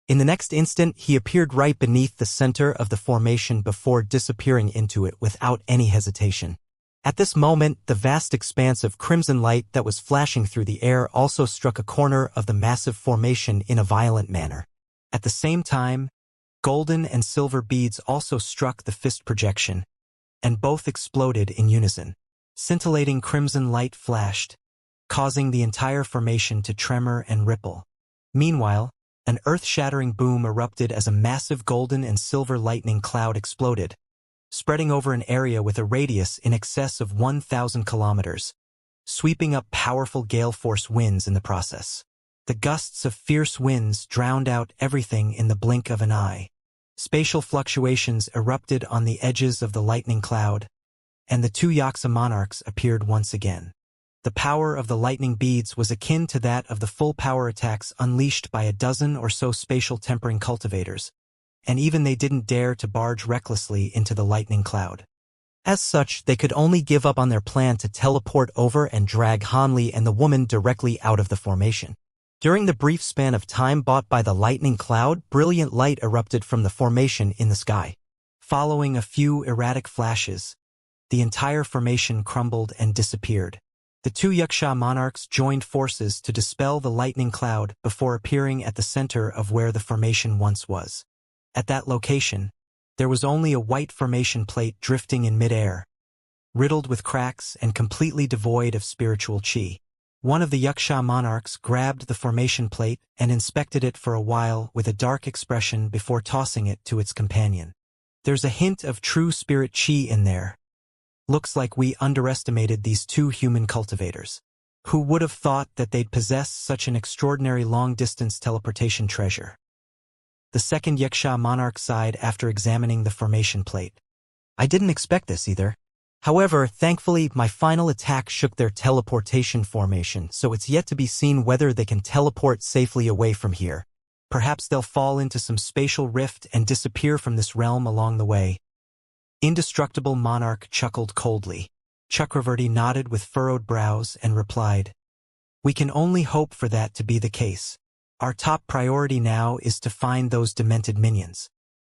In the next instant, he appeared right beneath the center of the formation before disappearing into it without any hesitation. At this moment, the vast expanse of crimson light that was flashing through the air also struck a corner of the massive formation in a violent manner. At the same time, golden and silver beads also struck the fist projection, and both exploded in unison. Scintillating crimson light flashed, causing the entire formation to tremor and ripple. Meanwhile, an earth-shattering boom erupted as a massive golden and silver lightning cloud exploded, spreading over an area with a radius in excess of 1,000 kilometers, sweeping up powerful gale-force winds in the process. The gusts of fierce winds drowned out everything in the blink of an eye. Spatial fluctuations erupted on the edges of the lightning cloud, and the two Xianxia monarchs appeared once again. The power of the lightning beads was akin to that of the full power attacks unleashed by a dozen or so spatial tempering cultivators, and even they didn't dare to barge recklessly into the lightning cloud. As such, they could only give up on their plan to teleport over and drag Hanli and the woman directly out of the formation. During the brief span of time bought by the lightning cloud, brilliant light erupted from the formation in the sky. Following a few erratic flashes, the entire formation crumbled and disappeared. The two Xianxia monarchs joined forces to dispel the lightning cloud before appearing at the center of where the formation once was. At that location, there was only a white formation plate drifting in midair, riddled with cracks and completely devoid of spiritual qi. One of the Xianxia monarchs grabbed the formation plate and inspected it for a while with a dark expression before tossing it to its companion. There's a hint of true spirit qi in there. Looks like we underestimated these two human cultivators. Who would have thought that they'd possess such an extraordinary long-distance teleportation treasure? The second Xianxia monarch sighed after examining the formation plate. I didn't expect this either. However, thankfully, my final attack shook their teleportation formation, so it's yet to be seen whether they can teleport safely away from here. Perhaps they'll fall into some spatial rift and disappear from this realm along the way. Indestructible monarch chuckled coldly. Chakravarti nodded with furrowed brows and replied, "We can only hope for that to be the case. Our top priority now is to find those demented minions.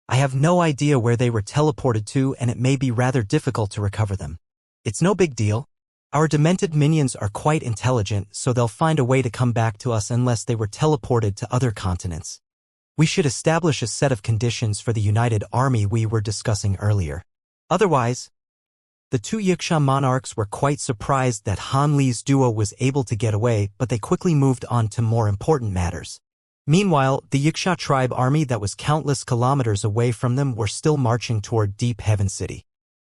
I have no idea where they were teleported to, and it may be rather difficult to recover them. It's no big deal. Our demented minions are quite intelligent, so they'll find a way to come back to us unless they were teleported to other continents. We should establish a set of conditions for the united army we were discussing earlier. Otherwise..." The two Xianxia monarchs were quite surprised that Hanli's duo was able to get away, but they quickly moved on to more important matters. Meanwhile, the Wuxia tribe army that was countless kilometers away from them were still marching toward Deep Heaven City.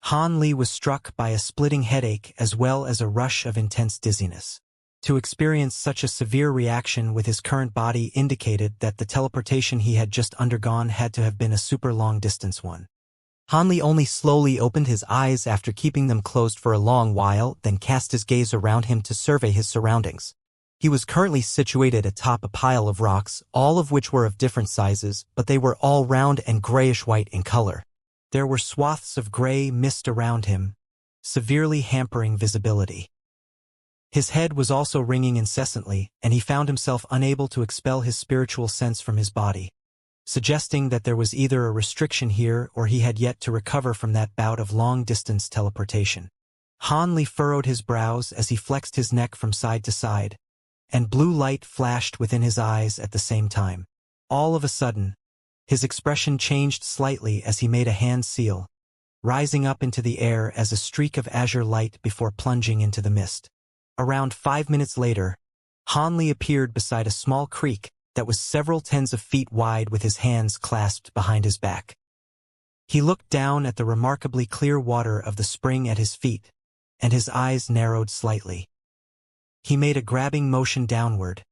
Hanli was struck by a splitting headache as well as a rush of intense dizziness. To experience such a severe reaction with his current body indicated that the teleportation he had just undergone had to have been a super long-distance one. Hanli only slowly opened his eyes after keeping them closed for a long while, then cast his gaze around him to survey his surroundings. He was currently situated atop a pile of rocks, all of which were of different sizes, but they were all round and grayish-white in color. There were swaths of gray mist around him, severely hampering visibility. His head was also ringing incessantly, and he found himself unable to expel his spiritual sense from his body, suggesting that there was either a restriction here or he had yet to recover from that bout of long-distance teleportation. Hanli furrowed his brows as he flexed his neck from side to side, and blue light flashed within his eyes at the same time. All of a sudden, his expression changed slightly as he made a hand seal, rising up into the air as a streak of azure light before plunging into the mist. Around 5 minutes later, Hanli appeared beside a small creek that was several tens of feet wide with his hands clasped behind his back. He looked down at the remarkably clear water of the spring at his feet, and his eyes narrowed slightly. He made a grabbing motion downward,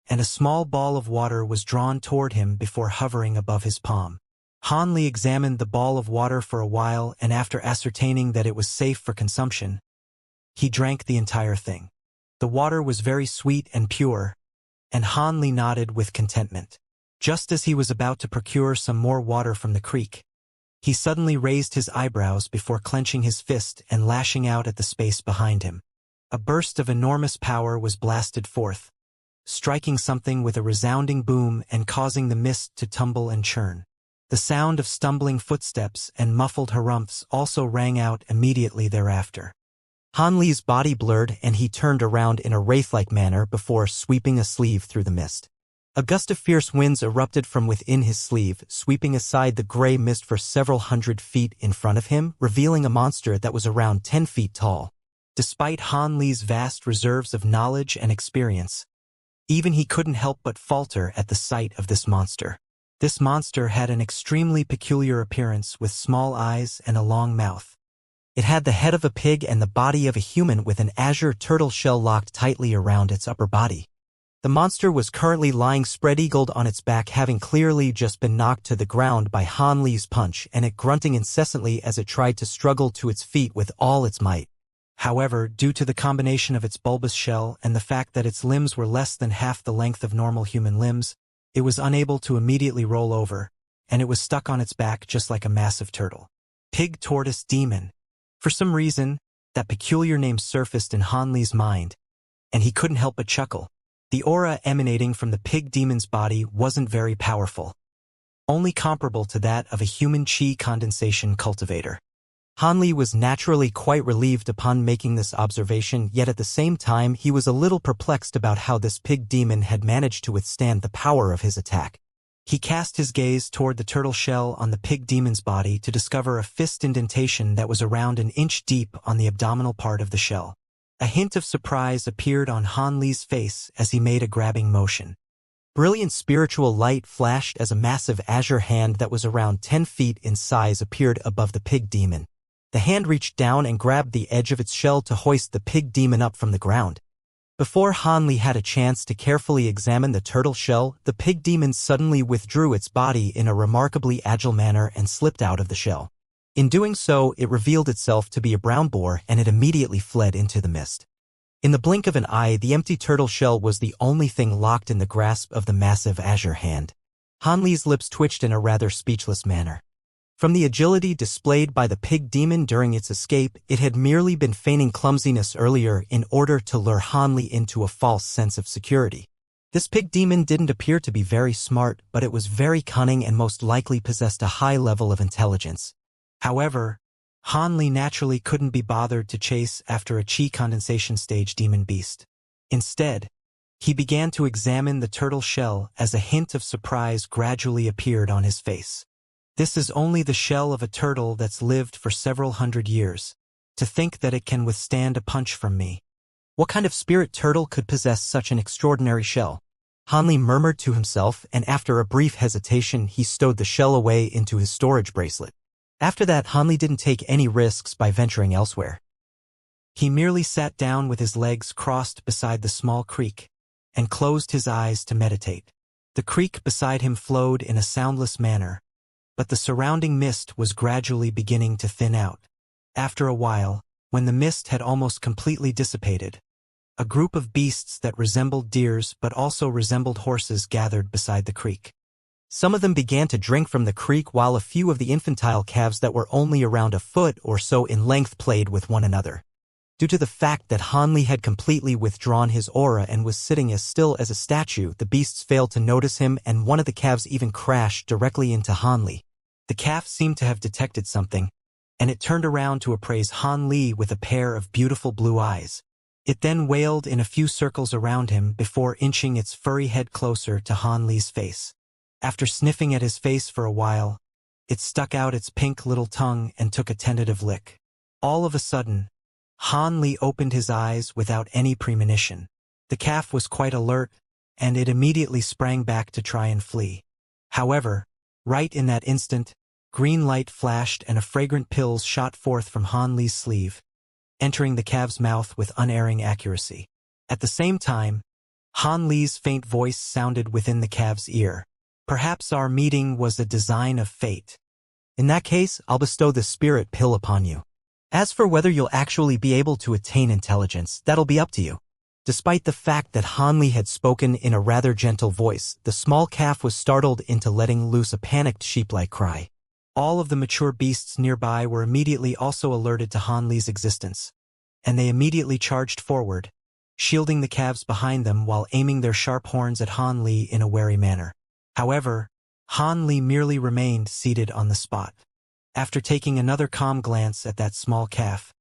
and a small ball of water was drawn toward him before hovering above his palm. Hanli examined the ball of water for a while, and after ascertaining that it was safe for consumption, he drank the entire thing. The water was very sweet and pure, and Hanli nodded with contentment. Just as he was about to procure some more water from the creek, he suddenly raised his eyebrows before clenching his fist and lashing out at the space behind him. A burst of enormous power was blasted forth, striking something with a resounding boom and causing the mist to tumble and churn. The sound of stumbling footsteps and muffled harumphs also rang out immediately thereafter. Han Li's body blurred and he turned around in a wraith-like manner before sweeping a sleeve through the mist. A gust of fierce winds erupted from within his sleeve, sweeping aside the gray mist for several hundred feet in front of him, revealing a monster that was around 10 feet tall. Despite Han Li's vast reserves of knowledge and experience, even he couldn't help but falter at the sight of this monster. This monster had an extremely peculiar appearance with small eyes and a long mouth. It had the head of a pig and the body of a human with an azure turtle shell locked tightly around its upper body. The monster was currently lying spread-eagled on its back, having clearly just been knocked to the ground by Han Li's punch, and it grunting incessantly as it tried to struggle to its feet with all its might. However, due to the combination of its bulbous shell and the fact that its limbs were less than half the length of normal human limbs, it was unable to immediately roll over, and it was stuck on its back just like a massive turtle. Pig Tortoise Demon. For some reason, that peculiar name surfaced in Han Li's mind, and he couldn't help but chuckle. The aura emanating from the pig demon's body wasn't very powerful, only comparable to that of a human chi condensation cultivator. Han Li was naturally quite relieved upon making this observation, yet at the same time he was a little perplexed about how this pig demon had managed to withstand the power of his attack. He cast his gaze toward the turtle shell on the pig demon's body to discover a fist indentation that was around an inch deep on the abdominal part of the shell. A hint of surprise appeared on Han Li's face as he made a grabbing motion. Brilliant spiritual light flashed as a massive azure hand that was around 10 feet in size appeared above the pig demon. The hand reached down and grabbed the edge of its shell to hoist the pig demon up from the ground. Before Han Li had a chance to carefully examine the turtle shell, the pig demon suddenly withdrew its body in a remarkably agile manner and slipped out of the shell. In doing so, it revealed itself to be a brown boar, and it immediately fled into the mist. In the blink of an eye, the empty turtle shell was the only thing locked in the grasp of the massive azure hand. Han Li's lips twitched in a rather speechless manner. From the agility displayed by the pig demon during its escape, it had merely been feigning clumsiness earlier in order to lure Han Li into a false sense of security. This pig demon didn't appear to be very smart, but it was very cunning and most likely possessed a high level of intelligence. However, Han Li naturally couldn't be bothered to chase after a chi condensation stage demon beast. Instead, he began to examine the turtle shell as a hint of surprise gradually appeared on his face. This is only the shell of a turtle that's lived for several hundred years. To think that it can withstand a punch from me. What kind of spirit turtle could possess such an extraordinary shell? Han Li murmured to himself, and after a brief hesitation he stowed the shell away into his storage bracelet. After that, Han Li didn't take any risks by venturing elsewhere. He merely sat down with his legs crossed beside the small creek, and closed his eyes to meditate. The creek beside him flowed in a soundless manner, but the surrounding mist was gradually beginning to thin out. After a while, when the mist had almost completely dissipated, a group of beasts that resembled deers but also resembled horses gathered beside the creek. Some of them began to drink from the creek, while a few of the infantile calves that were only around a foot or so in length played with one another. Due to the fact that Han Li had completely withdrawn his aura and was sitting as still as a statue, the beasts failed to notice him, and one of the calves even crashed directly into Han Li. The calf seemed to have detected something, and it turned around to appraise Han Li with a pair of beautiful blue eyes. It then wailed in a few circles around him before inching its furry head closer to Han Li's face. After sniffing at his face for a while, it stuck out its pink little tongue and took a tentative lick. All of a sudden, Han Li opened his eyes without any premonition. The calf was quite alert, and it immediately sprang back to try and flee. However, right in that instant, green light flashed and a fragrant pill shot forth from Han Li's sleeve, entering the calf's mouth with unerring accuracy. At the same time, Han Li's faint voice sounded within the calf's ear. Perhaps our meeting was a design of fate. In that case, I'll bestow the spirit pill upon you. As for whether you'll actually be able to attain intelligence, that'll be up to you. Despite the fact that Han Li had spoken in a rather gentle voice, the small calf was startled into letting loose a panicked sheep-like cry. All of the mature beasts nearby were immediately also alerted to Han Li's existence, and they immediately charged forward, shielding the calves behind them while aiming their sharp horns at Han Li in a wary manner. However, Han Li merely remained seated on the spot. After taking another calm glance at that small calf,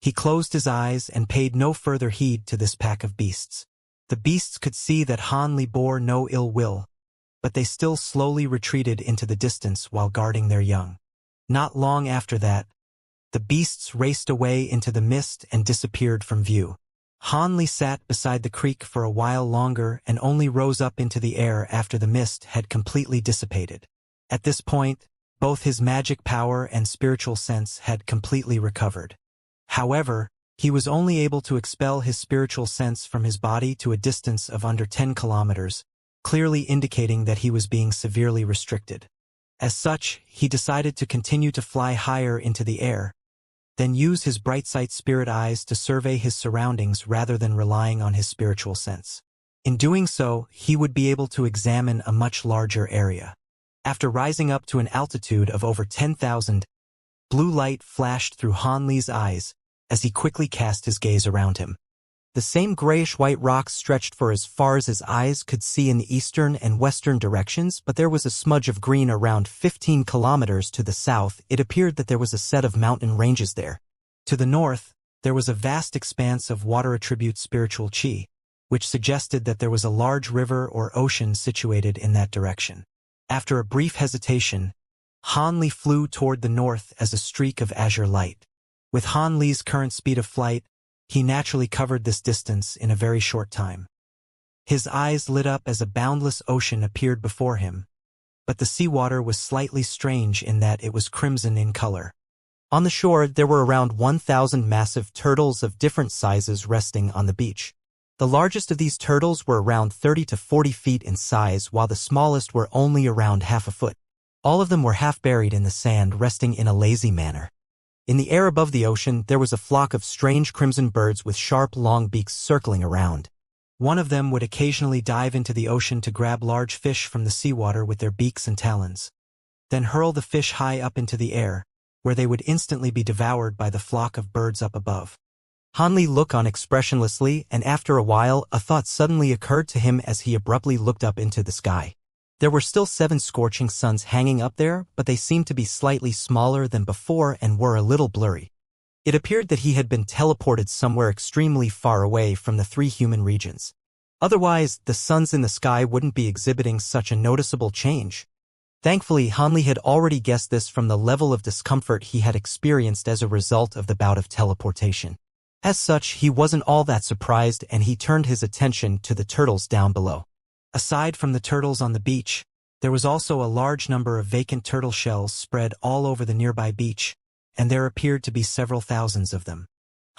He closed his eyes and paid no further heed to this pack of beasts. The beasts could see that Han Li bore no ill will, but they still slowly retreated into the distance while guarding their young. Not long after that, the beasts raced away into the mist and disappeared from view. Han Li sat beside the creek for a while longer and only rose up into the air after the mist had completely dissipated. At this point, both his magic power and spiritual sense had completely recovered. However, he was only able to expel his spiritual sense from his body to a distance of under 10 kilometers, clearly indicating that he was being severely restricted. As such, he decided to continue to fly higher into the air, then use his bright sight spirit eyes to survey his surroundings rather than relying on his spiritual sense. In doing so, he would be able to examine a much larger area. After rising up to an altitude of over 10,000, blue light flashed through Han Li's eyes as he quickly cast his gaze around him. The same grayish-white rocks stretched for as far as his eyes could see in the eastern and western directions, but there was a smudge of green around 15 kilometers to the south. It appeared that there was a set of mountain ranges there. To the north, there was a vast expanse of water attribute spiritual chi, which suggested that there was a large river or ocean situated in that direction. After a brief hesitation, Han Li flew toward the north as a streak of azure light. With Han Li's current speed of flight, he naturally covered this distance in a very short time. His eyes lit up as a boundless ocean appeared before him, but the seawater was slightly strange in that it was crimson in color. On the shore, there were around 1,000 massive turtles of different sizes resting on the beach. The largest of these turtles were around 30 to 40 feet in size, while the smallest were only around half a foot. All of them were half buried in the sand, resting in a lazy manner. In the air above the ocean, there was a flock of strange crimson birds with sharp, long beaks circling around. One of them would occasionally dive into the ocean to grab large fish from the seawater with their beaks and talons, then hurl the fish high up into the air, where they would instantly be devoured by the flock of birds up above. Han Li looked on expressionlessly, and after a while, a thought suddenly occurred to him as he abruptly looked up into the sky. There were still 7 scorching suns hanging up there, but they seemed to be slightly smaller than before and were a little blurry. It appeared that he had been teleported somewhere extremely far away from the 3 human regions. Otherwise, the suns in the sky wouldn't be exhibiting such a noticeable change. Thankfully, Han Li had already guessed this from the level of discomfort he had experienced as a result of the bout of teleportation. As such, he wasn't all that surprised, and he turned his attention to the turtles down below. Aside from the turtles on the beach, there was also a large number of vacant turtle shells spread all over the nearby beach, and there appeared to be several thousands of them.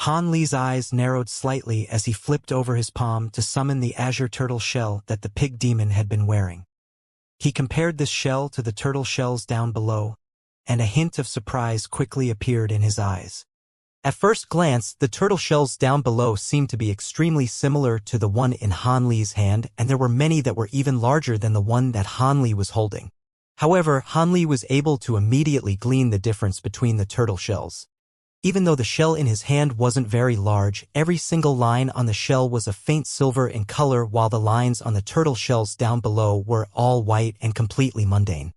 Han Li's eyes narrowed slightly as he flipped over his palm to summon the azure turtle shell that the pig demon had been wearing. He compared this shell to the turtle shells down below, and a hint of surprise quickly appeared in his eyes. At first glance, the turtle shells down below seemed to be extremely similar to the one in Han Li's hand, and there were many that were even larger than the one that Han Li was holding. However, Han Li was able to immediately glean the difference between the turtle shells. Even though the shell in his hand wasn't very large, every single line on the shell was a faint silver in color, while the lines on the turtle shells down below were all white and completely mundane.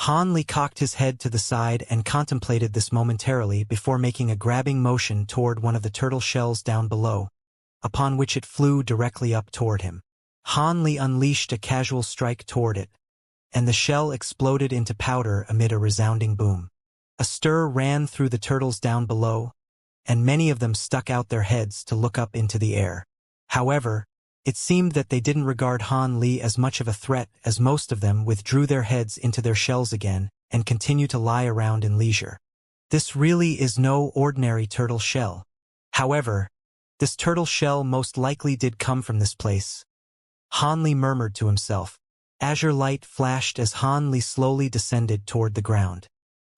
Han Li cocked his head to the side and contemplated this momentarily before making a grabbing motion toward one of the turtle shells down below, upon which it flew directly up toward him. Han Li unleashed a casual strike toward it, and the shell exploded into powder amid a resounding boom. A stir ran through the turtles down below, and many of them stuck out their heads to look up into the air. However, it seemed that they didn't regard Han Li as much of a threat, as most of them withdrew their heads into their shells again and continued to lie around in leisure. This really is no ordinary turtle shell. However, this turtle shell most likely did come from this place. Han Li murmured to himself. Azure light flashed as Han Li slowly descended toward the ground.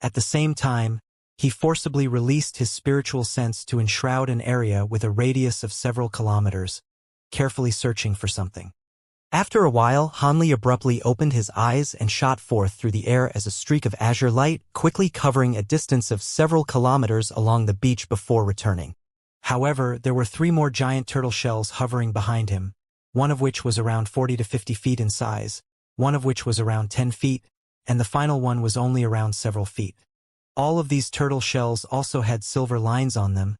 At the same time, he forcibly released his spiritual sense to enshroud an area with a radius of several kilometers, carefully searching for something. After a while, Han Li abruptly opened his eyes and shot forth through the air as a streak of azure light, quickly covering a distance of several kilometers along the beach before returning. However, there were 3 more giant turtle shells hovering behind him, one of which was around 40 to 50 feet in size, one of which was around 10 feet, and the final one was only around several feet. All of these turtle shells also had silver lines on them,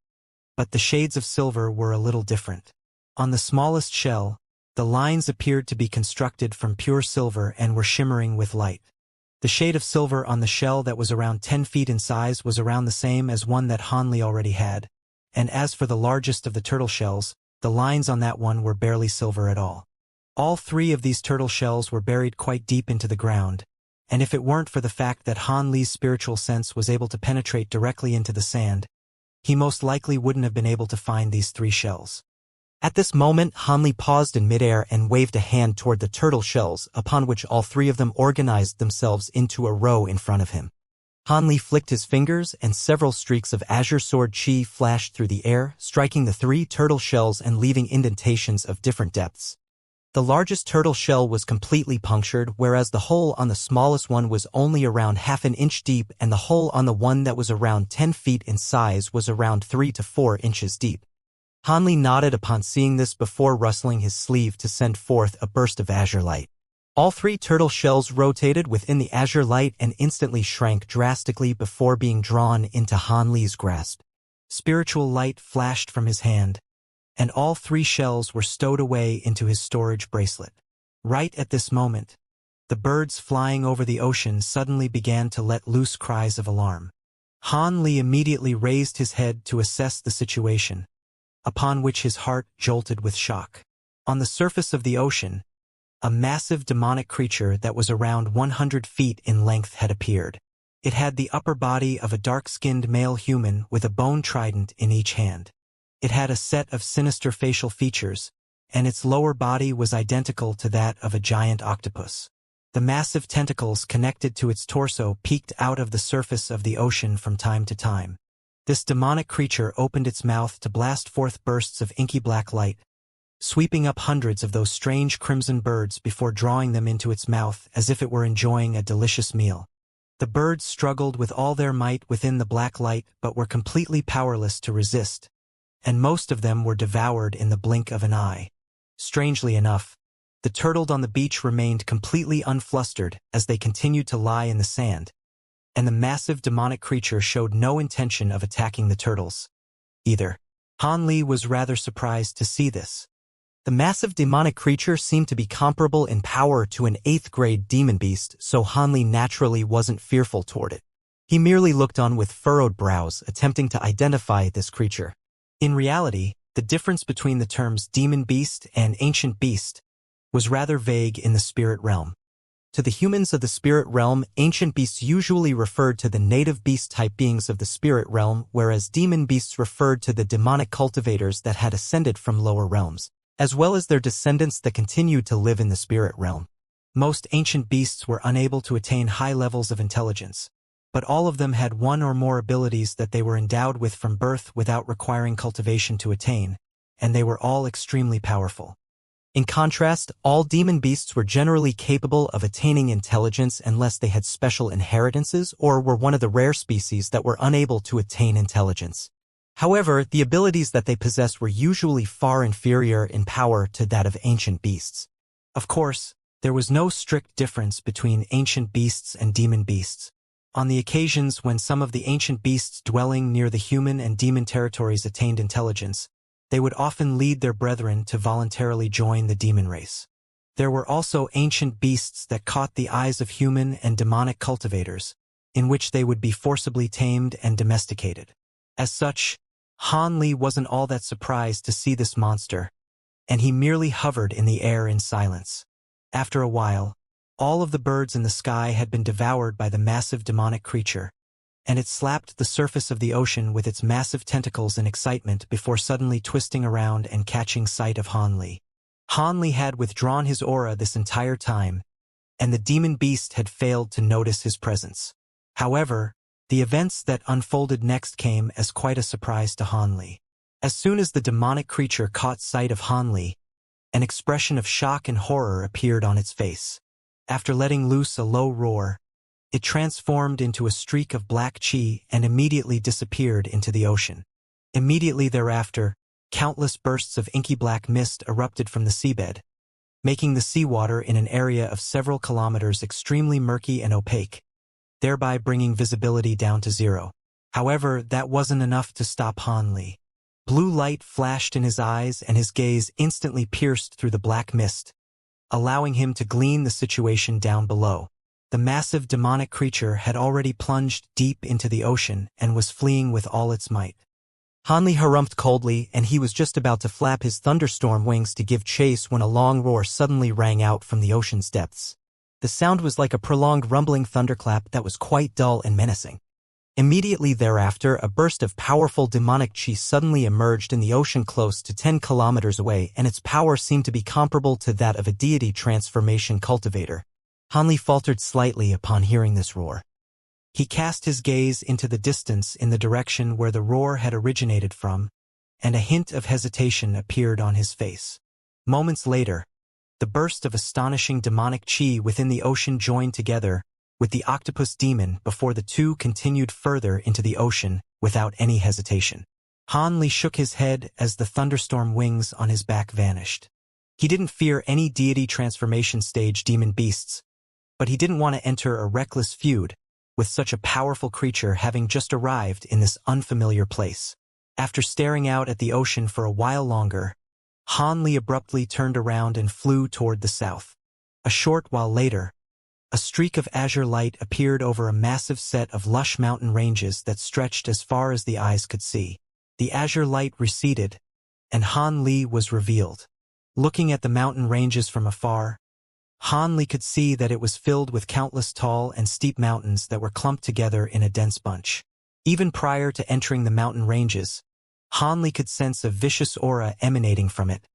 but the shades of silver were a little different. On the smallest shell, the lines appeared to be constructed from pure silver and were shimmering with light. The shade of silver on the shell that was around 10 feet in size was around the same as one that Hanli already had, and as for the largest of the turtle shells, the lines on that one were barely silver at all. All three of these turtle shells were buried quite deep into the ground, and if it weren't for the fact that Han Li's spiritual sense was able to penetrate directly into the sand, he most likely wouldn't have been able to find these three shells. At this moment, Han Li paused in midair and waved a hand toward the turtle shells, upon which all three of them organized themselves into a row in front of him. Han Li flicked his fingers, and several streaks of azure sword chi flashed through the air, striking the three turtle shells and leaving indentations of different depths. The largest turtle shell was completely punctured, whereas the hole on the smallest one was only around half an inch deep, and the hole on the one that was around 10 feet in size was around 3 to 4 inches deep. Han Li nodded upon seeing this before rustling his sleeve to send forth a burst of azure light. All three turtle shells rotated within the azure light and instantly shrank drastically before being drawn into Han Li's grasp. Spiritual light flashed from his hand, and all three shells were stowed away into his storage bracelet. Right at this moment, the birds flying over the ocean suddenly began to let loose cries of alarm. Han Li immediately raised his head to assess the situation, upon which his heart jolted with shock. On the surface of the ocean, a massive demonic creature that was around 100 feet in length had appeared. It had the upper body of a dark-skinned male human with a bone trident in each hand. It had a set of sinister facial features, and its lower body was identical to that of a giant octopus. The massive tentacles connected to its torso peeked out of the surface of the ocean from time to time. This demonic creature opened its mouth to blast forth bursts of inky black light, sweeping up hundreds of those strange crimson birds before drawing them into its mouth as if it were enjoying a delicious meal. The birds struggled with all their might within the black light but were completely powerless to resist, and most of them were devoured in the blink of an eye. Strangely enough, the turtles on the beach remained completely unflustered as they continued to lie in the sand, and the massive demonic creature showed no intention of attacking the turtles either. Han Li was rather surprised to see this. The massive demonic creature seemed to be comparable in power to an 8th-grade demon beast, so Han Li naturally wasn't fearful toward it. He merely looked on with furrowed brows, attempting to identify this creature. In reality, the difference between the terms demon beast and ancient beast was rather vague in the spirit realm. To the humans of the spirit realm, ancient beasts usually referred to the native beast-type beings of the spirit realm, whereas demon beasts referred to the demonic cultivators that had ascended from lower realms, as well as their descendants that continued to live in the spirit realm. Most ancient beasts were unable to attain high levels of intelligence, but all of them had one or more abilities that they were endowed with from birth without requiring cultivation to attain, and they were all extremely powerful. In contrast, all demon beasts were generally capable of attaining intelligence unless they had special inheritances or were one of the rare species that were unable to attain intelligence. However, the abilities that they possessed were usually far inferior in power to that of ancient beasts. Of course, there was no strict difference between ancient beasts and demon beasts. On the occasions when some of the ancient beasts dwelling near the human and demon territories attained intelligence, they would often lead their brethren to voluntarily join the demon race. There were also ancient beasts that caught the eyes of human and demonic cultivators, in which they would be forcibly tamed and domesticated. As such, Han Li wasn't all that surprised to see this monster, and he merely hovered in the air in silence. After a while, all of the birds in the sky had been devoured by the massive demonic creature, and it slapped the surface of the ocean with its massive tentacles in excitement before suddenly twisting around and catching sight of Han Li. Han Li had withdrawn his aura this entire time, and the demon beast had failed to notice his presence. However, the events that unfolded next came as quite a surprise to Han Li. As soon as the demonic creature caught sight of Han Li, an expression of shock and horror appeared on its face. After letting loose a low roar, it transformed into a streak of black chi and immediately disappeared into the ocean. Immediately thereafter, countless bursts of inky black mist erupted from the seabed, making the seawater in an area of several kilometers extremely murky and opaque, thereby bringing visibility down to zero. However, that wasn't enough to stop Han Li. Blue light flashed in his eyes and his gaze instantly pierced through the black mist, allowing him to glean the situation down below. The massive demonic creature had already plunged deep into the ocean and was fleeing with all its might. Hanli harumphed coldly, and he was just about to flap his thunderstorm wings to give chase when a long roar suddenly rang out from the ocean's depths. The sound was like a prolonged rumbling thunderclap that was quite dull and menacing. Immediately thereafter, a burst of powerful demonic chi suddenly emerged in the ocean close to 10 kilometers away, and its power seemed to be comparable to that of a deity transformation cultivator. Hanli faltered slightly upon hearing this roar. He cast his gaze into the distance in the direction where the roar had originated from, and a hint of hesitation appeared on his face. Moments later, the burst of astonishing demonic chi within the ocean joined together with the octopus demon before the two continued further into the ocean without any hesitation. Hanli shook his head as the thunderstorm wings on his back vanished. He didn't fear any deity transformation stage demon beasts, but he didn't want to enter a reckless feud with such a powerful creature having just arrived in this unfamiliar place. After staring out at the ocean for a while longer, Hanli abruptly turned around and flew toward the south. A short while later, a streak of azure light appeared over a massive set of lush mountain ranges that stretched as far as the eyes could see. The azure light receded, and Hanli was revealed. Looking at the mountain ranges from afar, Hanli could see that it was filled with countless tall and steep mountains that were clumped together in a dense bunch. Even prior to entering the mountain ranges, Hanli could sense a vicious aura emanating from it,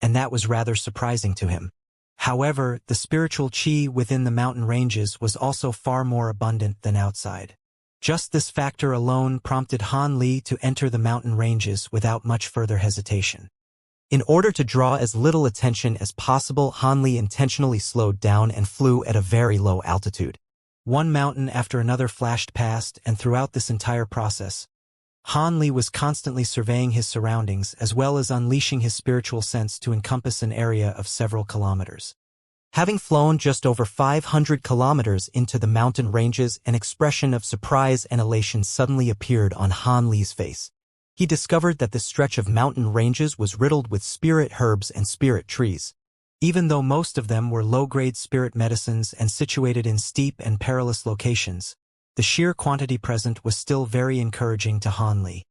and that was rather surprising to him. However, the spiritual chi within the mountain ranges was also far more abundant than outside. Just this factor alone prompted Hanli to enter the mountain ranges without much further hesitation. In order to draw as little attention as possible, Hanli intentionally slowed down and flew at a very low altitude. One mountain after another flashed past, and throughout this entire process, Hanli was constantly surveying his surroundings as well as unleashing his spiritual sense to encompass an area of several kilometers. Having flown just over 500 kilometers into the mountain ranges, an expression of surprise and elation suddenly appeared on Hanli's face. He discovered that this stretch of mountain ranges was riddled with spirit herbs and spirit trees. Even though most of them were low-grade spirit medicines and situated in steep and perilous locations, the sheer quantity present was still very encouraging to Hanli.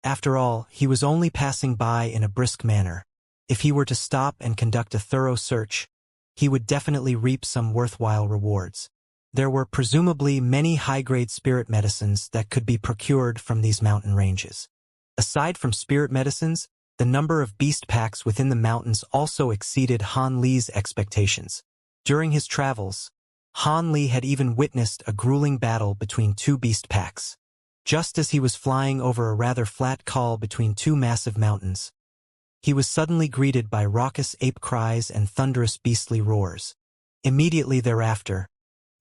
After all, he was only passing by in a brisk manner. If he were to stop and conduct a thorough search, he would definitely reap some worthwhile rewards. There were presumably many high-grade spirit medicines that could be procured from these mountain ranges. Aside from spirit medicines, the number of beast packs within the mountains also exceeded Hanli's expectations. During his travels, Hanli had even witnessed a grueling battle between two beast packs. Just as he was flying over a rather flat col between two massive mountains, he was suddenly greeted by raucous ape cries and thunderous beastly roars. Immediately thereafter,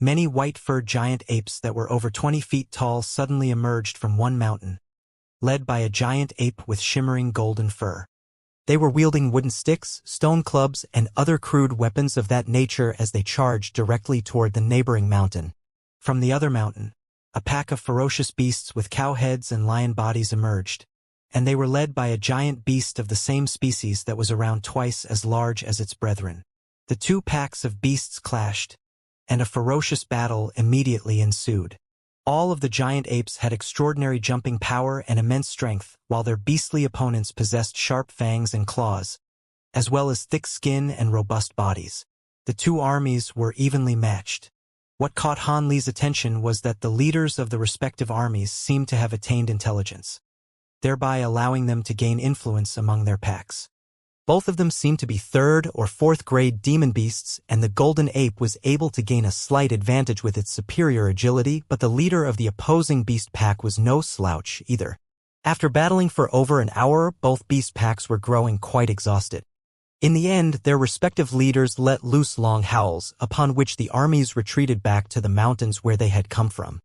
many white-furred giant apes that were over 20 feet tall suddenly emerged from one mountain, led by a giant ape with shimmering golden fur. They were wielding wooden sticks, stone clubs, and other crude weapons of that nature as they charged directly toward the neighboring mountain. From the other mountain, a pack of ferocious beasts with cow heads and lion bodies emerged, and they were led by a giant beast of the same species that was around twice as large as its brethren. The two packs of beasts clashed, and a ferocious battle immediately ensued. All of the giant apes had extraordinary jumping power and immense strength, while their beastly opponents possessed sharp fangs and claws, as well as thick skin and robust bodies. The two armies were evenly matched. What caught Hanli's attention was that the leaders of the respective armies seemed to have attained intelligence, thereby allowing them to gain influence among their packs. Both of them seemed to be third or fourth grade demon beasts, and the golden ape was able to gain a slight advantage with its superior agility, but the leader of the opposing beast pack was no slouch either. After battling for over an hour, both beast packs were growing quite exhausted. In the end, their respective leaders let loose long howls, upon which the armies retreated back to the mountains where they had come from.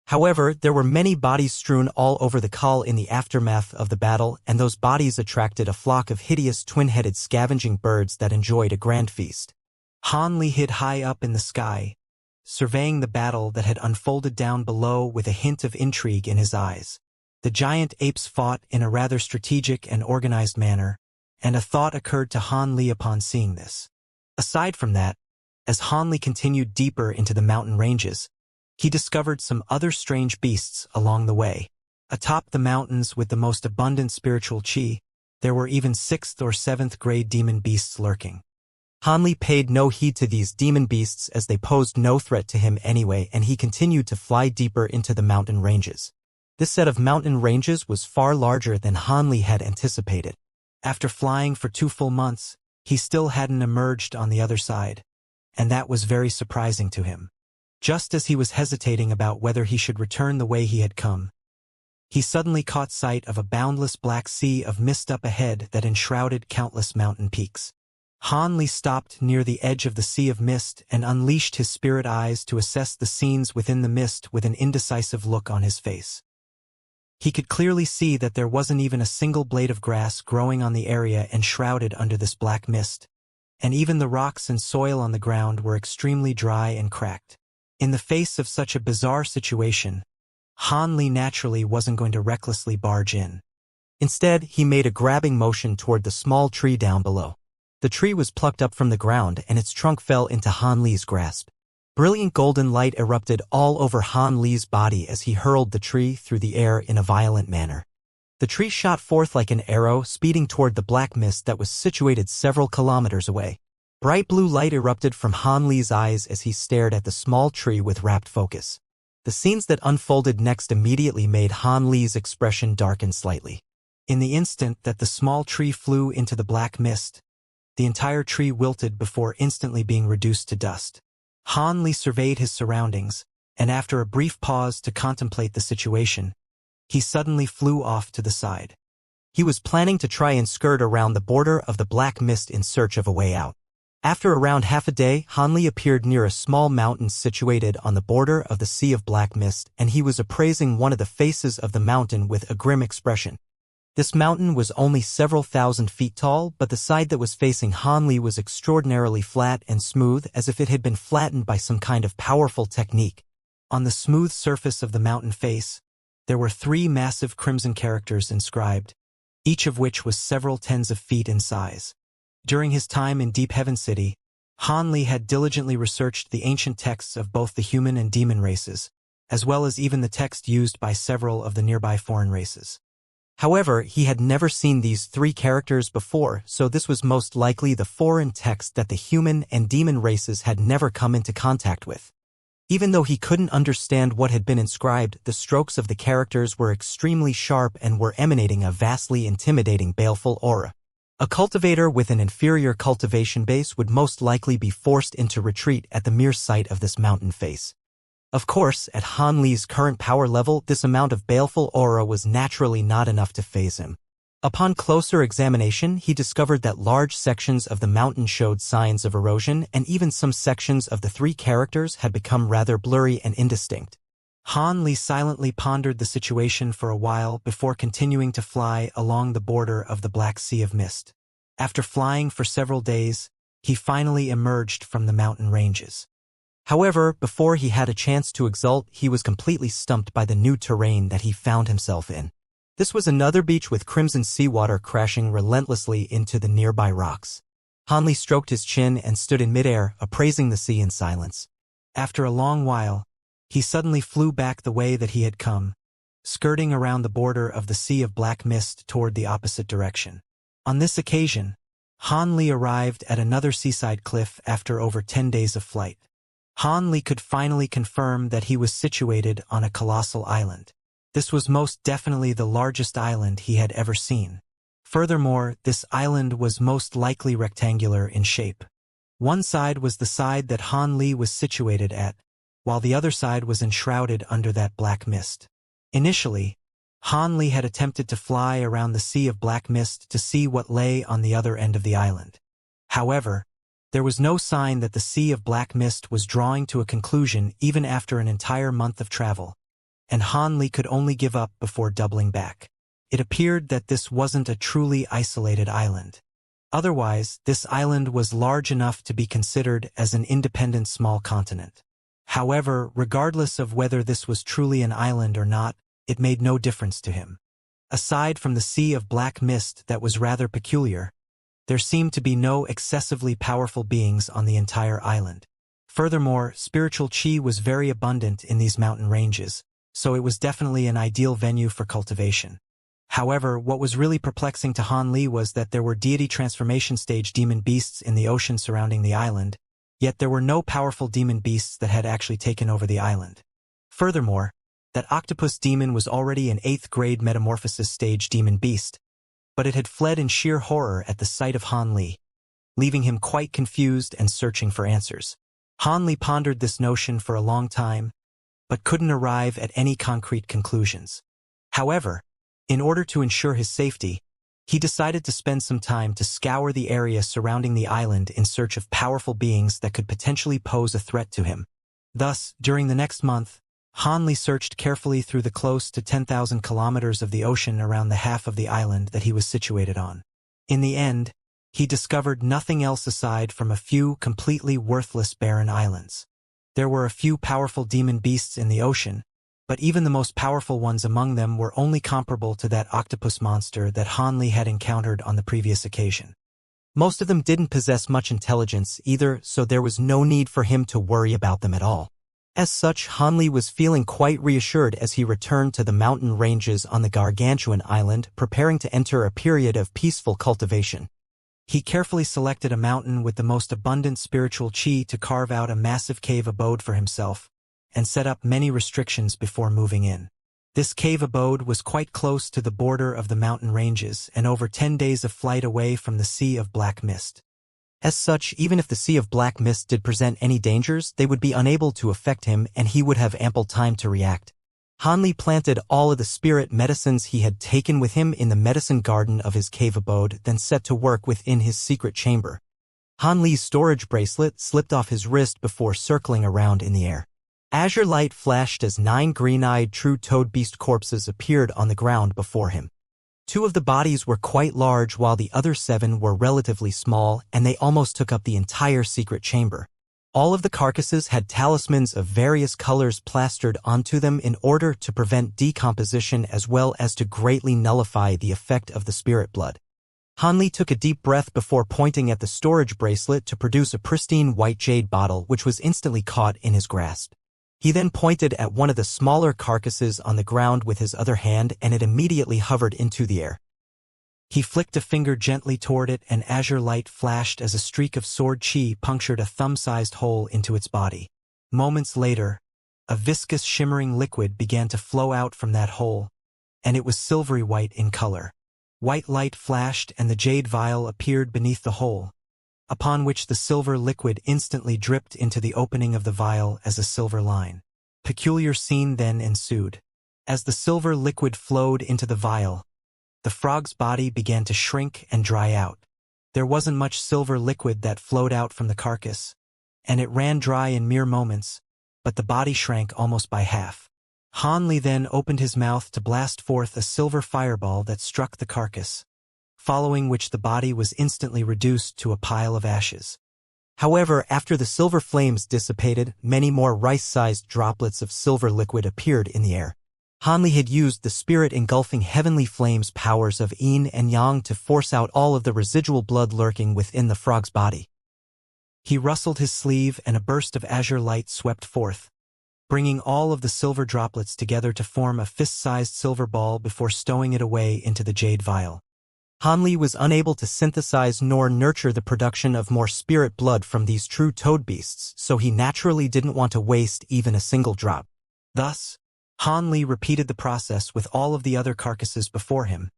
However, there were many bodies strewn all over the col in the aftermath of the battle, and those bodies attracted a flock of hideous twin-headed scavenging birds that enjoyed a grand feast. Hanli hid high up in the sky, surveying the battle that had unfolded down below with a hint of intrigue in his eyes. The giant apes fought in a rather strategic and organized manner, and a thought occurred to Han Li upon seeing this. Aside from that, as Han Li continued deeper into the mountain ranges, he discovered some other strange beasts along the way. Atop the mountains with the most abundant spiritual qi, there were even 6th or 7th grade demon beasts lurking. Han Li paid no heed to these demon beasts as they posed no threat to him anyway, and he continued to fly deeper into the mountain ranges. This set of mountain ranges was far larger than Han Li had anticipated. After flying for 2 full months, he still hadn't emerged on the other side, and that was very surprising to him. Just as he was hesitating about whether he should return the way he had come, he suddenly caught sight of a boundless black sea of mist up ahead that enshrouded countless mountain peaks. Han Li stopped near the edge of the sea of mist and unleashed his spirit eyes to assess the scenes within the mist with an indecisive look on his face. He could clearly see that there wasn't even a single blade of grass growing on the area enshrouded under this black mist, and even the rocks and soil on the ground were extremely dry and cracked. In the face of such a bizarre situation, Han Li naturally wasn't going to recklessly barge in. Instead, he made a grabbing motion toward the small tree down below. The tree was plucked up from the ground and its trunk fell into Han Li's grasp. Brilliant golden light erupted all over Han Li's body as he hurled the tree through the air in a violent manner. The tree shot forth like an arrow, speeding toward the black mist that was situated several kilometers away. Bright blue light erupted from Han Li's eyes as he stared at the small tree with rapt focus. The scenes that unfolded next immediately made Han Li's expression darken slightly. In the instant that the small tree flew into the black mist, the entire tree wilted before instantly being reduced to dust. Han Li surveyed his surroundings, and after a brief pause to contemplate the situation, he suddenly flew off to the side. He was planning to try and skirt around the border of the black mist in search of a way out. After around half a day, Han Li appeared near a small mountain situated on the border of the sea of black mist, and he was appraising one of the faces of the mountain with a grim expression. This mountain was only several thousand feet tall, but the side that was facing Han Li was extraordinarily flat and smooth, as if it had been flattened by some kind of powerful technique. On the smooth surface of the mountain face, there were 3 massive crimson characters inscribed, each of which was several tens of feet in size. During his time in Deep Heaven City, Han Li had diligently researched the ancient texts of both the human and demon races, as well as even the text used by several of the nearby foreign races. However, he had never seen these 3 characters before, so this was most likely the foreign text that the human and demon races had never come into contact with. Even though he couldn't understand what had been inscribed, the strokes of the characters were extremely sharp and were emanating a vastly intimidating baleful aura. A cultivator with an inferior cultivation base would most likely be forced into retreat at the mere sight of this mountain face. Of course, at Han Li's current power level, this amount of baleful aura was naturally not enough to faze him. Upon closer examination, he discovered that large sections of the mountain showed signs of erosion, and even some sections of the 3 characters had become rather blurry and indistinct. Han Li silently pondered the situation for a while before continuing to fly along the border of the Black Sea of Mist. After flying for several days, he finally emerged from the mountain ranges. However, before he had a chance to exult, he was completely stumped by the new terrain that he found himself in. This was another beach with crimson seawater crashing relentlessly into the nearby rocks. Han Li stroked his chin and stood in midair, appraising the sea in silence. After a long while, he suddenly flew back the way that he had come, skirting around the border of the sea of black mist toward the opposite direction. On this occasion, Han Li arrived at another seaside cliff after over 10 days of flight. Han Li could finally confirm that he was situated on a colossal island. This was most definitely the largest island he had ever seen. Furthermore, this island was most likely rectangular in shape. One side was the side that Han Li was situated at, while the other side was enshrouded under that black mist. Initially, Han Li had attempted to fly around the sea of black mist to see what lay on the other end of the island. However, there was no sign that the sea of black mist was drawing to a conclusion even after an entire month of travel, and Han Li could only give up before doubling back. It appeared that this wasn't a truly isolated island. Otherwise, this island was large enough to be considered as an independent small continent. However, regardless of whether this was truly an island or not, it made no difference to him. Aside from the sea of black mist that was rather peculiar, there seemed to be no excessively powerful beings on the entire island. Furthermore, spiritual qi was very abundant in these mountain ranges, so it was definitely an ideal venue for cultivation. However, what was really perplexing to Han Li was that there were deity transformation stage demon beasts in the ocean surrounding the island, yet there were no powerful demon beasts that had actually taken over the island. Furthermore, that octopus demon was already an 8th grade metamorphosis stage demon beast, but it had fled in sheer horror at the sight of Han Li, leaving him quite confused and searching for answers. Han Li pondered this notion for a long time, but couldn't arrive at any concrete conclusions. However, in order to ensure his safety, he decided to spend some time to scour the area surrounding the island in search of powerful beings that could potentially pose a threat to him. Thus, during the next month, Han Li searched carefully through the close to 10,000 kilometers of the ocean around the half of the island that he was situated on. In the end, he discovered nothing else aside from a few completely worthless barren islands. There were a few powerful demon beasts in the ocean, but even the most powerful ones among them were only comparable to that octopus monster that Han Li had encountered on the previous occasion. Most of them didn't possess much intelligence either, so there was no need for him to worry about them at all. As such, Han Li was feeling quite reassured as he returned to the mountain ranges on the gargantuan island, preparing to enter a period of peaceful cultivation. He carefully selected a mountain with the most abundant spiritual qi to carve out a massive cave abode for himself, and set up many restrictions before moving in. This cave abode was quite close to the border of the mountain ranges and over 10 days of flight away from the Sea of Black Mist. As such, even if the Sea of Black Mist did present any dangers, they would be unable to affect him and he would have ample time to react. Han Li planted all of the spirit medicines he had taken with him in the medicine garden of his cave abode, then set to work within his secret chamber. Han Li's storage bracelet slipped off his wrist before circling around in the air. Azure light flashed as 9 green-eyed true toad beast corpses appeared on the ground before him. 2 of the bodies were quite large while the other 7 were relatively small, and they almost took up the entire secret chamber. All of the carcasses had talismans of various colors plastered onto them in order to prevent decomposition as well as to greatly nullify the effect of the spirit blood. Han Li took a deep breath before pointing at the storage bracelet to produce a pristine white jade bottle which was instantly caught in his grasp. He then pointed at one of the smaller carcasses on the ground with his other hand and it immediately hovered into the air. He flicked a finger gently toward it and azure light flashed as a streak of sword qi punctured a thumb-sized hole into its body. Moments later, a viscous shimmering liquid began to flow out from that hole, and it was silvery white in color. White light flashed and the jade vial appeared beneath the hole, upon which the silver liquid instantly dripped into the opening of the vial as a silver line. Peculiar scene then ensued. As the silver liquid flowed into the vial, the frog's body began to shrink and dry out. There wasn't much silver liquid that flowed out from the carcass, and it ran dry in mere moments, but the body shrank almost by half. Han Li then opened his mouth to blast forth a silver fireball that struck the carcass, following which the body was instantly reduced to a pile of ashes. However, after the silver flames dissipated, many more rice-sized droplets of silver liquid appeared in the air. Han Li had used the spirit-engulfing heavenly flames powers of yin and yang to force out all of the residual blood lurking within the frog's body. He rustled his sleeve and a burst of azure light swept forth, bringing all of the silver droplets together to form a fist-sized silver ball before stowing it away into the jade vial. Han Li was unable to synthesize nor nurture the production of more spirit blood from these true toad beasts, so he naturally didn't want to waste even a single drop. Thus, Han Li repeated the process with all of the other carcasses before him,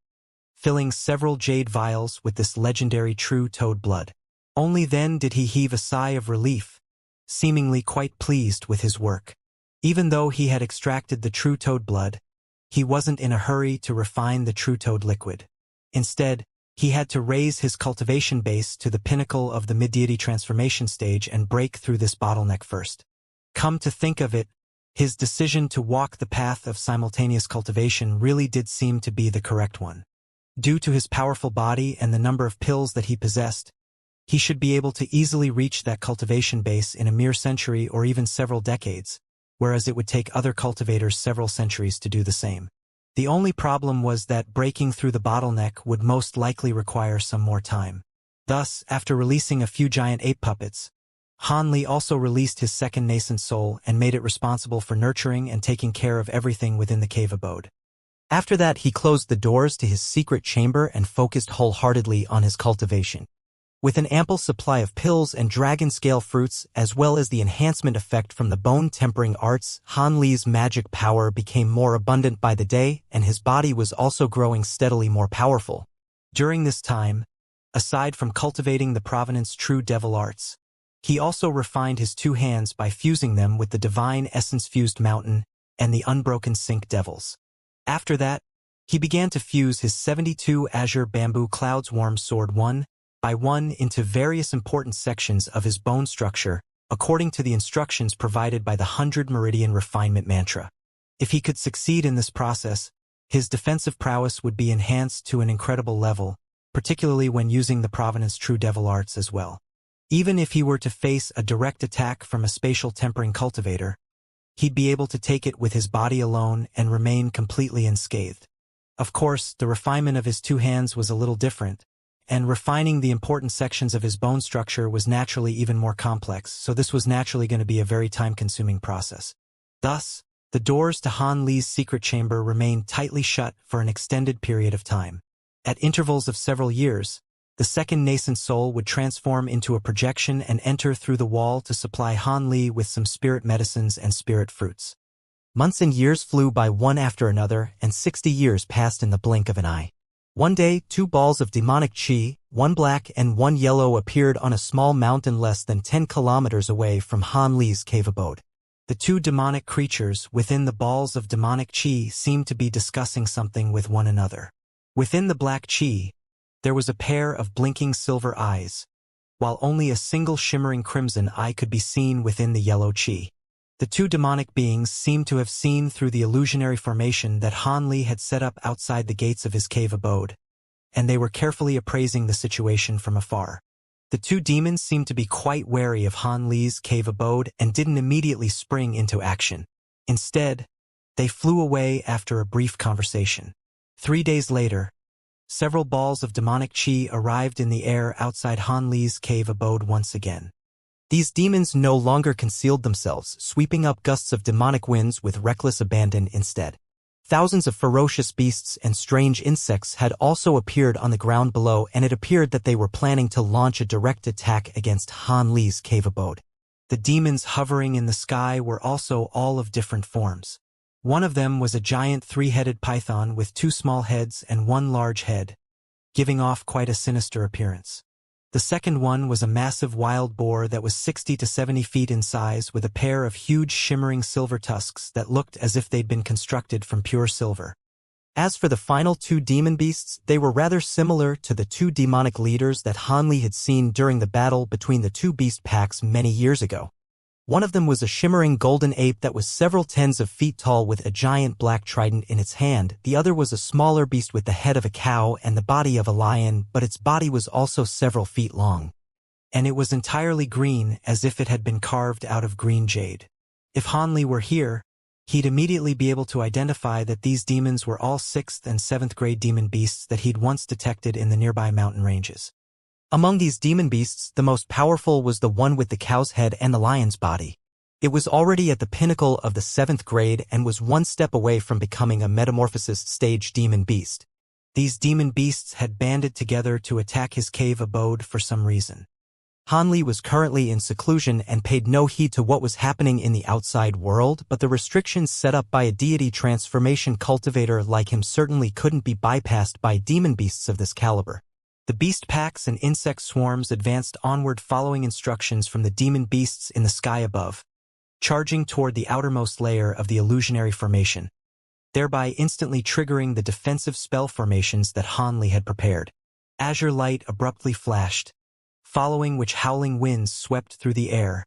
filling several jade vials with this legendary true toad blood. Only then did he heave a sigh of relief, seemingly quite pleased with his work. Even though he had extracted the true toad blood, he wasn't in a hurry to refine the true toad liquid. Instead, he had to raise his cultivation base to the pinnacle of the mid-deity transformation stage and break through this bottleneck first. Come to think of it, his decision to walk the path of simultaneous cultivation really did seem to be the correct one. Due to his powerful body and the number of pills that he possessed, he should be able to easily reach that cultivation base in a mere century or even several decades, whereas it would take other cultivators several centuries to do the same. The only problem was that breaking through the bottleneck would most likely require some more time. Thus, after releasing a few giant ape puppets, Han Li also released his second nascent soul and made it responsible for nurturing and taking care of everything within the cave abode. After that, he closed the doors to his secret chamber and focused wholeheartedly on his cultivation. With an ample supply of pills and dragon-scale fruits, as well as the enhancement effect from the bone-tempering arts, Han Li's magic power became more abundant by the day, and his body was also growing steadily more powerful. During this time, aside from cultivating the Provenance True Devil arts, he also refined his two hands by fusing them with the Divine Essence-fused Mountain and the Unbroken Sync Devils. After that, he began to fuse his 72 Azure Bamboo Clouds Warm Sword one by one into various important sections of his bone structure, according to the instructions provided by the 100 Meridian Refinement Mantra. If he could succeed in this process, his defensive prowess would be enhanced to an incredible level, particularly when using the Provenance True Devil arts as well. Even if he were to face a direct attack from a spatial tempering cultivator, he'd be able to take it with his body alone and remain completely unscathed. Of course, the refinement of his two hands was a little different, and refining the important sections of his bone structure was naturally even more complex, so this was naturally going to be a very time-consuming process. Thus, the doors to Han Li's secret chamber remained tightly shut for an extended period of time. At intervals of several years, the second nascent soul would transform into a projection and enter through the wall to supply Han Li with some spirit medicines and spirit fruits. Months and years flew by one after another, and 60 years passed in the blink of an eye. One day, two balls of demonic chi, one black and one yellow, appeared on a small mountain less than 10 kilometers away from Han Li's cave abode. The two demonic creatures within the balls of demonic chi seemed to be discussing something with one another. Within the black chi, there was a pair of blinking silver eyes, while only a single shimmering crimson eye could be seen within the yellow chi. The two demonic beings seemed to have seen through the illusionary formation that Han Li had set up outside the gates of his cave abode, and they were carefully appraising the situation from afar. The two demons seemed to be quite wary of Han Li's cave abode and didn't immediately spring into action. Instead, they flew away after a brief conversation. 3 days later, several balls of demonic chi arrived in the air outside Han Li's cave abode once again. These demons no longer concealed themselves, sweeping up gusts of demonic winds with reckless abandon instead. Thousands of ferocious beasts and strange insects had also appeared on the ground below, and it appeared that they were planning to launch a direct attack against Han Li's cave abode. The demons hovering in the sky were also all of different forms. One of them was a giant three-headed python with two small heads and one large head, giving off quite a sinister appearance. The second one was a massive wild boar that was 60 to 70 feet in size, with a pair of huge shimmering silver tusks that looked as if they'd been constructed from pure silver. As for the final two demon beasts, they were rather similar to the two demonic leaders that Han Li had seen during the battle between the two beast packs many years ago. One of them was a shimmering golden ape that was several tens of feet tall with a giant black trident in its hand. The other was a smaller beast with the head of a cow and the body of a lion, but its body was also several feet long. And it was entirely green, as if it had been carved out of green jade. If Han Li were here, he'd immediately be able to identify that these demons were all 6th and 7th grade demon beasts that he'd once detected in the nearby mountain ranges. Among these demon beasts, the most powerful was the one with the cow's head and the lion's body. It was already at the pinnacle of the 7th grade and was one step away from becoming a metamorphosis stage demon beast. These demon beasts had banded together to attack his cave abode for some reason. Han Li was currently in seclusion and paid no heed to what was happening in the outside world, but the restrictions set up by a deity transformation cultivator like him certainly couldn't be bypassed by demon beasts of this caliber. The beast packs and insect swarms advanced onward following instructions from the demon beasts in the sky above, charging toward the outermost layer of the illusionary formation, thereby instantly triggering the defensive spell formations that Han Li had prepared. Azure light abruptly flashed, following which howling winds swept through the air,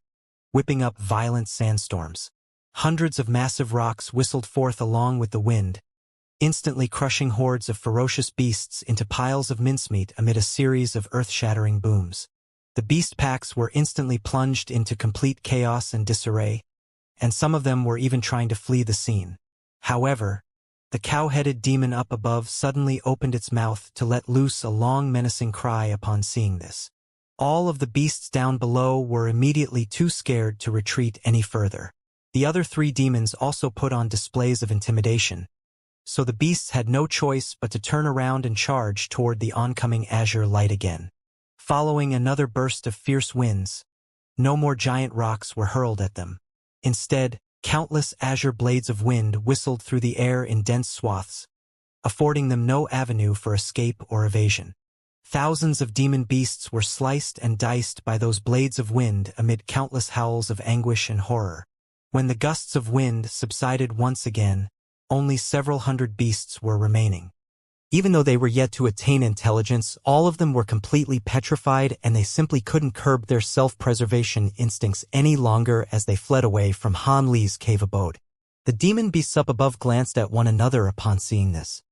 whipping up violent sandstorms. Hundreds of massive rocks whistled forth along with the wind, instantly crushing hordes of ferocious beasts into piles of mincemeat amid a series of earth-shattering booms. The beast packs were instantly plunged into complete chaos and disarray, and some of them were even trying to flee the scene. However, The cow-headed demon up above suddenly opened its mouth to let loose a long menacing cry upon seeing this. All of the beasts down below were immediately too scared to retreat any further. The other 3 demons also put on displays of intimidation, so the beasts had no choice but to turn around and charge toward the oncoming azure light again. Following another burst of fierce winds, no more giant rocks were hurled at them. Instead, countless azure blades of wind whistled through the air in dense swaths, affording them no avenue for escape or evasion. Thousands of demon beasts were sliced and diced by those blades of wind amid countless howls of anguish and horror. When the gusts of wind subsided once again, only several hundred beasts were remaining. Even though they were yet to attain intelligence, all of them were completely petrified and they simply couldn't curb their self-preservation instincts any longer as they fled away from Han Li's cave abode. The demon beasts up above glanced at one another upon seeing this.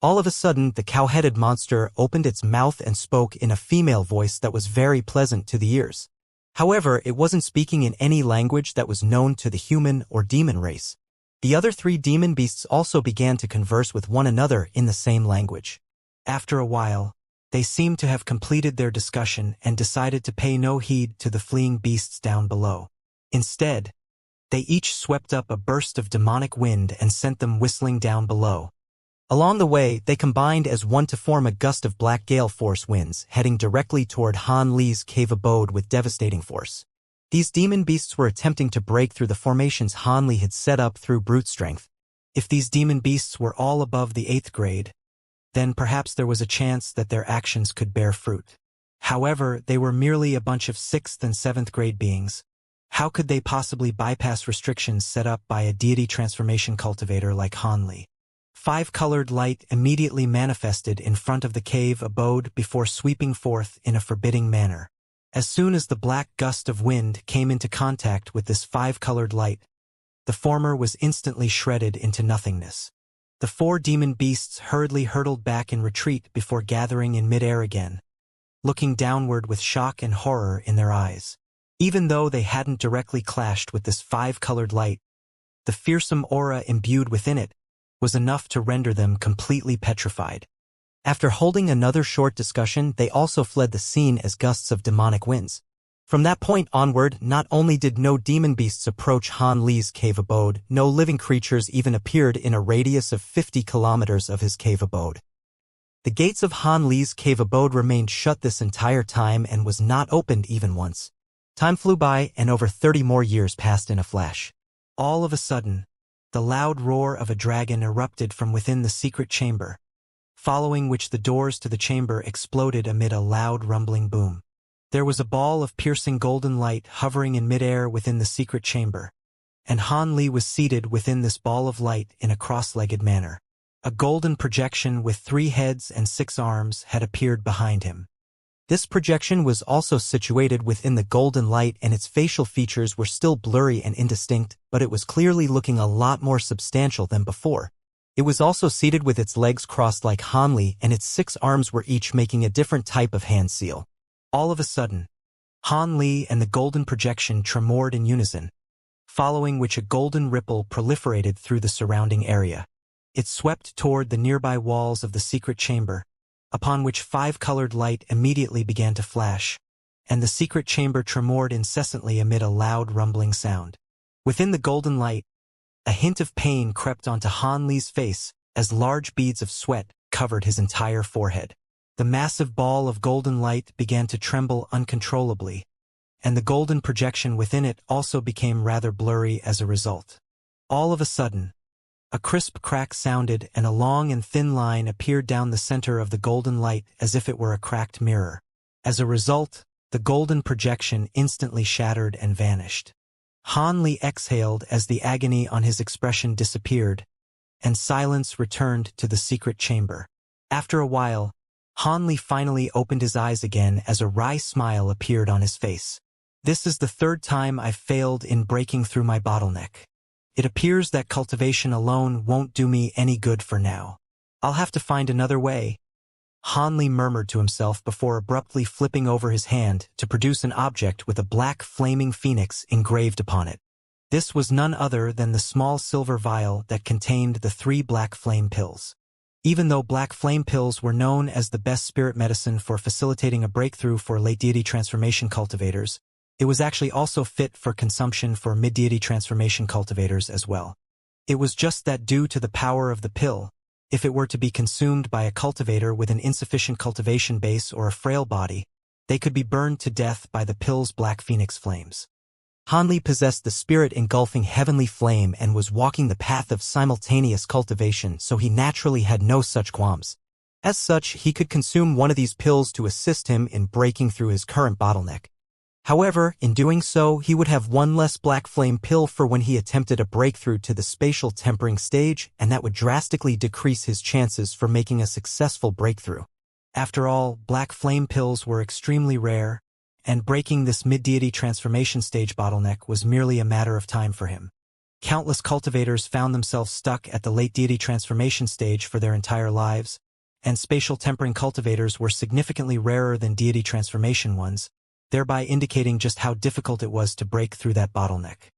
All of a sudden, the cow-headed monster opened its mouth and spoke in a female voice that was very pleasant to the ears. However, it wasn't speaking in any language that was known to the human or demon race. The other 3 demon beasts also began to converse with one another in the same language. After a while, they seemed to have completed their discussion and decided to pay no heed to the fleeing beasts down below. Instead, they each swept up a burst of demonic wind and sent them whistling down below. Along the way, they combined as one to form a gust of black gale force winds heading directly toward Han Li's cave abode with devastating force. These demon beasts were attempting to break through the formations Han Li had set up through brute strength. If these demon beasts were all above the 8th grade, then perhaps there was a chance that their actions could bear fruit. However, they were merely a bunch of 6th and 7th grade beings. How could they possibly bypass restrictions set up by a deity transformation cultivator like Han Li? 5-colored light immediately manifested in front of the cave abode before sweeping forth in a forbidding manner. As soon as the black gust of wind came into contact with this 5-colored light, the former was instantly shredded into nothingness. The 4 demon beasts hurriedly hurtled back in retreat before gathering in midair again, looking downward with shock and horror in their eyes. Even though they hadn't directly clashed with this 5-colored light, the fearsome aura imbued within it was enough to render them completely petrified. After holding another short discussion, they also fled the scene as gusts of demonic winds. From that point onward, not only did no demon beasts approach Han Li's cave abode, no living creatures even appeared in a radius of 50 kilometers of his cave abode. The gates of Han Li's cave abode remained shut this entire time and was not opened even once. Time flew by and over 30 more years passed in a flash. All of a sudden, the loud roar of a dragon erupted from within the secret chamber, following which the doors to the chamber exploded amid a loud rumbling boom. There was a ball of piercing golden light hovering in midair within the secret chamber, and Han Li was seated within this ball of light in a cross-legged manner. A golden projection with 3 heads and 6 arms had appeared behind him. This projection was also situated within the golden light and its facial features were still blurry and indistinct, but it was clearly looking a lot more substantial than before. It was also seated with its legs crossed like Han Li and its 6 arms were each making a different type of hand seal. All of a sudden, Han Li and the golden projection tremored in unison, following which a golden ripple proliferated through the surrounding area. It swept toward the nearby walls of the secret chamber, upon which 5-colored light immediately began to flash, and the secret chamber tremored incessantly amid a loud rumbling sound. Within the golden light, a hint of pain crept onto Han Li's face as large beads of sweat covered his entire forehead. The massive ball of golden light began to tremble uncontrollably, and the golden projection within it also became rather blurry as a result. All of a sudden, a crisp crack sounded and a long and thin line appeared down the center of the golden light as if it were a cracked mirror. As a result, the golden projection instantly shattered and vanished. Han Li exhaled as the agony on his expression disappeared, and silence returned to the secret chamber. After a while, Han Li finally opened his eyes again as a wry smile appeared on his face. This is the 3rd time I've failed in breaking through my bottleneck. It appears that cultivation alone won't do me any good for now. I'll have to find another way. Han Li murmured to himself before abruptly flipping over his hand to produce an object with a black flaming phoenix engraved upon it. This was none other than the small silver vial that contained the 3 black flame pills. Even though black flame pills were known as the best spirit medicine for facilitating a breakthrough for late deity transformation cultivators, it was actually also fit for consumption for mid-deity transformation cultivators as well. It was just that due to the power of the pill, if it were to be consumed by a cultivator with an insufficient cultivation base or a frail body, they could be burned to death by the pill's black phoenix flames. Hanli possessed the spirit-engulfing heavenly flame and was walking the path of simultaneous cultivation, so he naturally had no such qualms. As such, he could consume one of these pills to assist him in breaking through his current bottleneck. However, in doing so, he would have one less black flame pill for when he attempted a breakthrough to the spatial tempering stage, and that would drastically decrease his chances for making a successful breakthrough. After all, black flame pills were extremely rare, and breaking this mid-deity transformation stage bottleneck was merely a matter of time for him. Countless cultivators found themselves stuck at the late deity transformation stage for their entire lives, and spatial tempering cultivators were significantly rarer than deity transformation ones, thereby indicating just how difficult it was to break through that bottleneck.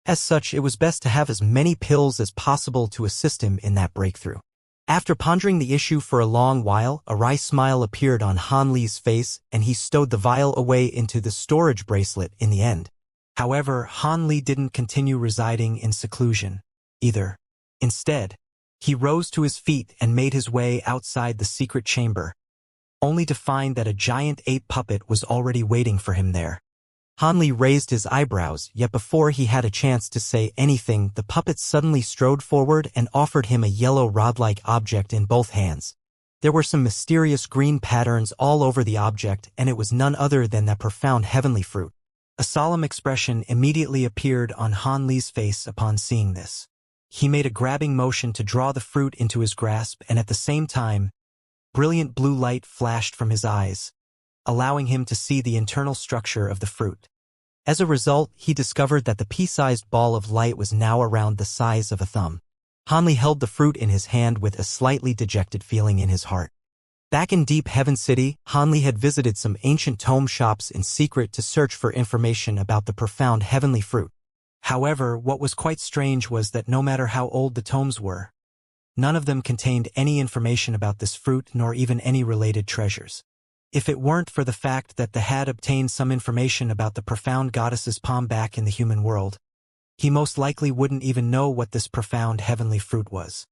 As such, it was best to have as many pills as possible to assist him in that breakthrough. After pondering the issue for a long while, a wry smile appeared on Hanli's face, and he stowed the vial away into the storage bracelet in the end. However, Hanli didn't continue residing in seclusion, either. Instead, he rose to his feet and made his way outside the secret chamber, only to find that a giant ape puppet was already waiting for him there. Hanli raised his eyebrows, yet before he had a chance to say anything, the puppet suddenly strode forward and offered him a yellow rod-like object in both hands. There were some mysterious green patterns all over the object, and it was none other than that profound heavenly fruit. A solemn expression immediately appeared on Hanli's face upon seeing this. He made a grabbing motion to draw the fruit into his grasp, and at the same time, brilliant blue light flashed from his eyes, allowing him to see the internal structure of the fruit. As a result, he discovered that the pea-sized ball of light was now around the size of a thumb. Hanli held the fruit in his hand with a slightly dejected feeling in his heart. Back in Deep Heaven City, Hanli had visited some ancient tome shops in secret to search for information about the profound heavenly fruit. However, what was quite strange was that no matter how old the tomes were, none of them contained any information about this fruit nor even any related treasures. If it weren't for the fact that the had obtained some information about the profound goddess's palm back in the human world, he most likely wouldn't even know what this profound heavenly fruit was.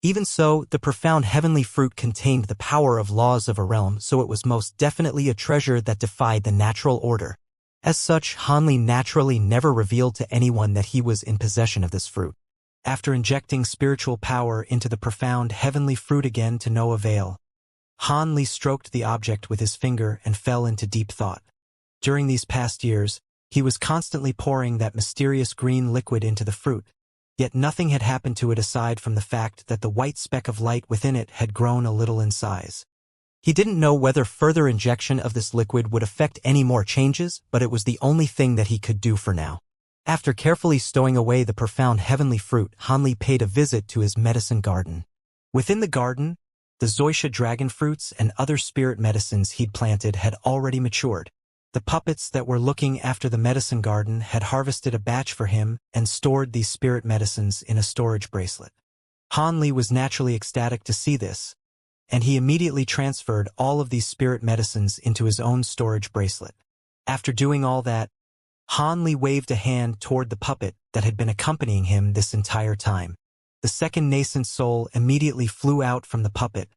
Even so, the profound heavenly fruit contained the power of laws of a realm, so it was most definitely a treasure that defied the natural order. As such, Hanli naturally never revealed to anyone that he was in possession of this fruit. After injecting spiritual power into the profound heavenly fruit again to no avail, Hanli stroked the object with his finger and fell into deep thought. During these past years, he was constantly pouring that mysterious green liquid into the fruit, yet nothing had happened to it aside from the fact that the white speck of light within it had grown a little in size. He didn't know whether further injection of this liquid would affect any more changes, but it was the only thing that he could do for now. After carefully stowing away the profound heavenly fruit, Hanli paid a visit to his medicine garden. Within the garden, the Xianxia dragon fruits and other spirit medicines he'd planted had already matured. The puppets that were looking after the medicine garden had harvested a batch for him and stored these spirit medicines in a storage bracelet. Hanli was naturally ecstatic to see this, and he immediately transferred all of these spirit medicines into his own storage bracelet. After doing all that, Hanli waved a hand toward the puppet that had been accompanying him this entire time. The second nascent soul immediately flew out from the puppet,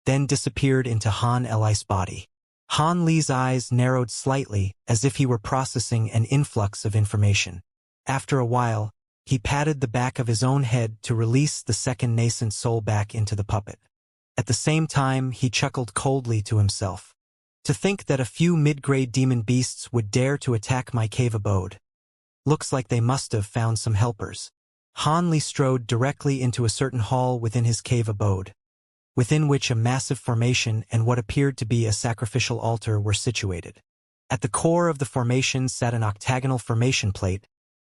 then disappeared into Han Eli's body. Hanli's eyes narrowed slightly as if he were processing an influx of information. After a while, he patted the back of his own head to release the second nascent soul back into the puppet. At the same time, he chuckled coldly to himself. To think that a few mid-grade demon beasts would dare to attack my cave abode. Looks like they must have found some helpers. Hanli strode directly into a certain hall within his cave abode, within which a massive formation and what appeared to be a sacrificial altar were situated. At the core of the formation sat an octagonal formation plate,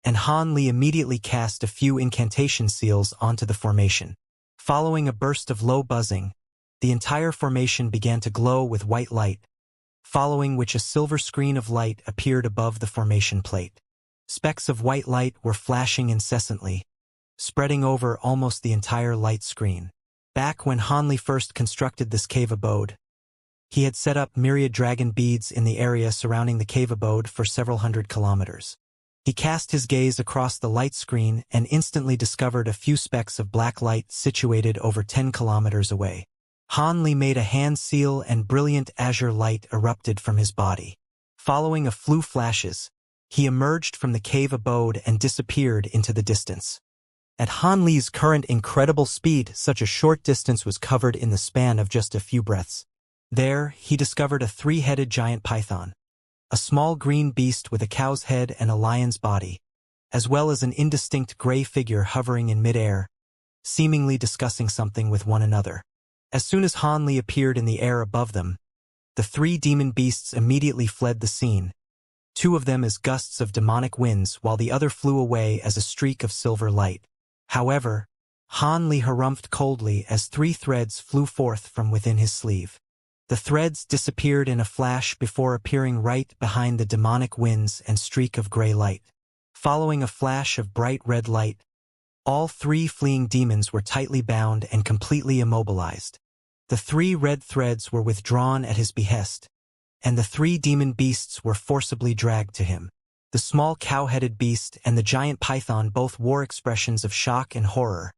and Hanli immediately cast a few incantation seals onto the formation. Following a burst of low buzzing, the entire formation began to glow with white light, following which a silver screen of light appeared above the formation plate. Specks of white light were flashing incessantly, spreading over almost the entire light screen. Back when Hanli first constructed this cave abode, he had set up myriad dragon beads in the area surrounding the cave abode for several hundred kilometers. He cast his gaze across the light screen and instantly discovered a few specks of black light situated over 10 kilometers away. Hanli made a hand seal and brilliant azure light erupted from his body. Following a few flashes, he emerged from the cave abode and disappeared into the distance. At Hanli's current incredible speed, such a short distance was covered in the span of just a few breaths. There, he discovered a three-headed giant python, a small green beast with a cow's head and a lion's body, as well as an indistinct gray figure hovering in midair, seemingly discussing something with one another. As soon as Hanli appeared in the air above them, the three demon beasts immediately fled the scene, two of them as gusts of demonic winds while the other flew away as a streak of silver light. However, Hanli harumphed coldly as three threads flew forth from within his sleeve. The threads disappeared in a flash before appearing right behind the demonic winds and streak of gray light. Following a flash of bright red light, all three fleeing demons were tightly bound and completely immobilized. The three red threads were withdrawn at his behest, and the three demon beasts were forcibly dragged to him. The small cow-headed beast and the giant python both wore expressions of shock and horror,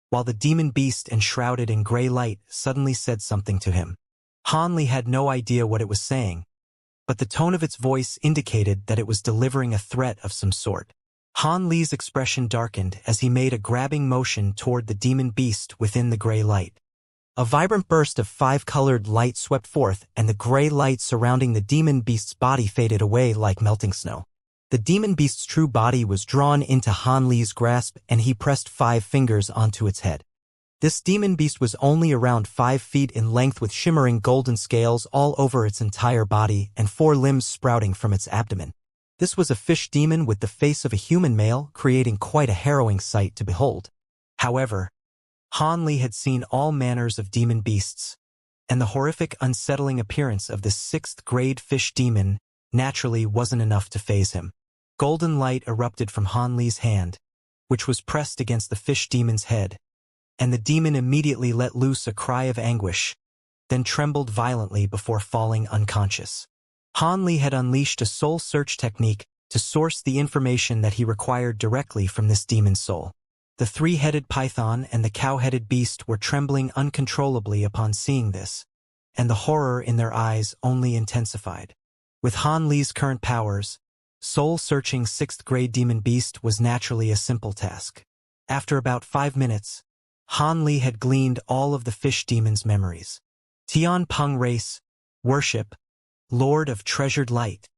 while the demon beast enshrouded in gray light suddenly said something to him. Hanli had no idea what it was saying, but the tone of its voice indicated that it was delivering a threat of some sort. Hanli's expression darkened as he made a grabbing motion toward the demon beast within the gray light. A vibrant burst of five-colored light swept forth, and the gray light surrounding the demon beast's body faded away like melting snow. The demon beast's true body was drawn into Hanli's grasp, and he pressed 5 fingers onto its head. This demon beast was only around 5 feet in length with shimmering golden scales all over its entire body and 4 limbs sprouting from its abdomen. This was a fish demon with the face of a human male, creating quite a harrowing sight to behold. However, Hanli had seen all manners of demon beasts, and the horrific, unsettling appearance of this 6th-grade fish demon naturally wasn't enough to faze him. Golden light erupted from Hanli's hand, which was pressed against the fish demon's head, and the demon immediately let loose a cry of anguish, then trembled violently before falling unconscious. Hanli had unleashed a soul search technique to source the information that he required directly from this demon's soul. The three-headed python and the cow-headed beast were trembling uncontrollably upon seeing this, and the horror in their eyes only intensified. With Hanli's current powers, soul-searching 6th-grade demon beast was naturally a simple task. After about 5 minutes, Hanli had gleaned all of the fish demon's memories. Tian Peng race, worship, Lord of treasured light.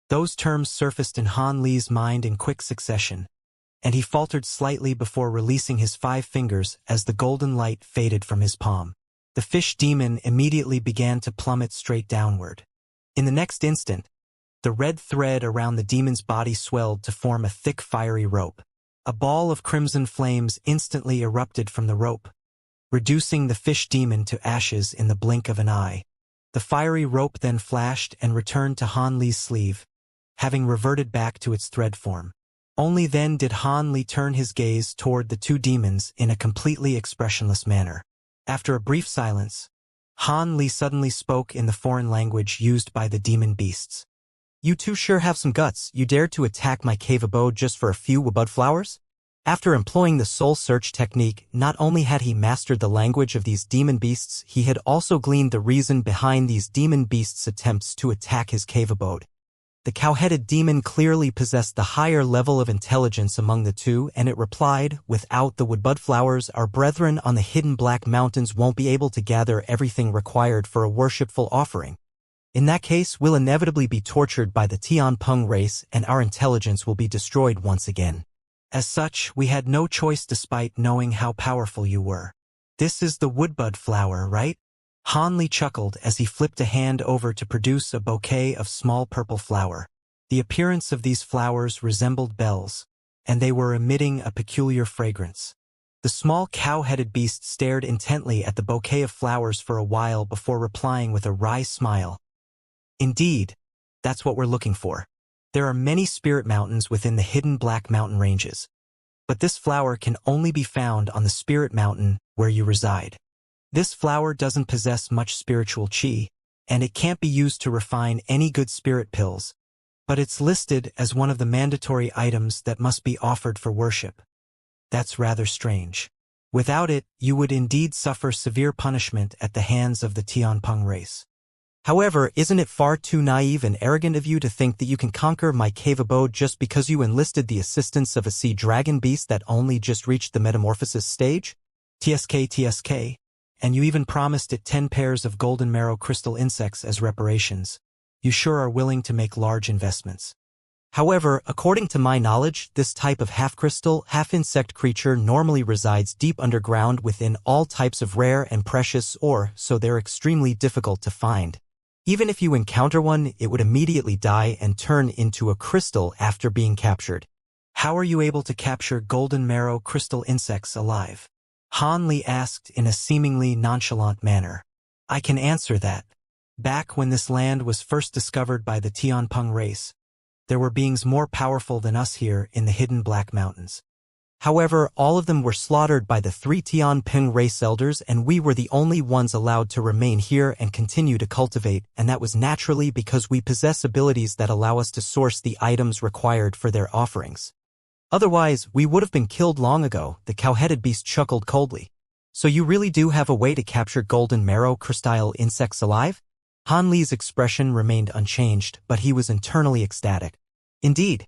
Those terms surfaced in Hanli's mind in quick succession, and he faltered slightly before releasing his 5 fingers as the golden light faded from his palm. The fish demon immediately began to plummet straight downward. In the next instant, the red thread around the demon's body swelled to form a thick fiery rope. A ball of crimson flames instantly erupted from the rope, reducing the fish demon to ashes in the blink of an eye. The fiery rope then flashed and returned to Hanli's sleeve, having reverted back to its thread form. Only then did Hanli turn his gaze toward the 2 demons in a completely expressionless manner. After a brief silence, Hanli suddenly spoke in the foreign language used by the demon beasts. "You two sure have some guts. You dared to attack my cave abode just for a few wabud flowers?" After employing the soul search technique, not only had he mastered the language of these demon beasts, he had also gleaned the reason behind these demon beasts' attempts to attack his cave abode. The cow-headed demon clearly possessed the higher level of intelligence among the two, and it replied, "Without the woodbud flowers, our brethren on the hidden black mountains won't be able to gather everything required for a worshipful offering. In that case, we'll inevitably be tortured by the Tian Peng race, and our intelligence will be destroyed once again. As such, we had no choice despite knowing how powerful you were. This is the woodbud flower, right?" Hanli chuckled as he flipped a hand over to produce a bouquet of small purple flower. The appearance of these flowers resembled bells, and they were emitting a peculiar fragrance. The small cow-headed beast stared intently at the bouquet of flowers for a while before replying with a wry smile. "Indeed, that's what we're looking for. There are many spirit mountains within the hidden Black Mountain ranges, but this flower can only be found on the spirit mountain where you reside. This flower doesn't possess much spiritual chi, and it can't be used to refine any good spirit pills, but it's listed as one of the mandatory items that must be offered for worship. That's rather strange. Without it, you would indeed suffer severe punishment at the hands of the Tianpeng race. However, isn't it far too naive and arrogant of you to think that you can conquer my cave abode just because you enlisted the assistance of a sea dragon beast that only just reached the metamorphosis stage? TSK, and you even promised it 10 pairs of golden marrow crystal insects as reparations. You sure are willing to make large investments. However, according to my knowledge, this type of half-crystal, half-insect creature normally resides deep underground within all types of rare and precious ore, so they're extremely difficult to find. Even if you encounter one, it would immediately die and turn into a crystal after being captured. How are you able to capture golden marrow crystal insects alive? Han Li asked in a seemingly nonchalant manner. I can answer that. Back when this land was first discovered by the Tianpeng race, there were beings more powerful than us here in the hidden Black Mountains. However, all of them were slaughtered by the 3 Tianpeng race elders, and we were the only ones allowed to remain here and continue to cultivate, and that was naturally because we possess abilities that allow us to source the items required for their offerings. Otherwise, we would have been killed long ago, the cow-headed beast chuckled coldly. So you really do have a way to capture golden marrow crystal insects alive? Han Li's expression remained unchanged, but he was internally ecstatic. Indeed,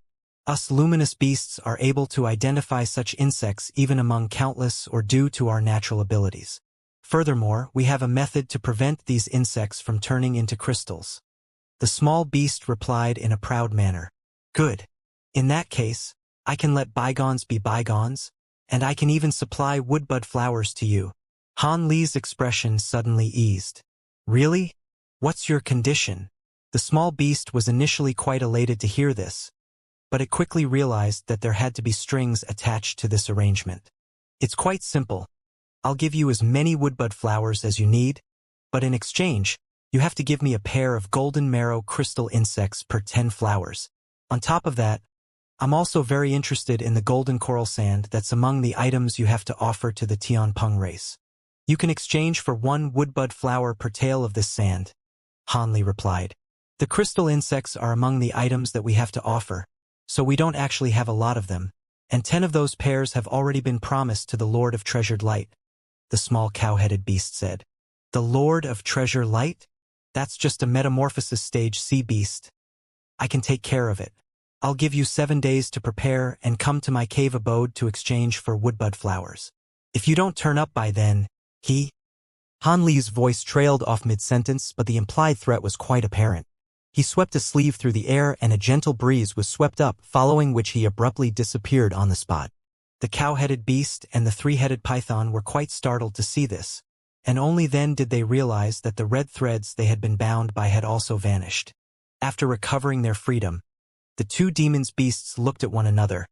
us luminous beasts are able to identify such insects even among countless or due to our natural abilities. Furthermore, we have a method to prevent these insects from turning into crystals. The small beast replied in a proud manner. Good. In that case, I can let bygones be bygones, and I can even supply woodbud flowers to you. Han Li's expression suddenly eased. Really? What's your condition? The small beast was initially quite elated to hear this, but it quickly realized that there had to be strings attached to this arrangement. It's quite simple. I'll give you as many woodbud flowers as you need, but in exchange, you have to give me a pair of golden marrow crystal insects per 10 flowers. On top of that, I'm also very interested in the golden coral sand that's among the items you have to offer to the Tianpeng race. You can exchange for 1 woodbud flower per tail of this sand, Han Li replied. The crystal insects are among the items that we have to offer, so we don't actually have a lot of them, and 10 of those pairs have already been promised to the Lord of Treasured Light, the small cow-headed beast said. The Lord of Treasure Light? That's just a metamorphosis stage sea beast. I can take care of it. I'll give you 7 days to prepare and come to my cave abode to exchange for woodbud flowers. If you don't turn up by then, Han Li's voice trailed off mid-sentence, but the implied threat was quite apparent. He swept a sleeve through the air and a gentle breeze was swept up, following which he abruptly disappeared on the spot. The cow-headed beast and the 3-headed python were quite startled to see this, and only then did they realize that the red threads they had been bound by had also vanished. After recovering their freedom, the 2 demons beasts looked at one another,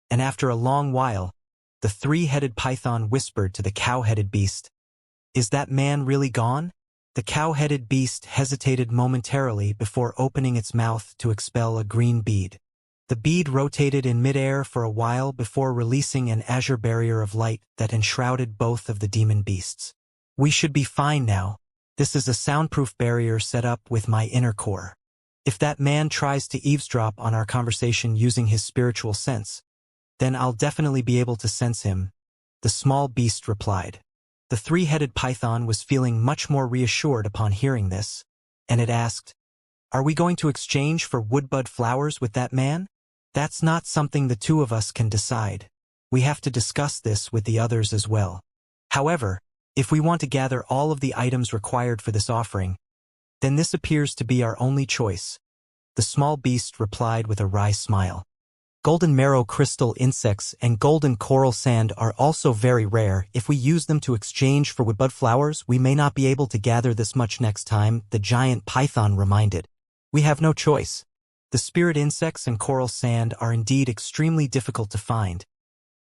and after a long while, the 3-headed python whispered to the cow-headed beast, "Is that man really gone?" The cow-headed beast hesitated momentarily before opening its mouth to expel a green bead. The bead rotated in midair for a while before releasing an azure barrier of light that enshrouded both of the demon beasts. We should be fine now. This is a soundproof barrier set up with my inner core. If that man tries to eavesdrop on our conversation using his spiritual sense, then I'll definitely be able to sense him, the small beast replied. The 3-headed python was feeling much more reassured upon hearing this, and it asked, "Are we going to exchange for woodbud flowers with that man?" "That's not something the 2 of us can decide. We have to discuss this with the others as well. However, if we want to gather all of the items required for this offering, then this appears to be our only choice," the small beast replied with a wry smile. Golden marrow crystal insects and golden coral sand are also very rare. If we use them to exchange for woodbud flowers, we may not be able to gather this much next time, the giant python reminded. We have no choice. The spirit insects and coral sand are indeed extremely difficult to find,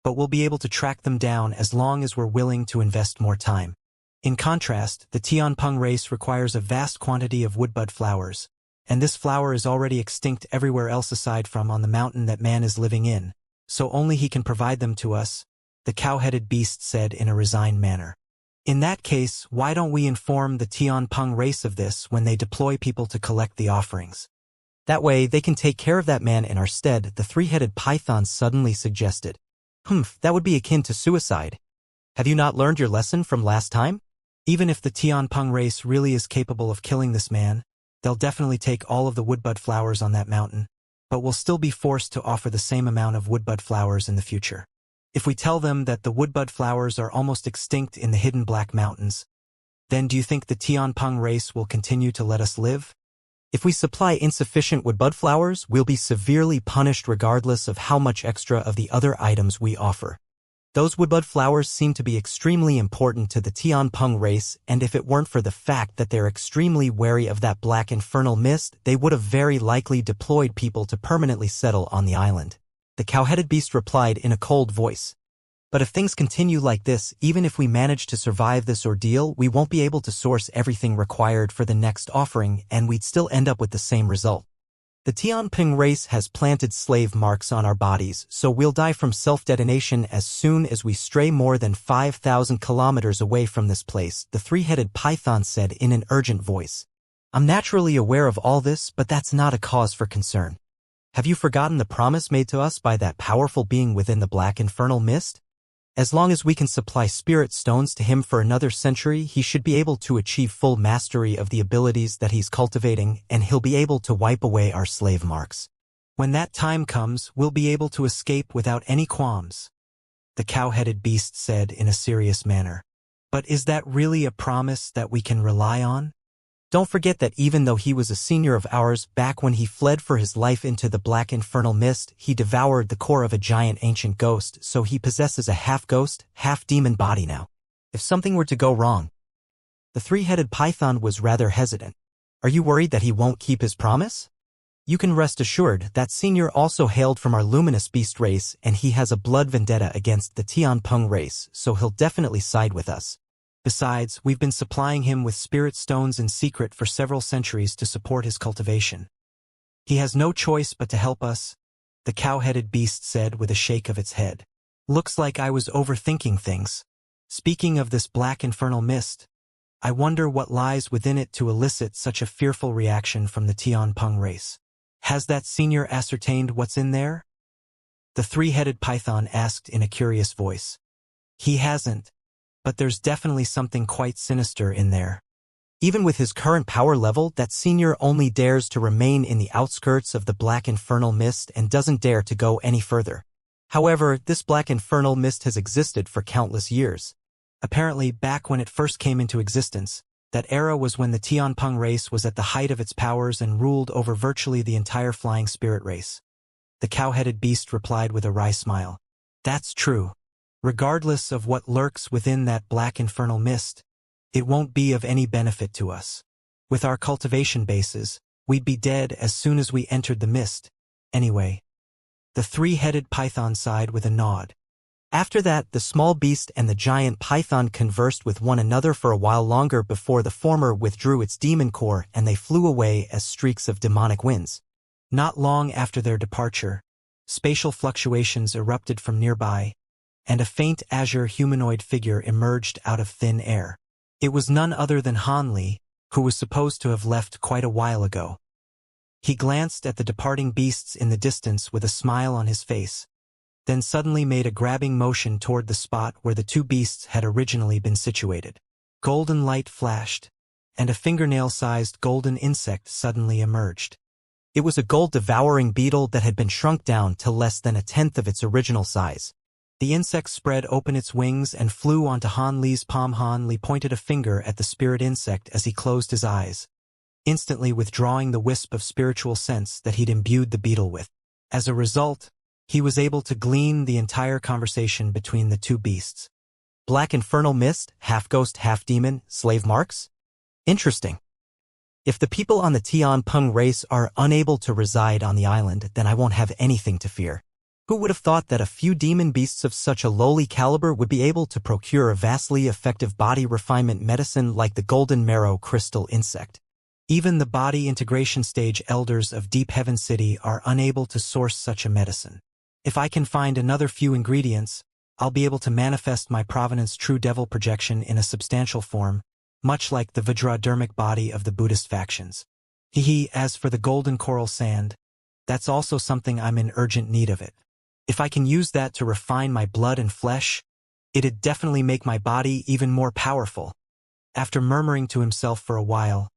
but we'll be able to track them down as long as we're willing to invest more time. In contrast, the Tianpeng race requires a vast quantity of woodbud flowers, And this flower is already extinct everywhere else aside from on the mountain that man is living in, so only he can provide them to us, the cow-headed beast said in a resigned manner. In that case, why don't we inform the Tianpeng race of this when they deploy people to collect the offerings? That way, they can take care of that man in our stead, the three-headed python suddenly suggested. That would be akin to suicide. Have you not learned your lesson from last time? Even if the Tianpeng race really is capable of killing this man, they'll definitely take all of the woodbud flowers on that mountain, but we'll still be forced to offer the same amount of woodbud flowers in the future. If we tell them that the woodbud flowers are almost extinct in the hidden Black Mountains, then do you think the Tianpeng race will continue to let us live? If we supply insufficient woodbud flowers, we'll be severely punished regardless of how much extra of the other items we offer. Those woodbud flowers seem to be extremely important to the Tianpeng race, and if it weren't for the fact that they're extremely wary of that black infernal mist, they would have very likely deployed people to permanently settle on the island. The cow-headed beast replied in a cold voice. But if things continue like this, even if we manage to survive this ordeal, we won't be able to source everything required for the next offering, and we'd still end up with the same result. The Tianpeng race has planted slave marks on our bodies, so we'll die from self-detonation as soon as we stray more than 5,000 kilometers away from this place, the three-headed python said in an urgent voice. I'm naturally aware of all this, but that's not a cause for concern. Have you forgotten the promise made to us by that powerful being within the black infernal mist? As long as we can supply spirit stones to him for another century, he should be able to achieve full mastery of the abilities that he's cultivating, and he'll be able to wipe away our slave marks. When that time comes, we'll be able to escape without any qualms, the cow-headed beast said in a serious manner. But is that really a promise that we can rely on? Don't forget that even though he was a senior of ours back when he fled for his life into the black infernal mist, he devoured the core of a giant ancient ghost, so he possesses a half-ghost, half-demon body now. If something were to go wrong, the three-headed python was rather hesitant. Are you worried that he won't keep his promise? You can rest assured that senior also hailed from our luminous beast race, and he has a blood vendetta against the Tianpeng race, so he'll definitely side with us. Besides, we've been supplying him with spirit stones in secret for several centuries to support his cultivation. He has no choice but to help us, the cow-headed beast said with a shake of its head. Looks like I was overthinking things. Speaking of this black infernal mist, I wonder what lies within it to elicit such a fearful reaction from the Tianpeng race. Has that senior ascertained what's in there? The three-headed python asked in a curious voice. He hasn't. But there's definitely something quite sinister in there. Even with his current power level, that senior only dares to remain in the outskirts of the black infernal mist and doesn't dare to go any further. However, this black infernal mist has existed for countless years. Apparently, back when it first came into existence, that era was when the Tianpeng race was at the height of its powers and ruled over virtually the entire flying spirit race. The cow-headed beast replied with a wry smile. That's true. Regardless of what lurks within that black infernal mist, it won't be of any benefit to us. With our cultivation bases, we'd be dead as soon as we entered the mist. Anyway, the three-headed python sighed with a nod. After that, the small beast and the giant python conversed with one another for a while longer before the former withdrew its demon core and they flew away as streaks of demonic winds. Not long after their departure, spatial fluctuations erupted from nearby, and a faint azure humanoid figure emerged out of thin air. It was none other than Han Li, who was supposed to have left quite a while ago. He glanced at the departing beasts in the distance with a smile on his face, then suddenly made a grabbing motion toward the spot where the two beasts had originally been situated. Golden light flashed, and a fingernail-sized golden insect suddenly emerged. It was a gold-devouring beetle that had been shrunk down to less than a tenth of its original size. The insect spread open its wings and flew onto Han Li's palm. Han Li pointed a finger at the spirit insect as he closed his eyes, instantly withdrawing the wisp of spiritual sense that he'd imbued the beetle with. As a result, he was able to glean the entire conversation between the two beasts. Black infernal mist, half-ghost, half-demon, slave marks? Interesting. If the people on the Tianpeng race are unable to reside on the island, then I won't have anything to fear. Who would have thought that a few demon beasts of such a lowly caliber would be able to procure a vastly effective body refinement medicine like the golden marrow crystal insect? Even the body integration stage elders of Deep Heaven City are unable to source such a medicine. If I can find another few ingredients, I'll be able to manifest my provenance true devil projection in a substantial form, much like the Vajradermic body of the Buddhist factions. As for the golden coral sand, that's also something I'm in urgent need of it. If I can use that to refine my blood and flesh, it'd definitely make my body even more powerful. After murmuring to himself for a while,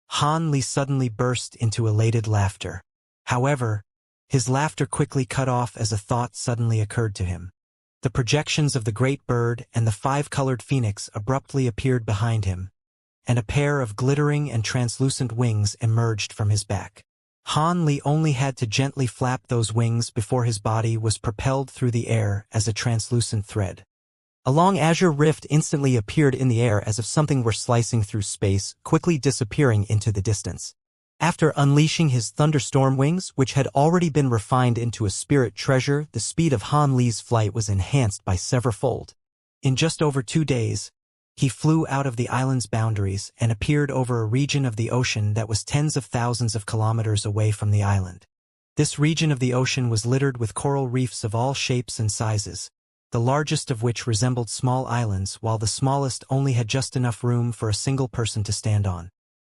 Han Li suddenly burst into elated laughter. However, his laughter quickly cut off as a thought suddenly occurred to him. The projections of the great bird and the five-colored phoenix abruptly appeared behind him, and a pair of glittering and translucent wings emerged from his back. Han Li only had to gently flap those wings before his body was propelled through the air as a translucent thread. A long azure rift instantly appeared in the air as if something were slicing through space, quickly disappearing into the distance. After unleashing his thunderstorm wings, which had already been refined into a spirit treasure, the speed of Han Li's flight was enhanced by severalfold. In just over 2 days, he flew out of the island's boundaries and appeared over a region of the ocean that was tens of thousands of kilometers away from the island. This region of the ocean was littered with coral reefs of all shapes and sizes, the largest of which resembled small islands, while the smallest only had just enough room for a single person to stand on.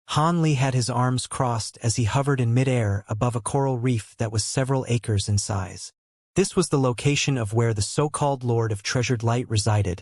Han Li had his arms crossed as he hovered in midair above a coral reef that was several acres in size. This was the location of where the so-called Lord of Treasured Light resided,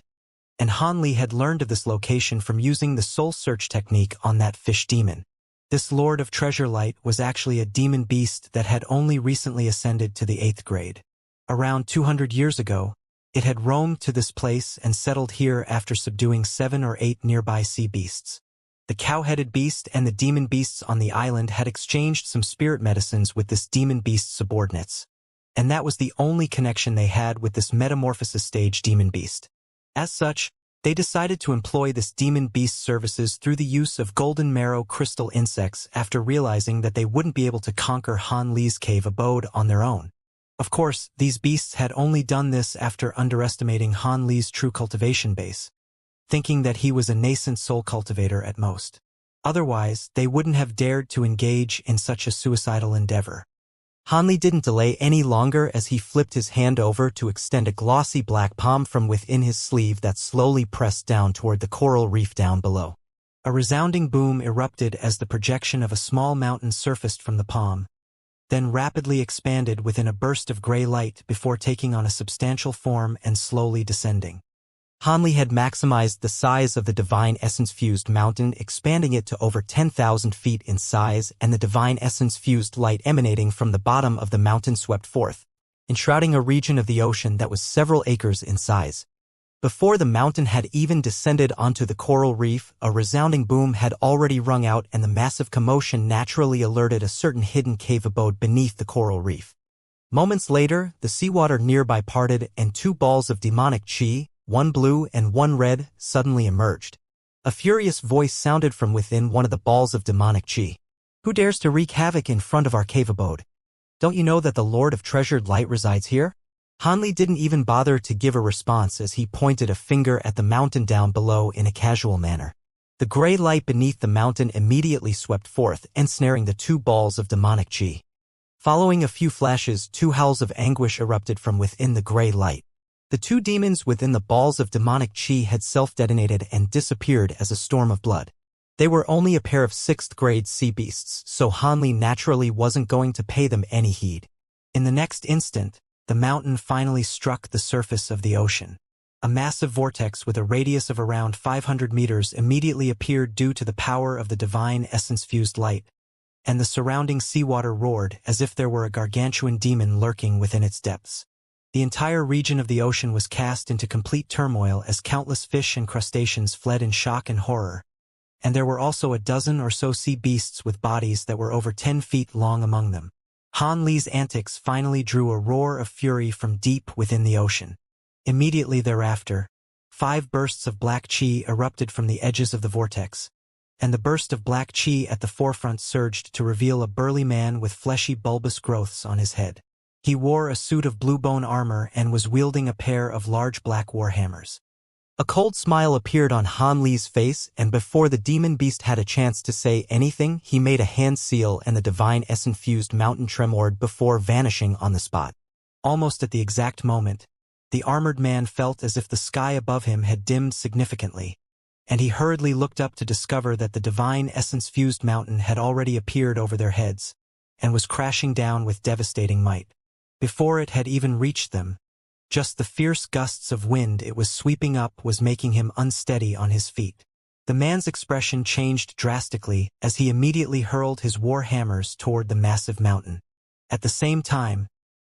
and Han Li had learned of this location from using the soul search technique on that fish demon. This Lord of Treasure Light was actually a demon beast that had only recently ascended to the 8th grade. Around 200 years ago, it had roamed to this place and settled here after subduing 7 or 8 nearby sea beasts. The cow-headed beast and the demon beasts on the island had exchanged some spirit medicines with this demon beast's subordinates, and that was the only connection they had with this metamorphosis stage demon beast. As such, they decided to employ this demon beast's services through the use of golden marrow crystal insects after realizing that they wouldn't be able to conquer Han Li's cave abode on their own. Of course, these beasts had only done this after underestimating Han Li's true cultivation base, thinking that he was a nascent soul cultivator at most. Otherwise, they wouldn't have dared to engage in such a suicidal endeavor. Han Li didn't delay any longer as he flipped his hand over to extend a glossy black palm from within his sleeve that slowly pressed down toward the coral reef down below. A resounding boom erupted as the projection of a small mountain surfaced from the palm, then rapidly expanded within a burst of gray light before taking on a substantial form and slowly descending. Han Li had maximized the size of the divine essence-fused mountain, expanding it to over 10,000 feet in size, and the divine essence-fused light emanating from the bottom of the mountain swept forth, enshrouding a region of the ocean that was several acres in size. Before the mountain had even descended onto the coral reef, a resounding boom had already rung out, and the massive commotion naturally alerted a certain hidden cave abode beneath the coral reef. Moments later, the seawater nearby parted and 2 balls of demonic chi, one blue and one red, suddenly emerged. A furious voice sounded from within one of the balls of demonic chi. "Who dares to wreak havoc in front of our cave abode? Don't you know that the Lord of Treasured Light resides here?" Han Li didn't even bother to give a response as he pointed a finger at the mountain down below in a casual manner. The gray light beneath the mountain immediately swept forth, ensnaring the 2 balls of demonic chi. Following a few flashes, 2 howls of anguish erupted from within the gray light. The 2 demons within the balls of demonic chi had self-detonated and disappeared as a storm of blood. They were only a pair of 6th grade sea beasts, so Han Li naturally wasn't going to pay them any heed. In the next instant, the mountain finally struck the surface of the ocean. A massive vortex with a radius of around 500 meters immediately appeared due to the power of the divine essence-fused light, and the surrounding seawater roared as if there were a gargantuan demon lurking within its depths. The entire region of the ocean was cast into complete turmoil as countless fish and crustaceans fled in shock and horror, and there were also a dozen or so sea beasts with bodies that were over 10 feet long among them. Han Li's antics finally drew a roar of fury from deep within the ocean. Immediately thereafter, 5 bursts of black chi erupted from the edges of the vortex, and the burst of black chi at the forefront surged to reveal a burly man with fleshy bulbous growths on his head. He wore a suit of blue bone armor and was wielding a pair of large black warhammers. A cold smile appeared on Han Li's face, and before the demon beast had a chance to say anything, he made a hand seal and the divine essence-fused mountain tremored before vanishing on the spot. Almost at the exact moment, the armored man felt as if the sky above him had dimmed significantly, and he hurriedly looked up to discover that the divine essence-fused mountain had already appeared over their heads, and was crashing down with devastating might. Before it had even reached them, just the fierce gusts of wind it was sweeping up was making him unsteady on his feet. The man's expression changed drastically as he immediately hurled his war hammers toward the massive mountain. At the same time,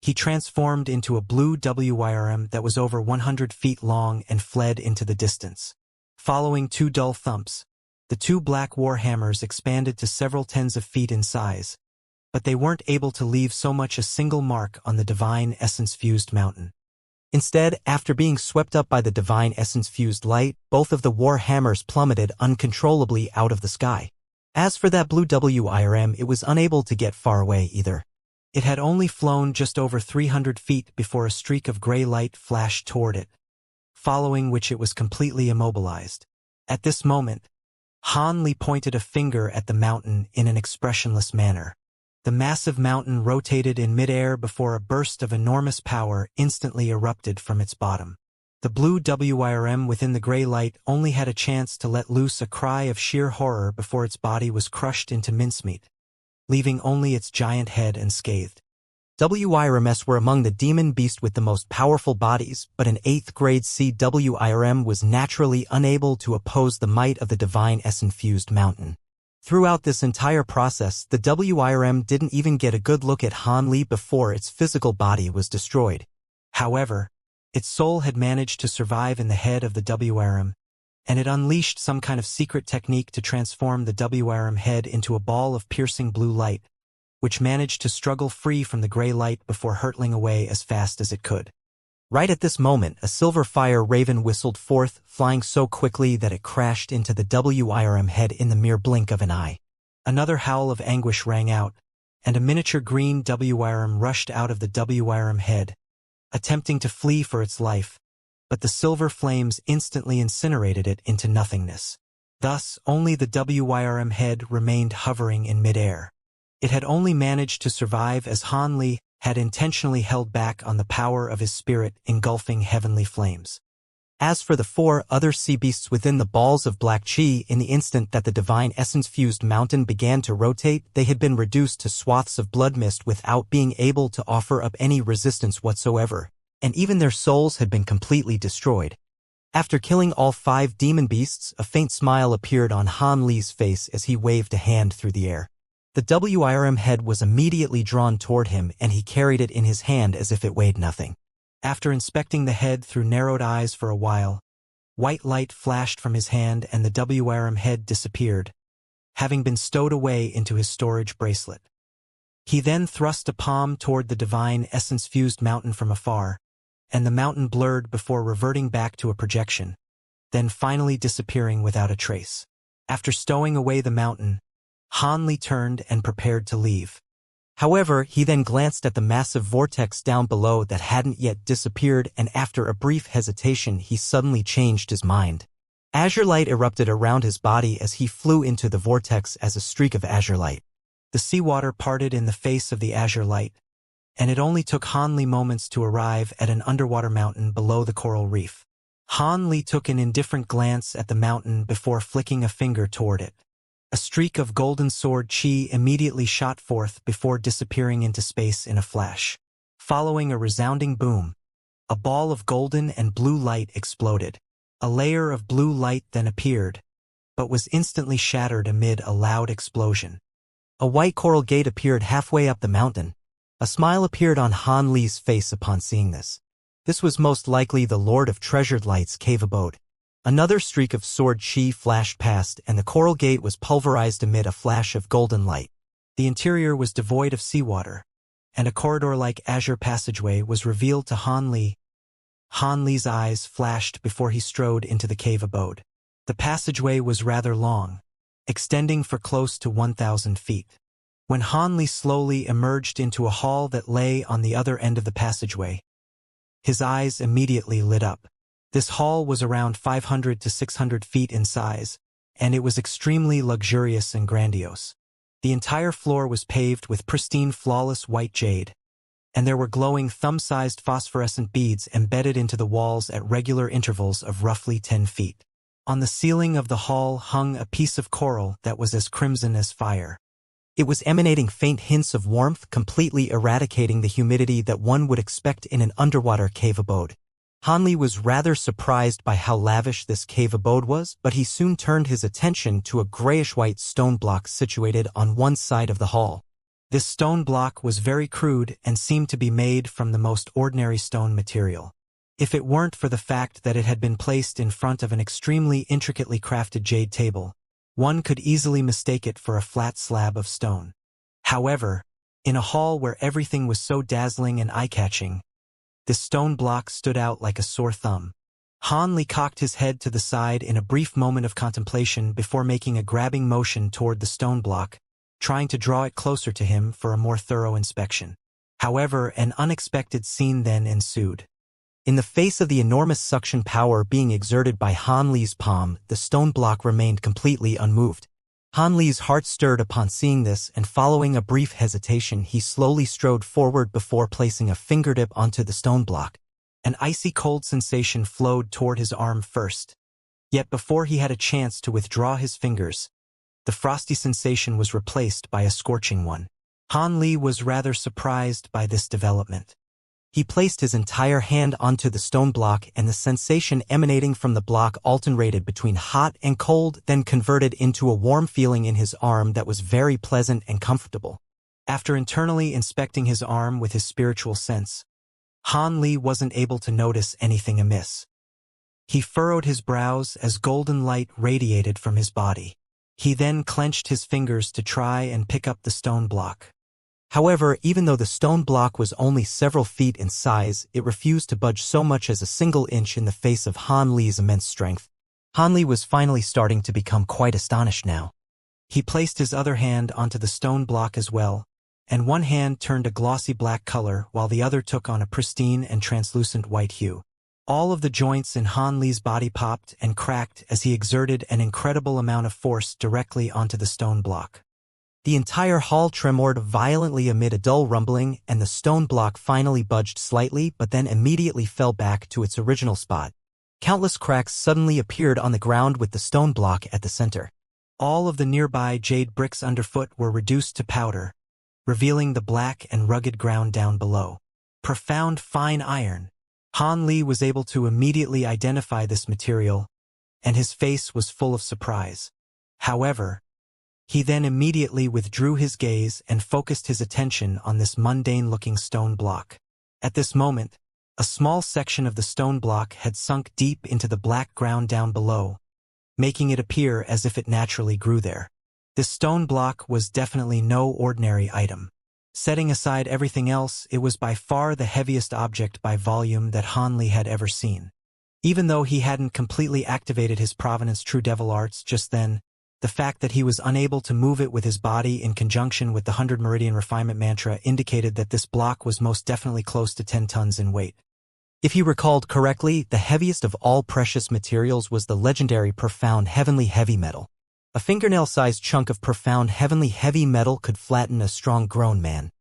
he transformed into a blue WYRM that was over 100 feet long and fled into the distance. Following two dull thumps, the two black war hammers expanded to several tens of feet in size, but they weren't able to leave so much a single mark on the divine essence-fused mountain. Instead, after being swept up by the divine essence-fused light, both of the war hammers plummeted uncontrollably out of the sky. As for that blue WIRM, it was unable to get far away either. It had only flown just over 300 feet before a streak of gray light flashed toward it, following which it was completely immobilized. At this moment, Han Li pointed a finger at the mountain in an expressionless manner. The massive mountain rotated in midair before a burst of enormous power instantly erupted from its bottom. The blue WIRM within the gray light only had a chance to let loose a cry of sheer horror before its body was crushed into mincemeat, leaving only its giant head unscathed. WIRMs were among the demon beast with the most powerful bodies, but an 8th grade CWIRM was naturally unable to oppose the might of the divine essence-fused mountain. Throughout this entire process, the WIRM didn't even get a good look at Han Li before its physical body was destroyed. However, its soul had managed to survive in the head of the WIRM, and it unleashed some kind of secret technique to transform the WIRM head into a ball of piercing blue light, which managed to struggle free from the gray light before hurtling away as fast as it could. Right at this moment, a silver fire raven whistled forth, flying so quickly that it crashed into the WIRM head in the mere blink of an eye. Another howl of anguish rang out, and a miniature green WIRM rushed out of the WIRM head, attempting to flee for its life, but the silver flames instantly incinerated it into nothingness. Thus, only the WIRM head remained hovering in midair. It had only managed to survive as Han Li had intentionally held back on the power of his spirit engulfing heavenly flames. As for the 4 other sea beasts within the balls of black chi, in the instant that the divine essence-fused mountain began to rotate, they had been reduced to swaths of blood mist without being able to offer up any resistance whatsoever, and even their souls had been completely destroyed. After killing all 5 demon beasts, a faint smile appeared on Han Li's face as he waved a hand through the air. The WIRM head was immediately drawn toward him, and he carried it in his hand as if it weighed nothing. After inspecting the head through narrowed eyes for a while, white light flashed from his hand and the WIRM head disappeared, having been stowed away into his storage bracelet. He then thrust a palm toward the divine essence-fused mountain from afar, and the mountain blurred before reverting back to a projection, then finally disappearing without a trace. After stowing away the mountain, Han Li turned and prepared to leave. However, he then glanced at the massive vortex down below that hadn't yet disappeared, and after a brief hesitation he suddenly changed his mind. Azure light erupted around his body as he flew into the vortex as a streak of azure light. The seawater parted in the face of the azure light, and it only took Han Li moments to arrive at an underwater mountain below the coral reef. Han Li took an indifferent glance at the mountain before flicking a finger toward it. A streak of golden sword chi immediately shot forth before disappearing into space in a flash. Following a resounding boom, a ball of golden and blue light exploded. A layer of blue light then appeared, but was instantly shattered amid a loud explosion. A white coral gate appeared halfway up the mountain. A smile appeared on Han Li's face upon seeing this. This was most likely the Lord of Treasured Light's cave abode. Another streak of sword chi flashed past, and the coral gate was pulverized amid a flash of golden light. The interior was devoid of seawater, and a corridor-like azure passageway was revealed to Han Li. Han Li's eyes flashed before he strode into the cave abode. The passageway was rather long, extending for close to 1,000 feet. When Han Li slowly emerged into a hall that lay on the other end of the passageway, his eyes immediately lit up. This hall was around 500 to 600 feet in size, and it was extremely luxurious and grandiose. The entire floor was paved with pristine, flawless white jade, and there were glowing thumb-sized phosphorescent beads embedded into the walls at regular intervals of roughly 10 feet. On the ceiling of the hall hung a piece of coral that was as crimson as fire. It was emanating faint hints of warmth, completely eradicating the humidity that one would expect in an underwater cave abode. Hanli was rather surprised by how lavish this cave abode was, but he soon turned his attention to a grayish-white stone block situated on one side of the hall. This stone block was very crude and seemed to be made from the most ordinary stone material. If it weren't for the fact that it had been placed in front of an extremely intricately crafted jade table, one could easily mistake it for a flat slab of stone. However, in a hall where everything was so dazzling and eye-catching, this stone block stood out like a sore thumb. Hanli cocked his head to the side in a brief moment of contemplation before making a grabbing motion toward the stone block, trying to draw it closer to him for a more thorough inspection. However, an unexpected scene then ensued. In the face of the enormous suction power being exerted by Hanli's palm, the stone block remained completely unmoved. Hanli's heart stirred upon seeing this, and following a brief hesitation, he slowly strode forward before placing a fingertip onto the stone block. An icy cold sensation flowed toward his arm first. Yet before he had a chance to withdraw his fingers, the frosty sensation was replaced by a scorching one. Hanli was rather surprised by this development. He placed his entire hand onto the stone block, and the sensation emanating from the block alternated between hot and cold, then converted into a warm feeling in his arm that was very pleasant and comfortable. After internally inspecting his arm with his spiritual sense, Hanli wasn't able to notice anything amiss. He furrowed his brows as golden light radiated from his body. He then clenched his fingers to try and pick up the stone block. However, even though the stone block was only several feet in size, it refused to budge so much as a single inch in the face of Hanli's immense strength. Hanli was finally starting to become quite astonished now. He placed his other hand onto the stone block as well, and one hand turned a glossy black color while the other took on a pristine and translucent white hue. All of the joints in Hanli's body popped and cracked as he exerted an incredible amount of force directly onto the stone block. The entire hall tremored violently amid a dull rumbling, and the stone block finally budged slightly but then immediately fell back to its original spot. Countless cracks suddenly appeared on the ground with the stone block at the center. All of the nearby jade bricks underfoot were reduced to powder, revealing the black and rugged ground down below. Profound fine iron. Hanli was able to immediately identify this material, and his face was full of surprise. However, he then immediately withdrew his gaze and focused his attention on this mundane-looking stone block. At this moment, a small section of the stone block had sunk deep into the black ground down below, making it appear as if it naturally grew there. This stone block was definitely no ordinary item. Setting aside everything else, it was by far the heaviest object by volume that Hanli had ever seen. Even though he hadn't completely activated his Provenance True Devil Arts just then, the fact that he was unable to move it with his body in conjunction with the 100 Meridian Refinement Mantra indicated that this block was most definitely close to 10 tons in weight. If he recalled correctly, the heaviest of all precious materials was the legendary Profound Heavenly Heavy Metal. A fingernail-sized chunk of profound heavenly heavy metal could flatten a strong grown man.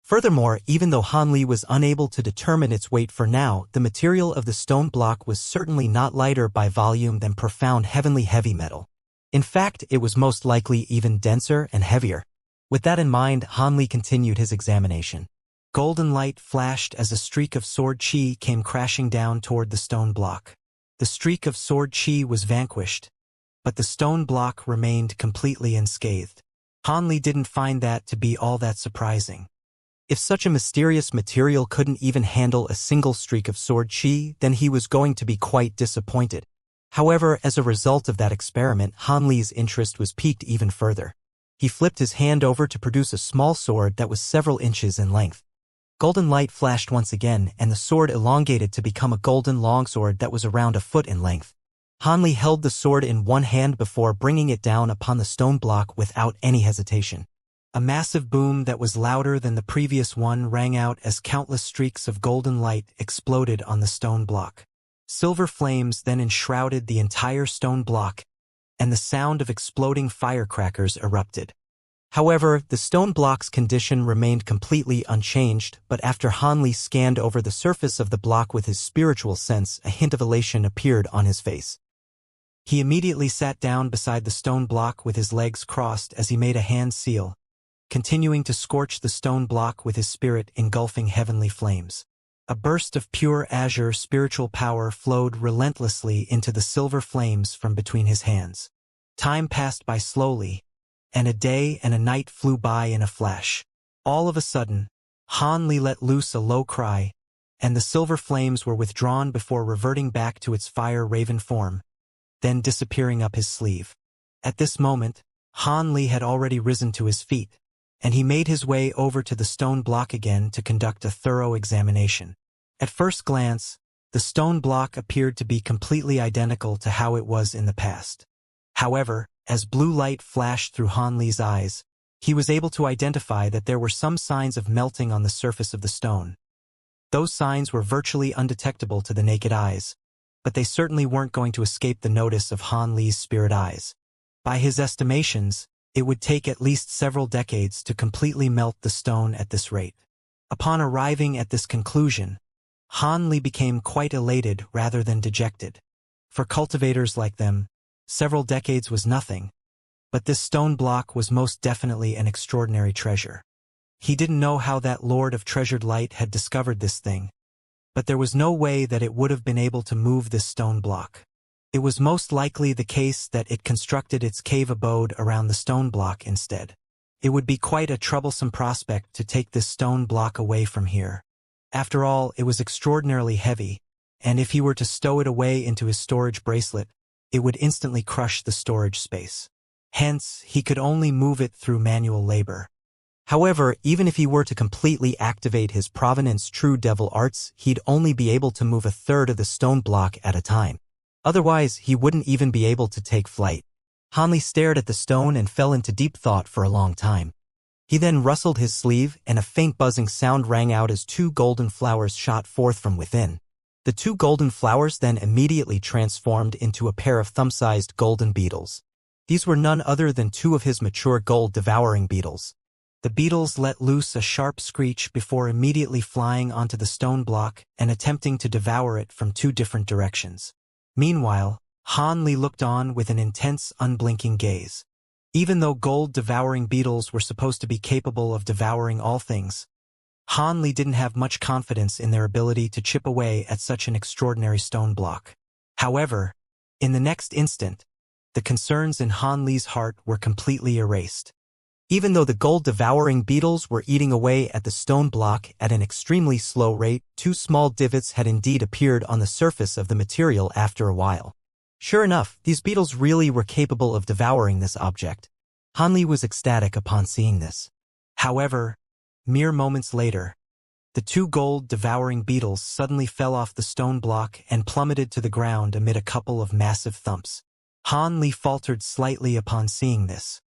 Furthermore, even though Hanli was unable to determine its weight for now, the material of the stone block was certainly not lighter by volume than profound heavenly heavy metal. In fact, it was most likely even denser and heavier. With that in mind, Hanli continued his examination. Golden light flashed as a streak of sword chi came crashing down toward the stone block. The streak of sword chi was vanquished, but the stone block remained completely unscathed. Hanli didn't find that to be all that surprising. If such a mysterious material couldn't even handle a single streak of sword chi, then he was going to be quite disappointed. However, as a result of that experiment, Hanli's interest was piqued even further. He flipped his hand over to produce a small sword that was several inches in length. Golden light flashed once again, and the sword elongated to become a golden longsword that was around a foot in length. Hanli held the sword in one hand before bringing it down upon the stone block without any hesitation. A massive boom that was louder than the previous one rang out as countless streaks of golden light exploded on the stone block. Silver flames then enshrouded the entire stone block, and the sound of exploding firecrackers erupted. However, the stone block's condition remained completely unchanged, but after Hanli scanned over the surface of the block with his spiritual sense, a hint of elation appeared on his face. He immediately sat down beside the stone block with his legs crossed as he made a hand seal, continuing to scorch the stone block with his spirit engulfing heavenly flames. A burst of pure azure spiritual power flowed relentlessly into the silver flames from between his hands. Time passed by slowly, and a day and a night flew by in a flash. All of a sudden, Hanli let loose a low cry, and the silver flames were withdrawn before reverting back to its fire-raven form, then disappearing up his sleeve. At this moment, Hanli had already risen to his feet, and he made his way over to the stone block again to conduct a thorough examination. At first glance, the stone block appeared to be completely identical to how it was in the past. However, as blue light flashed through Hanli's eyes, he was able to identify that there were some signs of melting on the surface of the stone. Those signs were virtually undetectable to the naked eyes, but they certainly weren't going to escape the notice of Hanli's spirit eyes. By his estimations, it would take at least several decades to completely melt the stone at this rate. Upon arriving at this conclusion, Hanli became quite elated rather than dejected. For cultivators like them, several decades was nothing, but this stone block was most definitely an extraordinary treasure. He didn't know how that Lord of Treasured Light had discovered this thing, but there was no way that it would have been able to move this stone block. It was most likely the case that it constructed its cave abode around the stone block instead. It would be quite a troublesome prospect to take this stone block away from here. After all, it was extraordinarily heavy, and if he were to stow it away into his storage bracelet, it would instantly crush the storage space. Hence, he could only move it through manual labor. However, even if he were to completely activate his Provenance True Devil Arts, he'd only be able to move a third of the stone block at a time. Otherwise, he wouldn't even be able to take flight. Hanli stared at the stone and fell into deep thought for a long time. He then rustled his sleeve, and a faint buzzing sound rang out as two golden flowers shot forth from within. The two golden flowers then immediately transformed into a pair of thumb-sized golden beetles. These were none other than two of his mature gold-devouring beetles. The beetles let loose a sharp screech before immediately flying onto the stone block and attempting to devour it from two different directions. Meanwhile, Hanli looked on with an intense, unblinking gaze. Even though gold-devouring beetles were supposed to be capable of devouring all things, Hanli didn't have much confidence in their ability to chip away at such an extraordinary stone block. However, in the next instant, the concerns in Hanli's heart were completely erased. Even though the gold-devouring beetles were eating away at the stone block at an extremely slow rate, two small divots had indeed appeared on the surface of the material after a while. Sure enough, these beetles really were capable of devouring this object. Hanli was ecstatic upon seeing this. However, mere moments later, the two gold-devouring beetles suddenly fell off the stone block and plummeted to the ground amid a couple of massive thumps. Hanli faltered slightly upon seeing this.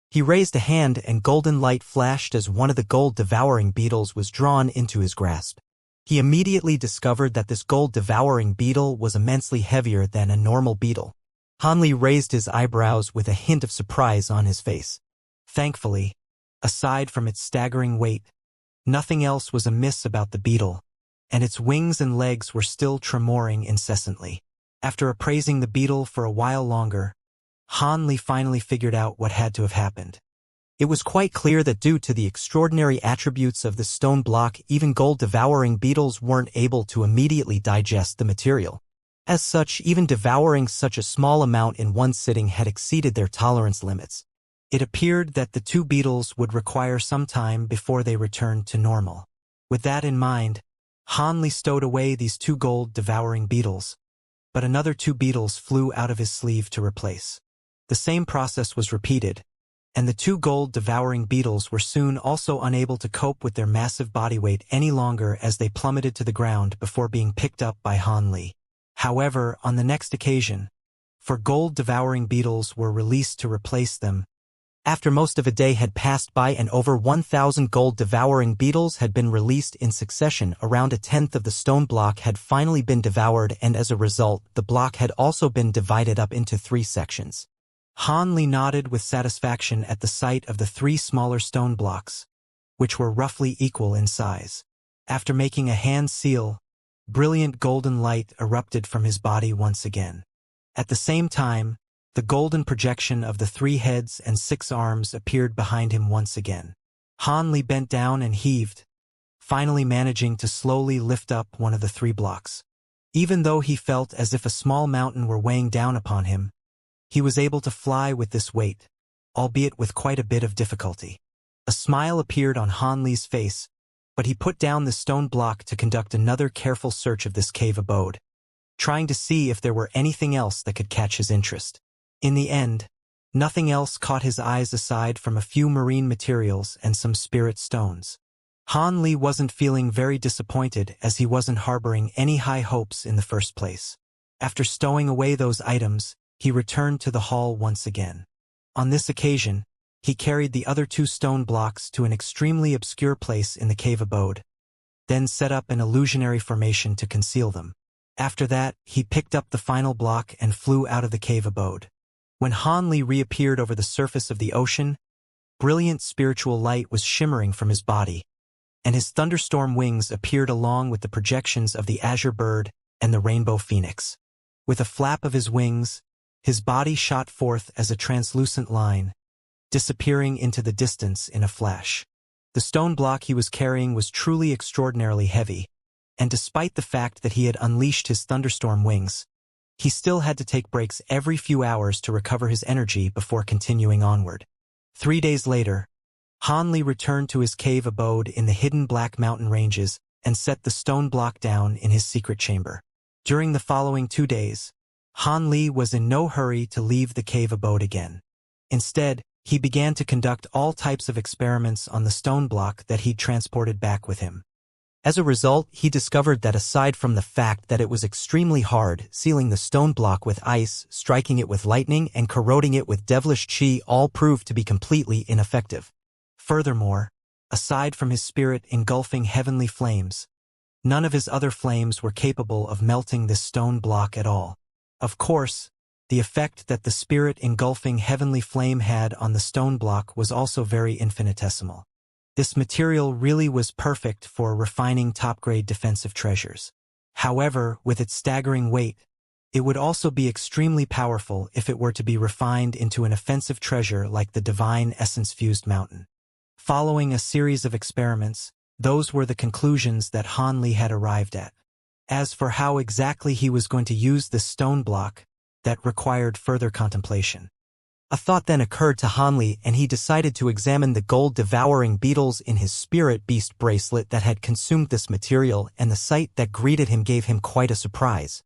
He raised a hand and golden light flashed as one of the gold-devouring beetles was drawn into his grasp. He immediately discovered that this gold-devouring beetle was immensely heavier than a normal beetle. Hanli raised his eyebrows with a hint of surprise on his face. Thankfully, aside from its staggering weight, nothing else was amiss about the beetle, and its wings and legs were still tremoring incessantly. After appraising the beetle for a while longer, Hanli finally figured out what had to have happened. It was quite clear that due to the extraordinary attributes of the stone block, even gold-devouring beetles weren't able to immediately digest the material. As such, even devouring such a small amount in one sitting had exceeded their tolerance limits. It appeared that the two beetles would require some time before they returned to normal. With that in mind, Hanli stowed away these two gold-devouring beetles, but another two beetles flew out of his sleeve to replace. The same process was repeated, and the two gold-devouring beetles were soon also unable to cope with their massive body weight any longer as they plummeted to the ground before being picked up by Hanli. However, on the next occasion, for gold-devouring beetles were released to replace them, After most of a day had passed by and over 1,000 gold-devouring beetles had been released in succession, around a tenth of the stone block had finally been devoured, and as a result, the block had also been divided up into 3 sections. Han Li nodded with satisfaction at the sight of the 3 smaller stone blocks, which were roughly equal in size. After making a hand seal, brilliant golden light erupted from his body once again. At the same time, the golden projection of the 3 heads and 6 arms appeared behind him once again. Han Li bent down and heaved, finally managing to slowly lift up one of the 3 blocks. Even though he felt as if a small mountain were weighing down upon him, he was able to fly with this weight, albeit with quite a bit of difficulty. A smile appeared on Han Li's face, but he put down the stone block to conduct another careful search of this cave abode, trying to see if there were anything else that could catch his interest. In the end, nothing else caught his eyes aside from a few marine materials and some spirit stones. Han Li wasn't feeling very disappointed as he wasn't harboring any high hopes in the first place. After stowing away those items, he returned to the hall once again. On this occasion, he carried the other 2 stone blocks to an extremely obscure place in the cave abode, then set up an illusionary formation to conceal them. After that, he picked up the final block and flew out of the cave abode. When Han Li reappeared over the surface of the ocean, brilliant spiritual light was shimmering from his body, and his thunderstorm wings appeared along with the projections of the azure bird and the rainbow phoenix. With a flap of his wings, his body shot forth as a translucent line, disappearing into the distance in a flash. The stone block he was carrying was truly extraordinarily heavy, and despite the fact that he had unleashed his thunderstorm wings, he still had to take breaks every few hours to recover his energy before continuing onward. 3 days later, Han Li returned to his cave abode in the hidden Black Mountain ranges and set the stone block down in his secret chamber. During the following 2 days, Han Li was in no hurry to leave the cave abode again. Instead, he began to conduct all types of experiments on the stone block that he'd transported back with him. As a result, he discovered that aside from the fact that it was extremely hard, sealing the stone block with ice, striking it with lightning, and corroding it with devilish qi all proved to be completely ineffective. Furthermore, aside from his spirit engulfing heavenly flames, none of his other flames were capable of melting this stone block at all. Of course, the effect that the spirit engulfing heavenly flame had on the stone block was also very infinitesimal. This material really was perfect for refining top-grade defensive treasures. However, with its staggering weight, it would also be extremely powerful if it were to be refined into an offensive treasure like the divine essence-fused mountain. Following a series of experiments, those were the conclusions that Han Li had arrived at. As for how exactly he was going to use this stone block, that required further contemplation. A thought then occurred to Han Li, and he decided to examine the gold-devouring beetles in his spirit beast bracelet that had consumed this material, and the sight that greeted him gave him quite a surprise.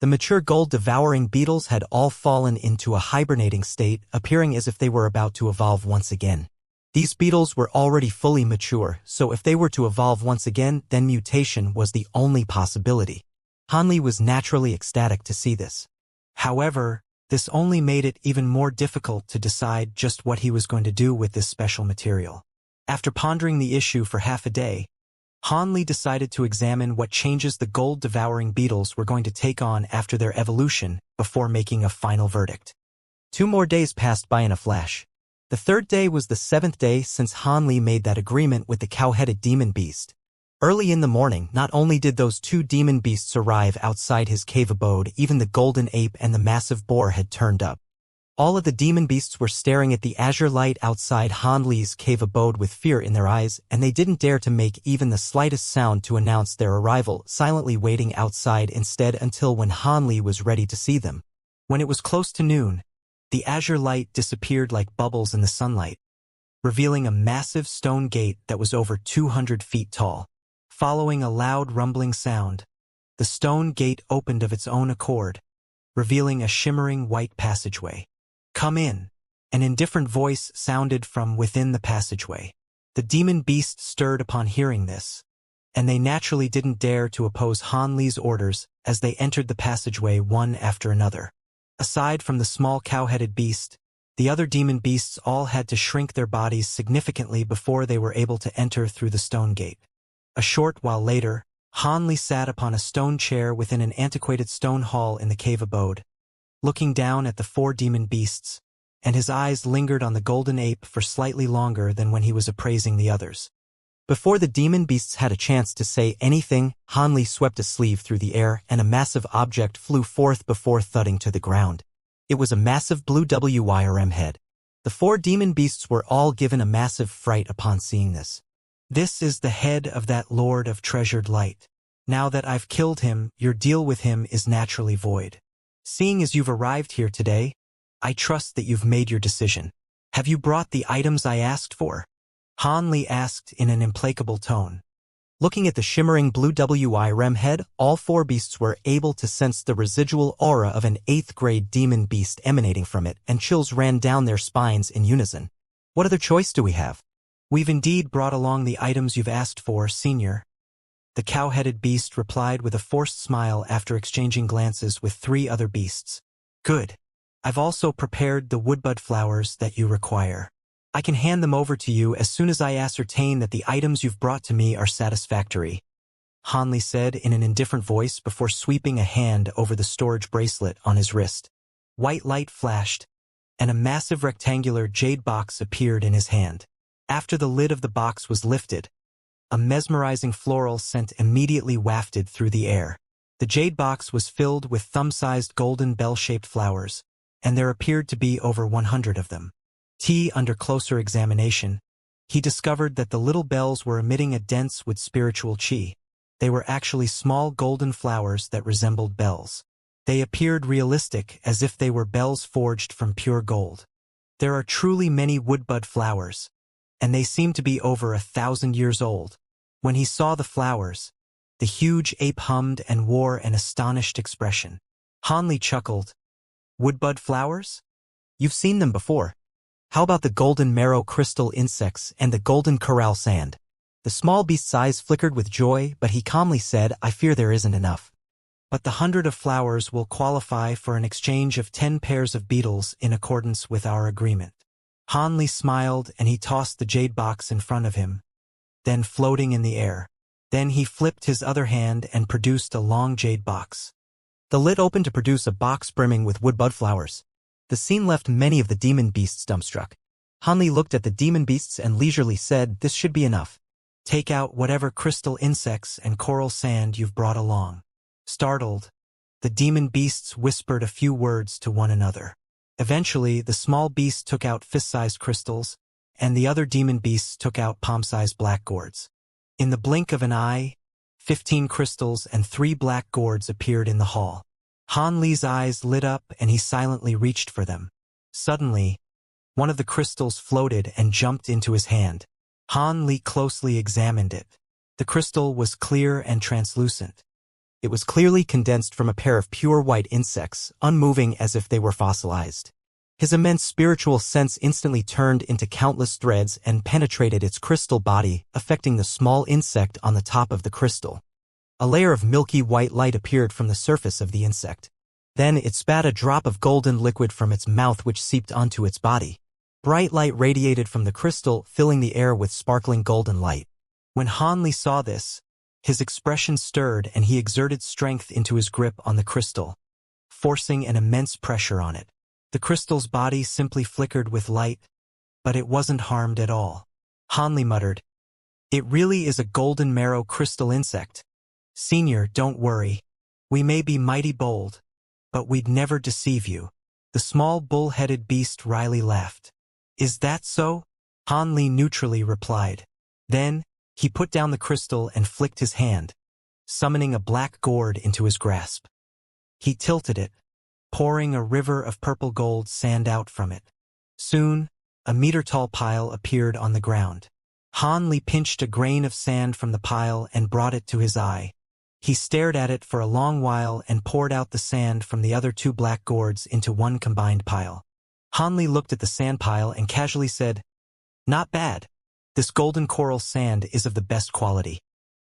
The mature gold-devouring beetles had all fallen into a hibernating state, appearing as if they were about to evolve once again. These beetles were already fully mature, so if they were to evolve once again, then mutation was the only possibility. Han Li was naturally ecstatic to see this. However, this only made it even more difficult to decide just what he was going to do with this special material. After pondering the issue for half a day, Han Li decided to examine what changes the gold-devouring beetles were going to take on after their evolution before making a final verdict. 2 more days passed by in a flash. The 3rd day was the 7th day since Han Li made that agreement with the cow-headed demon beast. Early in the morning, not only did those 2 demon beasts arrive outside his cave abode, even the golden ape and the massive boar had turned up. All of the demon beasts were staring at the azure light outside Han Li's cave abode with fear in their eyes, and they didn't dare to make even the slightest sound to announce their arrival, silently waiting outside instead until when Han Li was ready to see them. When it was close to noon, the azure light disappeared like bubbles in the sunlight, revealing a massive stone gate that was over 200 feet tall. Following a loud rumbling sound, the stone gate opened of its own accord, revealing a shimmering white passageway. "Come in," an indifferent voice sounded from within the passageway. The demon beast stirred upon hearing this, and they naturally didn't dare to oppose Han Li's orders as they entered the passageway one after another. Aside from the small cow-headed beast, The other demon beasts all had to shrink their bodies significantly before they were able to enter through the stone gate. A short while later, Hanli sat upon a stone chair within an antiquated stone hall in the cave abode, looking down at the 4 demon beasts, and his eyes lingered on the golden ape for slightly longer than when he was appraising the others. Before the demon beasts had a chance to say anything, Hanli swept a sleeve through the air and a massive object flew forth before thudding to the ground. It was a massive blue WYRM head. The 4 demon beasts were all given a massive fright upon seeing this. This is the head of that Lord of Treasured Light. Now that I've killed him, your deal with him is naturally void. Seeing as you've arrived here today, I trust that you've made your decision. Have you brought the items I asked for? Hanli asked in an implacable tone. Looking at the shimmering blue WYRM head, all 4 beasts were able to sense the residual aura of an 8th-grade demon beast emanating from it, and chills ran down their spines in unison. What other choice do we have? We've indeed brought along the items you've asked for, Senior. The cow-headed beast replied with a forced smile after exchanging glances with 3 other beasts. Good. I've also prepared the woodbud flowers that you require. I can hand them over to you as soon as I ascertain that the items you've brought to me are satisfactory, Hanli said in an indifferent voice before sweeping a hand over the storage bracelet on his wrist. White light flashed, and a massive rectangular jade box appeared in his hand. After the lid of the box was lifted, a mesmerizing floral scent immediately wafted through the air. The jade box was filled with thumb-sized golden bell-shaped flowers, and there appeared to be over 100 of them. Under closer examination, he discovered that the little bells were emitting a dense with spiritual chi. They were actually small golden flowers that resembled bells. They appeared realistic, as if they were bells forged from pure gold. There are truly many woodbud flowers, and they seem to be over 1,000 years old. When he saw the flowers, the huge ape hummed and wore an astonished expression. Hanli chuckled. Woodbud flowers? You've seen them before. How about the golden marrow crystal insects and the golden corral sand? The small beast's eyes flickered with joy, but he calmly said, I fear there isn't enough. But the 100 of flowers will qualify for an exchange of 10 pairs of beetles in accordance with our agreement. Hanli smiled and he tossed the jade box in front of him, then floating in the air. Then he flipped his other hand and produced a long jade box. The lid opened to produce a box brimming with woodbud flowers. The scene left many of the demon beasts dumbstruck. Hanli looked at the demon beasts and leisurely said, This should be enough. Take out whatever crystal insects and coral sand you've brought along. Startled, the demon beasts whispered a few words to one another. Eventually, the small beast took out fist-sized crystals, and the other demon beasts took out palm-sized black gourds. In the blink of an eye, 15 crystals and 3 black gourds appeared in the hall. Hanli's eyes lit up and he silently reached for them. Suddenly, one of the crystals floated and jumped into his hand. Hanli closely examined it. The crystal was clear and translucent. It was clearly condensed from a pair of pure white insects, unmoving as if they were fossilized. His immense spiritual sense instantly turned into countless threads and penetrated its crystal body, affecting the small insect on the top of the crystal. A layer of milky white light appeared from the surface of the insect. Then it spat a drop of golden liquid from its mouth which seeped onto its body. Bright light radiated from the crystal, filling the air with sparkling golden light. When Hanli saw this, his expression stirred and he exerted strength into his grip on the crystal, forcing an immense pressure on it. The crystal's body simply flickered with light, but it wasn't harmed at all. Hanli muttered, It really is a golden marrow crystal insect. Senior, don't worry. We may be mighty bold, but we'd never deceive you. The small bull-headed beast wryly laughed. Is that so? Hanli neutrally replied. Then, he put down the crystal and flicked his hand, summoning a black gourd into his grasp. He tilted it, pouring a river of purple gold sand out from it. Soon, a meter-tall pile appeared on the ground. Hanli pinched a grain of sand from the pile and brought it to his eye. He stared at it for a long while and poured out the sand from the other 2 black gourds into one combined pile. Hanli looked at the sand pile and casually said, Not bad. This golden coral sand is of the best quality.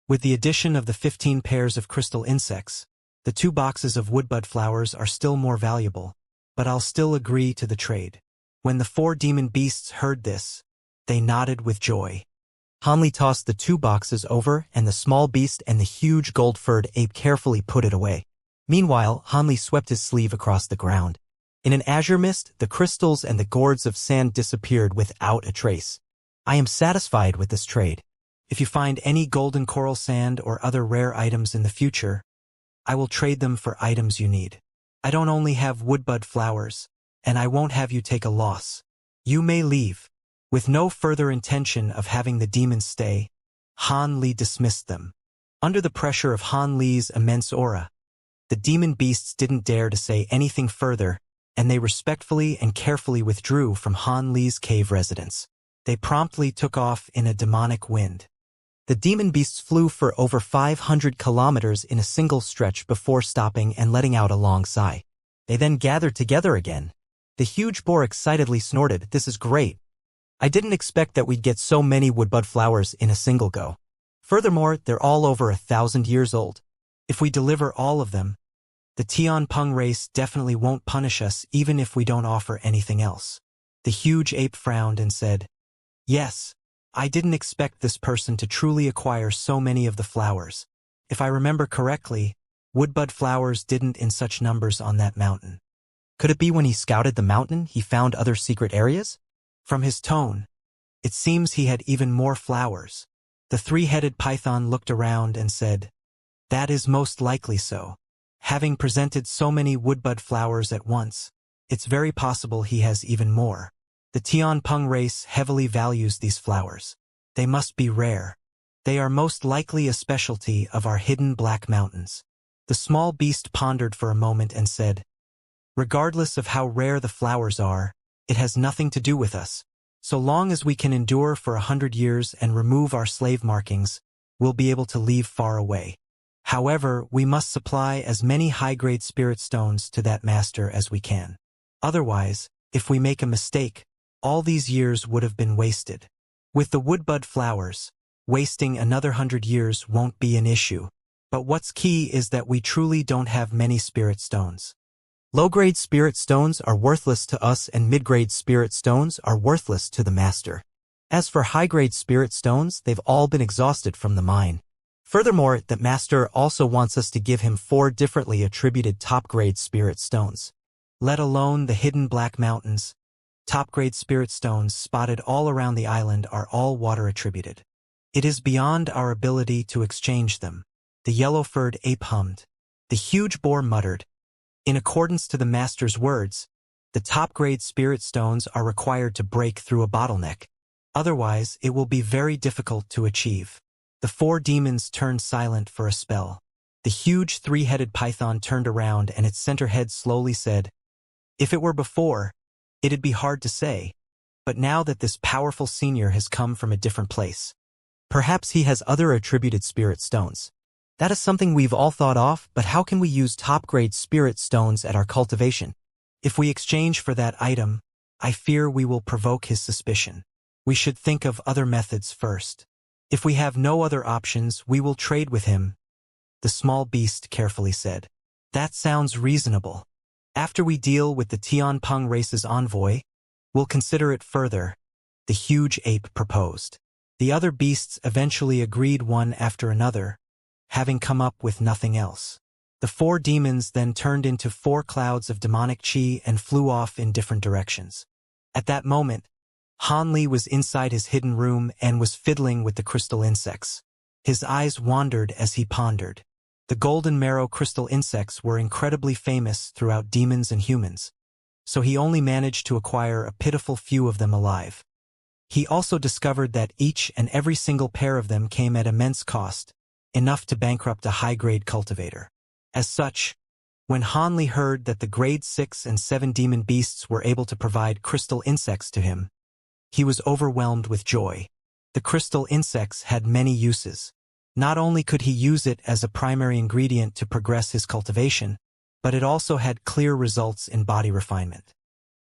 With the addition of the 15 pairs of crystal insects, the 2 boxes of woodbud flowers are still more valuable, but I'll still agree to the trade. When the 4 demon beasts heard this, they nodded with joy. Hanli tossed the 2 boxes over, and the small beast and the huge gold-furred ape carefully put it away. Meanwhile, Hanli swept his sleeve across the ground. In an azure mist, the crystals and the gourds of sand disappeared without a trace. I am satisfied with this trade. If you find any golden coral sand or other rare items in the future, I will trade them for items you need. I don't only have woodbud flowers, and I won't have you take a loss. You may leave. With no further intention of having the demons stay, Han Li dismissed them. Under the pressure of Han Li's immense aura, the demon beasts didn't dare to say anything further, and they respectfully and carefully withdrew from Han Li's cave residence. They promptly took off in a demonic wind. The demon beasts flew for over 500 kilometers in a single stretch before stopping and letting out a long sigh. They then gathered together again. The huge boar excitedly snorted, "This is great. I didn't expect that we'd get so many woodbud flowers in a single go. Furthermore, they're all over 1,000 years old. If we deliver all of them, the Tianpeng race definitely won't punish us even if we don't offer anything else." The huge ape frowned and said, "Yes, I didn't expect this person to truly acquire so many of the flowers. If I remember correctly, woodbud flowers didn't in such numbers on that mountain. Could it be when he scouted the mountain he found other secret areas? From his tone, it seems he had even more flowers." The 3-headed python looked around and said, "That is most likely so. Having presented so many woodbud flowers at once, it's very possible he has even more. The Tianpeng race heavily values these flowers. They must be rare. They are most likely a specialty of our hidden Black Mountains." The small beast pondered for a moment and said, "Regardless of how rare the flowers are, it has nothing to do with us. So long as we can endure for 100 years and remove our slave markings, we'll be able to leave far away. However, we must supply as many high-grade spirit stones to that master as we can. Otherwise, if we make a mistake, all these years would have been wasted. With the woodbud flowers, wasting another 100 years won't be an issue. But what's key is that we truly don't have many spirit stones. Low-grade spirit stones are worthless to us and mid-grade spirit stones are worthless to the master. As for high-grade spirit stones, they've all been exhausted from the mine. Furthermore, the master also wants us to give him 4 differently attributed top-grade spirit stones. Let alone the hidden Black Mountains. Top-grade spirit stones spotted all around the island are all water-attributed. It is beyond our ability to exchange them." The yellow-furred ape hummed. The huge boar muttered, "In accordance to the master's words, the top-grade spirit stones are required to break through a bottleneck. Otherwise, it will be very difficult to achieve." The 4 demons turned silent for a spell. The huge 3-headed python turned around and its center head slowly said, "If it were before, it'd be hard to say, but now that this powerful senior has come from a different place, perhaps he has other attributed spirit stones. That is something we've all thought of, but how can we use top-grade spirit stones at our cultivation? If we exchange for that item, I fear we will provoke his suspicion. We should think of other methods first. If we have no other options, we will trade with him," the small beast carefully said. "That sounds reasonable. After we deal with the Tianpeng race's envoy, we'll consider it further," the huge ape proposed. The other beasts eventually agreed one after another, having come up with nothing else. The 4 demons then turned into 4 clouds of demonic chi and flew off in different directions. At that moment, Han Li was inside his hidden room and was fiddling with the crystal insects. His eyes wandered as he pondered. The golden marrow crystal insects were incredibly famous throughout demons and humans, so he only managed to acquire a pitiful few of them alive. He also discovered that each and every single pair of them came at immense cost, enough to bankrupt a high-grade cultivator. As such, when Han Li heard that the grade 6 and 7 demon beasts were able to provide crystal insects to him, he was overwhelmed with joy. The crystal insects had many uses. Not only could he use it as a primary ingredient to progress his cultivation, but it also had clear results in body refinement.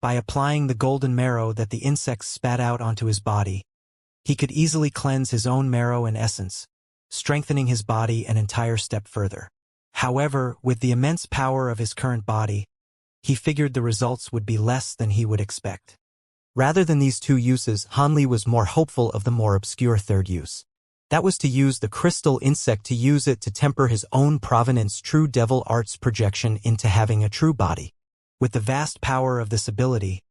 By applying the golden marrow that the insects spat out onto his body, he could easily cleanse his own marrow and essence, strengthening his body an entire step further. However, with the immense power of his current body, he figured the results would be less than he would expect. Rather than these two uses, Hanli was more hopeful of the more obscure third use. That was to use the crystal insect to use it to temper his own provenance true devil arts projection into having a true body. With the vast power of this ability,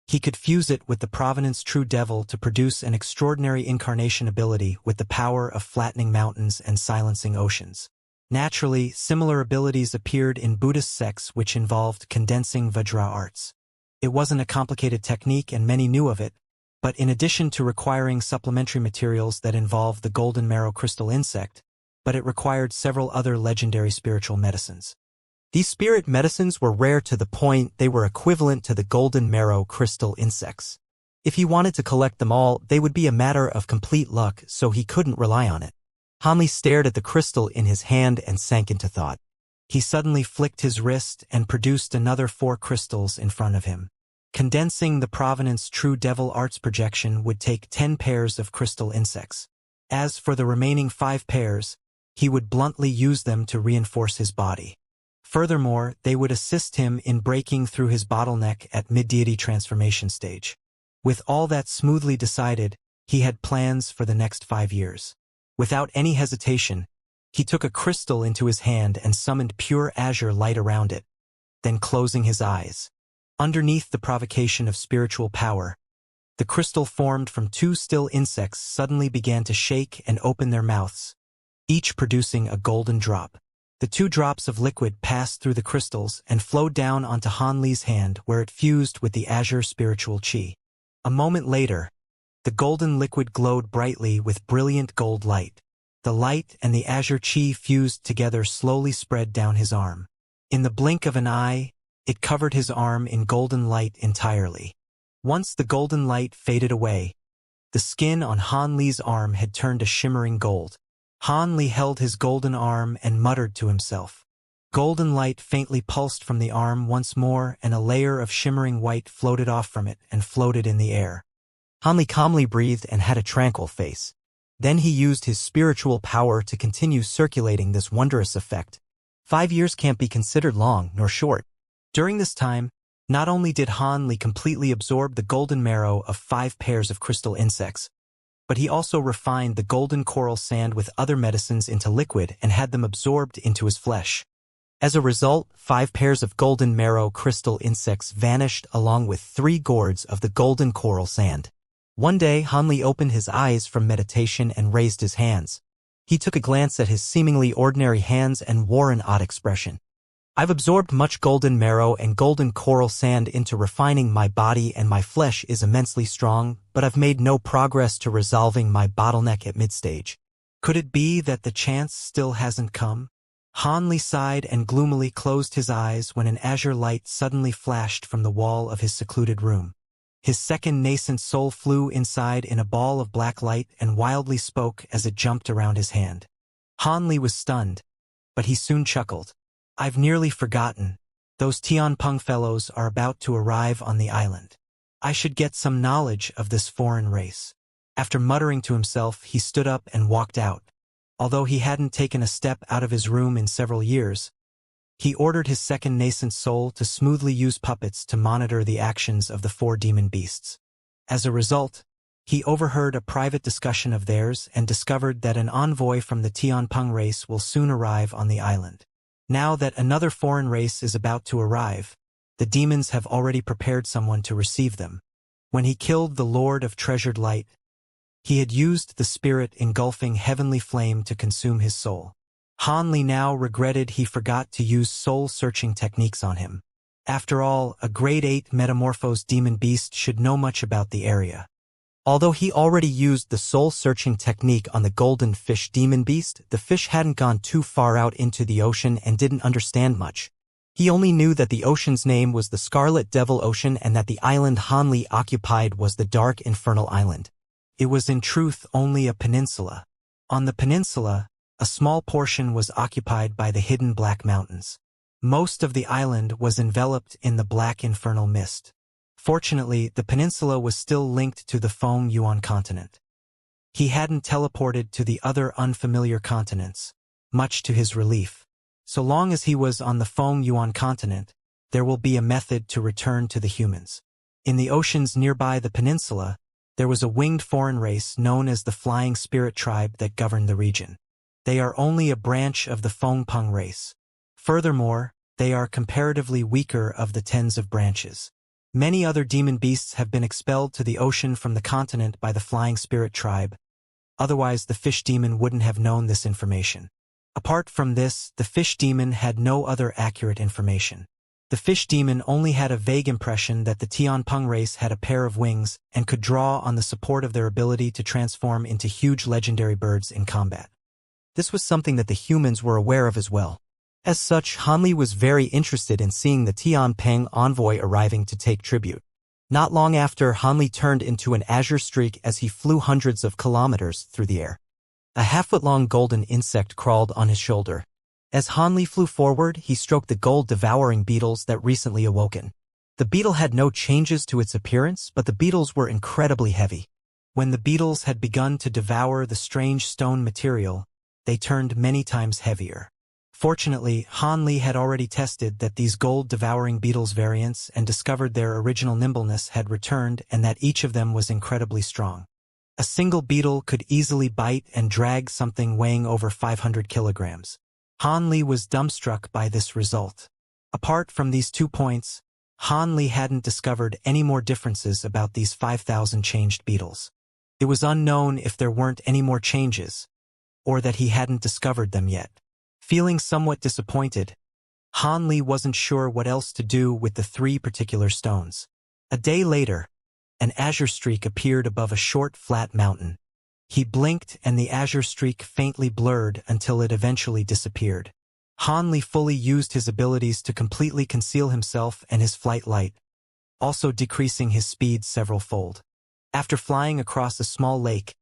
he could fuse it with the provenance true devil to produce an extraordinary incarnation ability with the power of flattening mountains and silencing oceans. Naturally, similar abilities appeared in Buddhist sects which involved condensing Vajra arts. It wasn't a complicated technique and many knew of it, but in addition to requiring supplementary materials that involved the golden marrow crystal insect, it required several other legendary spiritual medicines. These spirit medicines were rare to the point they were equivalent to the golden marrow crystal insects. If he wanted to collect them all, they would be a matter of complete luck, so he couldn't rely on it. Hanli stared at the crystal in his hand and sank into thought. He suddenly flicked his wrist and produced another 4 crystals in front of him. Condensing the provenance true devil arts projection would take 10 pairs of crystal insects. As for the remaining 5 pairs, he would bluntly use them to reinforce his body. Furthermore, they would assist him in breaking through his bottleneck at mid-deity transformation stage. With all that smoothly decided, he had plans for the next 5 years. Without any hesitation, he took a crystal into his hand and summoned pure azure light around it, then closing his eyes. Underneath the provocation of spiritual power, the crystal formed from 2 still insects suddenly began to shake and open their mouths, each producing a golden drop. The 2 drops of liquid passed through the crystals and flowed down onto Hanli's hand where it fused with the azure spiritual chi. A moment later, the golden liquid glowed brightly with brilliant gold light. The light and the azure chi fused together slowly spread down his arm. In the blink of an eye, it covered his arm in golden light entirely. Once the golden light faded away, the skin on Hanli's arm had turned a shimmering gold. Hanli held his golden arm and muttered to himself. Golden light faintly pulsed from the arm once more, and a layer of shimmering white floated off from it and floated in the air. Hanli calmly breathed and had a tranquil face. Then he used his spiritual power to continue circulating this wondrous effect. 5 years can't be considered long nor short. During this time, not only did Hanli completely absorb the golden marrow of 5 pairs of crystal insects, but he also refined the golden coral sand with other medicines into liquid and had them absorbed into his flesh. As a result, 5 pairs of golden marrow crystal insects vanished along with 3 gourds of the golden coral sand. One day, Hanli opened his eyes from meditation and raised his hands. He took a glance at his seemingly ordinary hands and wore an odd expression. I've absorbed much golden marrow and golden coral sand into refining my body, and my flesh is immensely strong, but I've made no progress to resolving my bottleneck at mid-stage. Could it be that the chance still hasn't come? Hanli sighed and gloomily closed his eyes when an azure light suddenly flashed from the wall of his secluded room. His second nascent soul flew inside in a ball of black light and wildly spoke as it jumped around his hand. Hanli was stunned, but he soon chuckled. I've nearly forgotten. Those Tianpeng fellows are about to arrive on the island. I should get some knowledge of this foreign race. After muttering to himself, he stood up and walked out. Although he hadn't taken a step out of his room in several years, he ordered his second nascent soul to smoothly use puppets to monitor the actions of the 4 demon beasts. As a result, he overheard a private discussion of theirs and discovered that an envoy from the Tianpeng race will soon arrive on the island. Now that another foreign race is about to arrive, the demons have already prepared someone to receive them. When he killed the Lord of Treasured Light, he had used the spirit engulfing heavenly flame to consume his soul. Hanli now regretted he forgot to use soul-searching techniques on him. After all, a grade 8 metamorphosed demon beast should know much about the area. Although he already used the soul-searching technique on the golden fish demon beast, the fish hadn't gone too far out into the ocean and didn't understand much. He only knew that the ocean's name was the Scarlet Devil Ocean and that the island Hanli occupied was the Dark Infernal Island. It was in truth only a peninsula. On the peninsula, a small portion was occupied by the hidden Black Mountains. Most of the island was enveloped in the black infernal mist. Fortunately, the peninsula was still linked to the Feng Yuan continent. He hadn't teleported to the other unfamiliar continents, much to his relief. So long as he was on the Feng Yuan continent, there will be a method to return to the humans. In the oceans nearby the peninsula, there was a winged foreign race known as the Flying Spirit tribe that governed the region. They are only a branch of the Fengpeng race. Furthermore, they are comparatively weaker of the tens of branches. Many other demon beasts have been expelled to the ocean from the continent by the Flying Spirit tribe. Otherwise, the fish demon wouldn't have known this information. Apart from this, the fish demon had no other accurate information. The fish demon only had a vague impression that the Tianpeng race had a pair of wings and could draw on the support of their ability to transform into huge legendary birds in combat. This was something that the humans were aware of as well. As such, Hanli was very interested in seeing the Tianpeng envoy arriving to take tribute. Not long after, Hanli turned into an azure streak as he flew hundreds of kilometers through the air. A half-foot-long golden insect crawled on his shoulder. As Hanli flew forward, he stroked the gold-devouring beetles that recently awoken. The beetle had no changes to its appearance, but the beetles were incredibly heavy. When the beetles had begun to devour the strange stone material, they turned many times heavier. Fortunately, Hanli had already tested that these gold-devouring beetles variants and discovered their original nimbleness had returned and that each of them was incredibly strong. A single beetle could easily bite and drag something weighing over 500 kilograms. Hanli was dumbstruck by this result. Apart from these 2 points, Hanli hadn't discovered any more differences about these 5,000 changed beetles. It was unknown if there weren't any more changes, or that he hadn't discovered them yet. Feeling somewhat disappointed, Hanli wasn't sure what else to do with the 3 particular stones. A day later, an azure streak appeared above a short, flat mountain. He blinked and the azure streak faintly blurred until it eventually disappeared. Hanli fully used his abilities to completely conceal himself and his flight light, also decreasing his speed several-fold. After flying across a small lake,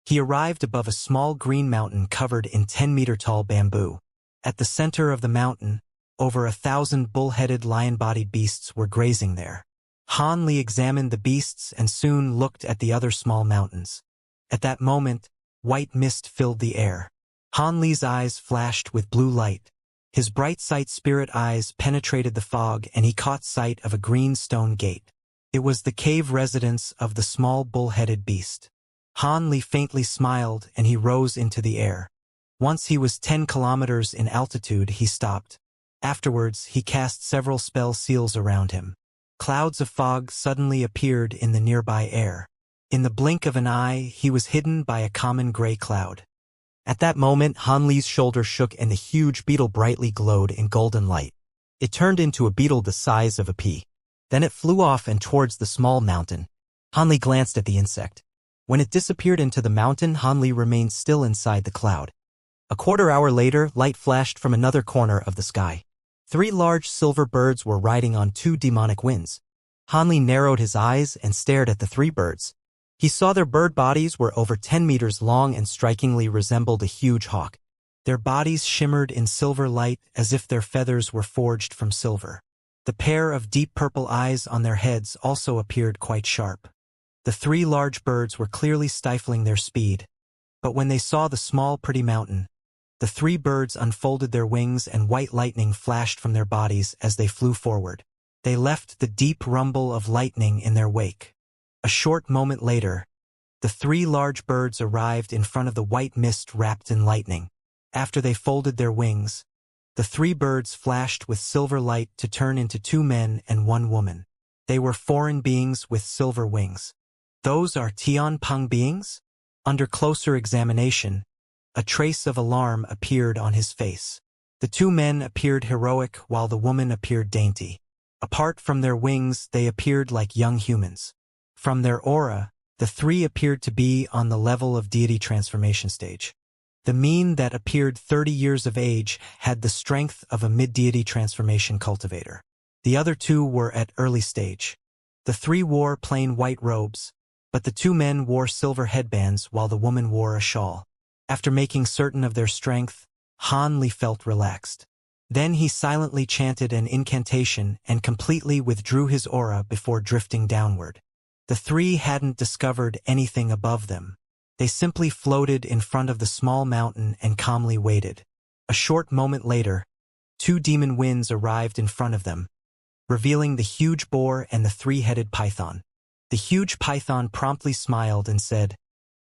he arrived above a small green mountain covered in 10-meter-tall bamboo. At the center of the mountain, over 1,000 bull-headed lion-bodied beasts were grazing there. Hanli examined the beasts and soon looked at the other small mountains. At that moment, white mist filled the air. Hanli's eyes flashed with blue light. His bright sight spirit eyes penetrated the fog and he caught sight of a green stone gate. It was the cave residence of the small bull-headed beast. Hanli faintly smiled and he rose into the air. Once he was 10 kilometers in altitude, he stopped. Afterwards, he cast several spell seals around him. Clouds of fog suddenly appeared in the nearby air. In the blink of an eye, he was hidden by a common gray cloud. At that moment, Hanli's shoulder shook and the huge beetle brightly glowed in golden light. It turned into a beetle the size of a pea. Then it flew off and towards the small mountain. Hanli glanced at the insect. When it disappeared into the mountain, Hanli remained still inside the cloud. A quarter-hour later, light flashed from another corner of the sky. 3 large silver birds were riding on 2 demonic winds. Hanli narrowed his eyes and stared at the 3 birds. He saw their bird bodies were over 10 meters long and strikingly resembled a huge hawk. Their bodies shimmered in silver light as if their feathers were forged from silver. The pair of deep purple eyes on their heads also appeared quite sharp. The 3 large birds were clearly stifling their speed, but when they saw the small, pretty mountain, the 3 birds unfolded their wings and white lightning flashed from their bodies as they flew forward. They left the deep rumble of lightning in their wake. A short moment later, the 3 large birds arrived in front of the white mist wrapped in lightning. After they folded their wings, the 3 birds flashed with silver light to turn into 2 men and 1 woman. They were foreign beings with silver wings. Those are Tianpeng beings? Under closer examination, a trace of alarm appeared on his face. The 2 men appeared heroic while the woman appeared dainty. Apart from their wings, they appeared like young humans. From their aura, the 3 appeared to be on the level of deity transformation stage. The mean that appeared 30 years of age had the strength of a mid-deity transformation cultivator. The other 2 were at early stage. The 3 wore plain white robes, but the 2 men wore silver headbands while the woman wore a shawl. After making certain of their strength, Hanli felt relaxed. Then he silently chanted an incantation and completely withdrew his aura before drifting downward. The 3 hadn't discovered anything above them. They simply floated in front of the small mountain and calmly waited. A short moment later, 2 demon winds arrived in front of them. revealing the huge boar and the three-headed python. The huge python promptly smiled and said,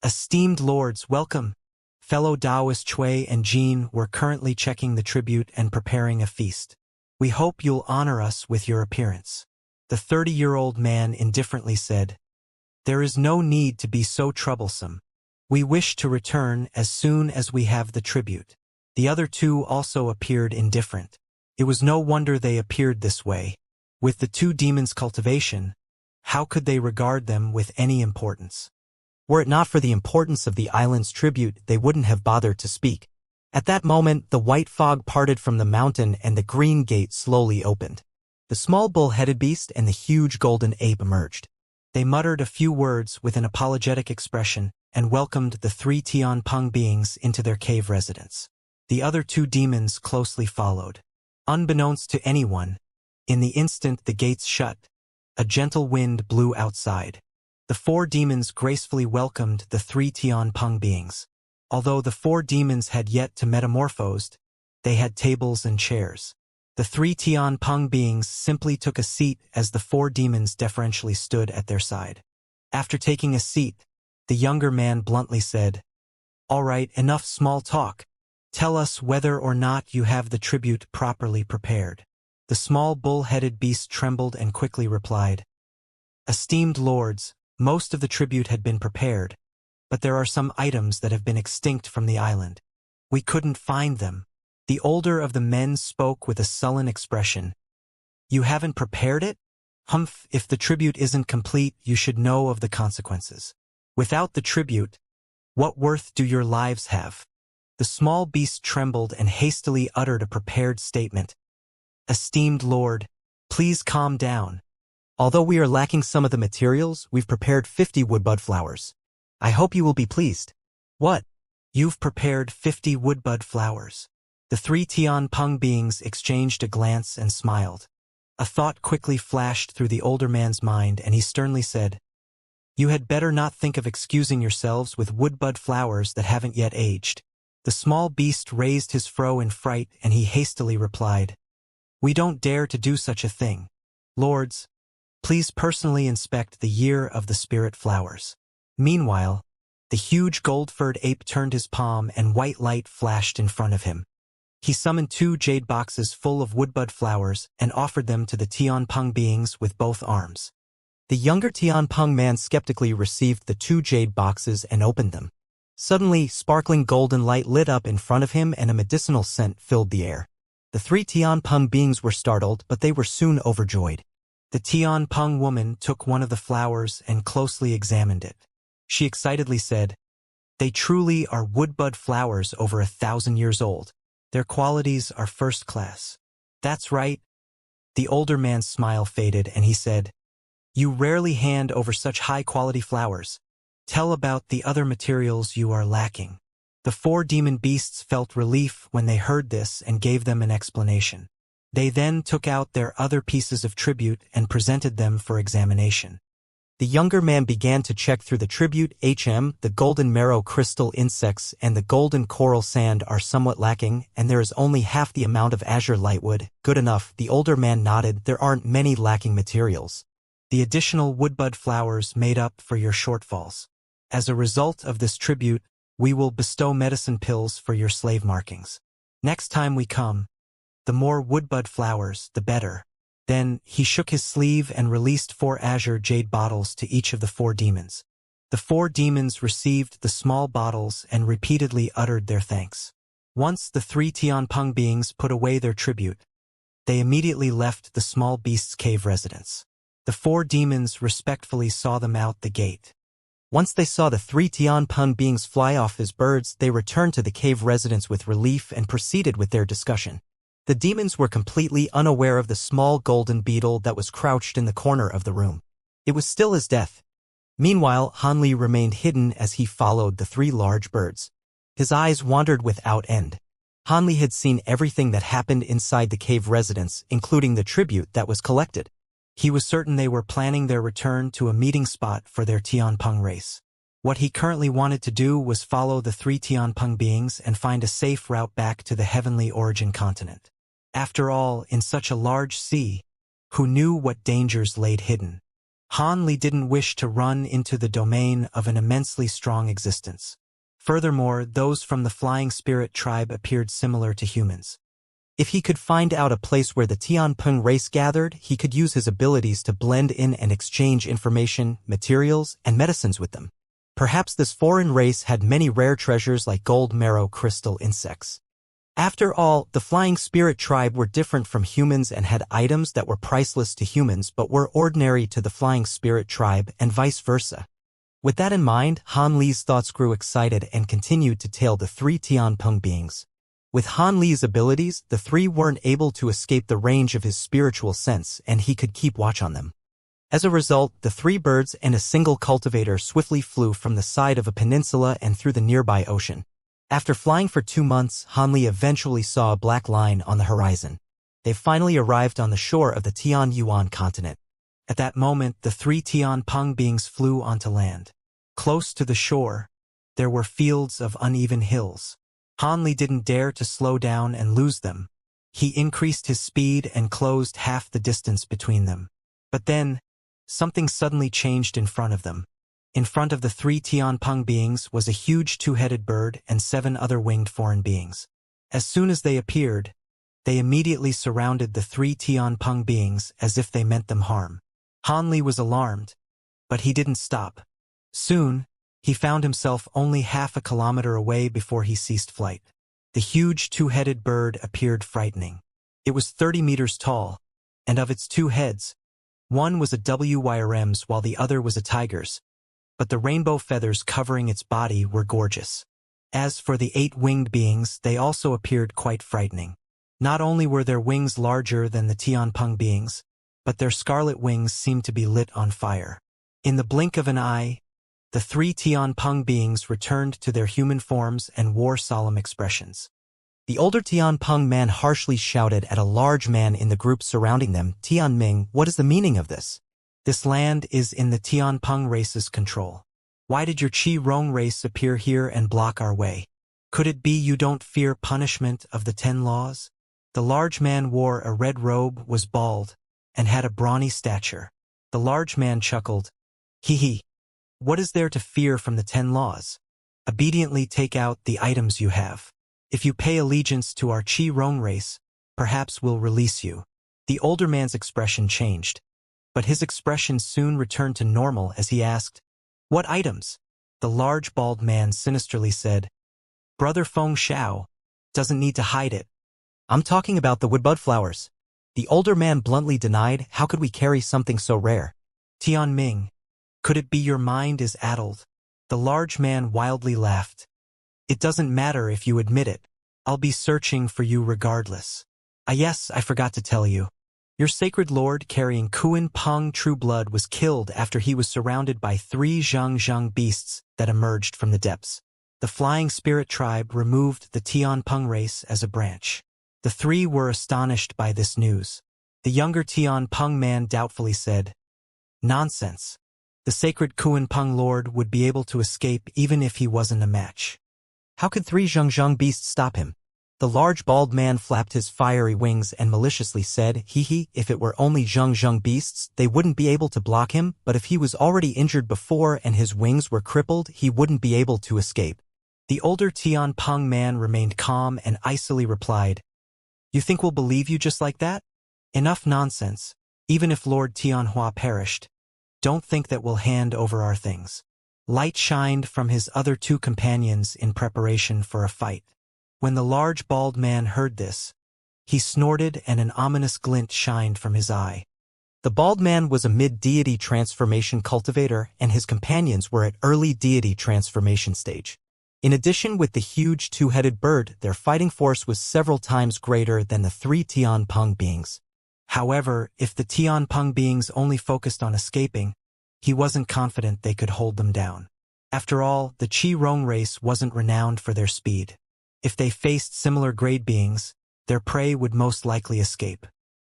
"Esteemed lords, welcome. Fellow Taoist Chui and Jean were currently checking the tribute and preparing a feast. We hope you'll honor us with your appearance." The 30-year-old man indifferently said, "There is no need to be so troublesome. We wish to return as soon as we have the tribute." The other two also appeared indifferent. It was no wonder they appeared this way. With the two demons' cultivation, how could they regard them with any importance? Were it not for the importance of the island's tribute, they wouldn't have bothered to speak. At that moment, the white fog parted from the mountain and the green gate slowly opened. The small bull-headed beast and the huge golden ape emerged. They muttered a few words with an apologetic expression and welcomed the three Tianpeng beings into their cave residence. The other two demons closely followed. Unbeknownst to anyone, in the instant the gates shut, a gentle wind blew outside. The four demons gracefully welcomed the three Tianpeng beings. Although the four demons had yet to metamorphose, they had tables and chairs. The three Tianpeng beings simply took a seat as the four demons deferentially stood at their side. After taking a seat, the younger man bluntly said, "All right, enough small talk. Tell us whether or not you have the tribute properly prepared." The small bull-headed beast trembled and quickly replied, "Esteemed lords, most of the tribute had been prepared, but there are some items that have been extinct from the island. We couldn't find them." The older of the men spoke with a sullen expression. "You haven't prepared it? Humph, if the tribute isn't complete, you should know of the consequences. Without the tribute, what worth do your lives have?" The small beast trembled and hastily uttered a prepared statement. "Esteemed lord, please calm down. Although we are lacking some of the materials, we've prepared 50 woodbud flowers. I hope you will be pleased." "What? You've prepared 50 woodbud flowers?" The three Tianpeng beings exchanged a glance and smiled. A thought quickly flashed through the older man's mind, and he sternly said, "You had better not think of excusing yourselves with woodbud flowers that haven't yet aged." The small beast raised his fro in fright, and he hastily replied, "We don't dare to do such a thing. Lords, please personally inspect the year of the spirit flowers." Meanwhile, the huge gold-furred ape turned his palm and white light flashed in front of him. He summoned 2 jade boxes full of woodbud flowers and offered them to the Tianpeng beings with both arms. The younger Tianpeng man skeptically received the 2 jade boxes and opened them. Suddenly, sparkling golden light lit up in front of him and a medicinal scent filled the air. The 3 Tianpeng beings were startled, but they were soon overjoyed. The Tianpeng woman took one of the flowers and closely examined it. She excitedly said, "They truly are woodbud flowers over 1,000 years old. Their qualities are first class." "That's right." The older man's smile faded and he said, "You rarely hand over such high-quality flowers. Tell about the other materials you are lacking." The 4 demon beasts felt relief when they heard this and gave them an explanation. They then took out their other pieces of tribute and presented them for examination. The younger man began to check through the tribute. The golden marrow crystal insects and the golden coral sand are somewhat lacking, and there is only half the amount of azure lightwood. Good enough. The older man nodded. There aren't many lacking materials. The additional woodbud flowers made up for your shortfalls. As a result of this tribute, we will bestow medicine pills for your slave markings. Next time we come, the more woodbud flowers, the better. Then he shook his sleeve and released 4 azure jade bottles to each of the 4 demons. The 4 demons received the small bottles and repeatedly uttered their thanks. Once the 3 Tianpeng beings put away their tribute, they immediately left the small beast's cave residence. The 4 demons respectfully saw them out the gate. Once they saw the 3 Tianpeng beings fly off as birds, they returned to the cave residence with relief and proceeded with their discussion. The demons were completely unaware of the small golden beetle that was crouched in the corner of the room. It was still as death. Meanwhile, Hanli remained hidden as he followed the 3 large birds. His eyes wandered without end. Hanli had seen everything that happened inside the cave residence, including the tribute that was collected. He was certain they were planning their return to a meeting spot for their Tianpeng race. What he currently wanted to do was follow the 3 Tianpeng beings and find a safe route back to the heavenly origin continent. After all, in such a large sea, who knew what dangers laid hidden. Han Li didn't wish to run into the domain of an immensely strong existence. Furthermore, those from the Flying Spirit tribe appeared similar to humans. If he could find out a place where the Tianpeng race gathered, he could use his abilities to blend in and exchange information, materials, and medicines with them. Perhaps this foreign race had many rare treasures like gold marrow crystal insects. After all, the Flying Spirit tribe were different from humans and had items that were priceless to humans but were ordinary to the Flying Spirit tribe and vice versa. With that in mind, Han Li's thoughts grew excited and continued to tail the three Tianpeng beings. With Han Li's abilities, the three weren't able to escape the range of his spiritual sense and he could keep watch on them. As a result, the three birds and a single cultivator swiftly flew from the side of a peninsula and through the nearby ocean. After flying for 2 months, Han Li eventually saw a black line on the horizon. They finally arrived on the shore of the Tian Yuan continent. At that moment, the three Tianpeng beings flew onto land. Close to the shore, there were fields of uneven hills. Han Li didn't dare to slow down and lose them. He increased his speed and closed half the distance between them. But then, something suddenly changed in front of them. In front of the three Tianpeng beings was a huge two-headed bird and 7 other winged foreign beings. As soon as they appeared, they immediately surrounded the three Tianpeng beings as if they meant them harm. Han Li was alarmed, but he didn't stop. Soon, he found himself only half a kilometer away before he ceased flight. The huge two-headed bird appeared frightening. It was 30 meters tall, and of its 2 heads, one was a WYRM's while the other was a tiger's. But the rainbow feathers covering its body were gorgeous. As for the 8 winged beings, they also appeared quite frightening. Not only were their wings larger than the Tianpeng beings, but their scarlet wings seemed to be lit on fire. In the blink of an eye, the three Tianpeng beings returned to their human forms and wore solemn expressions. The older Tianpeng man harshly shouted at a large man in the group surrounding them, "Tianming, what is the meaning of this? This land is in the Tianpeng race's control. Why did your Qi Rong race appear here and block our way? Could it be you don't fear punishment of the 10 laws?" The large man wore a red robe, was bald, and had a brawny stature. The large man chuckled, "Hee hee. What is there to fear from the 10 laws? Obediently take out the items you have. If you pay allegiance to our Qi Rong race, perhaps we'll release you." The older man's expression changed, but his expression soon returned to normal as he asked, "What items?" The large bald man sinisterly said, "Brother Feng Xiao doesn't need to hide it. I'm talking about the woodbud flowers." The older man bluntly denied, "How could we carry something so rare?" "Tianming, could it be your mind is addled?" The large man wildly laughed. "It doesn't matter if you admit it. I'll be searching for you regardless. Ah yes, I forgot to tell you. Your sacred lord carrying Kuan Peng true blood was killed after he was surrounded by 3 Zhang beasts that emerged from the depths. The Flying Spirit tribe removed the Tianpeng race as a branch. The 3 were astonished by this news. The younger Tianpeng man doubtfully said, "Nonsense. The sacred Kuan Peng lord would be able to escape even if he wasn't a match. How could 3 Zhang beasts stop him?" The large bald man flapped his fiery wings and maliciously said, "Hee hee, if it were only Zhang beasts, they wouldn't be able to block him, but if he was already injured before and his wings were crippled, he wouldn't be able to escape." The older Tianpeng man remained calm and icily replied, "You think we'll believe you just like that? Enough nonsense. Even if Lord Tianhua perished, don't think that we'll hand over our things." Light shined from his other 2 companions in preparation for a fight. When the large bald man heard this, he snorted and an ominous glint shined from his eye. The bald man was a mid-deity transformation cultivator and his companions were at early deity transformation stage. In addition, with the huge 2-headed bird, their fighting force was several times greater than the 3 Tianpeng beings. However, if the Tianpeng beings only focused on escaping, he wasn't confident they could hold them down. After all, the Qi Rong race wasn't renowned for their speed. If they faced similar grade beings, their prey would most likely escape.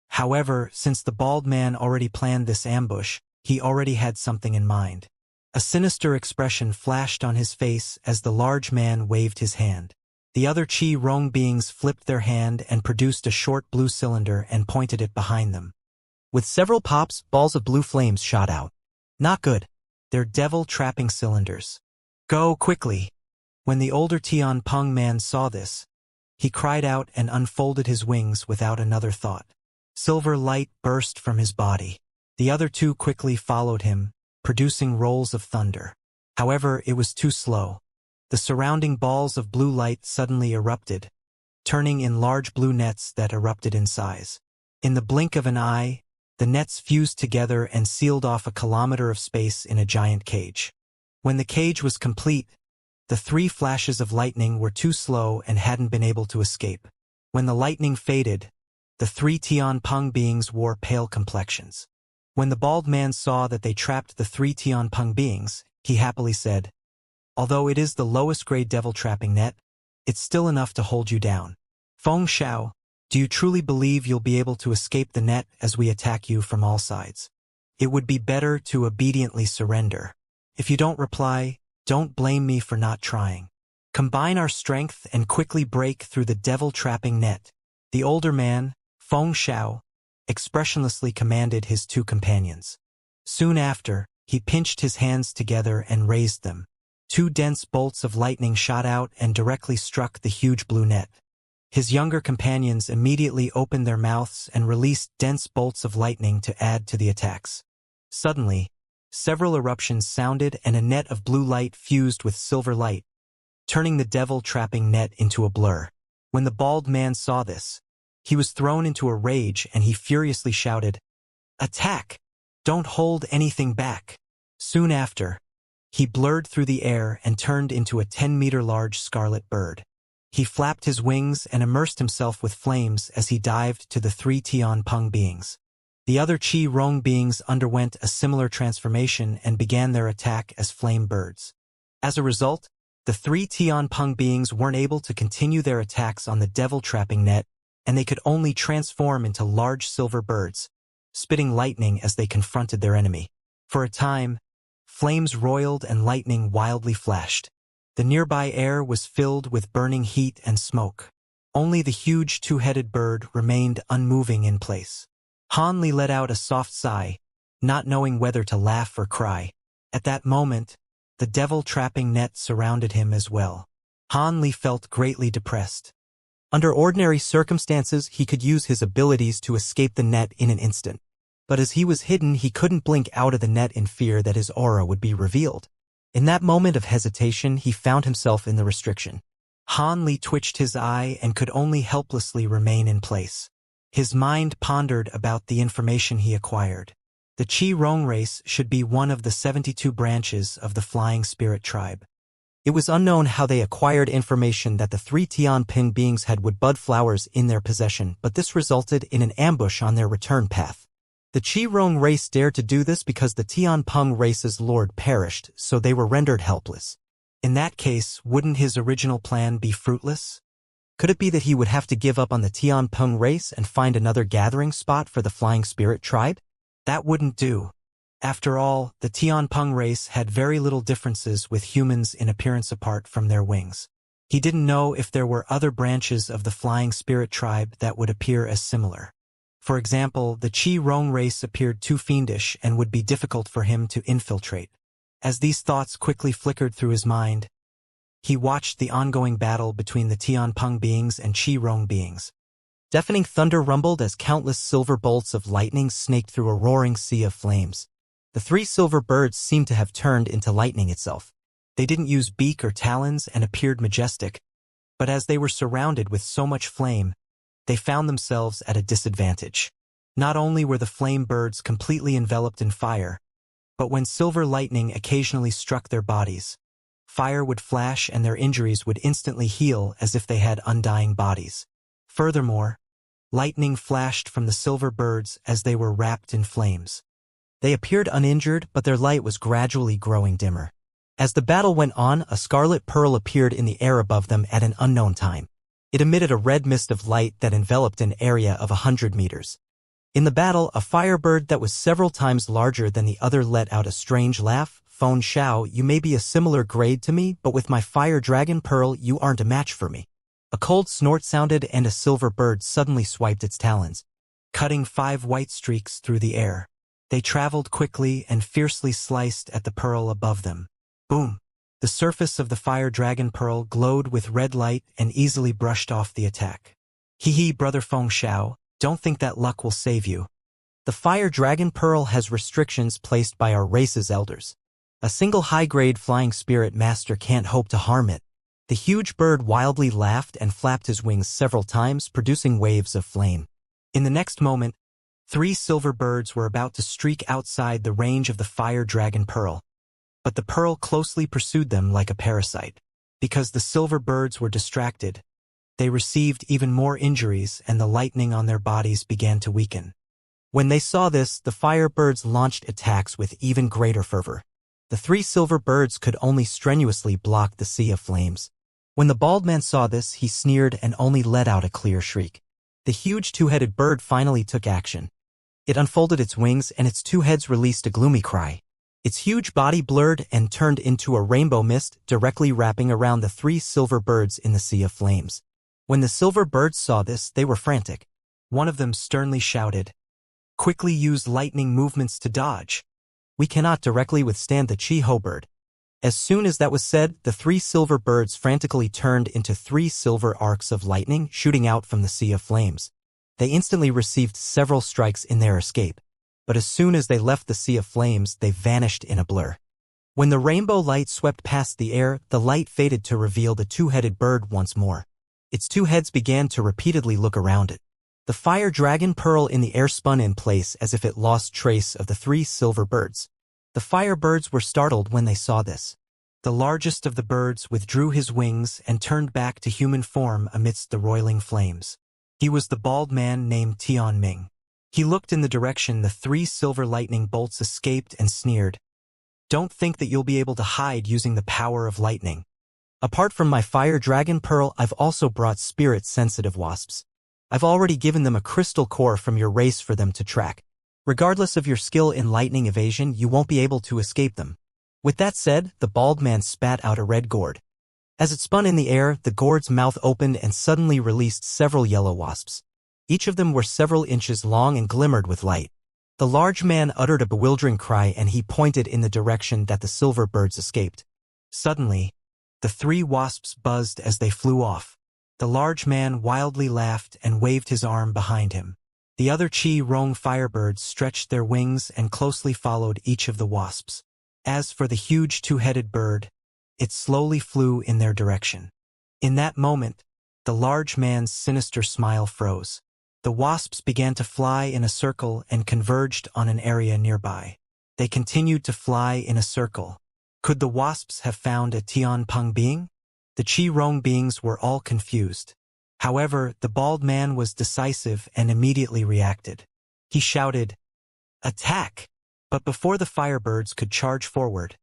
However, since the bald man already planned this ambush, he already had something in mind. A sinister expression flashed on his face as the large man waved his hand. The other Qi Rong beings flipped their hand and produced a short blue cylinder and pointed it behind them. With several pops, balls of blue flames shot out. Not good. They're devil-trapping cylinders. Go quickly. When the older Tianpeng man saw this, he cried out and unfolded his wings without another thought. Silver light burst from his body. The other two quickly followed him, producing rolls of thunder. However, it was too slow. The surrounding balls of blue light suddenly erupted, turning in large blue nets that erupted in size. In the blink of an eye, the nets fused together and sealed off a kilometer of space in a giant cage. When the cage was complete, the 3 flashes of lightning were too slow and hadn't been able to escape. When the lightning faded, the 3 Tianpeng beings wore pale complexions. When the bald man saw that they trapped the 3 Tianpeng beings, he happily said, "Although it is the lowest grade devil-trapping net, it's still enough to hold you down. Feng Xiao, do you truly believe you'll be able to escape the net as we attack you from all sides? It would be better to obediently surrender. If you don't reply, don't blame me for not trying. Combine our strength and quickly break through the devil-trapping net." The older man, Feng Xiao, expressionlessly commanded his 2 companions. Soon after, he pinched his hands together and raised them. 2 dense bolts of lightning shot out and directly struck the huge blue net. His younger companions immediately opened their mouths and released dense bolts of lightning to add to the attacks. Suddenly, several eruptions sounded and a net of blue light fused with silver light, turning the devil-trapping net into a blur. When the bald man saw this, he was thrown into a rage and he furiously shouted, "Attack! Don't hold anything back." Soon after, he blurred through the air and turned into a 10-meter-large scarlet bird. He flapped his wings and immersed himself with flames as he dived to the 3 Tianpeng beings. The other Qi Rong beings underwent a similar transformation and began their attack as flame birds. As a result, the 3 Tianpeng beings weren't able to continue their attacks on the devil-trapping net, and they could only transform into large silver birds, spitting lightning as they confronted their enemy. For a time, flames roiled and lightning wildly flashed. The nearby air was filled with burning heat and smoke. Only the huge 2-headed bird remained unmoving in place. Han Li let out a soft sigh, not knowing whether to laugh or cry. At that moment, the devil-trapping net surrounded him as well. Han Li felt greatly depressed. Under ordinary circumstances, he could use his abilities to escape the net in an instant. But as he was hidden, he couldn't blink out of the net in fear that his aura would be revealed. In that moment of hesitation, he found himself in the restriction. Han Li twitched his eye and could only helplessly remain in place. His mind pondered about the information he acquired. The Qi Rong race should be one of the 72 branches of the Flying Spirit tribe. It was unknown how they acquired information that the 3 Tianping beings had woodbud flowers in their possession, but this resulted in an ambush on their return path. The Qi Rong race dared to do this because the Tianpeng race's lord perished, so they were rendered helpless. In that case, wouldn't his original plan be fruitless? Could it be that he would have to give up on the Tianpeng race and find another gathering spot for the Flying Spirit tribe? That wouldn't do. After all, the Tianpeng race had very little differences with humans in appearance apart from their wings. He didn't know if there were other branches of the Flying Spirit tribe that would appear as similar. For example, the Qi Rong race appeared too fiendish and would be difficult for him to infiltrate. As these thoughts quickly flickered through his mind, he watched the ongoing battle between the Tianpeng beings and Qi Rong beings. Deafening thunder rumbled as countless silver bolts of lightning snaked through a roaring sea of flames. The 3 silver birds seemed to have turned into lightning itself. They didn't use beak or talons and appeared majestic, but as they were surrounded with so much flame, they found themselves at a disadvantage. Not only were the flame birds completely enveloped in fire, but when silver lightning occasionally struck their bodies, fire would flash and their injuries would instantly heal as if they had undying bodies. Furthermore, lightning flashed from the silver birds as they were wrapped in flames. They appeared uninjured, but their light was gradually growing dimmer. As the battle went on, a scarlet pearl appeared in the air above them at an unknown time. It emitted a red mist of light that enveloped an area of 100 meters. In the battle, a firebird that was several times larger than the other let out a strange laugh. "Feng Xiao, you may be a similar grade to me, but with my fire dragon pearl, you aren't a match for me." A cold snort sounded and a silver bird suddenly swiped its talons. cutting 5 white streaks through the air. They traveled quickly and fiercely sliced at the pearl above them. Boom! The surface of the fire dragon pearl glowed with red light and easily brushed off the attack. Hee brother Feng Xiao, don't think that luck will save you. The fire dragon pearl has restrictions placed by our race's elders. A single high-grade flying spirit master can't hope to harm it. The huge bird wildly laughed and flapped his wings several times, producing waves of flame. In the next moment, 3 silver birds were about to streak outside the range of the fire dragon pearl. But the pearl closely pursued them like a parasite. Because the silver birds were distracted, they received even more injuries and the lightning on their bodies began to weaken. When they saw this, the fire birds launched attacks with even greater fervor. The 3 silver birds could only strenuously block the sea of flames. When the bald man saw this, he sneered and only let out a clear shriek. The huge 2-headed bird finally took action. It unfolded its wings and its 2 heads released a gloomy cry. Its huge body blurred and turned into a rainbow mist directly wrapping around the 3 silver birds in the sea of flames. When the silver birds saw this, they were frantic. One of them sternly shouted, "Quickly use lightning movements to dodge. We cannot directly withstand the Chi-Ho bird." As soon as that was said, the 3 silver birds frantically turned into 3 silver arcs of lightning shooting out from the sea of flames. They instantly received several strikes in their escape, but as soon as they left the sea of flames, they vanished in a blur. When the rainbow light swept past the air, the light faded to reveal the 2-headed bird once more. Its 2 heads began to repeatedly look around it. The fire dragon pearl in the air spun in place as if it lost trace of the 3 silver birds. The fire birds were startled when they saw this. The largest of the birds withdrew his wings and turned back to human form amidst the roiling flames. He was the bald man named Tian Ming. He looked in the direction the 3 silver lightning bolts escaped and sneered, "Don't think that you'll be able to hide using the power of lightning. Apart from my fire dragon pearl, I've also brought spirit-sensitive wasps. I've already given them a crystal core from your race for them to track. Regardless of your skill in lightning evasion, you won't be able to escape them." With that said, the bald man spat out a red gourd. As it spun in the air, the gourd's mouth opened and suddenly released several yellow wasps. Each of them were several inches long and glimmered with light. The large man uttered a bewildering cry and he pointed in the direction that the silver birds escaped. Suddenly, the 3 wasps buzzed as they flew off. The large man wildly laughed and waved his arm behind him. The other Chi-Rong firebirds stretched their wings and closely followed each of the wasps. As for the huge 2-headed bird, it slowly flew in their direction. In that moment, the large man's sinister smile froze. The wasps began to fly in a circle and converged on an area nearby. They continued to fly in a circle. Could the wasps have found a Tianpeng being? The Chi-Rong beings were all confused. However, the bald man was decisive and immediately reacted. He shouted, "Attack!" But before the firebirds could charge forward,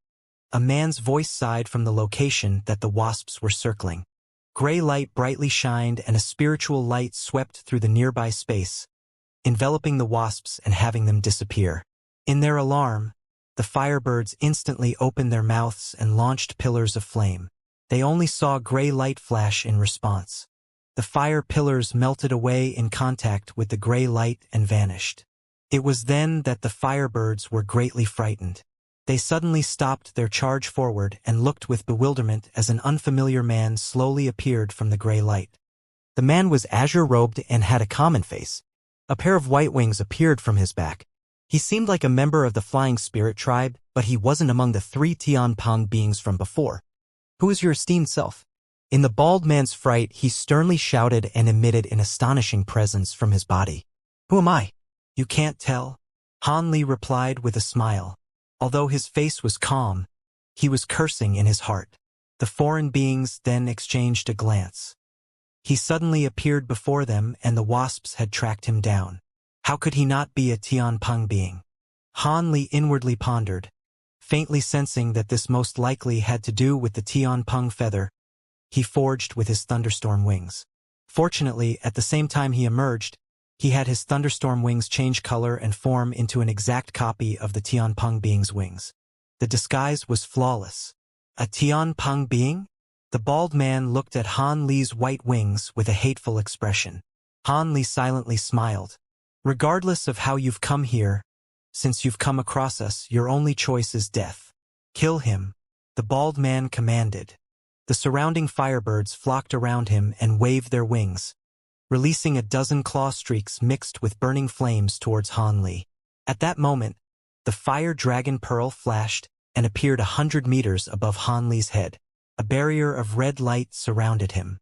a man's voice sighed from the location that the wasps were circling. Gray light brightly shined and a spiritual light swept through the nearby space, enveloping the wasps and having them disappear. In their alarm, the firebirds instantly opened their mouths and launched pillars of flame. They only saw gray light flash in response. The fire pillars melted away in contact with the gray light and vanished. It was then that the firebirds were greatly frightened. They suddenly stopped their charge forward and looked with bewilderment as an unfamiliar man slowly appeared from the gray light. The man was azure-robed and had a common face. A pair of white wings appeared from his back. He seemed like a member of the flying spirit tribe, but he wasn't among the 3 Tianpeng beings from before. "Who is your esteemed self?" In the bald man's fright, he sternly shouted and emitted an astonishing presence from his body. "Who am I?" "You can't tell?" Han Li replied with a smile. Although his face was calm, he was cursing in his heart. The foreign beings then exchanged a glance. He suddenly appeared before them and the wasps had tracked him down. How could he not be a Tianpeng being? Han Li inwardly pondered, faintly sensing that this most likely had to do with the Tianpeng feather he forged with his thunderstorm wings. Fortunately, at the same time he emerged, he had his thunderstorm wings change color and form into an exact copy of the Tianpeng being's wings. The disguise was flawless. A Tianpeng being? The bald man looked at Han Li's white wings with a hateful expression. Han Li silently smiled. Regardless of how you've come here, since you've come across us, your only choice is death. Kill him, the bald man commanded. The surrounding firebirds flocked around him and waved their wings, releasing a dozen claw streaks mixed with burning flames towards Han Li. At that moment, the fire dragon pearl flashed and appeared 100 meters above Han Li's head. A barrier of red light surrounded him.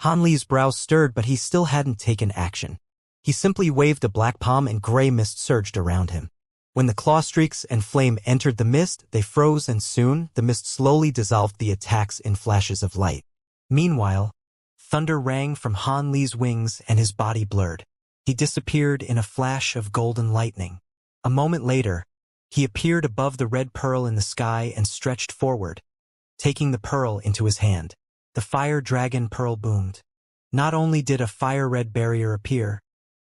Han Li's brows stirred, but he still hadn't taken action. He simply waved a black palm and gray mist surged around him. When the claw streaks and flame entered the mist, they froze, and soon the mist slowly dissolved the attacks in flashes of light. Meanwhile, thunder rang from Han Li's wings and his body blurred. He disappeared in a flash of golden lightning. A moment later, he appeared above the red pearl in the sky and stretched forward, taking the pearl into his hand. The fire dragon pearl boomed. Not only did a fire-red barrier appear,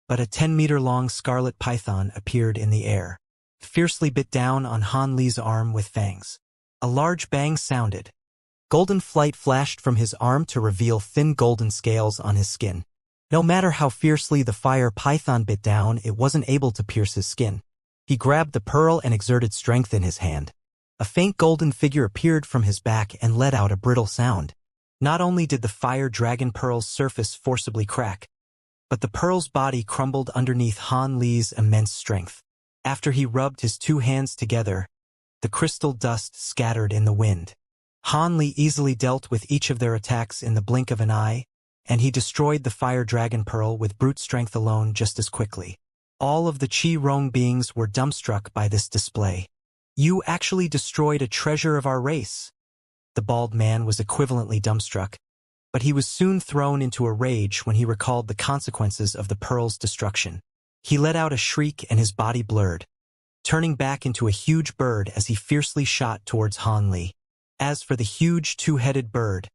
but a 10-meter-long scarlet python appeared in the air, fiercely bit down on Han Li's arm with fangs. A large bang sounded. Golden flight flashed from his arm to reveal thin golden scales on his skin. No matter how fiercely the fire python bit down, it wasn't able to pierce his skin. He grabbed the pearl and exerted strength in his hand. A faint golden figure appeared from his back and let out a brittle sound. Not only did the fire dragon pearl's surface forcibly crack, but the pearl's body crumbled underneath Han Li's immense strength. After he rubbed his two hands together, the crystal dust scattered in the wind. Han Li easily dealt with each of their attacks in the blink of an eye, and he destroyed the fire dragon pearl with brute strength alone just as quickly. All of the Qi Rong beings were dumbstruck by this display. "You actually destroyed a treasure of our race." The bald man was equivalently dumbstruck, but he was soon thrown into a rage when he recalled the consequences of the pearl's destruction. He let out a shriek and his body blurred, turning back into a huge bird as he fiercely shot towards Han Li. As for the huge two-headed bird,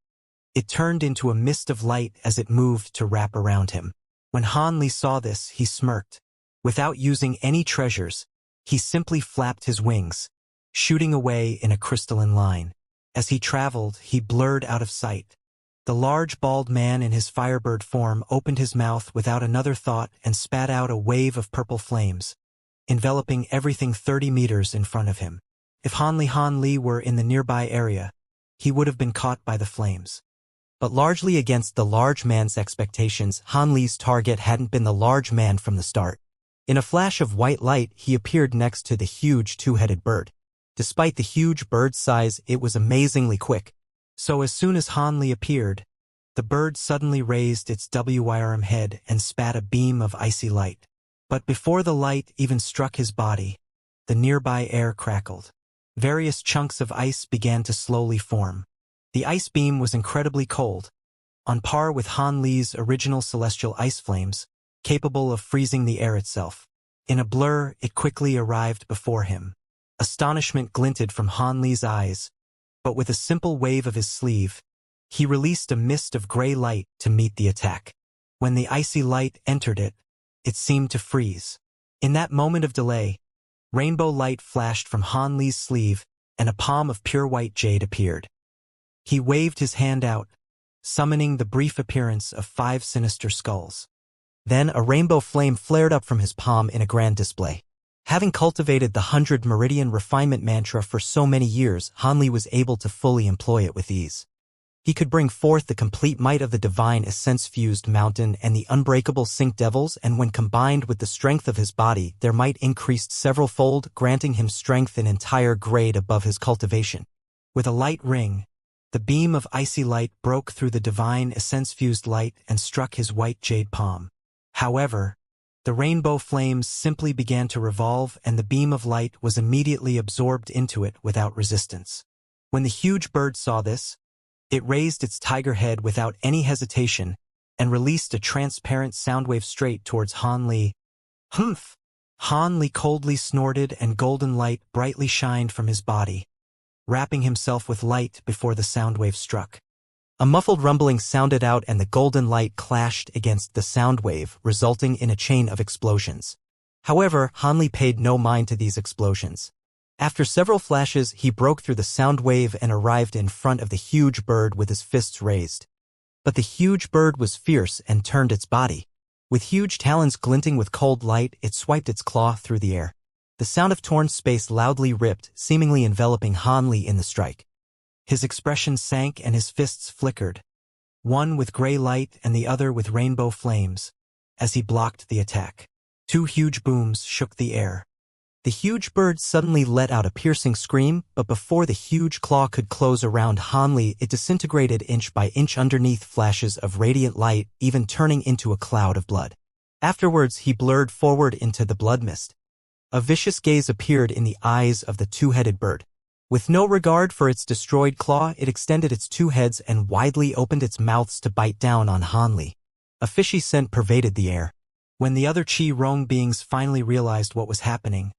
it turned into a mist of light as it moved to wrap around him. When Han Li saw this, he smirked. Without using any treasures, he simply flapped his wings, shooting away in a crystalline line. As he traveled, he blurred out of sight. The large bald man in his firebird form opened his mouth without another thought and spat out a wave of purple flames, enveloping everything 30 meters in front of him. If Han Li were in the nearby area, he would have been caught by the flames. But largely against the large man's expectations, Han Li's target hadn't been the large man from the start. In a flash of white light, he appeared next to the huge two-headed bird. Despite the huge bird's size, it was amazingly quick. So as soon as Han Li appeared, the bird suddenly raised its WIRM head and spat a beam of icy light. But before the light even struck his body, the nearby air crackled. Various chunks of ice began to slowly form. The ice beam was incredibly cold, on par with Han Li's original celestial ice flames, capable of freezing the air itself. In a blur, it quickly arrived before him. Astonishment glinted from Han Li's eyes, but with a simple wave of his sleeve, he released a mist of gray light to meet the attack. When the icy light entered it, it seemed to freeze. In that moment of delay, rainbow light flashed from Han Li's sleeve, and a palm of pure white jade appeared. He waved his hand out, summoning the brief appearance of 5 sinister skulls. Then a rainbow flame flared up from his palm in a grand display. Having cultivated the 100 Meridian Refinement mantra for so many years, Han Li was able to fully employ it with ease. He could bring forth the complete might of the divine essence-fused mountain and the unbreakable Sync Devils, and when combined with the strength of his body, their might increased several-fold, granting him strength an entire grade above his cultivation. With a light ring, the beam of icy light broke through the divine essence-fused light and struck his white jade palm. However, the rainbow flames simply began to revolve, and the beam of light was immediately absorbed into it without resistance. When the huge bird saw this, it raised its tiger head without any hesitation and released a transparent soundwave straight towards Han Li. Humph! Han Li coldly snorted, and golden light brightly shined from his body, wrapping himself with light before the soundwave struck. A muffled rumbling sounded out, and the golden light clashed against the sound wave, resulting in a chain of explosions. However, Han Li paid no mind to these explosions. After several flashes, he broke through the sound wave and arrived in front of the huge bird with his fists raised. But the huge bird was fierce and turned its body. With huge talons glinting with cold light, it swiped its claw through the air. The sound of torn space loudly ripped, seemingly enveloping Han Li in the strike. His expression sank and his fists flickered, one with gray light and the other with rainbow flames, as he blocked the attack. Two huge booms shook the air. The huge bird suddenly let out a piercing scream, but before the huge claw could close around Han Li, it disintegrated inch by inch underneath flashes of radiant light, even turning into a cloud of blood. Afterwards, he blurred forward into the blood mist. A vicious gaze appeared in the eyes of the two-headed bird. With no regard for its destroyed claw, it extended its two heads and widely opened its mouths to bite down on Han Li. A fishy scent pervaded the air. When the other Qi-Rong beings finally realized what was happening,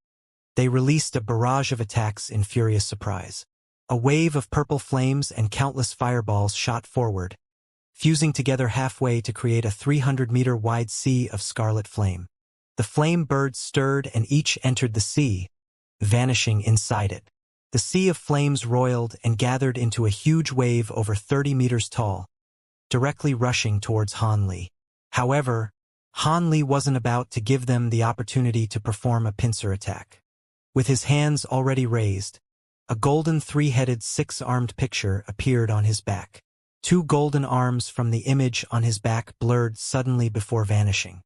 they released a barrage of attacks in furious surprise. A wave of purple flames and countless fireballs shot forward, fusing together halfway to create a 300-meter-wide sea of scarlet flame. The flame birds stirred and each entered the sea, vanishing inside it. The sea of flames roiled and gathered into a huge wave over 30 meters tall, directly rushing towards Han Li. However, Han Li wasn't about to give them the opportunity to perform a pincer attack. With his hands already raised, a golden three-headed six-armed picture appeared on his back. Two golden arms from the image on his back blurred suddenly before vanishing.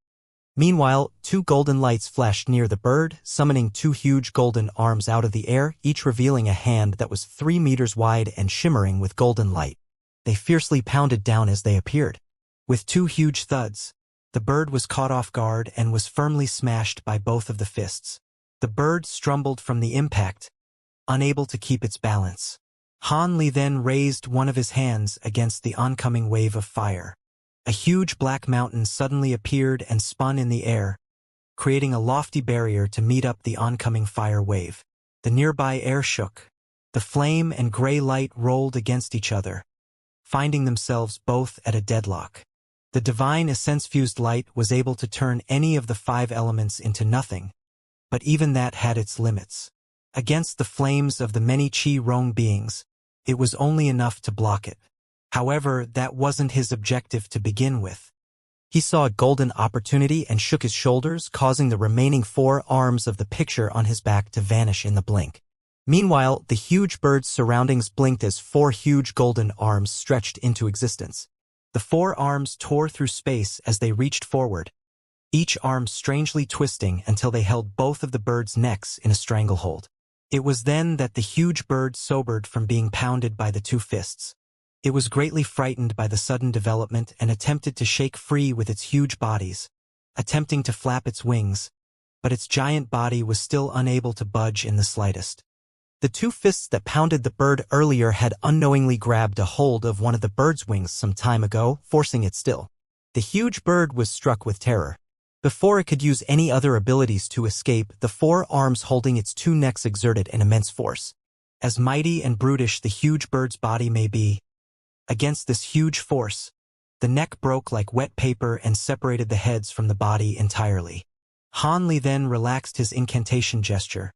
Meanwhile, two golden lights flashed near the bird, summoning two huge golden arms out of the air, each revealing a hand that was 3 meters wide and shimmering with golden light. They fiercely pounded down as they appeared. With two huge thuds, the bird was caught off guard and was firmly smashed by both of the fists. The bird stumbled from the impact, unable to keep its balance. Han Li then raised one of his hands against the oncoming wave of fire. A huge black mountain suddenly appeared and spun in the air, creating a lofty barrier to meet up the oncoming fire wave. The nearby air shook. The flame and gray light rolled against each other, finding themselves both at a deadlock. The divine essence-fused light was able to turn any of the 5 elements into nothing, but even that had its limits. Against the flames of the many Qi-Rong beings, it was only enough to block it. However, that wasn't his objective to begin with. He saw a golden opportunity and shook his shoulders, causing the remaining 4 arms of the picture on his back to vanish in the blink. Meanwhile, the huge bird's surroundings blinked as 4 huge golden arms stretched into existence. The 4 arms tore through space as they reached forward, each arm strangely twisting until they held both of the bird's necks in a stranglehold. It was then that the huge bird sobered from being pounded by the 2 fists. It was greatly frightened by the sudden development and attempted to shake free with its huge bodies, attempting to flap its wings, but its giant body was still unable to budge in the slightest. The 2 fists that pounded the bird earlier had unknowingly grabbed a hold of one of the bird's wings some time ago, forcing it still. The huge bird was struck with terror. Before it could use any other abilities to escape, the 4 arms holding its 2 necks exerted an immense force. As mighty and brutish the huge bird's body may be, against this huge force, the neck broke like wet paper and separated the heads from the body entirely. Han Li then relaxed his incantation gesture,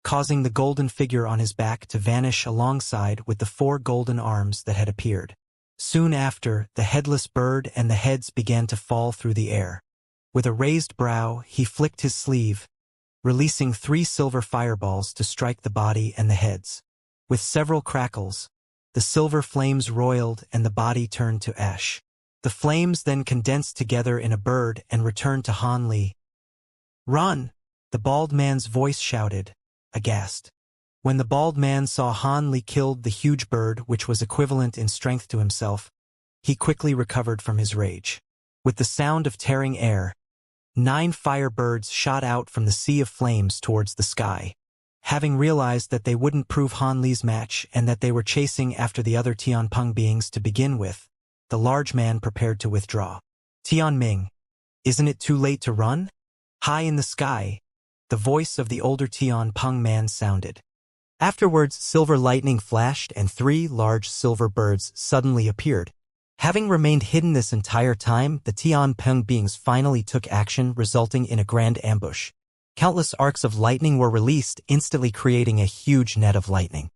causing the golden figure on his back to vanish alongside with the 4 golden arms that had appeared. Soon after, the headless bird and the heads began to fall through the air. With a raised brow, he flicked his sleeve, releasing 3 silver fireballs to strike the body and the heads. With several crackles, the silver flames roiled and the body turned to ash. The flames then condensed together in a bird and returned to Han Li. "Run!" the bald man's voice shouted, aghast. When the bald man saw Han Li killed the huge bird, which was equivalent in strength to himself, he quickly recovered from his rage. With the sound of tearing air, 9 fire birds shot out from the sea of flames towards the sky. Having realized that they wouldn't prove Han Li's match and that they were chasing after the other Tianpeng beings to begin with, the large man prepared to withdraw. "Tianming, isn't it too late to run?" High in the sky, the voice of the older Tianpeng man sounded. Afterwards, silver lightning flashed and 3 large silver birds suddenly appeared. Having remained hidden this entire time, the Tianpeng beings finally took action, resulting in a grand ambush. Countless arcs of lightning were released, instantly creating a huge net of lightning.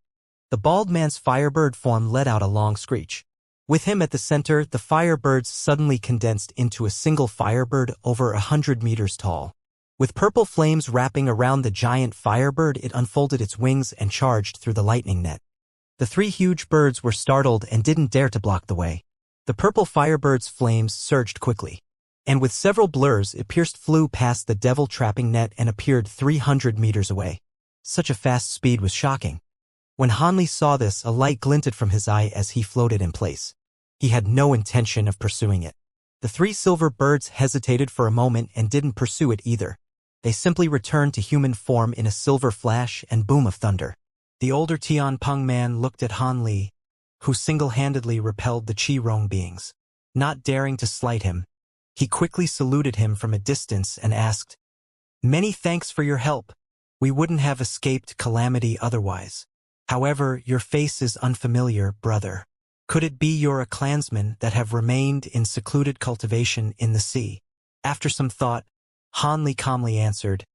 The bald man's firebird form let out a long screech. With him at the center, the firebirds suddenly condensed into a single firebird over 100 meters tall. With purple flames wrapping around the giant firebird, it unfolded its wings and charged through the lightning net. The three huge birds were startled and didn't dare to block the way. The purple firebird's flames surged quickly, and with several blurs it flew past the devil-trapping net and appeared 300 meters away. Such a fast speed was shocking. When Hanli saw this, a light glinted from his eye as he floated in place. He had no intention of pursuing it. The three silver birds hesitated for a moment and didn't pursue it either. They simply returned to human form in a silver flash and boom of thunder. The older Tianpeng man looked at Hanli, who single-handedly repelled the Qi-Rong beings. Not daring to slight him, he quickly saluted him from a distance and asked, "Many thanks for your help. We wouldn't have escaped calamity otherwise. However, your face is unfamiliar, brother. Could it be you're a clansman that have remained in secluded cultivation in the sea?" After some thought, Hanli calmly answered,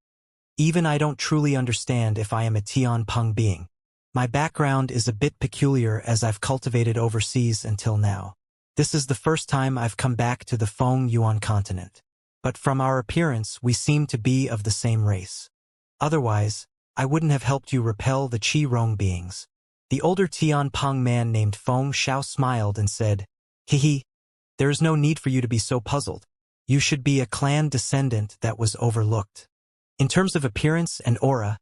"Even I don't truly understand if I am a Tianpeng being. My background is a bit peculiar as I've cultivated overseas until now. This is the first time I've come back to the Feng Yuan continent. But from our appearance, we seem to be of the same race. Otherwise, I wouldn't have helped you repel the Qi-Rong beings." The older Tianpeng man named Feng Xiao smiled and said, "Hehe, there is no need for you to be so puzzled. You should be a clan descendant that was overlooked. In terms of appearance and aura,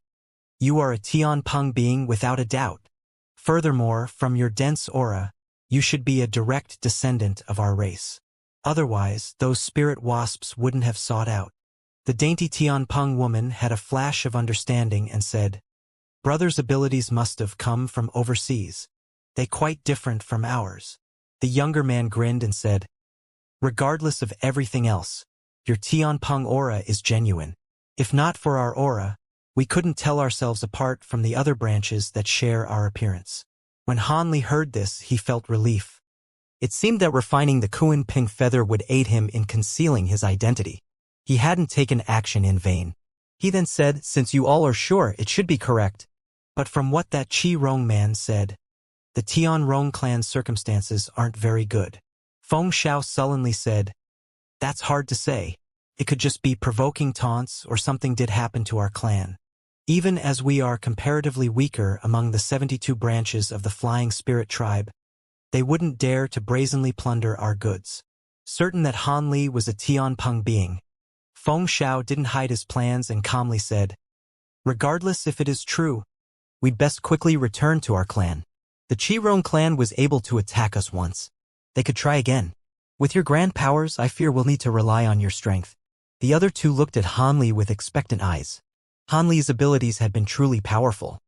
you are a Tianpeng being without a doubt. Furthermore, from your dense aura, you should be a direct descendant of our race. Otherwise, those spirit wasps wouldn't have sought out." The dainty Tianpeng woman had a flash of understanding and said, "Brother's abilities must have come from overseas. They quite different from ours." The younger man grinned and said, "Regardless of everything else, your Tianpeng aura is genuine. If not for our aura, we couldn't tell ourselves apart from the other branches that share our appearance." When Hanli heard this, he felt relief. It seemed that refining the Kuan Ping feather would aid him in concealing his identity. He hadn't taken action in vain. He then said, "Since you all are sure, it should be correct. But from what that Qi-Rong man said, the Tian-Rong clan's circumstances aren't very good." Feng Xiao sullenly said, "That's hard to say. It could just be provoking taunts or something did happen to our clan. Even as we are comparatively weaker among the 72 branches of the Flying Spirit tribe, they wouldn't dare to brazenly plunder our goods." Certain that Hanli was a Tianpeng being, Feng Xiao didn't hide his plans and calmly said, "Regardless if it is true, we'd best quickly return to our clan. The Qi-Rong clan was able to attack us once. They could try again. With your grand powers, I fear we'll need to rely on your strength." The other two looked at Hanli with expectant eyes. Hanli's abilities had been truly powerful.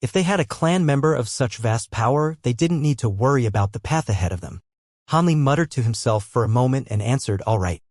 If they had a clan member of such vast power, they didn't need to worry about the path ahead of them. Hanli muttered to himself for a moment and answered, "All right.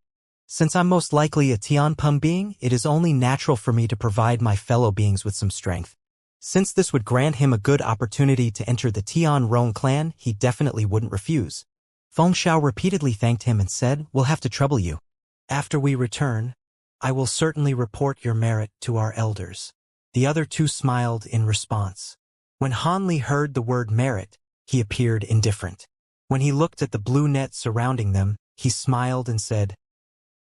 Since I'm most likely a Tianpeng being, it is only natural for me to provide my fellow beings with some strength." Since this would grant him a good opportunity to enter the Tian-Rong clan, he definitely wouldn't refuse. Feng Xiao repeatedly thanked him and said, "We'll have to trouble you. After we return, I will certainly report your merit to our elders." The other two smiled in response. When Hanli heard the word merit, he appeared indifferent. When he looked at the blue net surrounding them, he smiled and said,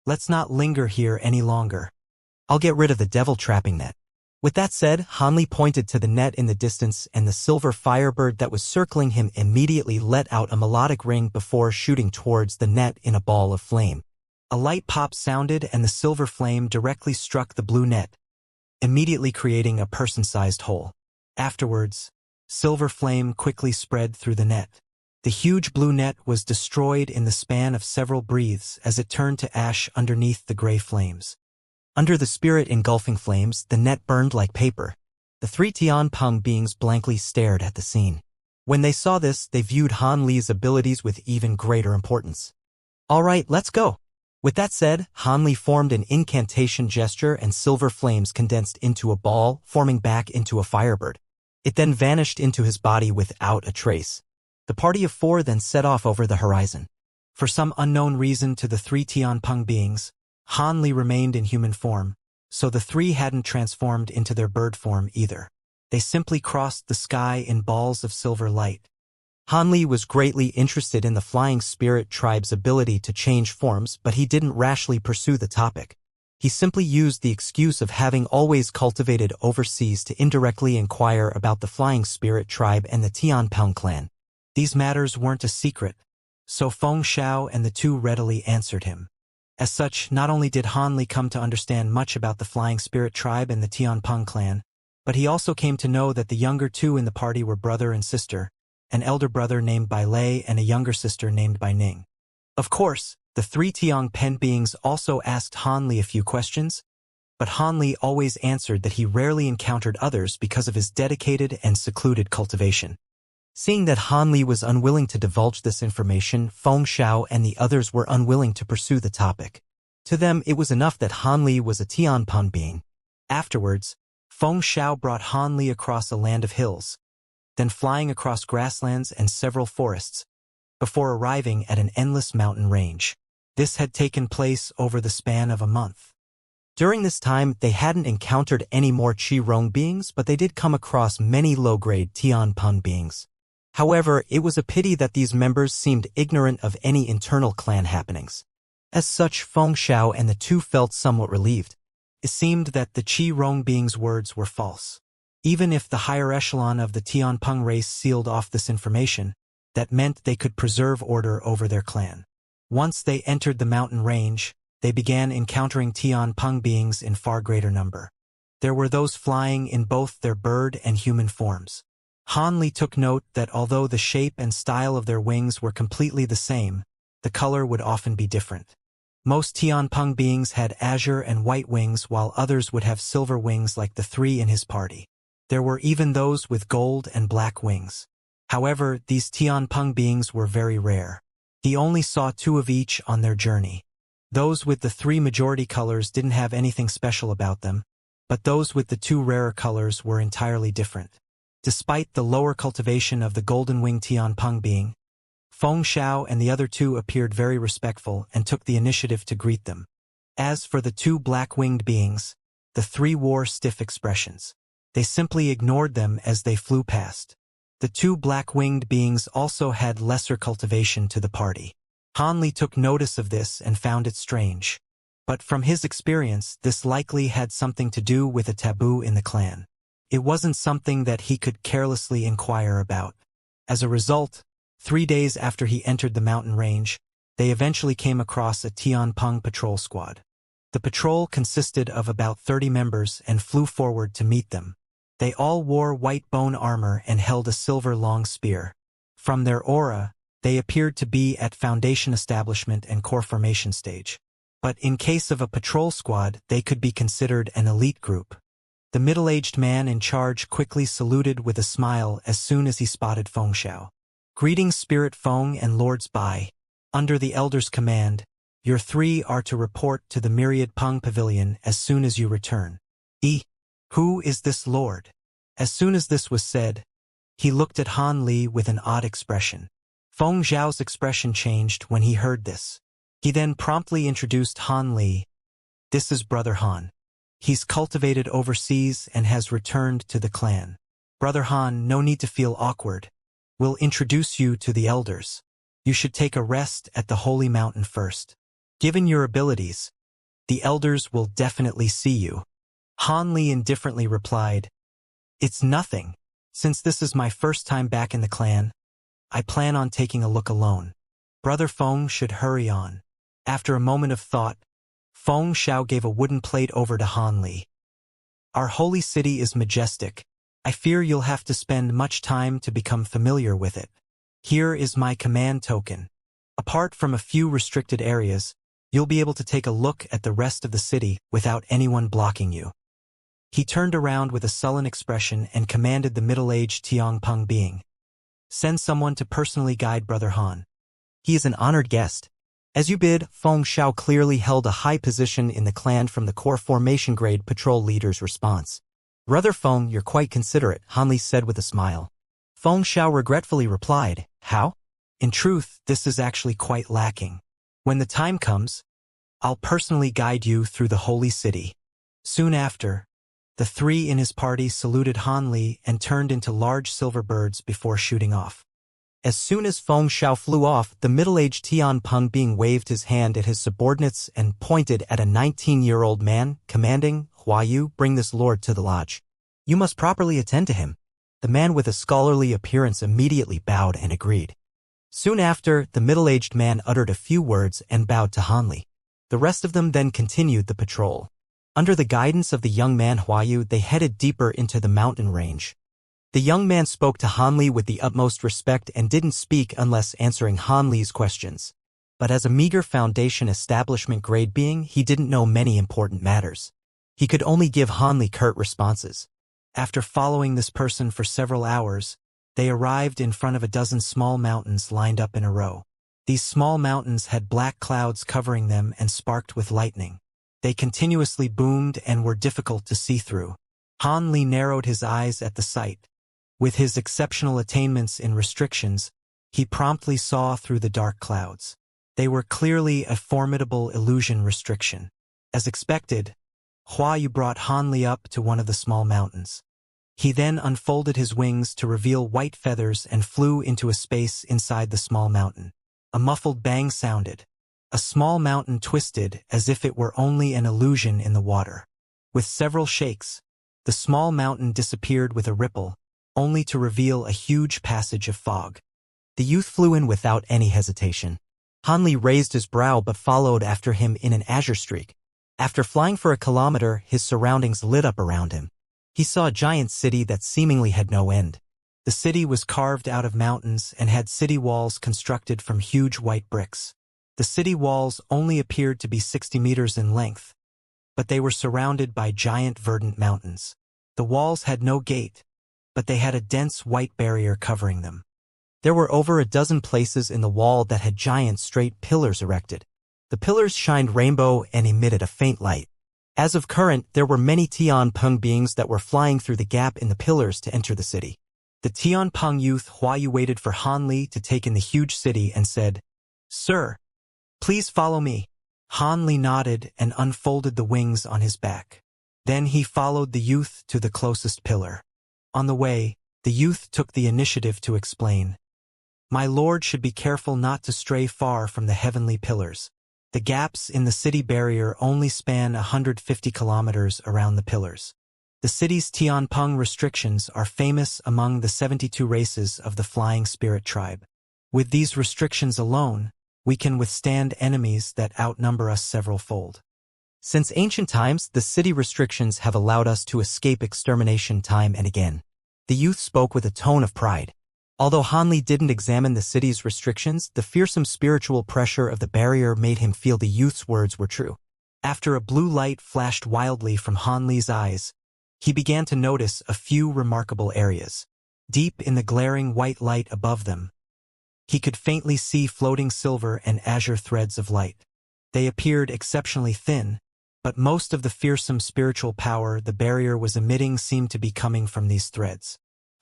"Let's not linger here any longer. I'll get rid of the devil-trapping net." With that said, Hanli pointed to the net in the distance, and the silver firebird that was circling him immediately let out a melodic ring before shooting towards the net in a ball of flame. A light pop sounded and the silver flame directly struck the blue net, immediately creating a person-sized hole. Afterwards, silver flame quickly spread through the net. The huge blue net was destroyed in the span of several breaths as it turned to ash underneath the gray flames. Under the spirit engulfing flames, the net burned like paper. The three Tianpeng beings blankly stared at the scene. When they saw this, they viewed Hanli's abilities with even greater importance. "All right, let's go." With that said, Hanli formed an incantation gesture and silver flames condensed into a ball, forming back into a firebird. It then vanished into his body without a trace. The party of four then set off over the horizon. For some unknown reason to the three Tianpeng beings, Hanli remained in human form, so the three hadn't transformed into their bird form either. They simply crossed the sky in balls of silver light. Han Li was greatly interested in the Flying Spirit tribe's ability to change forms, but he didn't rashly pursue the topic. He simply used the excuse of having always cultivated overseas to indirectly inquire about the Flying Spirit tribe and the Tianpeng clan. These matters weren't a secret, so Feng Xiao and the two readily answered him. As such, not only did Han Li come to understand much about the Flying Spirit tribe and the Tianpeng clan, but he also came to know that the younger two in the party were brother and sister, an elder brother named Bai Lei and a younger sister named Bai Ning. Of course, the three Tianpeng beings also asked Han Li a few questions, but Han Li always answered that he rarely encountered others because of his dedicated and secluded cultivation. Seeing that Han Li was unwilling to divulge this information, Feng Xiao and the others were unwilling to pursue the topic. To them, it was enough that Han Li was a Tianpeng being. Afterwards, Feng Xiao brought Han Li across a land of hills, then flying across grasslands and several forests, before arriving at an endless mountain range. This had taken place over the span of a month. During this time, they hadn't encountered any more Qi-Rong beings, but they did come across many low-grade Tianpeng beings. However, it was a pity that these members seemed ignorant of any internal clan happenings. As such, Feng Xiao and the two felt somewhat relieved. It seemed that the Qi-Rong beings' words were false. Even if the higher echelon of the Tianpeng race sealed off this information, that meant they could preserve order over their clan. Once they entered the mountain range, they began encountering Tianpeng beings in far greater number. There were those flying in both their bird and human forms. Han Li took note that although the shape and style of their wings were completely the same, the color would often be different. Most Tianpeng beings had azure and white wings, while others would have silver wings like the three in his party. There were even those with gold and black wings. However, these Tianpeng beings were very rare. He only saw two of each on their journey. Those with the three majority colors didn't have anything special about them, but those with the two rarer colors were entirely different. Despite the lower cultivation of the golden-winged Tianpeng being, Feng Xiao and the other two appeared very respectful and took the initiative to greet them. As for the two black-winged beings, the three wore stiff expressions. They simply ignored them as they flew past. The two black-winged beings also had lesser cultivation to the party. Han Li took notice of this and found it strange. But from his experience, this likely had something to do with a taboo in the clan. It wasn't something that he could carelessly inquire about. As a result, 3 days after he entered the mountain range, they eventually came across a Tianpeng patrol squad. The patrol consisted of about 30 members and flew forward to meet them. They all wore white bone armor and held a silver long spear. From their aura, they appeared to be at foundation establishment and core formation stage. But in case of a patrol squad, they could be considered an elite group. The middle-aged man in charge quickly saluted with a smile as soon as he spotted Feng Xiao. "Greetings, Spirit Feng and Lords Bai. Under the Elder's command, your three are to report to the Myriad Peng Pavilion as soon as you return." Who is this lord? As soon as this was said, he looked at Han Li with an odd expression. Feng Xiao's expression changed when he heard this. He then promptly introduced Han Li. "This is Brother Han. He's cultivated overseas and has returned to the clan. Brother Han, no need to feel awkward. We'll introduce you to the elders. You should take a rest at the Holy Mountain first. Given your abilities, the elders will definitely see you." Han Li indifferently replied, "It's nothing. Since this is my first time back in the clan, I plan on taking a look alone. Brother Feng should hurry on." After a moment of thought, Feng Xiao gave a wooden plate over to Han Li. "Our holy city is majestic. I fear you'll have to spend much time to become familiar with it. Here is my command token. Apart from a few restricted areas, you'll be able to take a look at the rest of the city without anyone blocking you." He turned around with a sullen expression and commanded the middle-aged Tianpeng being, "Send someone to personally guide Brother Han. He is an honored guest." As you bid, Feng Xiao clearly held a high position in the clan from the core formation grade patrol leader's response. "Brother Feng, you're quite considerate," Han Li said with a smile. Feng Xiao regretfully replied, "How? In truth, this is actually quite lacking. When the time comes, I'll personally guide you through the holy city." Soon after, the three in his party saluted Han Li and turned into large silver birds before shooting off. As soon as Feng Xiao flew off, the middle-aged Tian Peng being waved his hand at his subordinates and pointed at a 19-year-old man, commanding, "Huayu, bring this lord to the lodge. You must properly attend to him." The man with a scholarly appearance immediately bowed and agreed. Soon after, the middle-aged man uttered a few words and bowed to Hanli. The rest of them then continued the patrol. Under the guidance of the young man Huayu, they headed deeper into the mountain range. The young man spoke to Hanli with the utmost respect and didn't speak unless answering Hanli's questions. But as a meager foundation establishment grade being, he didn't know many important matters. He could only give Hanli curt responses. After following this person for several hours, they arrived in front of a dozen small mountains lined up in a row. These small mountains had black clouds covering them and sparked with lightning. They continuously boomed and were difficult to see through. Hanli narrowed his eyes at the sight. With his exceptional attainments in restrictions, he promptly saw through the dark clouds. They were clearly a formidable illusion restriction. As expected, Huayu brought Hanli up to one of the small mountains. He then unfolded his wings to reveal white feathers and flew into a space inside the small mountain. A muffled bang sounded. A small mountain twisted as if it were only an illusion in the water. With several shakes, the small mountain disappeared with a ripple, only to reveal a huge passage of fog. The youth flew in without any hesitation. Hanli raised his brow but followed after him in an azure streak. After flying for a kilometer, his surroundings lit up around him. He saw a giant city that seemingly had no end. The city was carved out of mountains and had city walls constructed from huge white bricks. The city walls only appeared to be 60 meters in length, but they were surrounded by giant verdant mountains. The walls had no gate, but they had a dense white barrier covering them. There were over a dozen places in the wall that had giant straight pillars erected. The pillars shined rainbow and emitted a faint light. As of current, there were many Tian Peng beings that were flying through the gap in the pillars to enter the city. The Tian Peng youth Huayu waited for Hanli to take in the huge city and said, "Sir, please follow me." Hanli nodded and unfolded the wings on his back. Then he followed the youth to the closest pillar. On the way, the youth took the initiative to explain. "My lord should be careful not to stray far from the heavenly pillars. The gaps in the city barrier only span 150 kilometers around the pillars. The city's Tian Peng restrictions are famous among the 72 races of the Flying Spirit tribe. With these restrictions alone, we can withstand enemies that outnumber us several-fold. Since ancient times, the city restrictions have allowed us to escape extermination time and again." The youth spoke with a tone of pride. Although Hanli didn't examine the city's restrictions, the fearsome spiritual pressure of the barrier made him feel the youth's words were true. After a blue light flashed wildly from Hanli's eyes, he began to notice a few remarkable areas. Deep in the glaring white light above them, he could faintly see floating silver and azure threads of light. They appeared exceptionally thin, but most of the fearsome spiritual power the barrier was emitting seemed to be coming from these threads.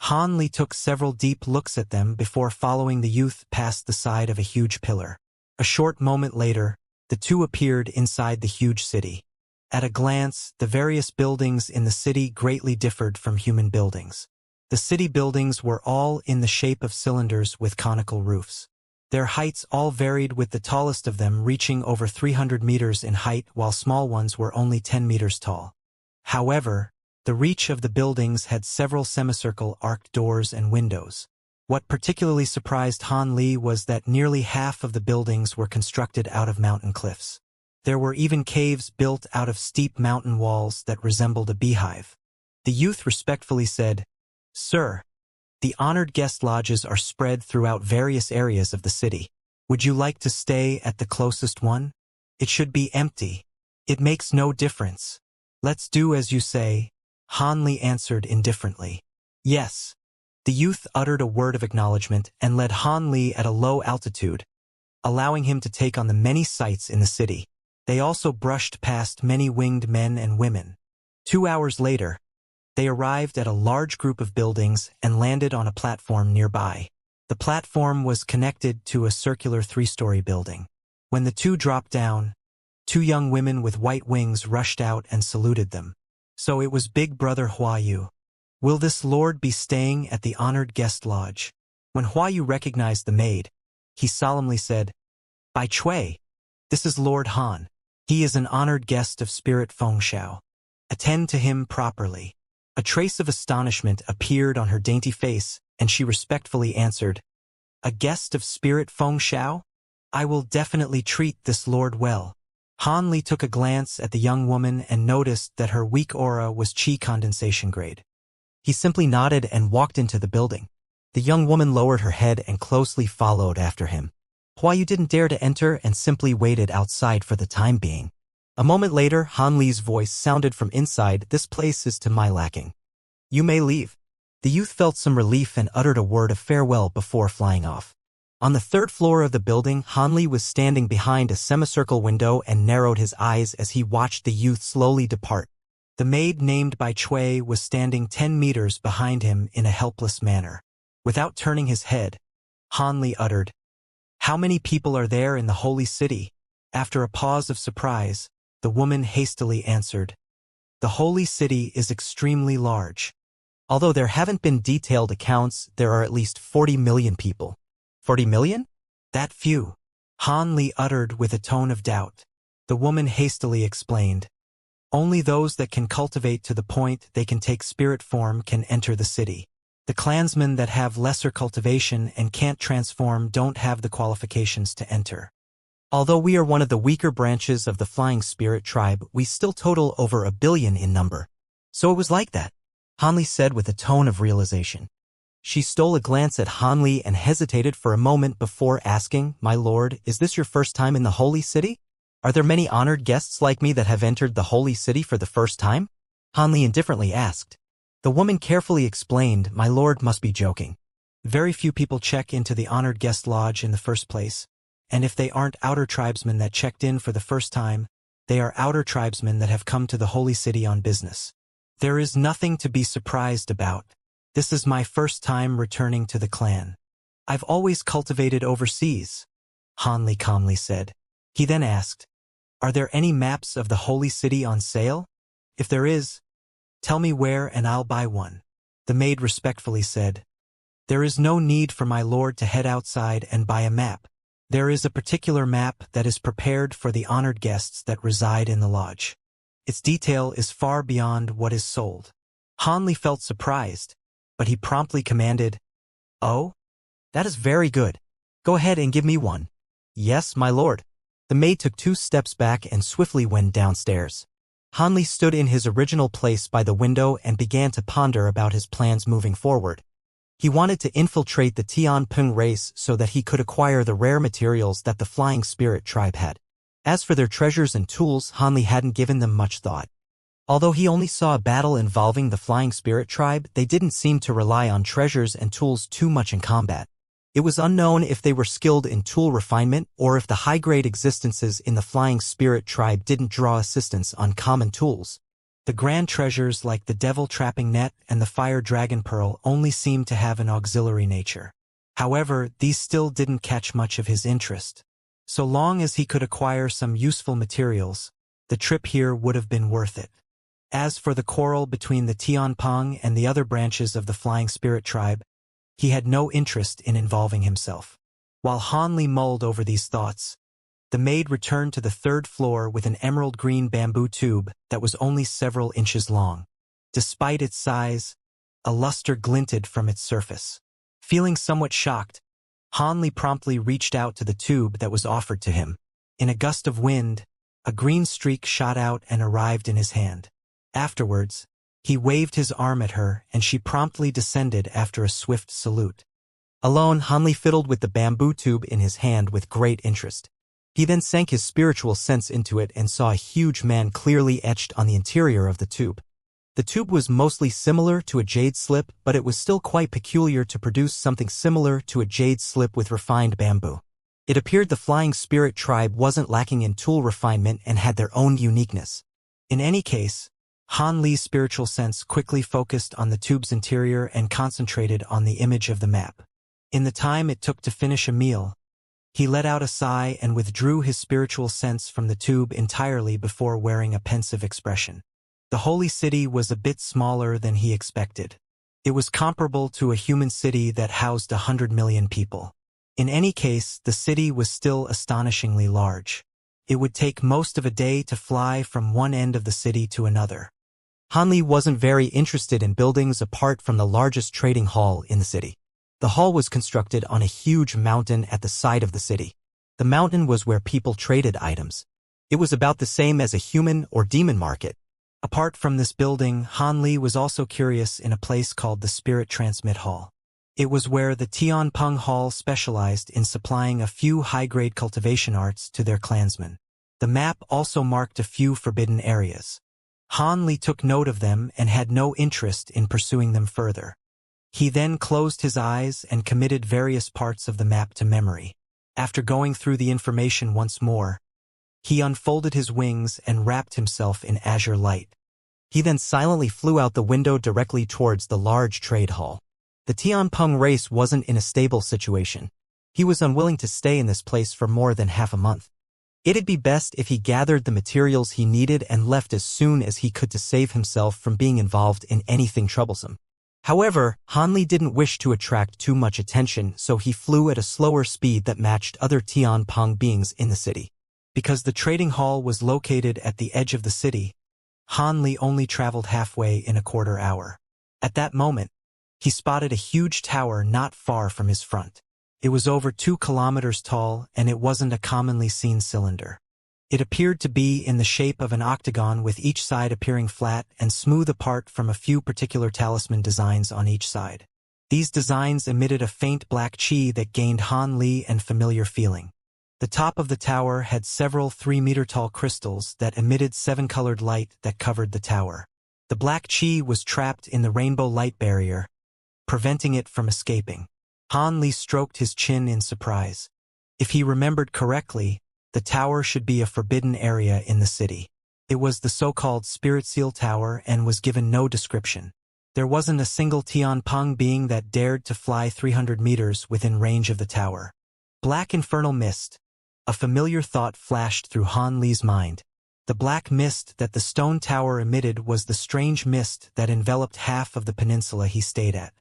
Hanli took several deep looks at them before following the youth past the side of a huge pillar. A short moment later, the two appeared inside the huge city. At a glance, the various buildings in the city greatly differed from human buildings. The city buildings were all in the shape of cylinders with conical roofs. Their heights all varied, with the tallest of them reaching over 300 meters in height, while small ones were only 10 meters tall. However, the reach of the buildings had several semicircle arched doors and windows. What particularly surprised Hanli was that nearly half of the buildings were constructed out of mountain cliffs. There were even caves built out of steep mountain walls that resembled a beehive. The youth respectfully said, "Sir, the honored guest lodges are spread throughout various areas of the city. Would you like to stay at the closest one? It should be empty. It makes no difference." "Let's do as you say," Hanli answered indifferently. "Yes." The youth uttered a word of acknowledgement and led Hanli at a low altitude, allowing him to take on the many sights in the city. They also brushed past many winged men and women. 2 hours later, they arrived at a large group of buildings and landed on a platform nearby. The platform was connected to a circular 3-story building. When the two dropped down, 2 young women with white wings rushed out and saluted them. "So it was Big Brother Huayu. Will this lord be staying at the honored guest lodge?" When Huayu recognized the maid, he solemnly said, "Bai Chui, this is Lord Han. He is an honored guest of Spirit Fengshao. Attend to him properly." A trace of astonishment appeared on her dainty face, and she respectfully answered, "A guest of Spirit Fengshao? I will definitely treat this lord well." Han Li took a glance at the young woman and noticed that her weak aura was qi condensation grade. He simply nodded and walked into the building. The young woman lowered her head and closely followed after him. Huayu didn't dare to enter and simply waited outside for the time being. A moment later, Han Li's voice sounded from inside, "This place is to my liking. You may leave." The youth felt some relief and uttered a word of farewell before flying off. On the third floor of the building, Han Li was standing behind a semicircle window and narrowed his eyes as he watched the youth slowly depart. The maid named Bai Chui was standing 10 meters behind him in a helpless manner. Without turning his head, Han Li uttered, "How many people are there in the holy city?" After a pause of surprise, the woman hastily answered, "The holy city is extremely large. Although there haven't been detailed accounts, there are at least 40 million people." 40 million? That few? Han Li uttered with a tone of doubt. The woman hastily explained, "Only those that can cultivate to the point they can take spirit form can enter the city. The clansmen that have lesser cultivation and can't transform don't have the qualifications to enter. Although we are one of the weaker branches of the Flying Spirit tribe, we still total over 1 billion in number." "So it was like that," Han Li said with a tone of realization. She stole a glance at Han Li and hesitated for a moment before asking, "My lord, is this your first time in the holy city? Are there many honored guests like me that have entered the holy city for the first time?" Han Li indifferently asked. The woman carefully explained, "My lord must be joking. Very few people check into the honored guest lodge in the first place, and if they aren't outer tribesmen that checked in for the first time, they are outer tribesmen that have come to the holy city on business. There is nothing to be surprised about. This is my first time returning to the clan. I've always cultivated overseas," Han Li calmly said. He then asked, "Are there any maps of the holy city on sale? If there is, tell me where and I'll buy one." The maid respectfully said, "There is no need for my lord to head outside and buy a map. There is a particular map that is prepared for the honored guests that reside in the lodge. Its detail is far beyond what is sold." Han Li felt surprised, but he promptly commanded, "Oh? That is very good. Go ahead and give me one." "Yes, my lord." The maid took 2 steps back and swiftly went downstairs. Han Li stood in his original place by the window and began to ponder about his plans moving forward. He wanted to infiltrate the Tianping race so that he could acquire the rare materials that the Flying Spirit tribe had. As for their treasures and tools, Han Li hadn't given them much thought. Although he only saw a battle involving the Flying Spirit tribe, they didn't seem to rely on treasures and tools too much in combat. It was unknown if they were skilled in tool refinement or if the high-grade existences in the Flying Spirit tribe didn't draw assistance on common tools. The grand treasures like the Devil Trapping Net and the Fire Dragon Pearl only seemed to have an auxiliary nature. However, these still didn't catch much of his interest. So long as he could acquire some useful materials, the trip here would have been worth it. As for the quarrel between the Tianping and the other branches of the Flying Spirit tribe, he had no interest in involving himself. While Han Li mulled over these thoughts, the maid returned to the 3rd floor with an emerald green bamboo tube that was only several inches long. Despite its size, a luster glinted from its surface. Feeling somewhat shocked, Han Li promptly reached out to the tube that was offered to him. In a gust of wind, a green streak shot out and arrived in his hand. Afterwards, he waved his arm at her and she promptly descended after a swift salute. Alone, Han Li fiddled with the bamboo tube in his hand with great interest. He then sank his spiritual sense into it and saw a huge man clearly etched on the interior of the tube. The tube was mostly similar to a jade slip, but it was still quite peculiar to produce something similar to a jade slip with refined bamboo. It appeared the Flying Spirit tribe wasn't lacking in tool refinement and had their own uniqueness. In any case, Han Li's spiritual sense quickly focused on the tube's interior and concentrated on the image of the map. In the time it took to finish a meal, he let out a sigh and withdrew his spiritual sense from the tube entirely before wearing a pensive expression. The holy city was a bit smaller than he expected. It was comparable to a human city that housed 100 million people. In any case, the city was still astonishingly large. It would take most of a day to fly from one end of the city to another. Hanli wasn't very interested in buildings apart from the largest trading hall in the city. The hall was constructed on a huge mountain at the side of the city. The mountain was where people traded items. It was about the same as a human or demon market. Apart from this building, Hanli was also curious in a place called the Spirit Transmit Hall. It was where the Tianpeng Hall specialized in supplying a few high-grade cultivation arts to their clansmen. The map also marked a few forbidden areas. Hanli took note of them and had no interest in pursuing them further. He then closed his eyes and committed various parts of the map to memory. After going through the information once more, he unfolded his wings and wrapped himself in azure light. He then silently flew out the window directly towards the large trade hall. The Tianpeng race wasn't in a stable situation. He was unwilling to stay in this place for more than half a month. It'd be best if he gathered the materials he needed and left as soon as he could to save himself from being involved in anything troublesome. However, Hanli didn't wish to attract too much attention, so he flew at a slower speed that matched other Tianpeng beings in the city. Because the trading hall was located at the edge of the city, Hanli only traveled halfway in a quarter hour. At that moment, he spotted a huge tower not far from his front. It was over 2 kilometers tall, and it wasn't a commonly seen cylinder. It appeared to be in the shape of an octagon, with each side appearing flat and smooth apart from a few particular talisman designs on each side. These designs emitted a faint black chi that gained Hanli an familiar feeling. The top of the tower had several 3-meter-tall crystals that emitted 7-colored light that covered the tower. The black chi was trapped in the rainbow light barrier, preventing it from escaping. Hanli stroked his chin in surprise. If he remembered correctly, the tower should be a forbidden area in the city. It was the so-called Spirit Seal Tower and was given no description. There wasn't a single Tianpeng being that dared to fly 300 meters within range of the tower. Black infernal mist. A familiar thought flashed through Hanli's mind. The black mist that the stone tower emitted was the strange mist that enveloped half of the peninsula he stayed at.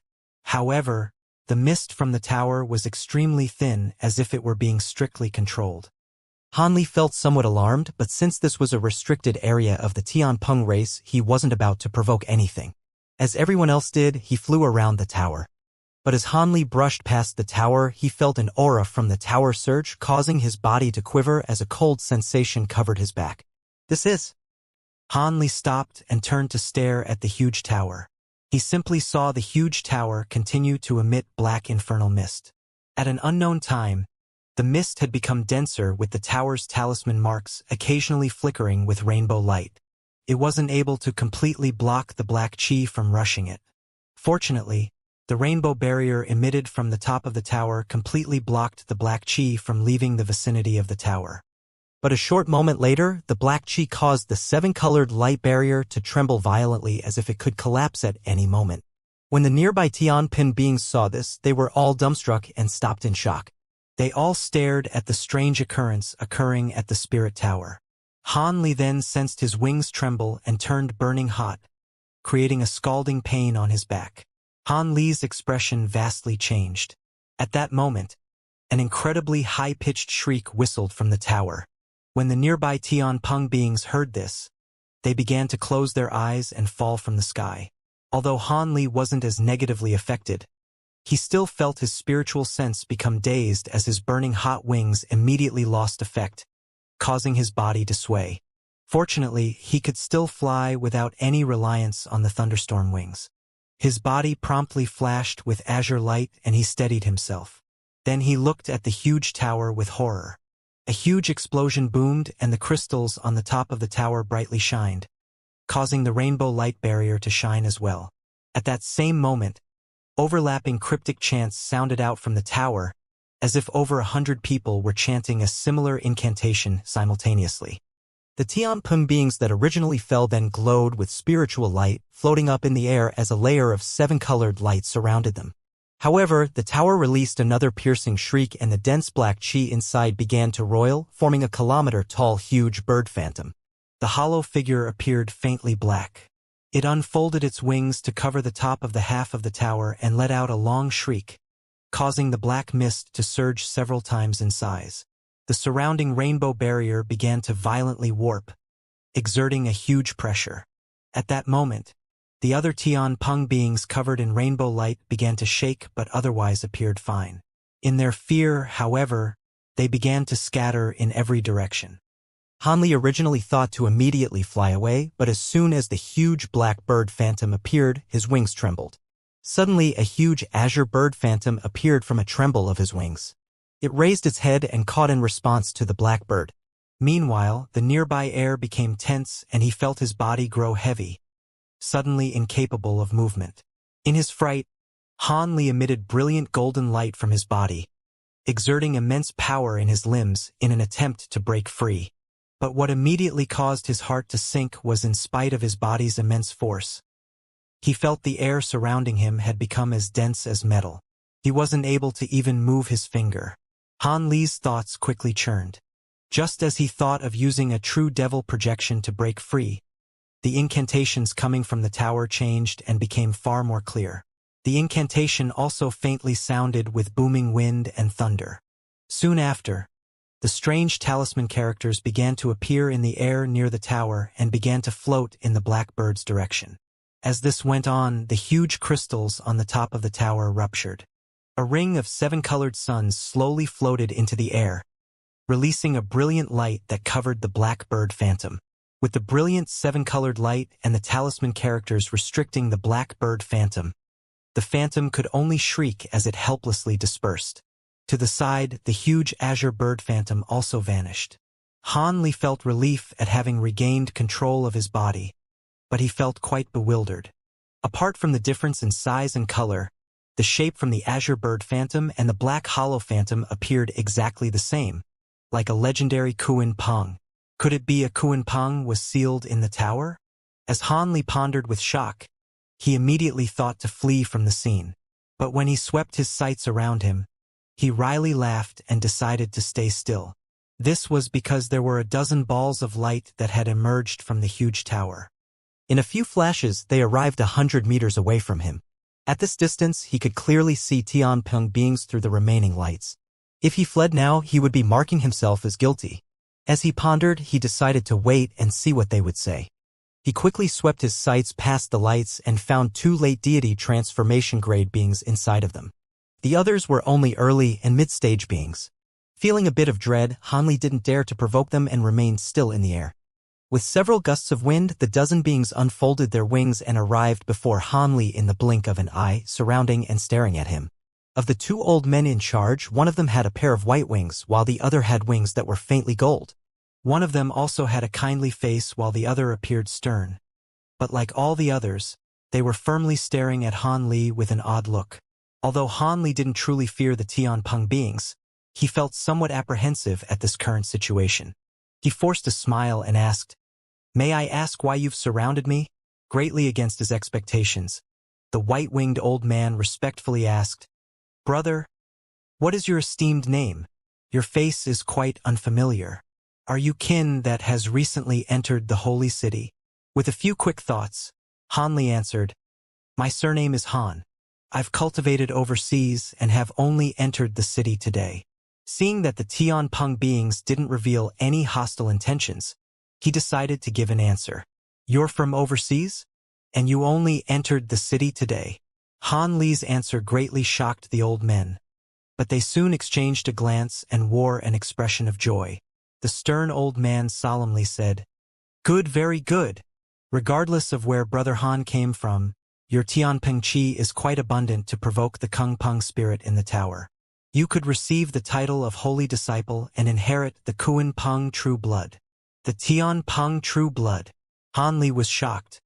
However, the mist from the tower was extremely thin, as if it were being strictly controlled. Hanli felt somewhat alarmed, but since this was a restricted area of the Tianpeng race, he wasn't about to provoke anything. As everyone else did, he flew around the tower. But as Hanli brushed past the tower, he felt an aura from the tower surge, causing his body to quiver as a cold sensation covered his back. This is... Hanli stopped and turned to stare at the huge tower. He simply saw the huge tower continue to emit black infernal mist. At an unknown time, the mist had become denser, with the tower's talisman marks occasionally flickering with rainbow light. It wasn't able to completely block the black chi from rushing it. Fortunately, the rainbow barrier emitted from the top of the tower completely blocked the black chi from leaving the vicinity of the tower. But a short moment later, the black chi caused the 7-colored light barrier to tremble violently, as if it could collapse at any moment. When the nearby Tianpeng beings saw this, they were all dumbstruck and stopped in shock. They all stared at the strange occurrence occurring at the Spirit Tower. Hanli then sensed his wings tremble and turned burning hot, creating a scalding pain on his back. Hanli's expression vastly changed. At that moment, an incredibly high-pitched shriek whistled from the tower. When the nearby Tianpeng beings heard this, they began to close their eyes and fall from the sky. Although Hanli wasn't as negatively affected, he still felt his spiritual sense become dazed as his burning hot wings immediately lost effect, causing his body to sway. Fortunately, he could still fly without any reliance on the thunderstorm wings. His body promptly flashed with azure light and he steadied himself. Then he looked at the huge tower with horror. A huge explosion boomed and the crystals on the top of the tower brightly shined, causing the rainbow light barrier to shine as well. At that same moment, overlapping cryptic chants sounded out from the tower, as if over 100 people were chanting a similar incantation simultaneously. The Tianpeng beings that originally fell then glowed with spiritual light, floating up in the air as a layer of 7-colored light surrounded them. However, the tower released another piercing shriek and the dense black chi inside began to roil, forming a kilometer-tall huge bird phantom. The hollow figure appeared faintly black. It unfolded its wings to cover the top of the half of the tower and let out a long shriek, causing the black mist to surge several times in size. The surrounding rainbow barrier began to violently warp, exerting a huge pressure. At that moment, the other Tianpeng beings covered in rainbow light began to shake but otherwise appeared fine. In their fear, however, they began to scatter in every direction. Hanli originally thought to immediately fly away, but as soon as the huge black bird phantom appeared, his wings trembled. Suddenly, a huge azure bird phantom appeared from a tremble of his wings. It raised its head and caught in response to the black bird. Meanwhile, the nearby air became tense and he felt his body grow heavy, suddenly incapable of movement. In his fright, Han Li emitted brilliant golden light from his body, exerting immense power in his limbs in an attempt to break free. But what immediately caused his heart to sink was in spite of his body's immense force. He felt the air surrounding him had become as dense as metal. He wasn't able to even move his finger. Han Li's thoughts quickly churned. Just as he thought of using a true devil projection to break free, the incantations coming from the tower changed and became far more clear. The incantation also faintly sounded with booming wind and thunder. Soon after, the strange talisman characters began to appear in the air near the tower and began to float in the black bird's direction. As this went on, the huge crystals on the top of the tower ruptured. A ring of 7 colored suns slowly floated into the air, releasing a brilliant light that covered the black bird phantom. With the brilliant 7-colored light and the talisman characters restricting the black bird phantom, the phantom could only shriek as it helplessly dispersed. To the side, the huge azure bird phantom also vanished. Han Li felt relief at having regained control of his body, but he felt quite bewildered. Apart from the difference in size and color, the shape from the azure bird phantom and the black hollow phantom appeared exactly the same, like a legendary Kuan Peng. Could it be a Kuan Peng was sealed in the tower? As Han Li pondered with shock, he immediately thought to flee from the scene. But when he swept his sights around him, he wryly laughed and decided to stay still. This was because there were a dozen balls of light that had emerged from the huge tower. In a few flashes, they arrived 100 meters away from him. At this distance, he could clearly see Tianpeng beings through the remaining lights. If he fled now, he would be marking himself as guilty. As he pondered, he decided to wait and see what they would say. He quickly swept his sights past the lights and found 2 late deity transformation grade beings inside of them. The others were only early and mid-stage beings. Feeling a bit of dread, Han Li didn't dare to provoke them and remained still in the air. With several gusts of wind, the dozen beings unfolded their wings and arrived before Han Li in the blink of an eye, surrounding and staring at him. Of the 2 old men in charge, one of them had a pair of white wings, while the other had wings that were faintly gold. One of them also had a kindly face while the other appeared stern. But like all the others, they were firmly staring at Han Li with an odd look. Although Han Li didn't truly fear the Tianpeng beings, he felt somewhat apprehensive at this current situation. He forced a smile and asked, "May I ask why you've surrounded me?" Greatly against his expectations, the white-winged old man respectfully asked, "Brother, what is your esteemed name? Your face is quite unfamiliar. Are you kin that has recently entered the holy city?" With a few quick thoughts, Han Li answered, "My surname is Han. I've cultivated overseas and have only entered the city today." Seeing that the Tianpeng beings didn't reveal any hostile intentions, he decided to give an answer. "You're from overseas? And you only entered the city today?" Han Li's answer greatly shocked the old men, but they soon exchanged a glance and wore an expression of joy. The stern old man solemnly said, "Good, very good. Regardless of where Brother Han came from, your Tianpeng Qi is quite abundant to provoke the Kung Peng spirit in the tower. You could receive the title of Holy Disciple and inherit the Kuan Peng True Blood." The Tianpeng True Blood. Han Li was shocked.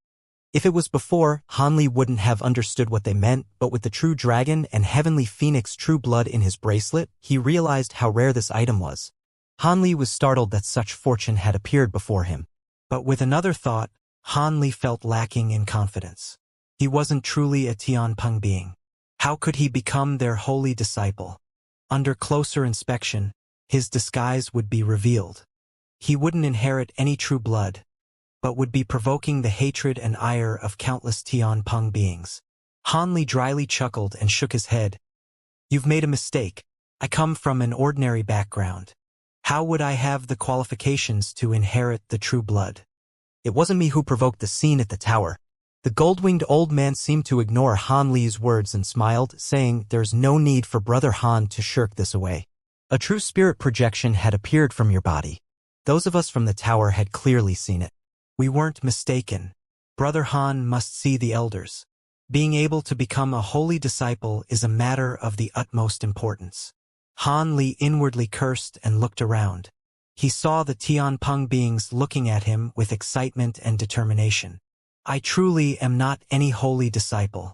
If it was before, Han Li wouldn't have understood what they meant, but with the True Dragon and Heavenly Phoenix True Blood in his bracelet, he realized how rare this item was. Han Li was startled that such fortune had appeared before him. But with another thought, Han Li felt lacking in confidence. He wasn't truly a Tianpeng being. How could he become their holy disciple? Under closer inspection, his disguise would be revealed. He wouldn't inherit any true blood, but would be provoking the hatred and ire of countless Tianpeng beings. Han Li dryly chuckled and shook his head. You've made a mistake. I come from an ordinary background. How would I have the qualifications to inherit the true blood? It wasn't me who provoked the scene at the tower. The gold-winged old man seemed to ignore Han Li's words and smiled, saying, there's no need for Brother Han to shirk this away. A true spirit projection had appeared from your body. Those of us from the tower had clearly seen it. We weren't mistaken. Brother Han must see the elders. Being able to become a holy disciple is a matter of the utmost importance. Han Li inwardly cursed and looked around. He saw the Tianpeng beings looking at him with excitement and determination. I truly am not any holy disciple.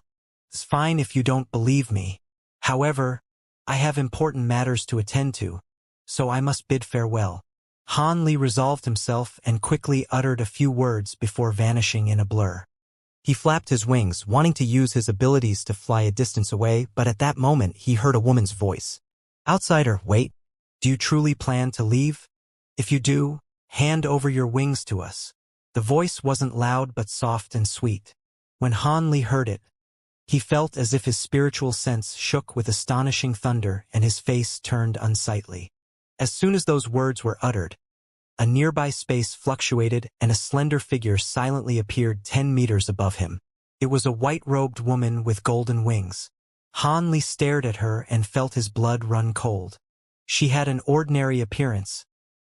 It's fine if you don't believe me. However, I have important matters to attend to, so I must bid farewell. Han Li resolved himself and quickly uttered a few words before vanishing in a blur. He flapped his wings, wanting to use his abilities to fly a distance away, but at that moment he heard a woman's voice. Outsider, wait. Do you truly plan to leave? If you do, hand over your wings to us. The voice wasn't loud but soft and sweet. When Han Li heard it, he felt as if his spiritual sense shook with astonishing thunder and his face turned unsightly. As soon as those words were uttered, a nearby space fluctuated and a slender figure silently appeared 10 meters above him. It was a white-robed woman with golden wings. Han Li stared at her and felt his blood run cold. She had an ordinary appearance,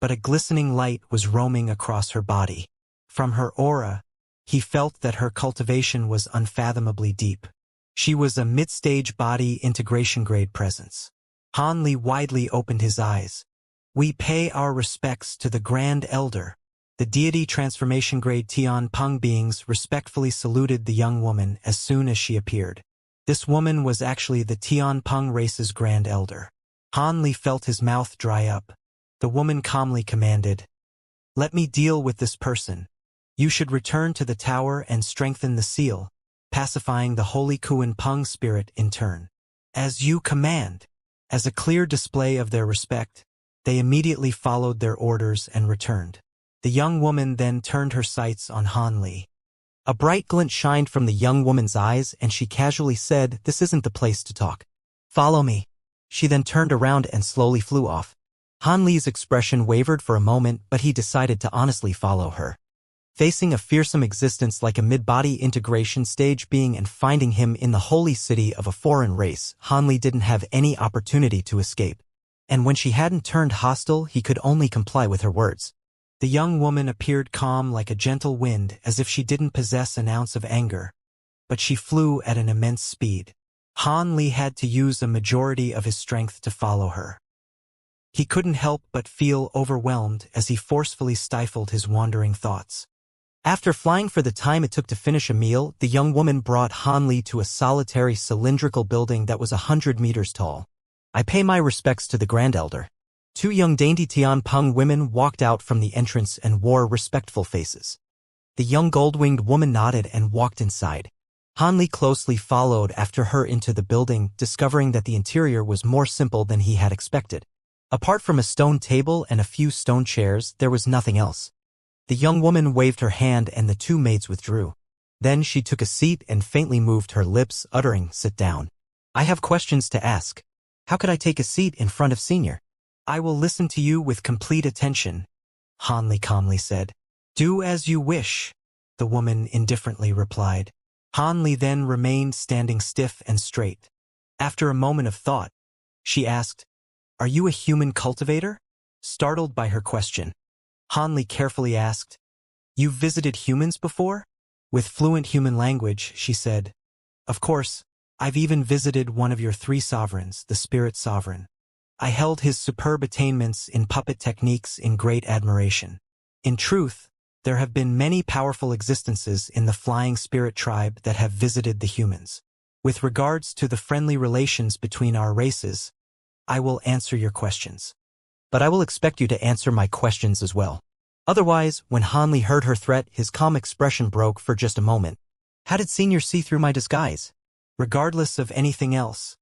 but a glistening light was roaming across her body. From her aura, he felt that her cultivation was unfathomably deep. She was a mid-stage body integration-grade presence. Han Li widely opened his eyes. We pay our respects to the Grand Elder. The deity transformation-grade Tianpeng beings respectfully saluted the young woman as soon as she appeared. This woman was actually the Tianpeng race's Grand Elder. Han Li felt his mouth dry up. The woman calmly commanded, let me deal with this person. You should return to the tower and strengthen the seal, pacifying the holy Kuan-Peng spirit in turn. As you command. As a clear display of their respect, they immediately followed their orders and returned. The young woman then turned her sights on Han Li. A bright glint shined from the young woman's eyes and she casually said, this isn't the place to talk. Follow me. She then turned around and slowly flew off. Han Li's expression wavered for a moment, but he decided to honestly follow her. Facing a fearsome existence like a mid-body integration stage being and finding him in the holy city of a foreign race, Han Li didn't have any opportunity to escape. And when she hadn't turned hostile, he could only comply with her words. The young woman appeared calm like a gentle wind, as if she didn't possess an ounce of anger. But she flew at an immense speed. Han Li had to use a majority of his strength to follow her. He couldn't help but feel overwhelmed as he forcefully stifled his wandering thoughts. After flying for the time it took to finish a meal, the young woman brought Han Li to a solitary cylindrical building that was 100 meters tall. I pay my respects to the Grand Elder. Two young dainty Tianpeng women walked out from the entrance and wore respectful faces. The young gold-winged woman nodded and walked inside. Han Li closely followed after her into the building, discovering that the interior was more simple than he had expected. Apart from a stone table and a few stone chairs, there was nothing else. The young woman waved her hand and the two maids withdrew. Then she took a seat and faintly moved her lips, uttering, sit down. I have questions to ask. How could I take a seat in front of Senior? I will listen to you with complete attention, Han Li calmly said. Do as you wish, the woman indifferently replied. Han Li then remained standing stiff and straight. After a moment of thought, she asked, are you a human cultivator? Startled by her question, Han Li carefully asked, you've visited humans before? With fluent human language, she said, of course, I've even visited one of your 3 sovereigns, the Spirit Sovereign. I held his superb attainments in puppet techniques in great admiration. In truth, there have been many powerful existences in the Flying Spirit tribe that have visited the humans. With regards to the friendly relations between our races, I will answer your questions. But I will expect you to answer my questions as well. Otherwise, when Han Li heard her threat, his calm expression broke for just a moment. How did Senior see through my disguise? Regardless of anything else,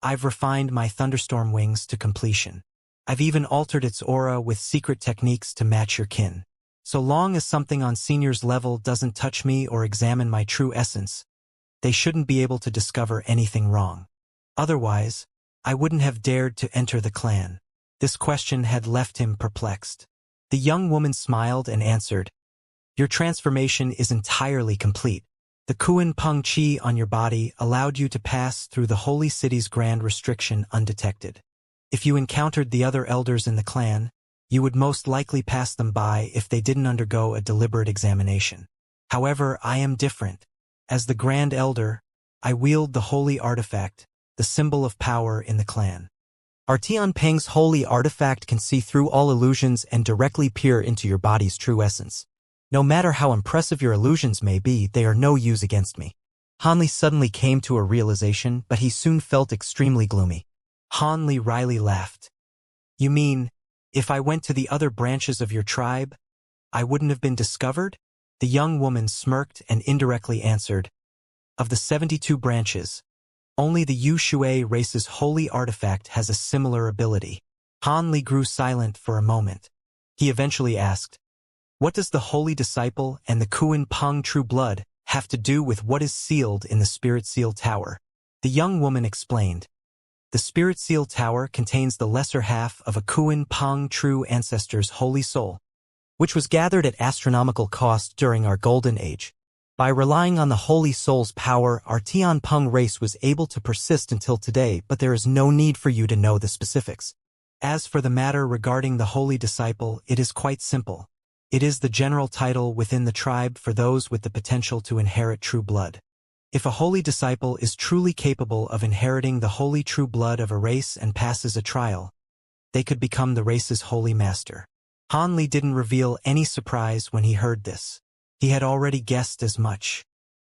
I've refined my thunderstorm wings to completion. I've even altered its aura with secret techniques to match your kin. So long as something on senior's level doesn't touch me or examine my true essence, they shouldn't be able to discover anything wrong. Otherwise, I wouldn't have dared to enter the clan. This question had left him perplexed. The young woman smiled and answered, "Your transformation is entirely complete. The Kuan Peng Qi on your body allowed you to pass through the holy city's grand restriction undetected. If you encountered the other elders in the clan, you would most likely pass them by if they didn't undergo a deliberate examination. However, I am different. As the Grand Elder, I wield the holy artifact, the symbol of power in the clan. Our Tianpeng's holy artifact can see through all illusions and directly peer into your body's true essence. No matter how impressive your illusions may be, they are no use against me." Hanli suddenly came to a realization, but he soon felt extremely gloomy. Hanli wryly laughed. "You mean, if I went to the other branches of your tribe, I wouldn't have been discovered?" The young woman smirked and indirectly answered, "Of the 72 branches, only the Yu Shui race's holy artifact has a similar ability." Hanli grew silent for a moment. He eventually asked, "What does the holy disciple and the Kuan Peng true blood have to do with what is sealed in the Spirit Seal Tower?" The young woman explained, "The Spirit Seal Tower contains the lesser half of a Kuan Peng true ancestor's holy soul, which was gathered at astronomical cost during our Golden Age. By relying on the Holy Soul's power, our Tianpeng race was able to persist until today, but there is no need for you to know the specifics. As for the matter regarding the Holy Disciple, it is quite simple. It is the general title within the tribe for those with the potential to inherit true blood. If a Holy Disciple is truly capable of inheriting the holy true blood of a race and passes a trial, they could become the race's holy master." Hanli didn't reveal any surprise when he heard this. He had already guessed as much.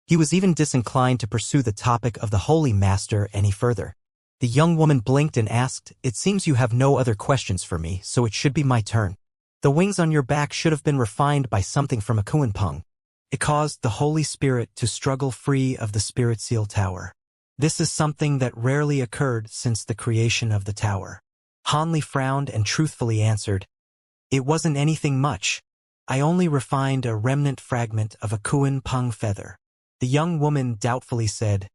He was even disinclined to pursue the topic of the Holy Master any further. The young woman blinked and asked, "It seems you have no other questions for me, so it should be my turn. The wings on your back should have been refined by something from a Kuan Peng. It caused the Holy Spirit to struggle free of the Spirit Seal Tower. This is something that rarely occurred since the creation of the tower." Hanli frowned and truthfully answered, "It wasn't anything much. I only refined a remnant fragment of a Kuan Peng feather." The young woman doubtfully said,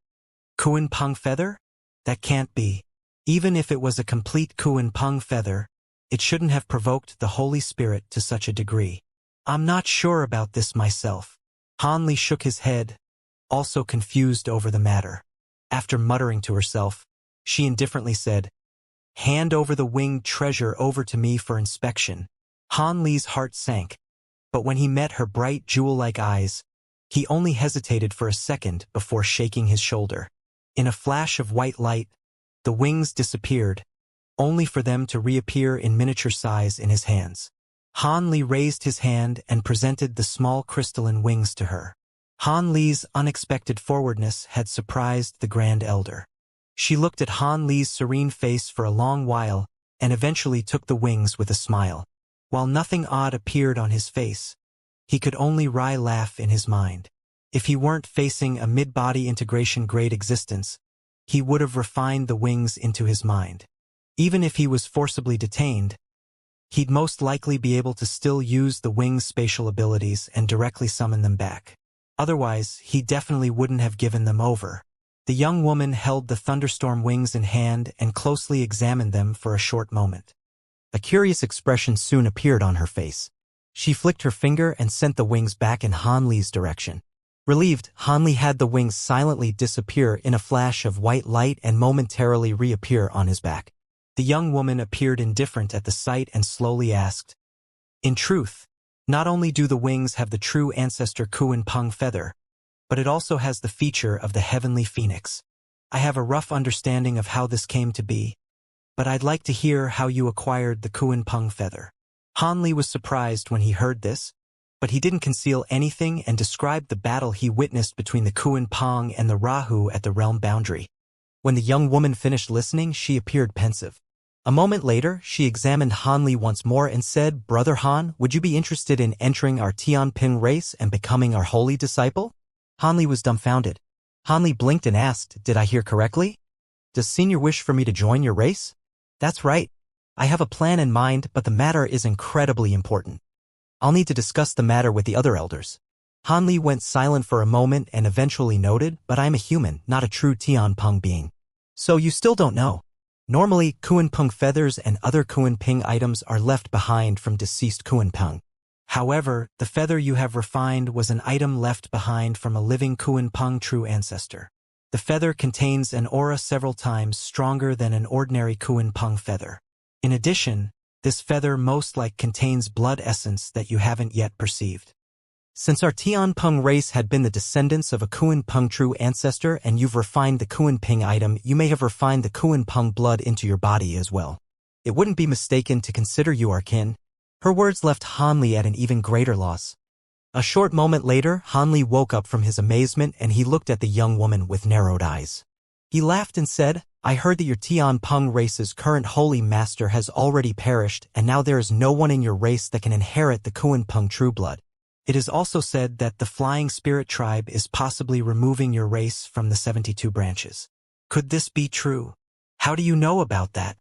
"Kuan Peng feather? That can't be. Even if it was a complete Kuan Peng feather, it shouldn't have provoked the Holy Spirit to such a degree. I'm not sure about this myself." Hanli shook his head, also confused over the matter. After muttering to herself, she indifferently said, "Hand over the winged treasure over to me for inspection." Hanli's heart sank, but when he met her bright jewel-like eyes, he only hesitated for a second before shaking his shoulder. In a flash of white light, the wings disappeared, only for them to reappear in miniature size in his hands. Hanli raised his hand and presented the small crystalline wings to her. Hanli's unexpected forwardness had surprised the Grand Elder. She looked at Hanli's serene face for a long while and eventually took the wings with a smile. While nothing odd appeared on his face, he could only wry laugh in his mind. If he weren't facing a mid-body integration-grade existence, he would have refined the wings into his mind. Even if he was forcibly detained, he'd most likely be able to still use the wings' spatial abilities and directly summon them back. Otherwise, he definitely wouldn't have given them over. The young woman held the thunderstorm wings in hand and closely examined them for a short moment. A curious expression soon appeared on her face. She flicked her finger and sent the wings back in Hanli's direction. Relieved, Hanli had the wings silently disappear in a flash of white light and momentarily reappear on his back. The young woman appeared indifferent at the sight and slowly asked, "In truth, not only do the wings have the true ancestor Kuan Peng feather, but it also has the feature of the heavenly phoenix. I have a rough understanding of how this came to be, but I'd like to hear how you acquired the Kuan Peng feather." Hanli was surprised when he heard this, but he didn't conceal anything and described the battle he witnessed between the Kuan Peng and the Rahu at the realm boundary. When the young woman finished listening, she appeared pensive. A moment later, she examined Hanli once more and said, "Brother Han, would you be interested in entering our Tianping race and becoming our holy disciple?" Hanli was dumbfounded. Hanli blinked and asked, "Did I hear correctly? Does Senior wish for me to join your race?" "That's right. I have a plan in mind, but the matter is incredibly important. I'll need to discuss the matter with the other elders. Han Li went silent for a moment and eventually noted, but I'm a human, not a true Tianpeng being. So you still don't know. Normally, Kuanpeng feathers and other Kuanping items are left behind from deceased Kuanpeng. However, the feather you have refined was an item left behind from a living Kuanpeng true ancestor. The feather contains an aura several times stronger than an ordinary Kuanpeng feather. In addition, this feather most like contains blood essence that you haven't yet perceived. Since our Tianpeng race had been the descendants of a Kuanpeng true ancestor and you've refined the Kuanping item, you may have refined the Kuanpeng blood into your body as well. It wouldn't be mistaken to consider you our kin. Her words left Han Li at an even greater loss. A short moment later, Han Li woke up from his amazement and he looked at the young woman with narrowed eyes. He laughed and said, I heard that your Tianpeng race's current holy master has already perished and now there is no one in your race that can inherit the Kuanpeng true blood. It is also said that the Flying Spirit tribe is possibly removing your race from the 72 branches. Could this be true? How do you know about that?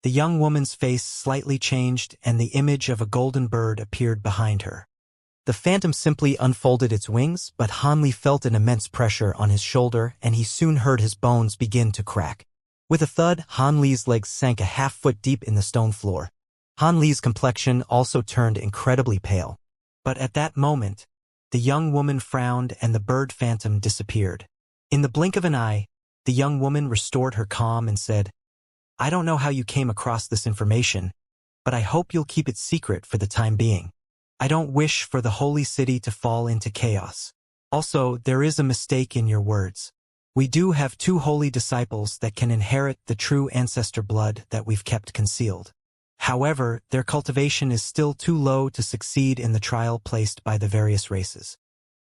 The young woman's face slightly changed and the image of a golden bird appeared behind her. The phantom simply unfolded its wings, but Han Li felt an immense pressure on his shoulder and he soon heard his bones begin to crack. With a thud, Han Li's legs sank a half-foot deep in the stone floor. Han Li's complexion also turned incredibly pale. But at that moment, the young woman frowned and the bird phantom disappeared. In the blink of an eye, the young woman restored her calm and said, I don't know how you came across this information, but I hope you'll keep it secret for the time being. I don't wish for the holy city to fall into chaos. Also, there is a mistake in your words. We do have 2 holy disciples that can inherit the true ancestor blood that we've kept concealed. However, their cultivation is still too low to succeed in the trial placed by the various races.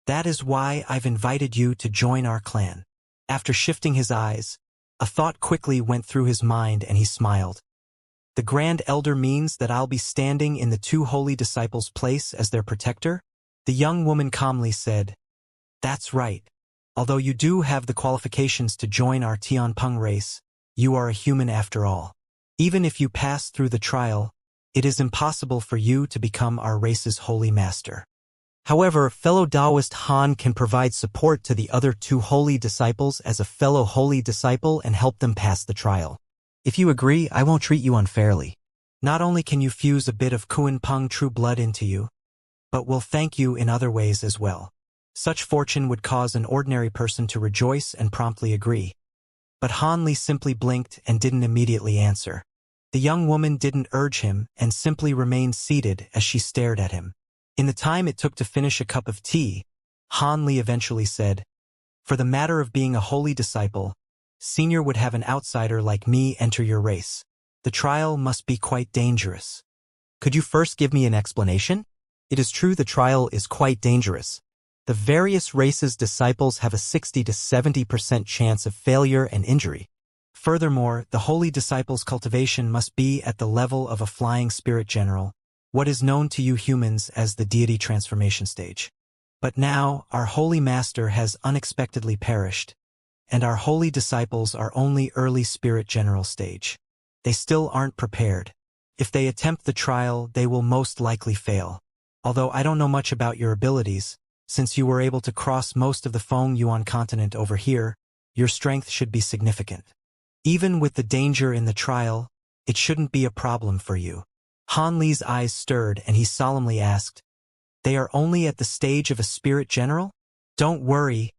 That is why I've invited you to join our clan. After shifting his eyes, a thought quickly went through his mind and he smiled. The Grand Elder means that I'll be standing in the 2 holy disciples' place as their protector? The young woman calmly said, That's right. Although you do have the qualifications to join our Tianpeng race, you are a human after all. Even if you pass through the trial, it is impossible for you to become our race's holy master. However, fellow Taoist Han can provide support to the other 2 holy disciples as a fellow holy disciple and help them pass the trial. If you agree, I won't treat you unfairly. Not only can you fuse a bit of Kuanpeng true blood into you, but will thank you in other ways as well. Such fortune would cause an ordinary person to rejoice and promptly agree. But Han Li simply blinked and didn't immediately answer. The young woman didn't urge him and simply remained seated as she stared at him. In the time it took to finish a cup of tea, Han Li eventually said, For the matter of being a holy disciple, Senior would have an outsider like me enter your race. The trial must be quite dangerous. Could you first give me an explanation? It is true the trial is quite dangerous. The various races' disciples have a 60 to 70% chance of failure and injury. Furthermore, the holy disciples' cultivation must be at the level of a flying spirit general, what is known to you humans as the deity transformation stage. But now, our holy master has unexpectedly perished, and our holy disciples are only early spirit general stage. They still aren't prepared. If they attempt the trial, they will most likely fail. Although I don't know much about your abilities, since you were able to cross most of the Feng Yuan continent over here, your strength should be significant. Even with the danger in the trial, it shouldn't be a problem for you. Han Li's eyes stirred and he solemnly asked, They are only at the stage of a spirit general? Don't worry,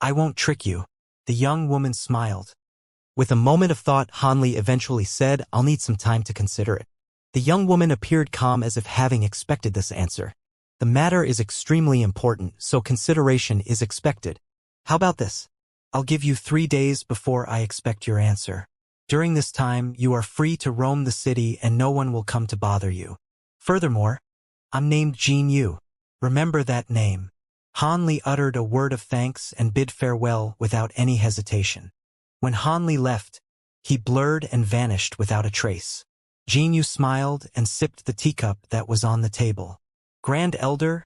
I won't trick you. The young woman smiled. With a moment of thought, Han Li eventually said, I'll need some time to consider it. The young woman appeared calm as if having expected this answer. The matter is extremely important, so consideration is expected. How about this? I'll give you 3 days before I expect your answer. During this time, you are free to roam the city and no one will come to bother you. Furthermore, I'm named Jin Yu. Remember that name. Han Li uttered a word of thanks and bid farewell without any hesitation. When Han Li left, he blurred and vanished without a trace. Jin Yu smiled and sipped the teacup that was on the table. Grand Elder,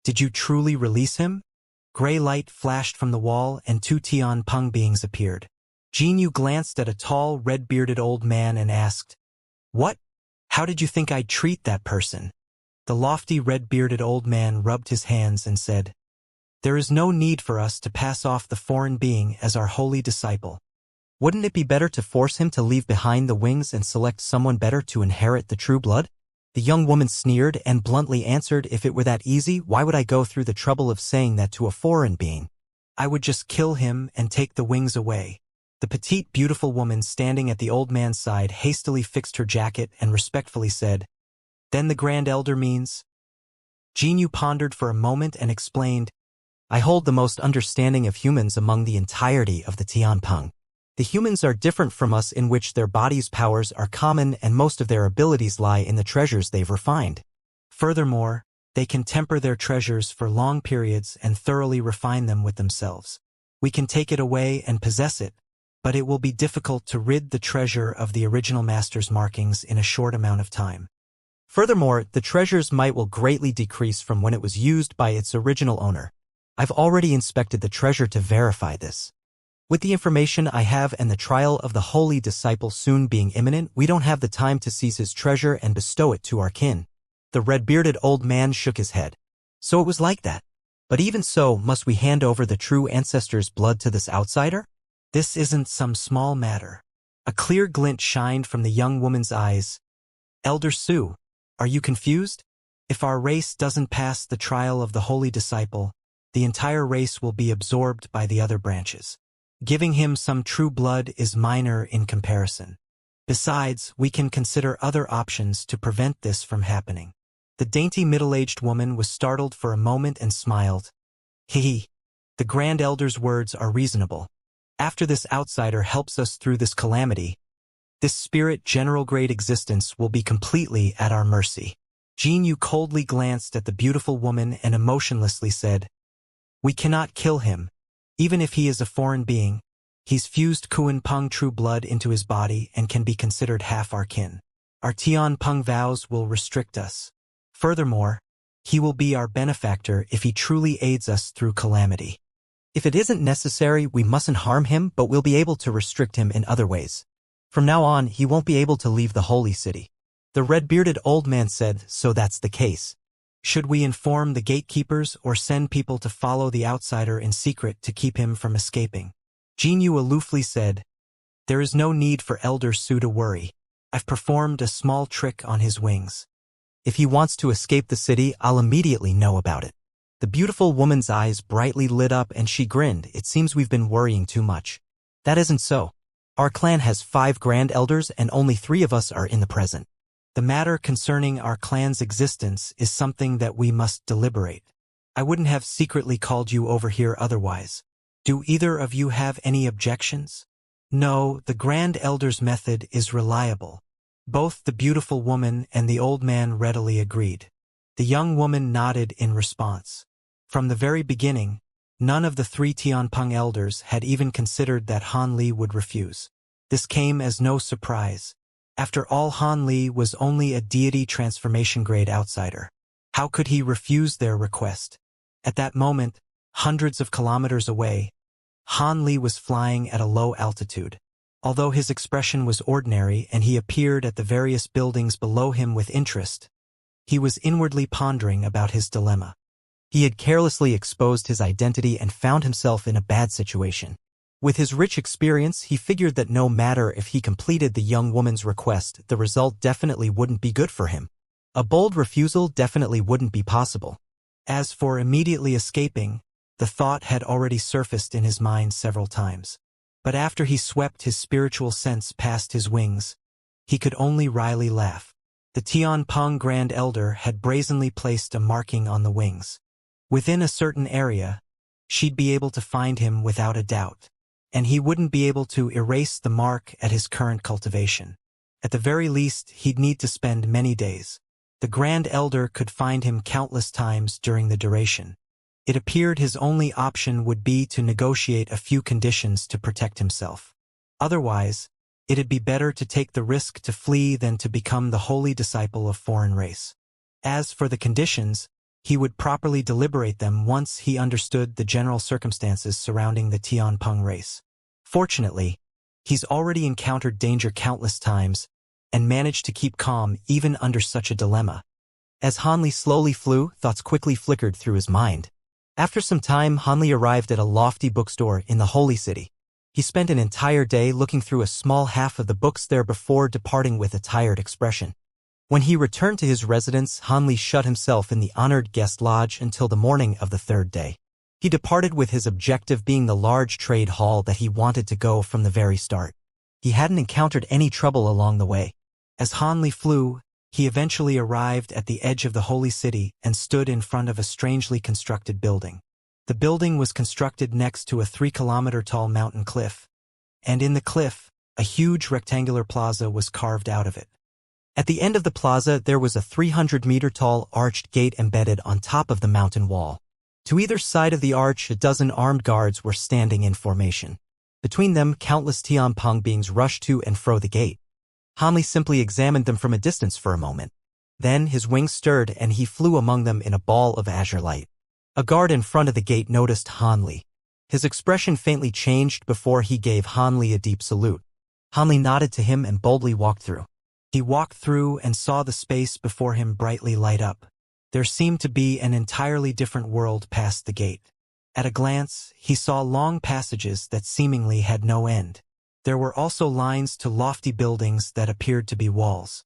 did you truly release him? Gray light flashed from the wall and 2 Tianpeng beings appeared. Jin Yu glanced at a tall, red-bearded old man and asked, What? How did you think I'd treat that person? The lofty red-bearded old man rubbed his hands and said, "There is no need for us to pass off the foreign being as our holy disciple. Wouldn't it be better to force him to leave behind the wings and select someone better to inherit the true blood?" The young woman sneered and bluntly answered, "If it were that easy, why would I go through the trouble of saying that to a foreign being? I would just kill him and take the wings away." The petite, beautiful woman standing at the old man's side hastily fixed her jacket and respectfully said, "Then the Grand Elder means?" Jinyu pondered for a moment and explained, "I hold the most understanding of humans among the entirety of the Tianpeng. The humans are different from us in which their bodies' powers are common and most of their abilities lie in the treasures they've refined. Furthermore, they can temper their treasures for long periods and thoroughly refine them with themselves. We can take it away and possess it, but it will be difficult to rid the treasure of the original master's markings in a short amount of time. Furthermore, the treasure's might will greatly decrease from when it was used by its original owner. I've already inspected the treasure to verify this. With the information I have and the trial of the holy disciple soon being imminent, we don't have the time to seize his treasure and bestow it to our kin." The red-bearded old man shook his head. "So it was like that. But even so, must we hand over the true ancestor's blood to this outsider? This isn't some small matter." A clear glint shined from the young woman's eyes. "Elder Su, are you confused? If our race doesn't pass the trial of the holy disciple, the entire race will be absorbed by the other branches. Giving him some true blood is minor in comparison. Besides, we can consider other options to prevent this from happening." The dainty middle-aged woman was startled for a moment and smiled. "Hee. The Grand Elder's words are reasonable. After this outsider helps us through this calamity, this spirit general-grade existence will be completely at our mercy." Jinyu coldly glanced at the beautiful woman and emotionlessly said, "We cannot kill him. Even if he is a foreign being, he's fused Kuan Peng true blood into his body and can be considered half our kin. Our Tian Peng vows will restrict us. Furthermore, he will be our benefactor if he truly aids us through calamity. If it isn't necessary, we mustn't harm him, but we'll be able to restrict him in other ways. From now on, he won't be able to leave the holy city." The red-bearded old man said, "So that's the case. Should we inform the gatekeepers or send people to follow the outsider in secret to keep him from escaping?" Jinyu aloofly said, "There is no need for Elder Su to worry. I've performed a small trick on his wings. If he wants to escape the city, I'll immediately know about it." The beautiful woman's eyes brightly lit up and she grinned. "It seems we've been worrying too much. That isn't so. Our clan has 5 Grand Elders and only 3 of us are in the present. The matter concerning our clan's existence is something that we must deliberate. I wouldn't have secretly called you over here otherwise. Do either of you have any objections?" "No, the Grand Elder's method is reliable." Both the beautiful woman and the old man readily agreed. The young woman nodded in response. From the very beginning, none of the 3 Tianpeng elders had even considered that Han Li would refuse. This came as no surprise. After all, Han Li was only a deity transformation-grade outsider. How could he refuse their request? At that moment, hundreds of kilometers away, Han Li was flying at a low altitude. Although his expression was ordinary and he appeared at the various buildings below him with interest, he was inwardly pondering about his dilemma. He had carelessly exposed his identity and found himself in a bad situation. With his rich experience, he figured that no matter if he completed the young woman's request, the result definitely wouldn't be good for him. A bold refusal definitely wouldn't be possible. As for immediately escaping, the thought had already surfaced in his mind several times. But after he swept his spiritual sense past his wings, he could only wryly laugh. The Tianpeng Grand Elder had brazenly placed a marking on the wings. Within a certain area, she'd be able to find him without a doubt. And he wouldn't be able to erase the mark at his current cultivation. At the very least, he'd need to spend many days. The Grand Elder could find him countless times during the duration. It appeared his only option would be to negotiate a few conditions to protect himself. Otherwise, it'd be better to take the risk to flee than to become the holy disciple of foreign race. As for the conditions, he would properly deliberate them once he understood the general circumstances surrounding the Tianpeng race. Fortunately, he's already encountered danger countless times and managed to keep calm even under such a dilemma. As Hanli slowly flew, thoughts quickly flickered through his mind. After some time, Hanli arrived at a lofty bookstore in the Holy City. He spent an entire day looking through a small half of the books there before departing with a tired expression. When he returned to his residence, Hanli shut himself in the honored guest lodge until the morning of the third day. He departed with his objective being the large trade hall that he wanted to go from the very start. He hadn't encountered any trouble along the way. As Hanli flew, he eventually arrived at the edge of the Holy City and stood in front of a strangely constructed building. The building was constructed next to a 3-kilometer-tall mountain cliff, and in the cliff, a huge rectangular plaza was carved out of it. At the end of the plaza, there was a 300-meter-tall arched gate embedded on top of the mountain wall. To either side of the arch, a dozen armed guards were standing in formation. Between them, countless Tianpeng beings rushed to and fro the gate. Hanli simply examined them from a distance for a moment. Then his wings stirred and he flew among them in a ball of azure light. A guard in front of the gate noticed Hanli. His expression faintly changed before he gave Hanli a deep salute. Hanli nodded to him and boldly walked through. He walked through and saw the space before him brightly light up. There seemed to be an entirely different world past the gate. At a glance, he saw long passages that seemingly had no end. There were also lines to lofty buildings that appeared to be walls.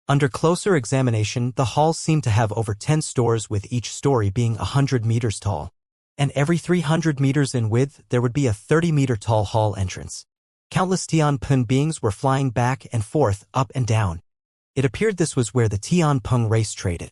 Under closer examination, the hall seemed to have over 10 stores, with each story being 100 meters tall. And every 300 meters in width, there would be a 30-meter-tall hall entrance. Countless Tianpeng beings were flying back and forth, up and down. It appeared this was where the Tianpeng race traded.